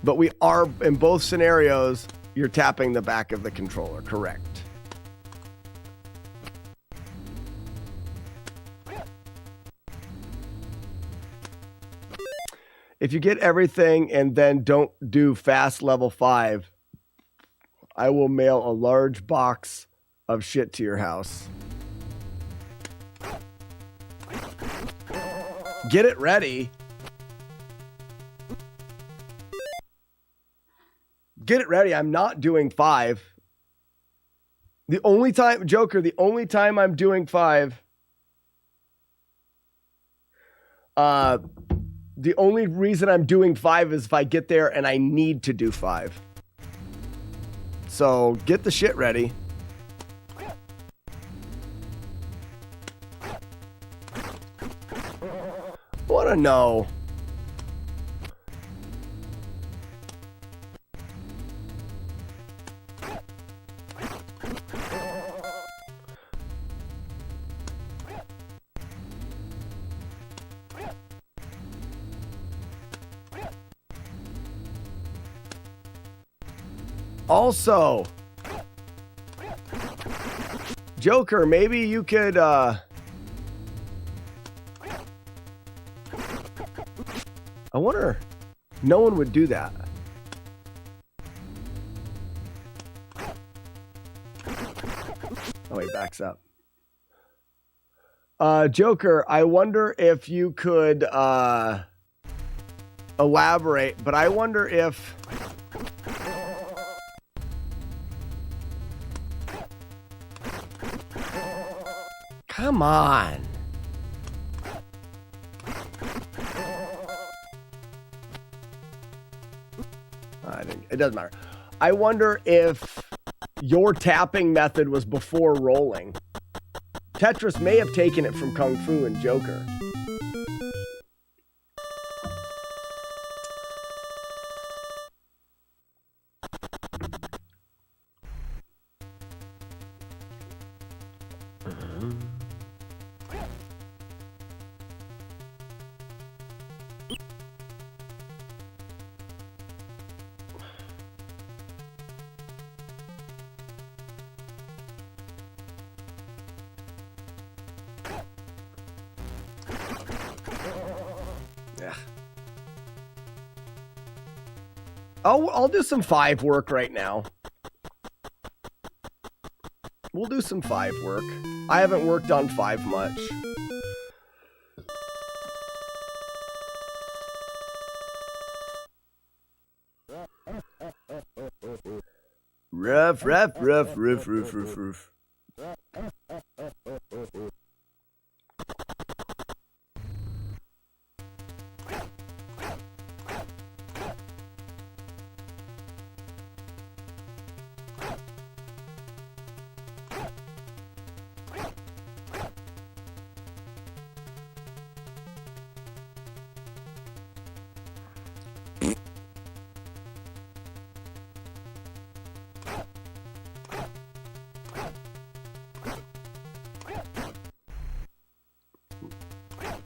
But we are, in both scenarios, you're tapping the back of the controller, correct? If you get everything and then don't do fast level 5, I will mail a large box of shit to your house. Get it ready. Get it ready. I'm not doing 5. The only time, Joker, the only time I'm doing 5, the only reason I'm doing 5 is if I get there and I need to do 5. So get the shit ready. Want to know? Also, Joker, maybe you could I wonder, no one would do that. Oh, he backs up. Joker, I wonder if you could elaborate, but I wonder if come on. It doesn't matter. I wonder if your tapping method was before rolling. Tetris may have taken it from Kung Fu and Joker. I'll do some 5 work right now. We'll do some 5 work. I haven't worked on 5 much. Roof.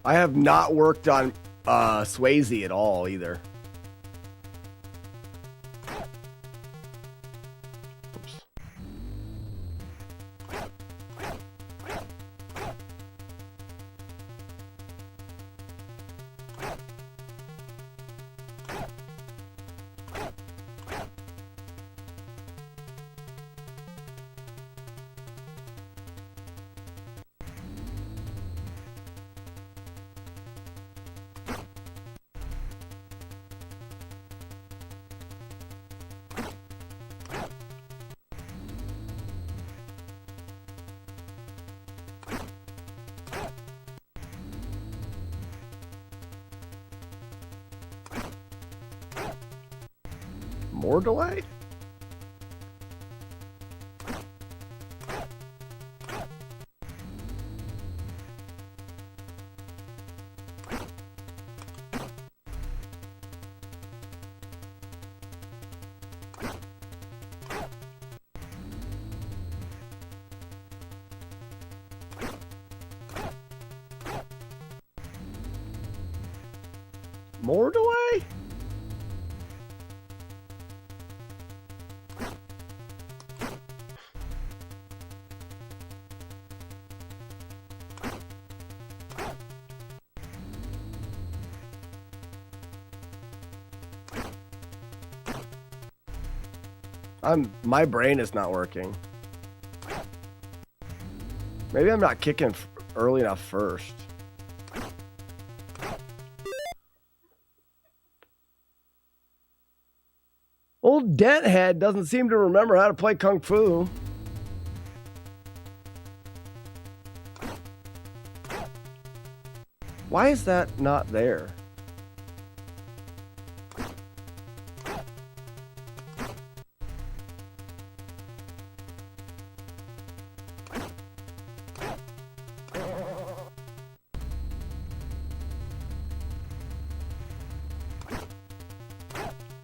I have not worked on Swayze at all either. Oops. More delay? More delay? My brain is not working. Maybe I'm not kicking early enough first. Old Denthead doesn't seem to remember how to play Kung Fu. Why is that not there?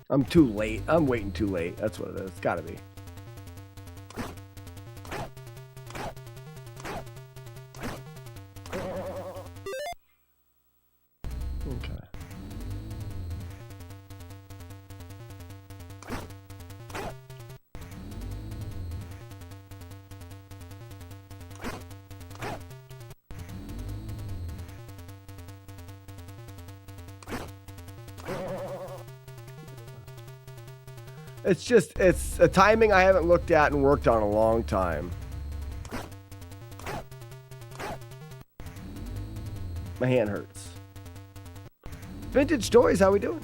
I'm too late. I'm waiting too late. That's what it is. It's gotta be. Okay. It's a timing I haven't looked at and worked on a long time. My hand hurts. Vintage Toys, how we doing?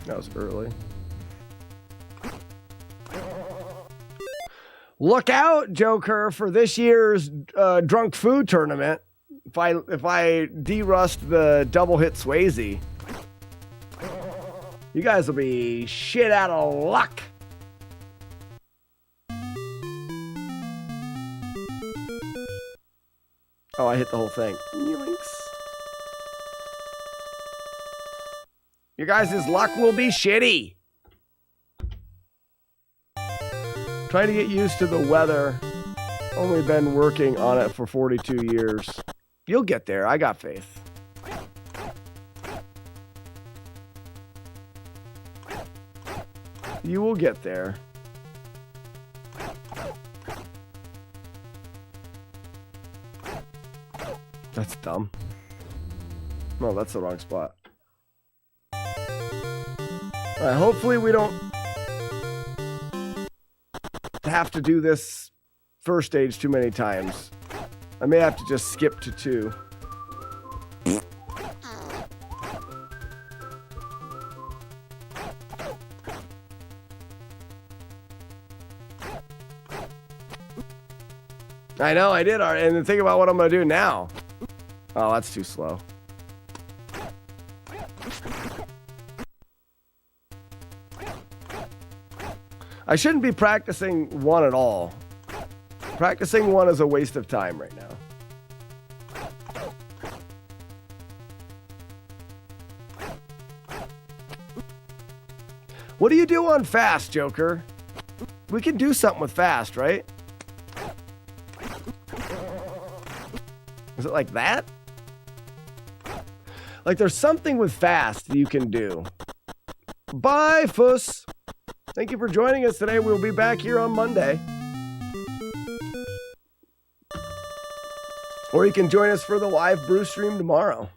That was early. Look out, Joker, for this year's drunk food tournament. If I de-rust the double hit Swayze, you guys will be shit out of luck. Oh, I hit the whole thing. Yoinks. You guys' luck will be shitty. Trying to get used to the weather. Only been working on it for 42 years. You'll get there. I got faith. You will get there. That's dumb. No, that's the wrong spot. Alright, hopefully we don't have to do this first stage too many times. I may have to just skip to 2. I know, I did already. And then think about what I'm going to do now. Oh, that's too slow. I shouldn't be practicing 1 at all. Practicing 1 is a waste of time right now. What do you do on fast, Joker? We can do something with fast, right? Is it like that? Like there's something with fast you can do. Bye, Fuss. Thank you for joining us today. We'll be back here on Monday. Or you can join us for the live brew stream tomorrow.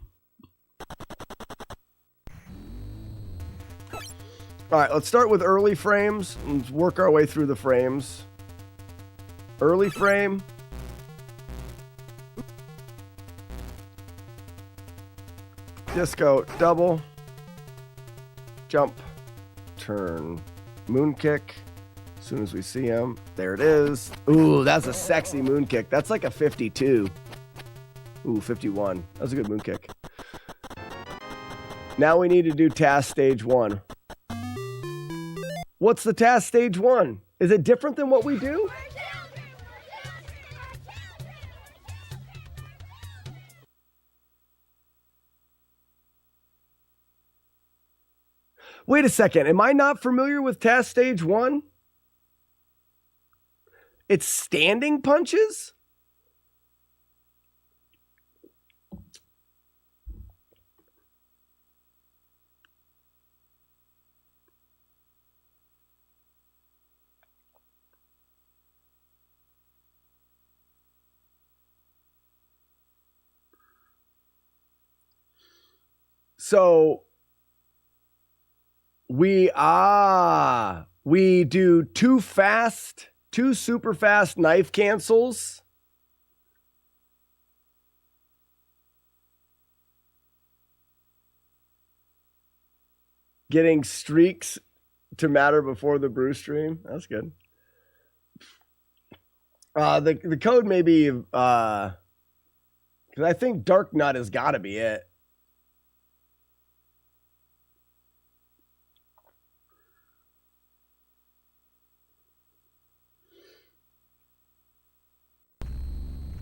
All right, let's start with early frames and work our way through the frames. Early frame. Disco double. Jump. Turn. Moon kick. As soon as we see him. There it is. Ooh, that's a sexy moon kick. That's like a 52. Ooh, 51. That was a good moon kick. Now we need to do task stage 1. What's the task stage 1? Is it different than what we do? Wait a second. Am I not familiar with task stage 1? It's standing punches? So we do 2 super fast knife cancels. Getting streaks to matter before the brew stream. That's good. The code may be because I think Dark Nut has got to be it.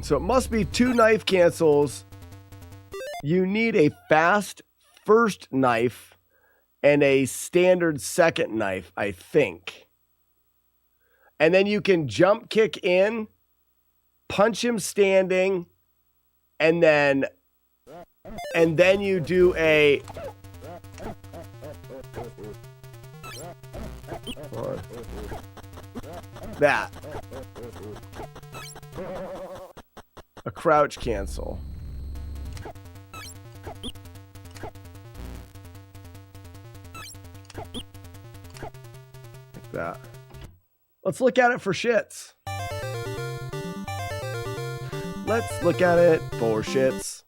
So it must be 2 knife cancels. You need a fast first knife and a standard second knife, I think. And then you can jump kick in, punch him standing, and then you do a that. A crouch cancel. Like that. Let's look at it for shits. Let's look at it for shits.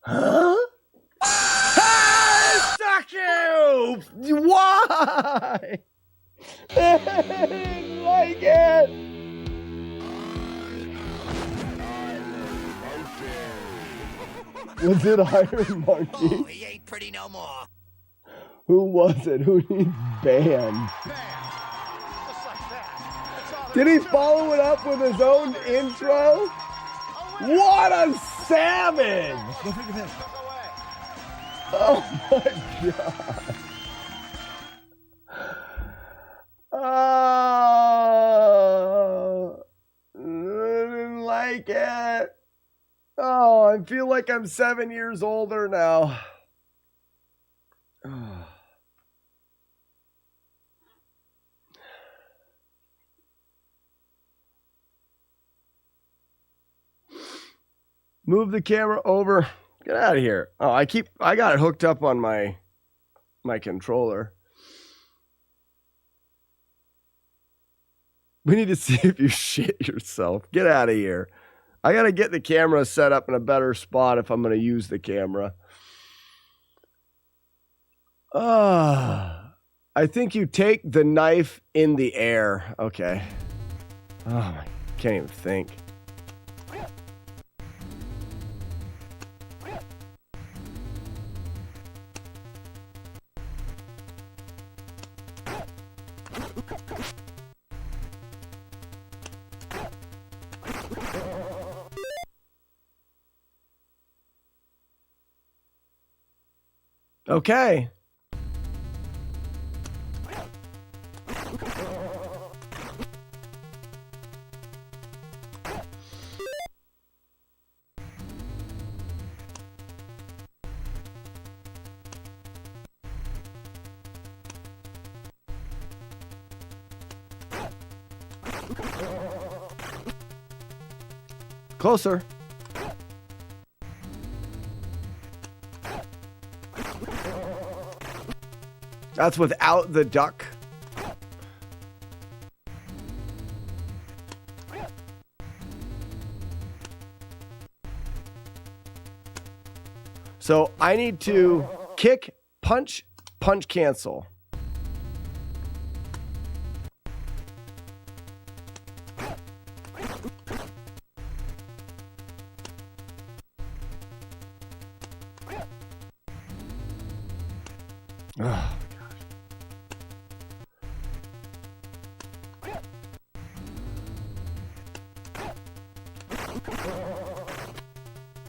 Huh? Hey, suck you! Why? I didn't like it. Was it Iron Monkey? Oh, he ain't pretty no more. Who was it? Who needs banned? Did he follow it up with his own intro? What a savage! Go figure this. Oh my god. Oh, I didn't like it. Oh, I feel like I'm 7 years older now. Move the camera over. Get out of here. Oh, I got it hooked up on my controller. We need to see if you shit yourself. Get out of here. I got to get the camera set up in a better spot if I'm going to use the camera. I think you take the knife in the air. Okay. Oh, I can't even think. Okay. Closer. That's without the duck. So I need to kick, punch, punch, cancel. Oh,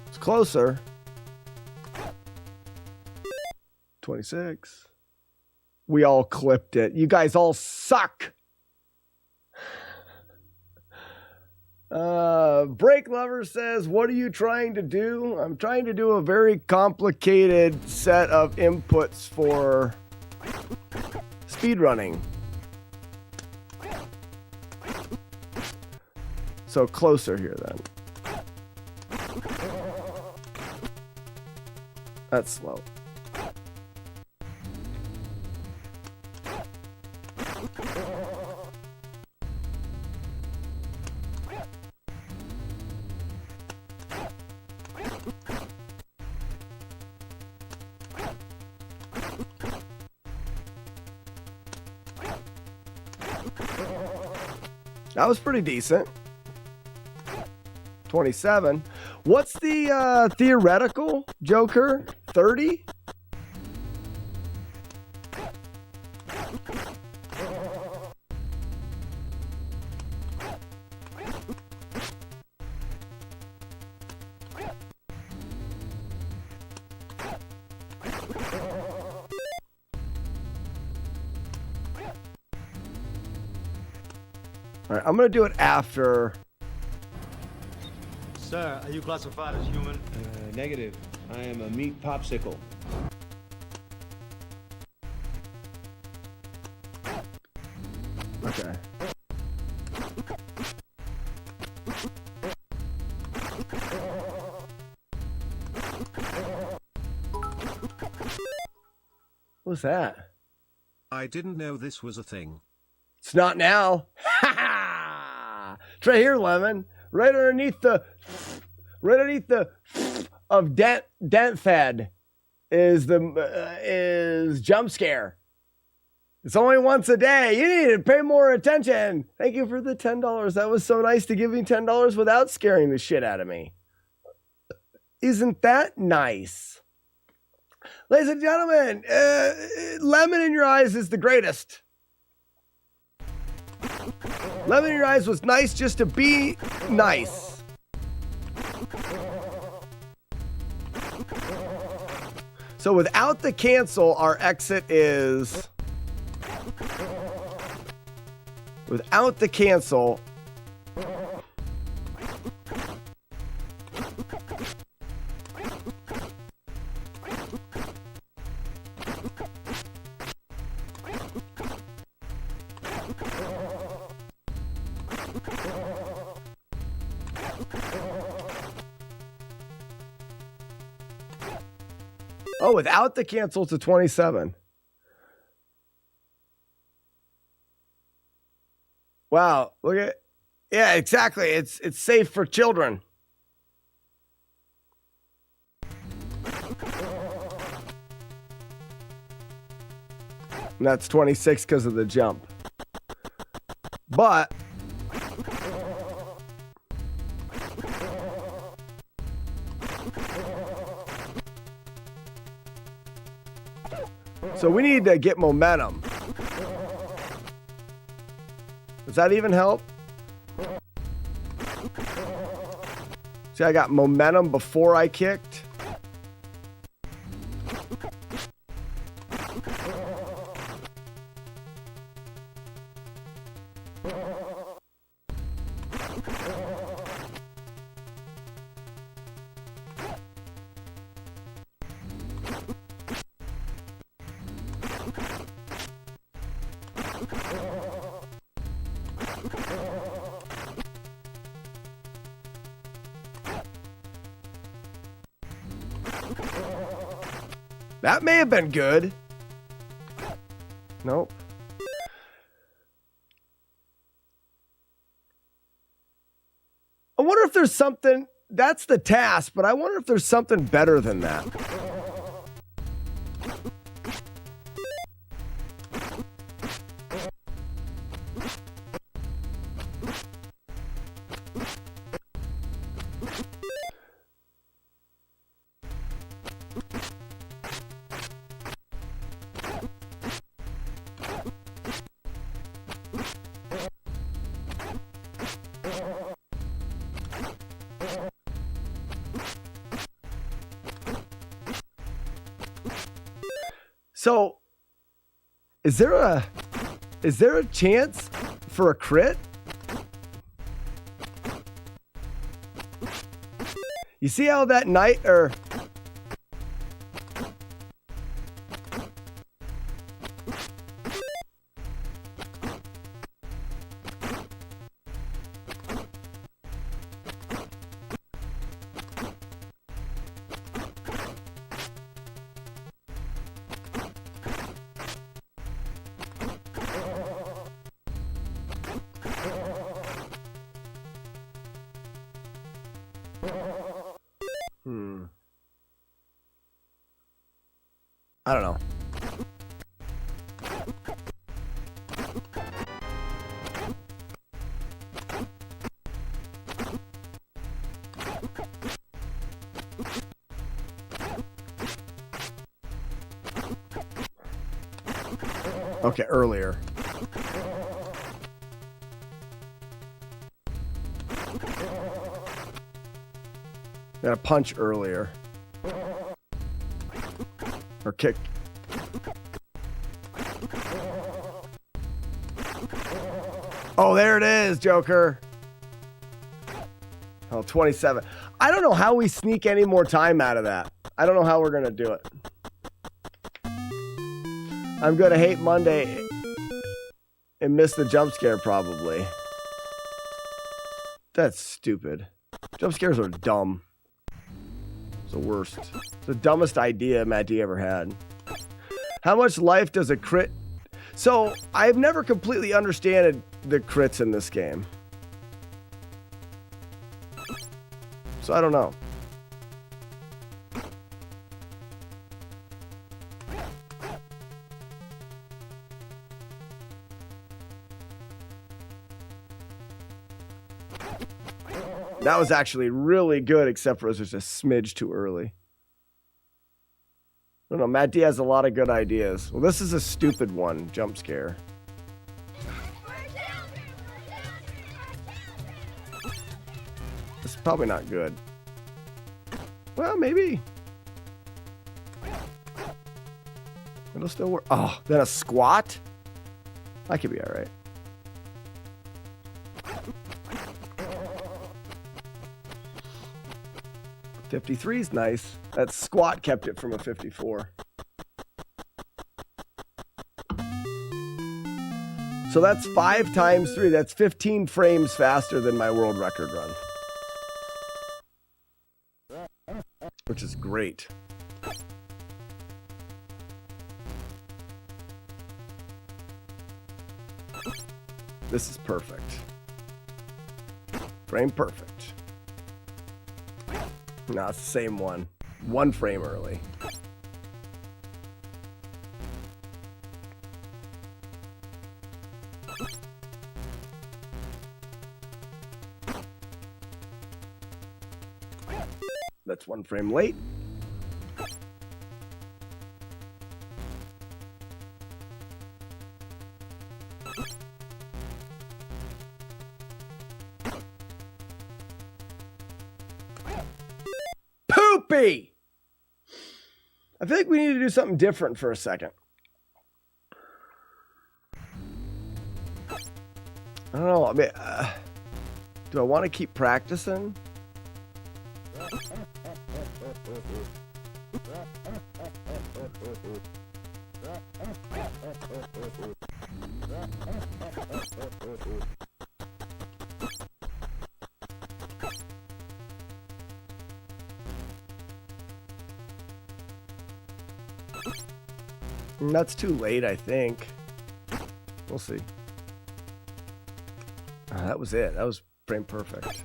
it's closer. 26. We all clipped it. You guys all suck. Break Lover says, what are you trying to do? I'm trying to do a very complicated set of inputs for speedrunning. So closer here then. That's slow. That was pretty decent. 27. What's the theoretical Joker? 30? All right, I'm going to do it after. Sir, are you classified as human? Negative. I am a meat popsicle. Okay. What's that? I didn't know this was a thing. It's not now. Ha ha! It's right here, Lemon. Right underneath the of dent fed is jump scare. It's only once a day. You need to pay more attention. Thank you for the $10. That was so nice to give me $10 without scaring the shit out of me. Isn't that nice? Ladies and gentlemen, lemon in your eyes is the greatest. Lemon in your eyes was nice just to be nice. So without the cancel, our exit is... Without the cancel... Oh, without the cancel to 27. Wow, look at, yeah, exactly. It's safe for children. And that's 26 because of the jump. But so we need to get momentum. Does that even help? See, I got momentum before I kicked. That may have been good. Nope. I wonder if there's something, that's the task, but I wonder if there's something better than that. So, is there a chance for a crit? You see how that knight or I don't know. Okay, earlier. Got a punch earlier. Or kick. Oh, there it is, Joker. Oh, 27. I don't know how we sneak any more time out of that. I don't know how we're going to do it. I'm going to hate Monday and miss the jump scare probably. That's stupid. Jump scares are dumb. It's the worst. It's the dumbest idea Matt D ever had. How much life does a crit... So, I've never completely understood the crits in this game. So, I don't know. That was actually really good, except for it was just a smidge too early. I don't know, Matt D has a lot of good ideas. Well, this is a stupid one, jump scare. It's probably not good. Well, maybe. It'll still work. Oh, then a squat? That could be all right. $53 is nice. That squat kept it from a 54. So that's 5 times 3. That's 15 frames faster than my world record run. Which is great. This is perfect. Frame perfect. No, it's the same one. 1 frame early. That's 1 frame late. Poopy! I feel like we need to do something different for a second. I don't know. I mean, do I want to keep practicing? That's too late, I think. We'll see. That was it. That was frame perfect.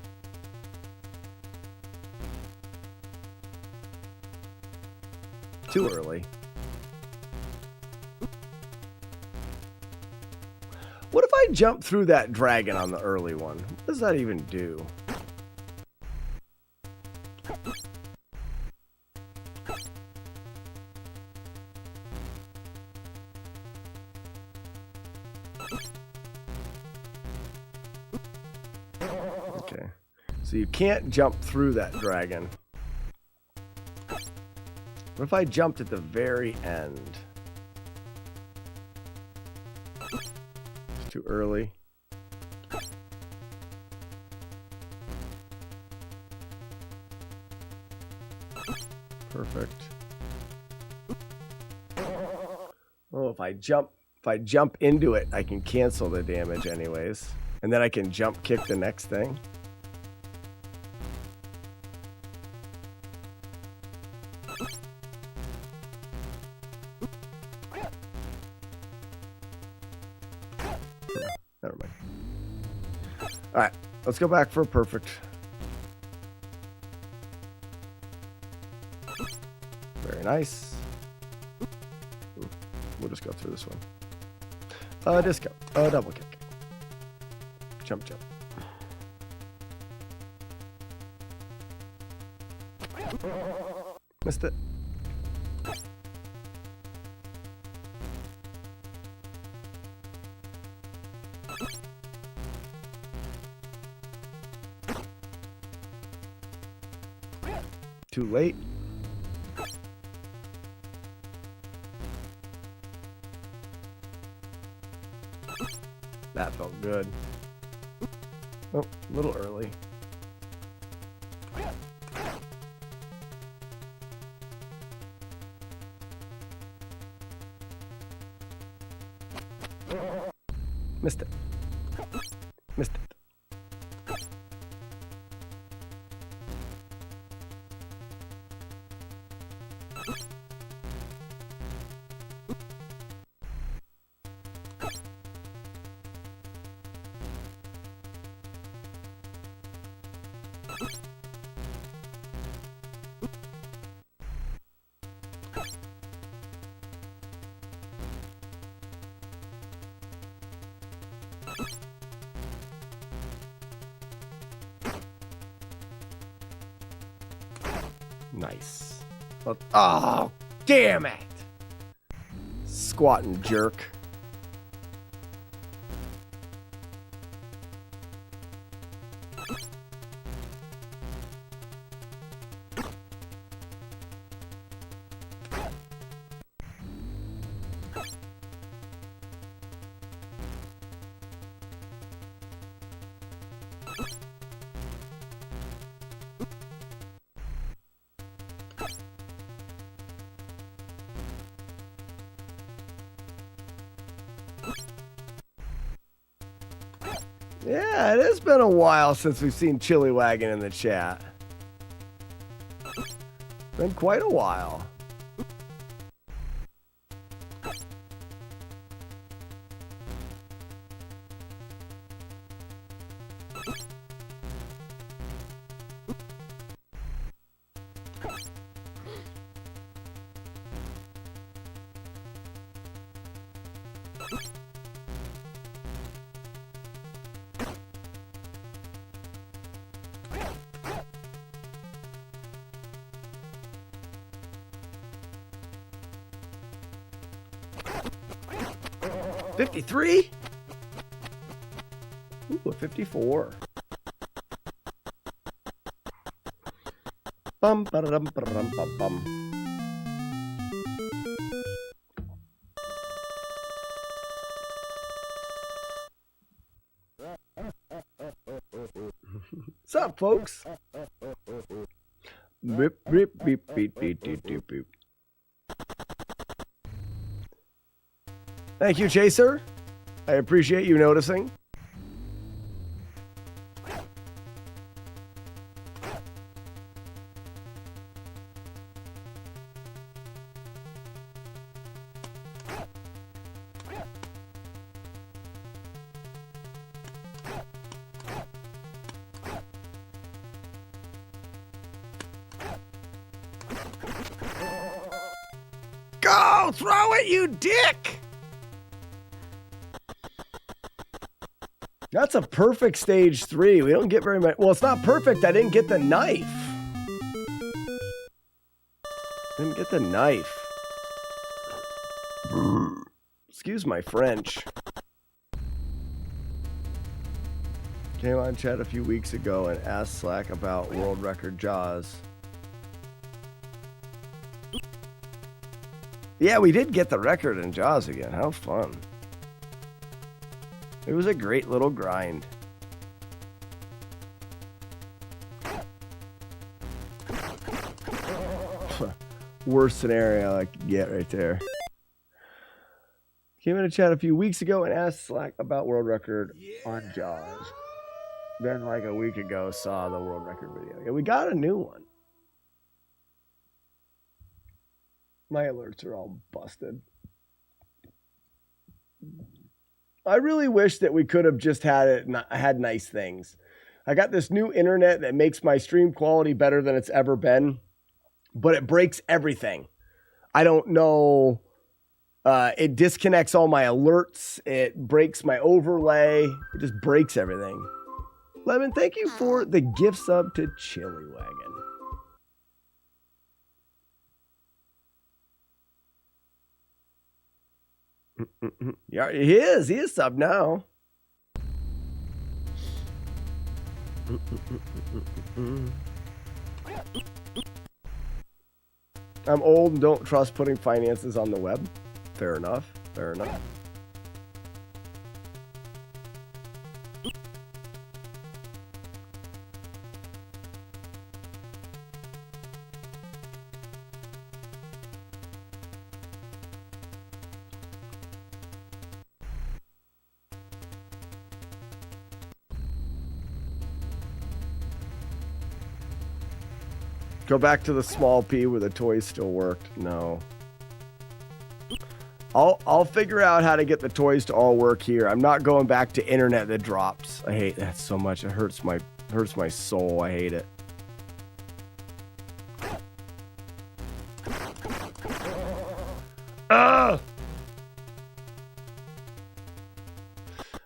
Too early. What if I jump through that dragon on the early one? What does that even do? Okay. So you can't jump through that dragon. What if I jumped at the very end? Too early. Perfect. Oh, if I jump into it, I can cancel the damage anyways. And then I can jump kick the next thing. Never mind. All right, let's go back for perfect. Very nice. We'll just go through this one. Disco. Double kick. Jump, jump. Missed it. Too late. That felt good. Oh, a little early. Missed it. Missed it. Nice. Oh, damn it. Squatting jerk. Yeah, it has been a while since we've seen Chili Wagon in the chat. Been quite a while. $53? Ooh, a 54. Bum ba dum ba dum bum bum. What's up, folks? Beep, beep, beep, beep, beep, beep, beep, beep. Thank you, Chaser. I appreciate you noticing. Go! Throw it, you dick! That's a perfect stage 3. We don't get very much. Well, it's not perfect. I didn't get the knife. Didn't get the knife. Excuse my French. Came on chat a few weeks ago and asked Slack about world record Jaws. Yeah, we did get the record in Jaws again. How fun. It was a great little grind. Worst scenario I could get right there. Came in a chat a few weeks ago and asked Slack about world record on Jaws. Then like a week ago saw the world record video. Yeah, we got a new one. My alerts are all busted. I really wish that we could have just had nice things. I got this new internet that makes my stream quality better than it's ever been, but it breaks everything. I don't know. It disconnects all my alerts. It breaks my overlay. It just breaks everything. Lemon, thank you for the gift sub to Chili Wagon. Yeah, he is sub now. I'm old and don't trust putting finances on the web. Fair enough. Fair enough. Go back to the small P where the toys still worked. No. I'll figure out how to get the toys to all work here. I'm not going back to internet that drops. I hate that so much. It hurts my soul. I hate it. Ugh!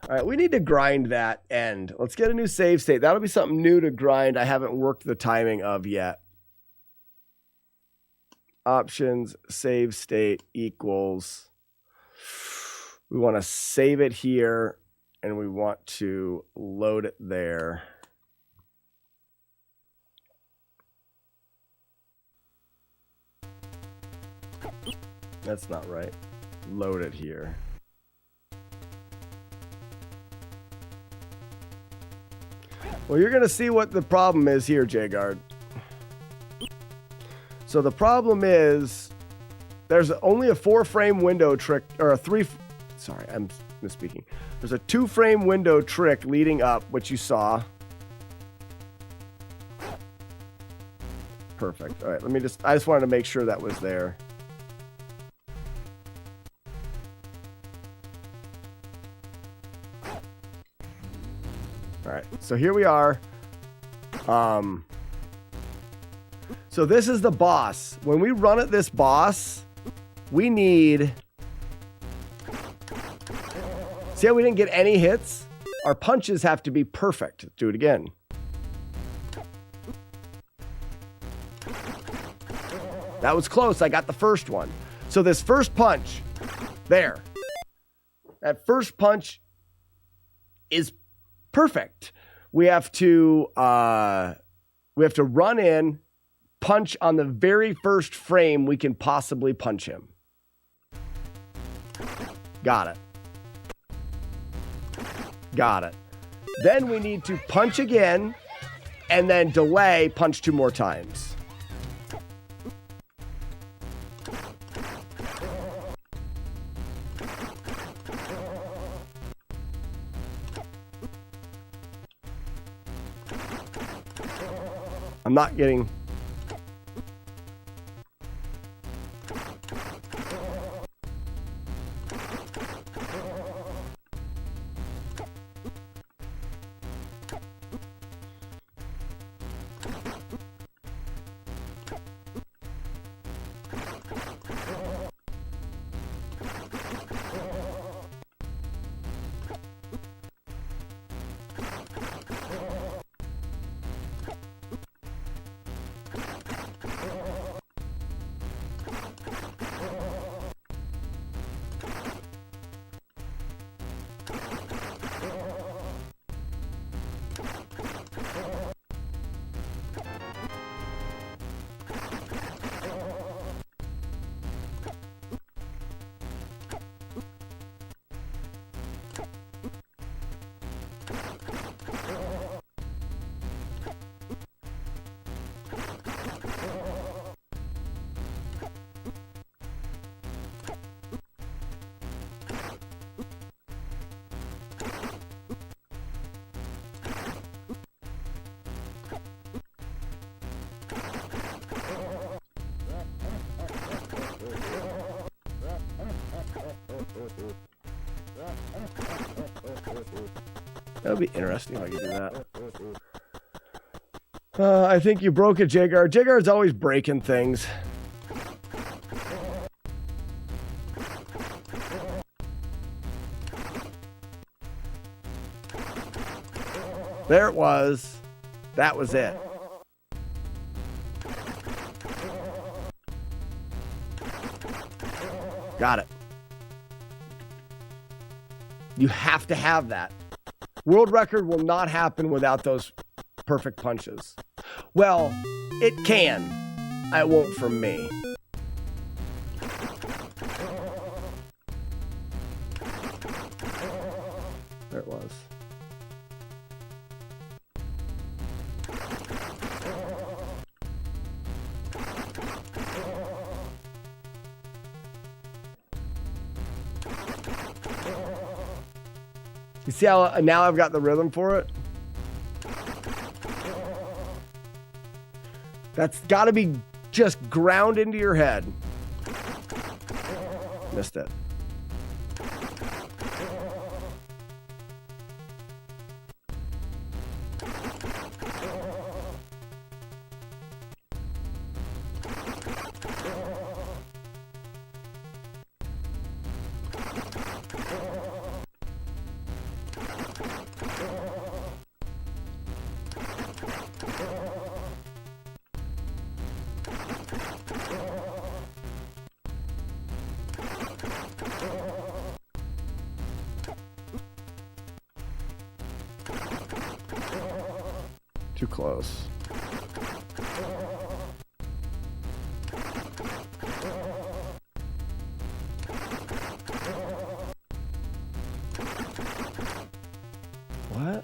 All right, we need to grind that end. Let's get a new save state. That'll be something new to grind I haven't worked the timing of yet. Options, save state equals. We want to save it here and we want to load it there. That's not right. Load it here. Well, you're going to see what the problem is here, J-Guard. So the problem is there's only a 4-frame window trick, or a 3, sorry, I'm misspeaking. There's a 2-frame window trick leading up, which you saw. Perfect. All right, I just wanted to make sure that was there. All right, so here we are. So this is the boss. When we run at this boss, we need... See how we didn't get any hits? Our punches have to be perfect. Let's do it again. That was close. I got the first one. So this first punch, there. That first punch is perfect. We have to run in, punch on the very first frame we can possibly punch him. Got it. Got it. Then we need to punch again and then delay, punch 2 more times. I'm not getting... That would be interesting if I could do that. I think you broke it, Jagard. Jagard's always breaking things. There it was. That was it. Got it. You have to have that. World record will not happen without those perfect punches. Well, it can. It won't from me. There it was. You see how now I've got the rhythm for it? That's got to be just ground into your head. Missed it. Too close. What?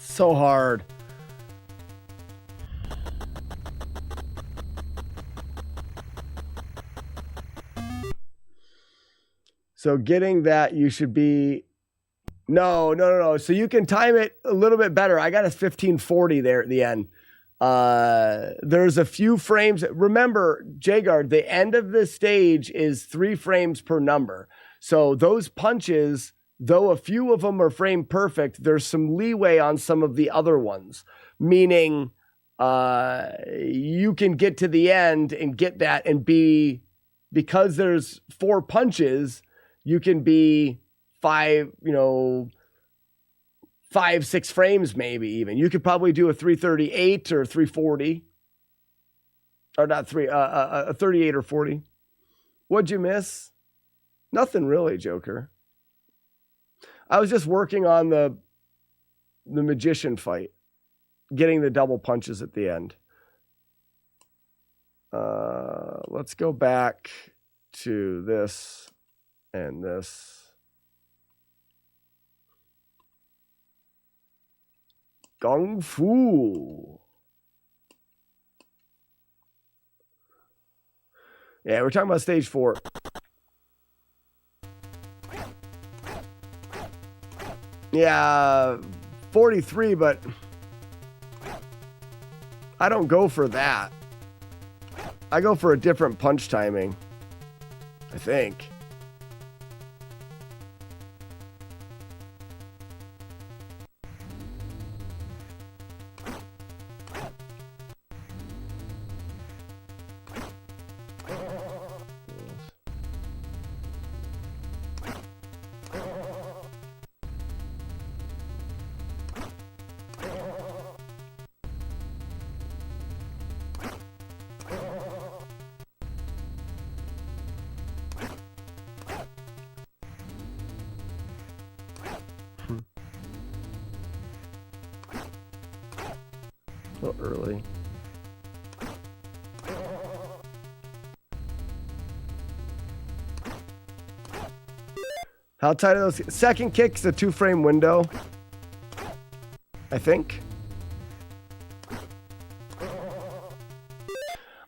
So hard. So getting that, you should be no. So you can time it a little bit better. I got a 1540 there at the end. There's a few frames. Remember, Jagard, the end of this stage is 3 frames per number. So those punches, though a few of them are frame perfect, there's some leeway on some of the other ones, meaning you can get to the end and get that and be, because there's 4 punches, you can be 5, 6 frames maybe even. You could probably do a 338 or 340. Or not 3, a 38 or 40. What'd you miss? Nothing really, Joker. I was just working on the magician fight, getting the double punches at the end. Let's go back to this and this. Kung Fu. Yeah, we're talking about stage 4. Yeah, 43, but I don't go for that. I go for a different punch timing, I think. A little early. How tight are those? Second kick's a 2-frame window, I think.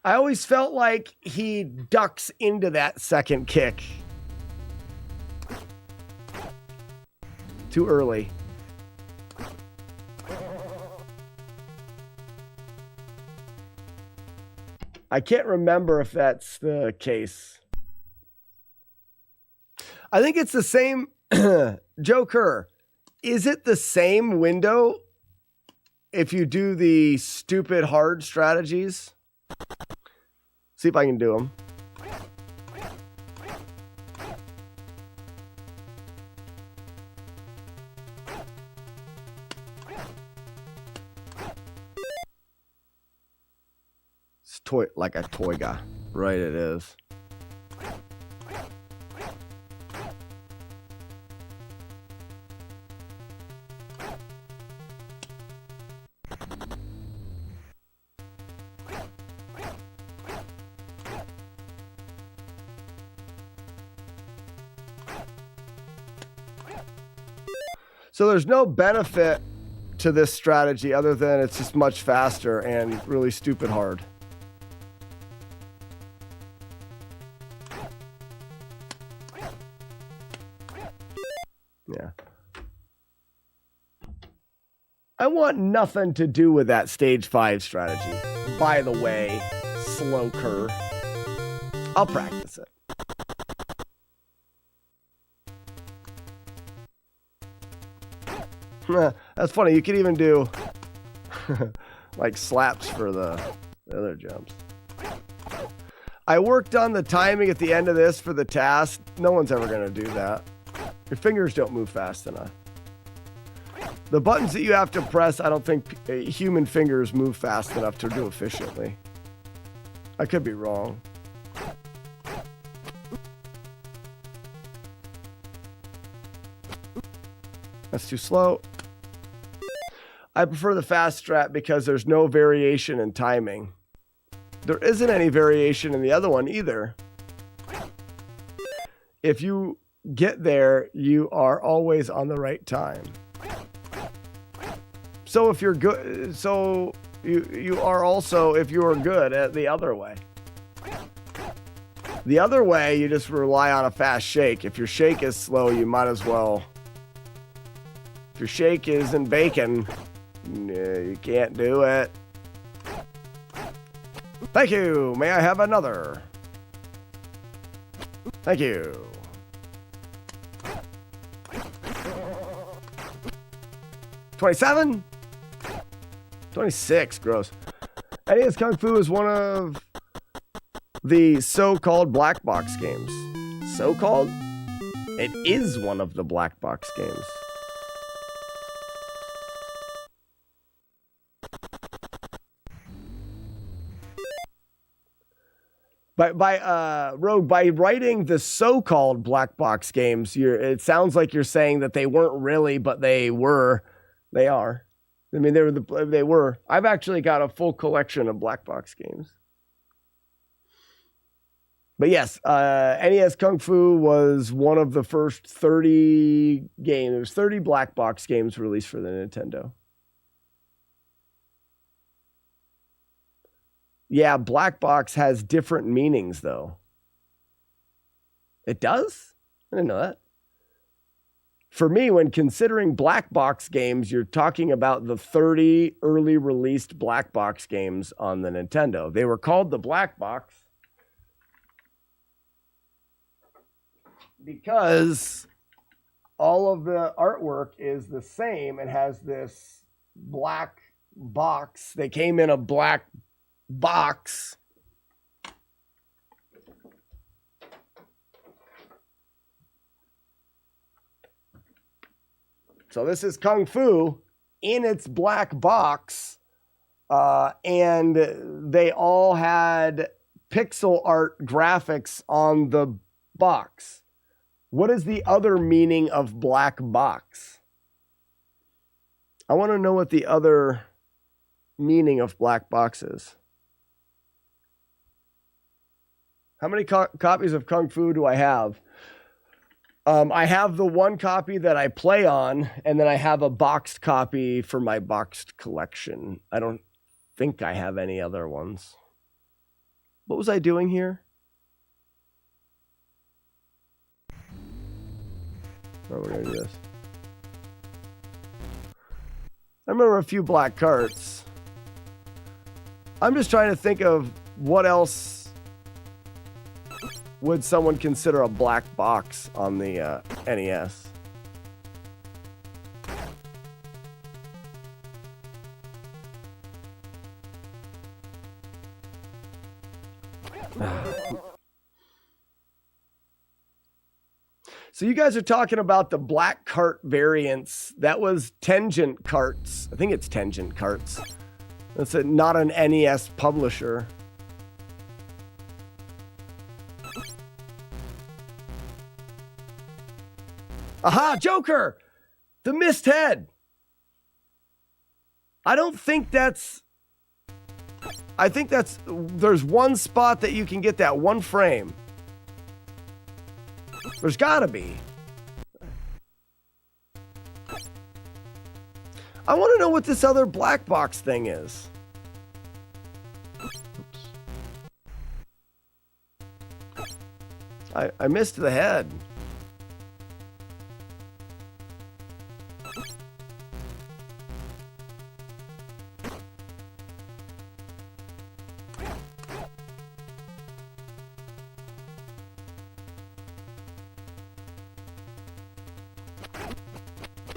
I always felt like he ducks into that second kick. Too early. I can't remember if that's the case. I think it's the same. Joe Kerr, is it the same window if you do the stupid hard strategies? See if I can do them. It's toy like a toy guy. Right, it is. So there's no benefit to this strategy other than it's just much faster and really stupid hard. Yeah. I want nothing to do with that stage 5 strategy. By the way, slow Kerr. I'll practice it. That's funny. You could even do like slaps for the other jumps. I worked on the timing at the end of this for the task. No one's ever going to do that. Your fingers don't move fast enough. The buttons that you have to press, I don't think human fingers move fast enough to do efficiently. I could be wrong. That's too slow. I prefer the fast strat because there's no variation in timing. There isn't any variation in the other one either. If you get there, you are always on the right time. So if you're good, so you are also, if you are good at the other way. The other way, you just rely on a fast shake. If your shake is slow, you might as well. If your shake isn't bacon, you can't do it. Thank you. May I have another? Thank you. $27? $26. Gross. NES Kung Fu is one of the so-called black box games. So-called? It is one of the black box games. Rogue, by writing the so-called black box games, it sounds like you're saying that they weren't really, but they were. They are. I mean, they were. I've actually got a full collection of black box games. But yes, NES Kung Fu was one of the first 30 games. There was 30 black box games released for the Nintendo. Yeah, black box has different meanings, though. It does? I didn't know that. For me, when considering black box games, you're talking about the 30 early released black box games on the Nintendo. They were called the black box because all of the artwork is the same. It has this black box. They came in a black box. So this is Kung Fu in its black box, and they all had pixel art graphics on the box. What is the other meaning of black box? I want to know what the other meaning of black boxes. How many copies of Kung Fu do I have? I have the one copy that I play on, and then I have a boxed copy for my boxed collection. I don't think I have any other ones. What was I doing here? Oh, we're going to do this. I remember a few black carts. I'm just trying to think of what else would someone consider a black box on the NES. So you guys are talking about the black cart variants. That was Tangent Carts. I think it's Tangent Carts. That's not an NES publisher. Aha, Joker! The missed head. I don't think that's... I think that's... There's one spot that you can get that one frame. There's gotta be. I want to know what this other black box thing is. I missed the head.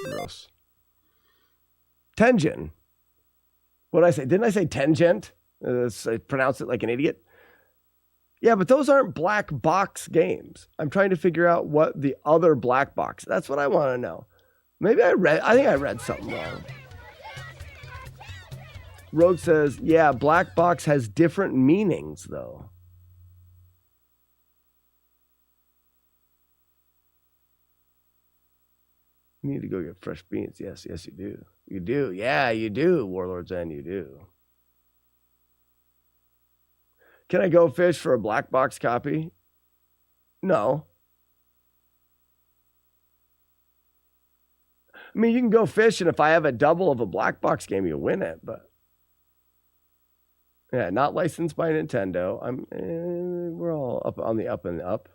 Gross. Tengen. What did I say? Didn't I say Tangent? I pronounced it like an idiot. Yeah, but those aren't black box games. I'm trying to figure out what the other black box. That's what I want to know. Maybe I think I read something wrong. Rogue says, yeah, black box has different meanings, though. You need to go get fresh beans. Yes, yes, you do. You do. Yeah, you do, Warlord's End, you do. Can I go fish for a black box copy? No. I mean, you can go fish, and if I have a double of a black box game, you'll win it, but... Yeah, not licensed by Nintendo. We're all up on the up and up.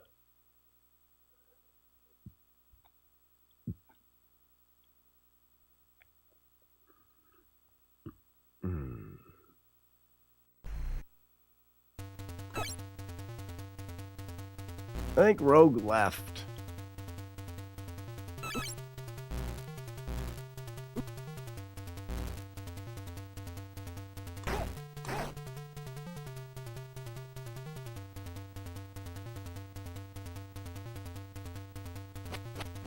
I think Rogue left.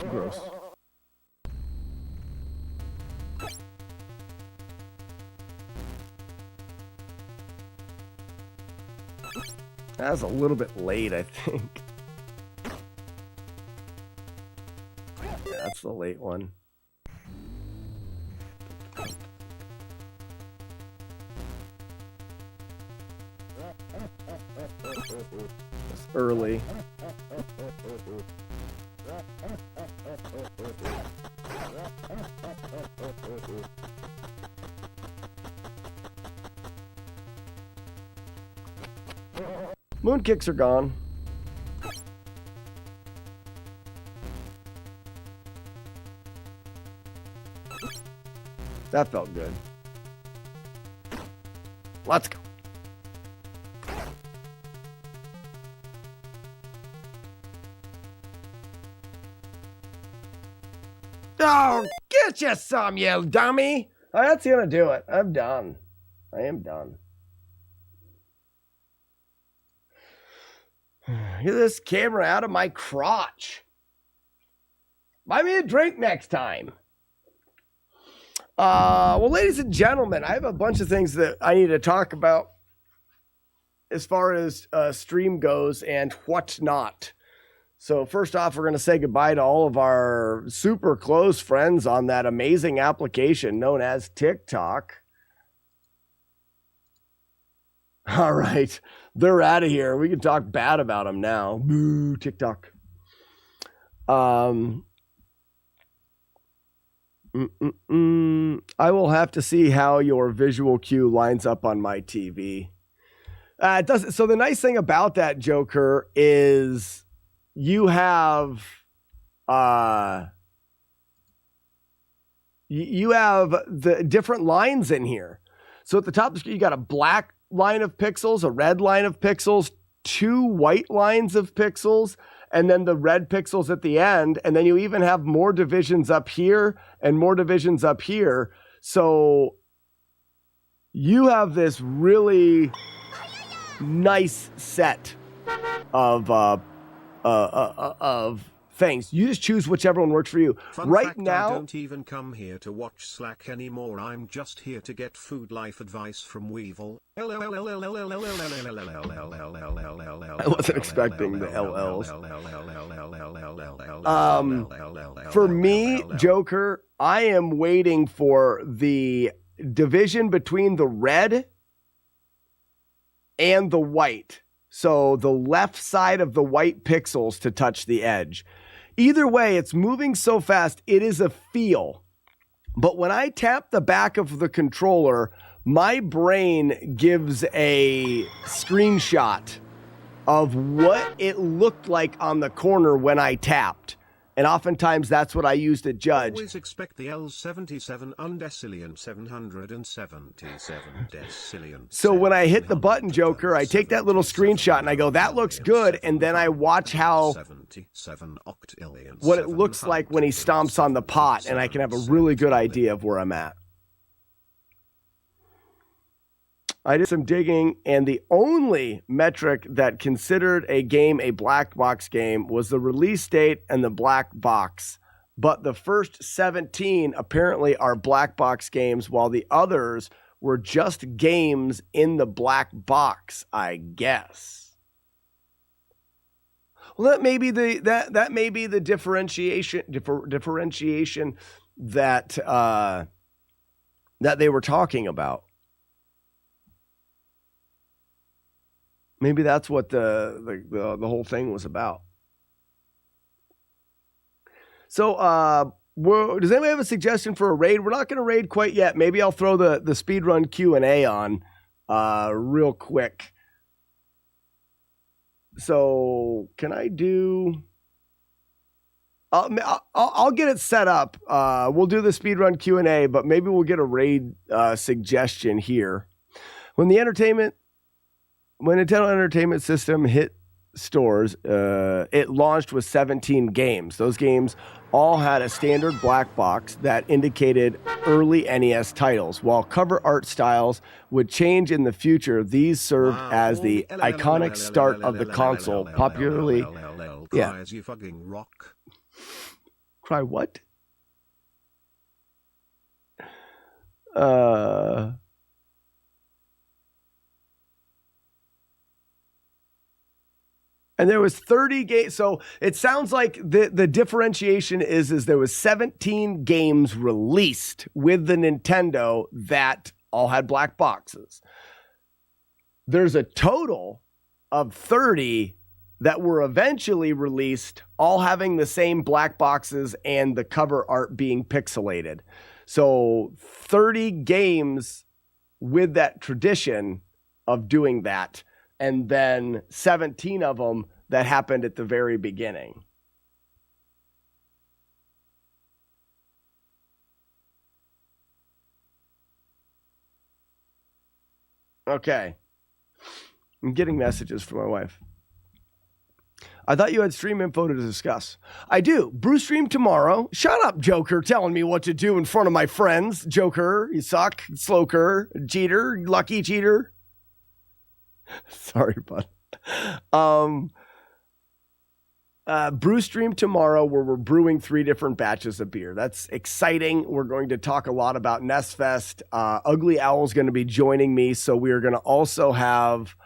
Gross. That was a little bit late, I think. That's the late one. That's early. Moon kicks are gone. That felt good. Let's go. Oh, get you some, you dummy. Oh, that's gonna do it. I'm done. I am done. Get this camera out of my crotch. Buy me a drink next time. Well, ladies and gentlemen, I have a bunch of things that I need to talk about as far as stream goes and whatnot. So first off, we're going to say goodbye to all of our super close friends on that amazing application known as TikTok. All right. They're out of here. We can talk bad about them now. Boo, TikTok. I will have to see how your visual cue lines up on my TV. It doesn't. So the nice thing about that, Joker, is you have the different lines in here. So at the top of the screen, you got a black line of pixels, a red line of pixels, 2 white lines of pixels, and then the red pixels at the end. And then you even have more divisions up here and more divisions up here. So you have this really nice set of things. You just choose whichever one works for you. Fun right fact, now, I don't even come here to watch Slack anymore. I'm just here to get food life advice from Weevil. I wasn't expecting the LLs. For me, Joker, I am waiting for the division between the red and the white. So the left side of the white pixels to touch the edge. Either way, it's moving so fast, it is a feel. But when I tap the back of the controller, my brain gives a screenshot of what it looked like on the corner when I tapped. And oftentimes that's what I use to judge. Always expect the L77 undecillion 777 decillion. So when I hit the button, Joker, I take that little screenshot and I go, that looks good. And then I watch how what it looks like when he stomps on the pot. And I can have a really good idea of where I'm at. I did some digging, and the only metric that considered a game a black box game was the release date and the black box. But the first 17 apparently are black box games, while the others were just games in the black box, I guess. Well, that may be the differentiation that they were talking about. Maybe that's what the whole thing was about. So, does anybody have a suggestion for a raid? We're not going to raid quite yet. Maybe I'll throw the speedrun Q&A on real quick. So, can I do... I'll get it set up. We'll do the speedrun Q&A, but maybe we'll get a raid suggestion here. When Nintendo Entertainment System hit stores, it launched with 17 games. Those games all had a standard black box that indicated early NES titles. While cover art styles would change in the future, these served as the iconic start of the console, popularly... Cry as you fucking rock. Cry what? And there was 30 games. So it sounds like the differentiation is there was 17 games released with the Nintendo that all had black boxes. There's a total of 30 that were eventually released, all having the same black boxes and the cover art being pixelated. So 30 games with that tradition of doing that. And then 17 of them that happened at the very beginning. Okay. I'm getting messages from my wife. I thought you had stream info to discuss. I do. Brew stream tomorrow. Shut up, Joker, telling me what to do in front of my friends. Joker, you suck. Sloker, Jeter, Lucky Jeter. Sorry, bud. Brew stream tomorrow where we're brewing 3 different batches of beer. That's exciting. We're going to talk a lot about Nestfest. Ugly Owl's going to be joining me. So we are going to also have,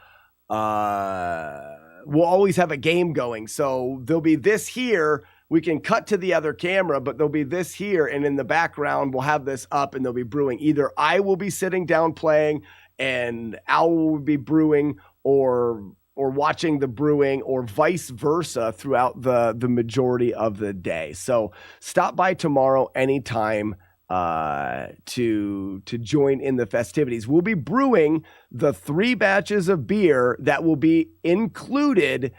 we'll always have a game going. So there'll be this here. We can cut to the other camera, but there'll be this here. And in the background, we'll have this up and they'll be brewing. Either I will be sitting down playing and Al will be brewing or watching the brewing or vice versa throughout the majority of the day. So stop by tomorrow anytime to join in the festivities. We'll be brewing the 3 batches of beer that will be included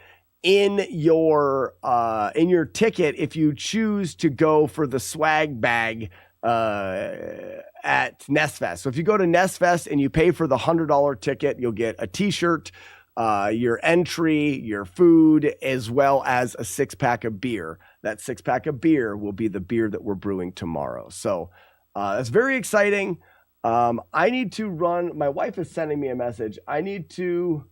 in your ticket if you choose to go for the swag bag at NestFest. So if you go to NestFest and you pay for the $100 ticket, you'll get a t-shirt, your entry, your food, as well as a 6-pack of beer. That 6-pack of beer will be the beer that we're brewing tomorrow. So that's very exciting. I need to run. My wife is sending me a message. I need to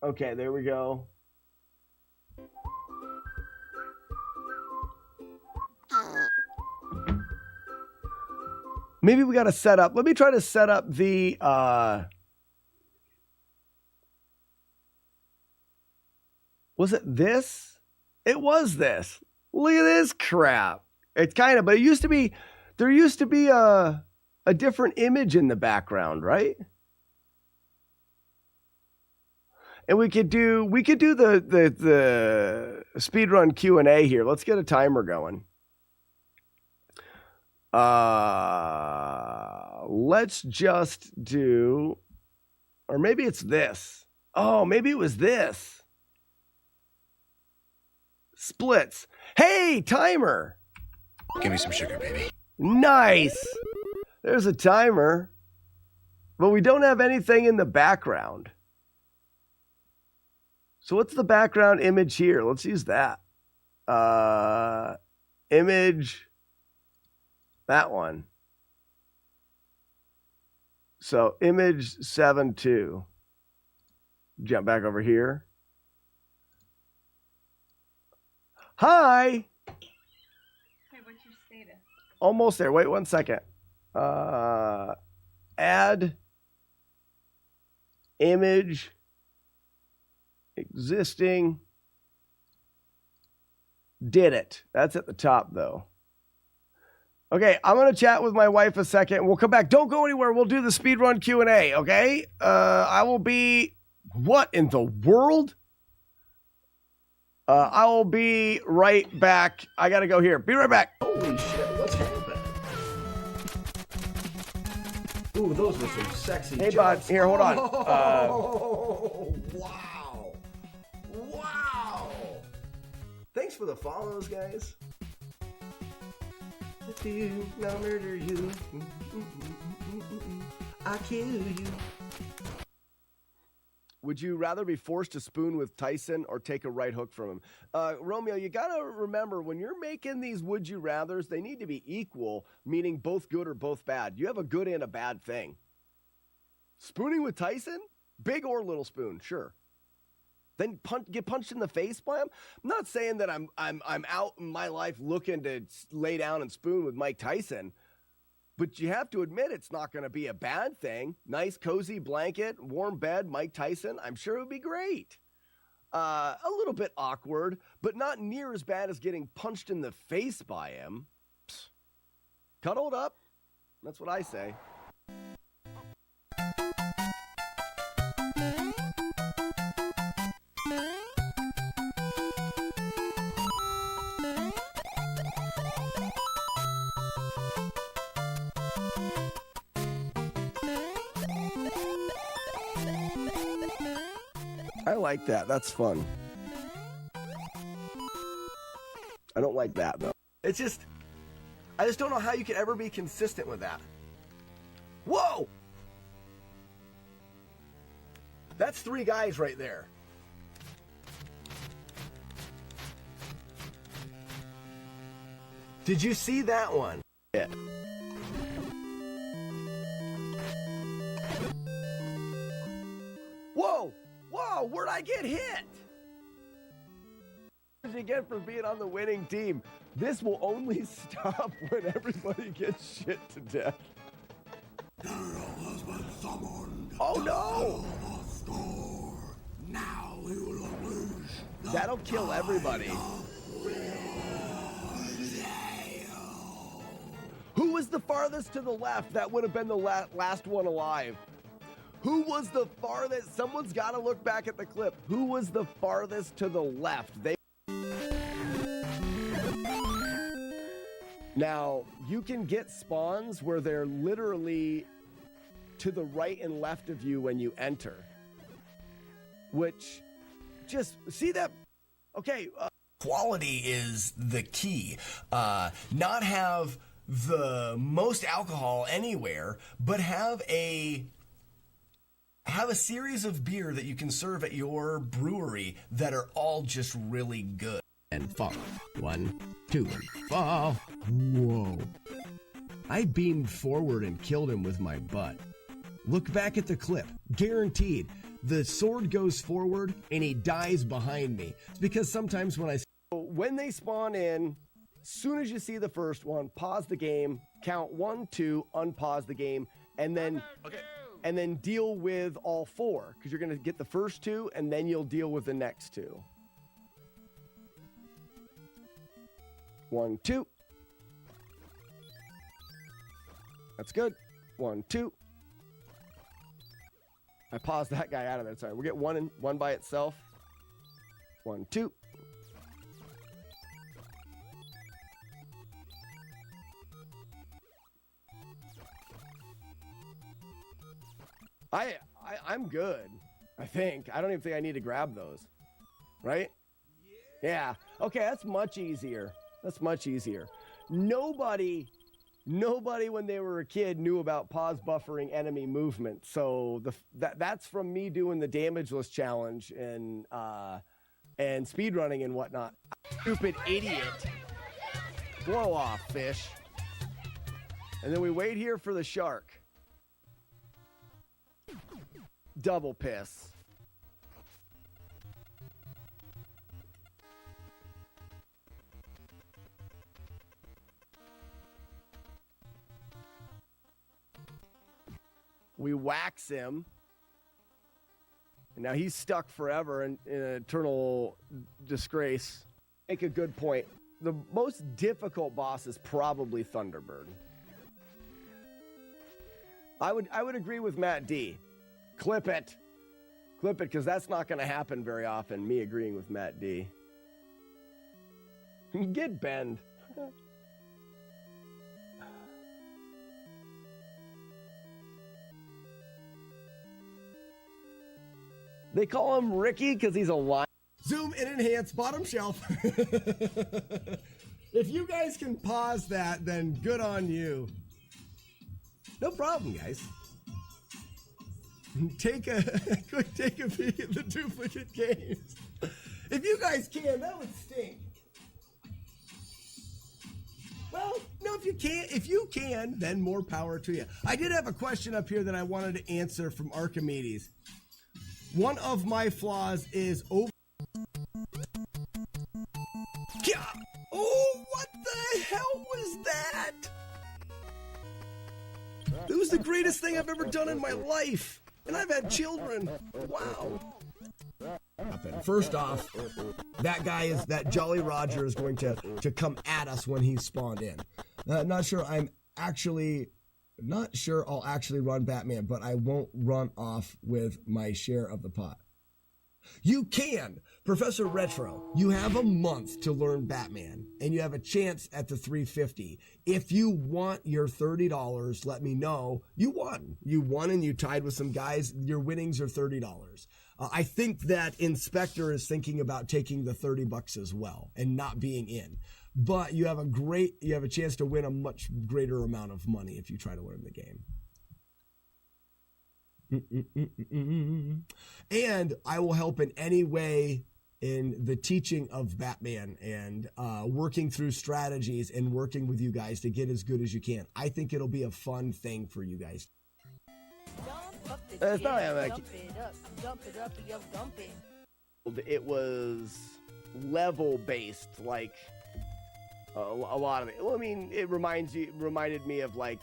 okay, there we go. Maybe we got to set up. Let me try to set up the was it this? It was this. Look at this crap. It's kind of, but there used to be a different image in the background, right? And we could do the speedrun Q&A here. Let's get a timer going. Let's just do, or maybe it's this. Oh, maybe it was this. Splits. Hey, timer. Give me some sugar, baby. Nice. There's a timer. But we don't have anything in the background. So what's the background image here? Let's use that. Image. That one. So image 7.2. Jump back over here. Hi. Wait, what's your status? Almost there. Wait 1 second. Add image existing. Did it. That's at the top though. Okay, I'm going to chat with my wife a second. We'll come back. Don't go anywhere. We'll do the speedrun Q&A, okay? I will be... What in the world? I will be right back. I got to go here. Be right back. Holy shit, what's happening? Ooh, those were some sexy Hey, bud, here, hold on. Wow. Wow. Thanks for the follows, guys. If you, I'll murder you. I'll kill you. Would you rather be forced to spoon with Tyson or take a right hook from him? Romeo, you got to remember, when you're making these would you rathers, they need to be equal, meaning both good or both bad. You have a good and a bad thing. Spooning with Tyson? Big or little spoon, sure. Then get punched in the face by him? I'm not saying that I'm out in my life looking to lay down and spoon with Mike Tyson. But you have to admit it's not going to be a bad thing. Nice, cozy blanket, warm bed, Mike Tyson. I'm sure it would be great. A little bit awkward, but not near as bad as getting punched in the face by him. Psst. Cuddled up. That's what I say. I like that. That's fun. I don't like that, though. It's just, I just don't know how you could ever be consistent with that. Whoa! That's 3 guys right there. Did you see that one? Yeah. Whoa! Whoa, where'd I get hit? What did you get for being on the winning team? This will only stop when everybody gets shit to death. Oh no! Now he will unleash. That'll kill everybody. was the farthest to the left? That would have been the last one alive. Who was the farthest? Someone's got to look back at the clip. Who was the farthest to the left? Now, you can get spawns where they're literally to the right and left of you when you enter. Which, just see that? Okay. Quality is the key. Not have the most alcohol anywhere, but have a series of beer that you can serve at your brewery that are all just really good. And fall. 1, 2, and fall. Whoa. I beamed forward and killed him with my butt. Look back at the clip. Guaranteed. The sword goes forward and he dies behind me. It's because sometimes when they spawn in, as soon as you see the first one, pause the game, count 1, 2, unpause the game, and then deal with all 4. Because you're going to get the first 2 and then you'll deal with the next 2. 1, 2. That's good. 1, 2. I paused that guy out of there. Sorry. We'll get one by itself. 1, 2. I'm good. I think. I don't even think I need to grab those. Right? Yeah. Okay, that's much easier. That's much easier. Nobody when they were a kid knew about pause buffering enemy movement. So that's from me doing the damageless challenge and speedrunning and whatnot. Stupid idiot. Blow off, fish. And then we wait here for the shark. Double piss. We wax him. And now he's stuck forever in eternal disgrace. Make a good point. The most difficult boss is probably Thunderbird. I would agree with Matt D. Clip it, because that's not going to happen very often, me agreeing with Matt D. Get bend. They call him Ricky because he's a lion. Zoom and enhance bottom shelf. If you guys can pause that, then good on you. No problem, guys. Take a peek at the duplicate games. If you guys can, that would stink. Well, no, if you can, then more power to you. I did have a question up here that I wanted to answer from Archimedes. One of my flaws is over. Yeah. Oh, what the hell was that? It was the greatest thing I've ever done in my life. And I've had children. Wow. First off, that Jolly Roger is going to come at us when he's spawned in. Not sure I'll actually run Batman, but I won't run off with my share of the pot. You can! Professor Retro, you have a month to learn Batman, and you have a chance at the 350. If you want your $30, let me know. You won. You won and you tied with some guys. Your winnings are $30. I think that Inspector is thinking about taking the $30 as well and not being in. But you have a chance to win a much greater amount of money if you try to learn the game. And I will help in any way in the teaching of Batman and working through strategies and working with you guys to get as good as you can. I think it'll be a fun thing for you guys. It's not like it was level based, like a lot of it. Well, I mean, it reminded me of like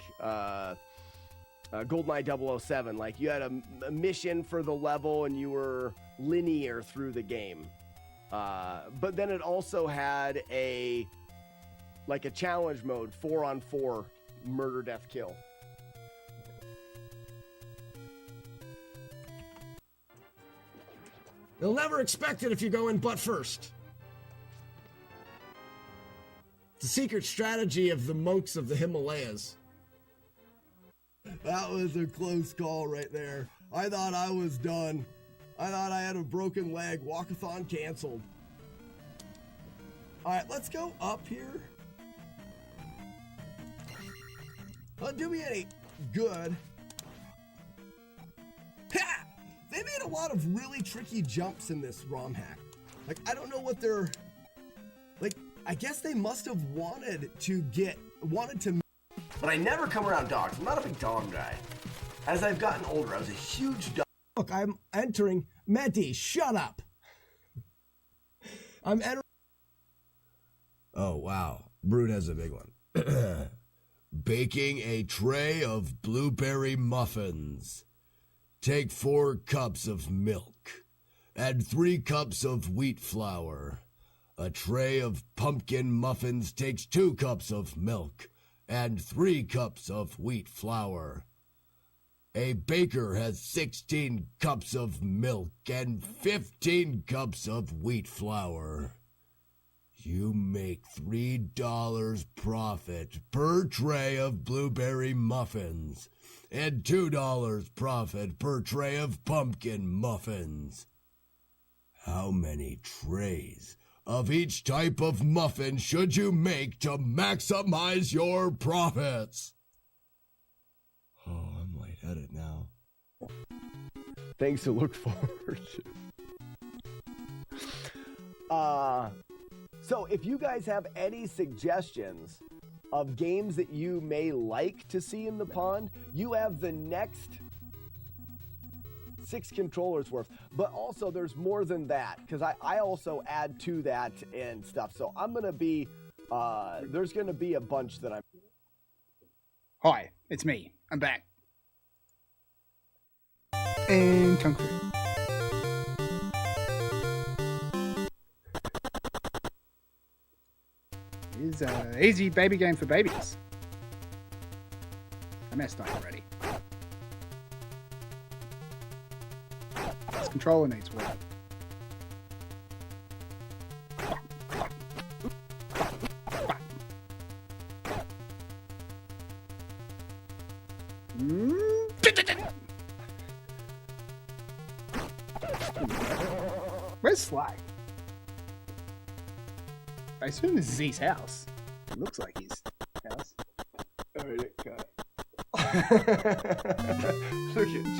GoldenEye 007. Like you had a mission for the level and you were linear through the game. But then it also had a challenge mode, 4-on-4 murder, death, kill. They'll never expect it if you go in butt first. The secret strategy of the monks of the Himalayas. That was a close call right there. I thought I was done. I thought I had a broken leg. Walkathon canceled. All right, let's go up here. Don't do me any good. Ha! They made a lot of really tricky jumps in this ROM hack. Like, I don't know what they're... Like, I guess they must have wanted to... But I never come around dogs. I'm not a big dog guy. As I've gotten older, I was a huge dog. Look, I'm entering... Mehdi, shut up! I'm entering... Oh, wow. Brood has a big one. Baking a tray of blueberry muffins. Take 4 cups of milk. Add 3 cups of wheat flour. A tray of pumpkin muffins takes 2 cups of milk and 3 cups of wheat flour. A baker has 16 cups of milk and 15 cups of wheat flour. You make $3 profit per tray of blueberry muffins and $2 profit per tray of pumpkin muffins. How many trays of each type of muffin should you make to maximize your profits? Oh, I'm lightheaded now. Things to look forward to. So if you guys have any suggestions of games that you may like to see in the pond, you have the next 6 controllers worth. But also there's more than that, because I also add to that and stuff. So I'm going to be, there's going to be a bunch that I'm... Hi, it's me. I'm back. And concrete. Is an easy baby game for babies. I messed up already. This controller needs work. Where's Slag? I assume this is his house. It looks like his house. Alright, cut. Look at